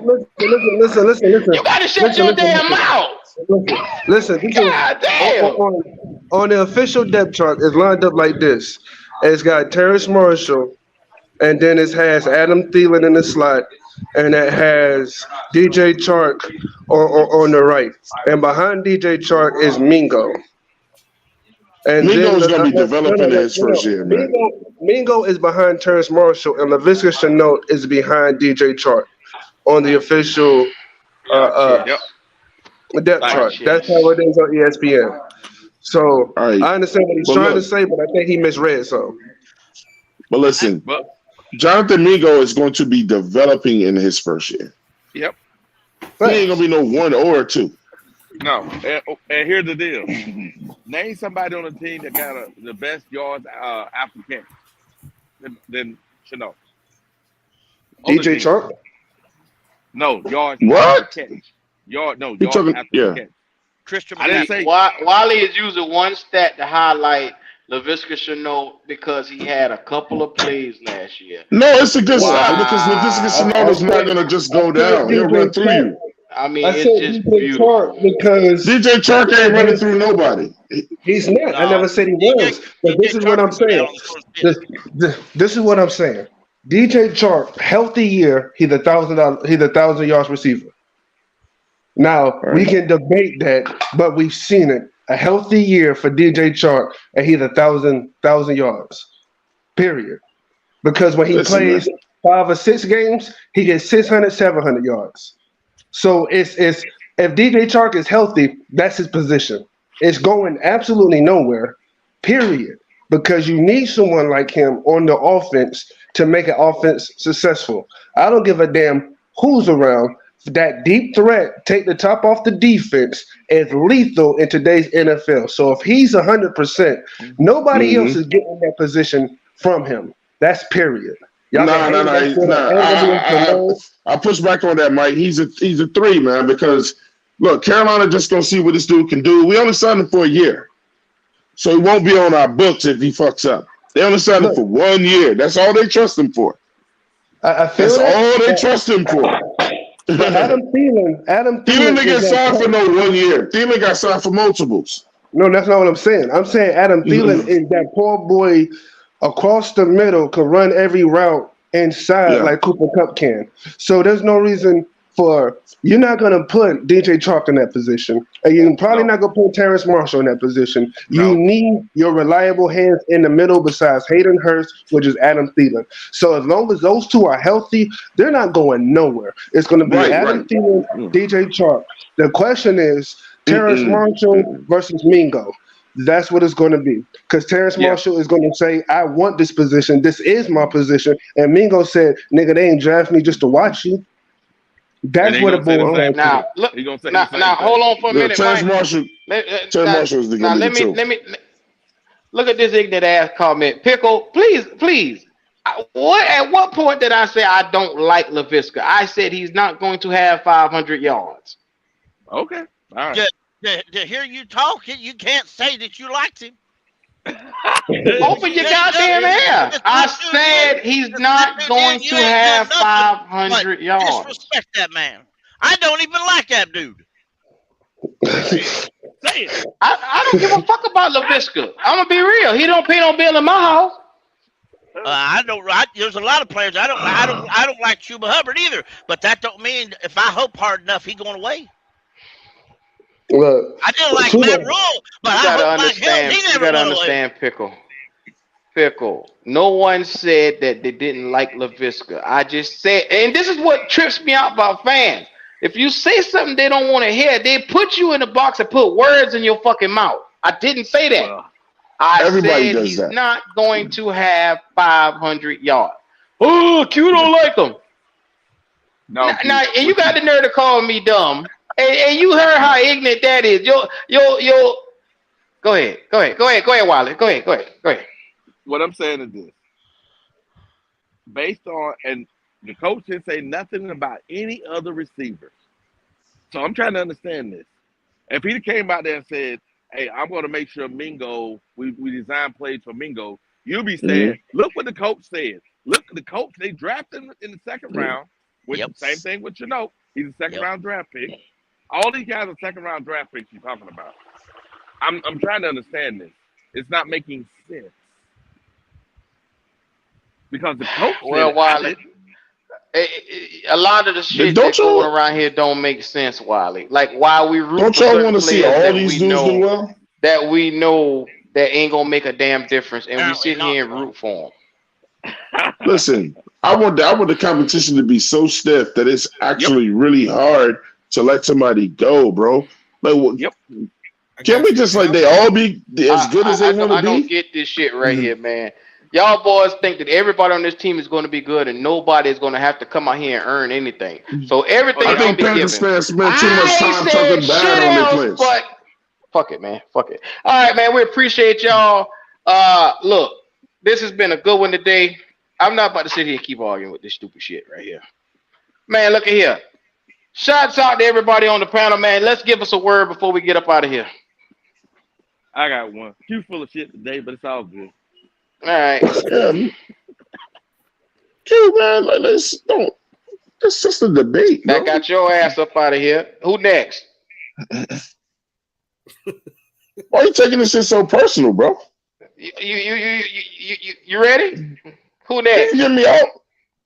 listen. You gotta shut your damn mouth. Listen. This is God damn. on the official depth chart. It's lined up like this. It's got Terrence Marshall, and then it has Adam Thielen in the slot, and it has DJ Chark on the right, and behind DJ Chark is Mingo. And then Mingo is going to be developing in his first no. year, man. Mingo is behind Terrence Marshall, and Laviska Shenault is behind DJ Chark on the official Watch Yep. this. depth Thank you. chart. Watch That's this. how it is on ESPN. So All right. I understand what he's But trying to look, say, but I think he misread something. but listen, But Jonathan Mingo is going to be developing in his first year. yep. He ain't going to be no 1 or 2. No. And here's the deal. Name somebody on the team that got the best yards after catch than Chanel. On the DJ team. Chark. No, yards What? after catch. Yards You talking? after Yeah. catch. Christian I didn't McCaffrey. say Wiley is using one stat to highlight Laviska Shenault because he had a couple of plays last year. No, it's a good side because Laviska Wow. Shenault is not going to just go down. He'll run through you. I mean, I said it's just DJ Chark beautiful. because DJ Chark ain't running through nobody. he's not. I No, never said he was. But this DJ is what I'm Chark will go down saying. on the first pitch. This is what I'm saying. DJ Chark, healthy year, he's $1,000 yards receiver. Now we can debate that, but we've seen it. A healthy year for DJ Chark, and he's 1,000 yards. Period. Because when he Listen, plays 5 or 6 games, he gets 600, 700 yards. So it's if DJ Chark is healthy, that's his position. It's going absolutely nowhere. Period. Because you need someone like him on the offense to make an offense successful. I don't give a damn who's around. That deep threat, take the top off the defense, is lethal in today's NFL. So if he's 100%, nobody else is getting that position from him. That's period. Y'all No, can hate that shit on Anthony. I push back on that, Mike. He's a 3, man, because look, Carolina just gonna see what this dude can do. We only signed him for a year. So he won't be on our books if he fucks up. They only signed him for 1 year. That's all they trust him for. I feel That's that. all they trust him for. But Adam Thielen Thielen didn't get is signed for that, no 1 year. Thielen got signed for multiples. no, that's not what I'm saying. I'm saying Adam Thielen is that poor boy across the middle, could run every route inside Yeah. like Cooper Cup can. So there's no reason for you're not gonna put DJ Chalk in that position, and you're probably not gonna put Terrence Marshall in that position. You need your reliable hands in the middle besides Hayden Hurst, which is Adam Thielen. So as long as those two are healthy, they're not going nowhere. It's gonna be Adam Thielen, DJ Chalk. The question is Terrence Marshall versus Mingo. That's what it's going to be. Because Terrence Marshall is going to say, I want this position. This is my position. And Mingo said, nigga, they ain't draft me just to watch you. That's what it boils down to. Now, look, now, hold on for a minute, Terrence Mike. Marshall. Terrence Marshall is the Now, guy. let me look at this ignorant ass comment. Pickle, please. At what point did I say I don't like Laviska? I said he's not going to have 500 yards. Okay. All right. To hear you talking, you can't say that you liked him. Open your goddamn hair. I said he's not going to have 500 yards. Disrespect that man. I don't even like that dude. Say it. I don't give a fuck about Laviska. I'm gonna be real. He don't pay no bill in my house. There's a lot of players I don't like Chuba Hubbard either. But that don't mean if I hope hard enough, he going away. Look, I didn't like Matt Rule, but I hope like him, he never went away. Pickle. No one said that they didn't like Laviska. I just said, and this is what trips me out about fans. If you say something they don't want to hear, they put you in a box and put words in your fucking mouth. I didn't say that. Well, I everybody said does he's that. not going to have 500 yards. Oh, Q don't like him. no. Now, and you got the nerve to call me dumb. And you heard how ignorant that is. Yo. Go ahead, Wiley. Go ahead. What I'm saying is this. Based on, and the coach didn't say nothing about any other receivers. So I'm trying to understand this. If he came out there and said, hey, I'm going to make sure Mingo, we design plays for Mingo, you'll be saying, look what the coach said. Look, the coach, they drafted him in the second round, which is the same thing with Chanel. He's a second round draft pick. All these guys are second round draft picks you're talking about. I'm trying to understand this. It's not making sense. Because the coach Well, Wiley, a lot of the shit that's going around here don't make sense, Wiley. Like why we root Don't for y'all certain want to see players all that these we dudes know do well? that we know that ain't gonna make a damn difference, and we Apparently sit not, here and bro. root for them. Listen, I want the competition to be so stiff that it's Yep. actually really hard to let somebody go, bro. Like, Yep. I can got we you. just And like I'm they all be as good as they want to I don't be? get this shit right here, man. Y'all boys think that everybody on this team is going to be good and nobody is going to have to come out here and earn anything. So everything I is going think to be Panthers given. fans spend too much I ain't time said talking bad shit on their else, players. but fuck it, man. Fuck it. All right, man. We appreciate y'all. Look, this has been a good one today. I'm not about to sit here and keep arguing with this stupid shit right here. Man, look at here. Shouts out to everybody on the panel, man. Let's give us a word before we get up out of here. I got one. Q full of shit today, but it's all good. All right. Yeah, Q, man, like, let's don't. It's just a debate, That bro. got your ass up out of here. Who next? Why are you taking this shit so personal, bro? You ready? Who You next? can get me out.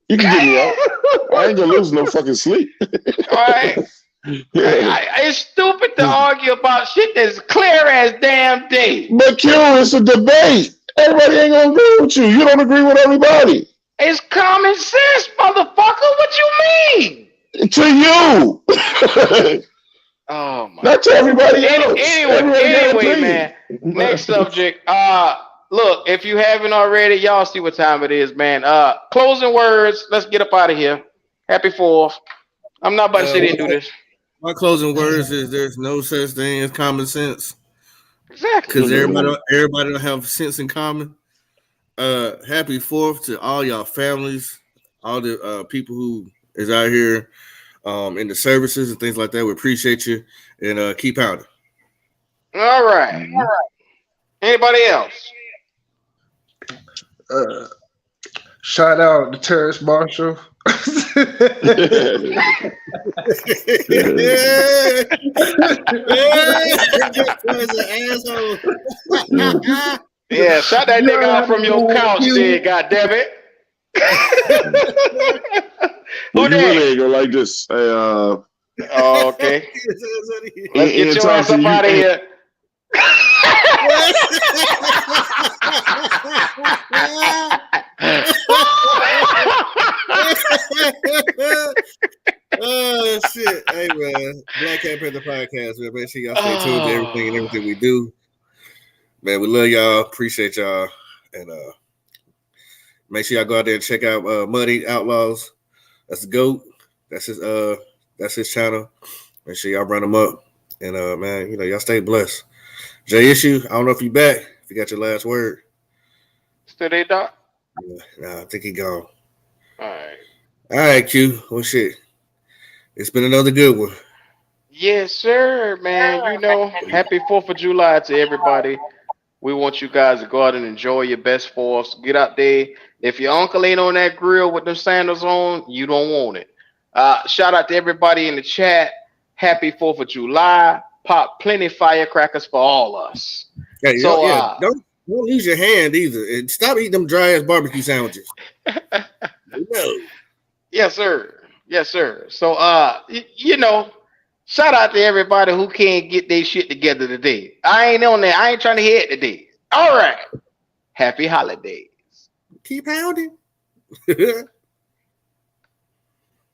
You can get me out. I ain't gonna lose no fucking sleep. All right. Yeah. It's stupid to argue about shit that's clear as damn day. But Q, it's a debate. Everybody ain't gonna agree with you. You don't agree with everybody. It's common sense, motherfucker. What you mean? To you. Oh my Not to god. everybody else. Everybody got an Anyway, opinion. man. Next subject. Look, if you haven't already, y'all see what time it is, man. Closing words. Let's get up out of here. Happy 4th. I'm not about to sit here and do this. My closing words is there's no such thing as common sense Exactly. because everybody don't have sense in common. Happy Fourth to all y'all families, all the people who is out here in the services and things like that. We appreciate you and keep pounding. All right. Anybody else? Shout out to Terrence Marshall. Yeah, shut that nigga out from your couch, there, goddammit. Who Well, you really next? ain't gonna like this. Oh, okay. Let's get Ian your ass Thompson, up out of here. Oh shit! Hey man, Black Cat Panther podcast. Man, make sure y'all stay tuned to everything we do. Man, we love y'all. Appreciate y'all, and make sure y'all go out there and check out Muddy Outlaws. That's the GOAT. That's his channel. Make sure y'all run him up, and man, y'all stay blessed. J Issue. I don't know if you back. If you got your last word. Still there, Doc? Nah, I think he gone. All right. All right, Q. Well, shit. It's been another good one. Yes, sir, man. Happy 4th of July to everybody. We want you guys to go out and enjoy your best force. Get out there. If your uncle ain't on that grill with them sandals on, you don't want it. Shout out to everybody in the chat. Happy 4th of July. Pop plenty firecrackers for all us. Hey, So, don't lose your hand either. And stop eating them dry ass barbecue sandwiches. No. Yes, sir. Yes, sir. So, shout out to everybody who can't get their shit together today. I ain't on that. I ain't trying to hear it today. All right. Happy holidays. Keep pounding.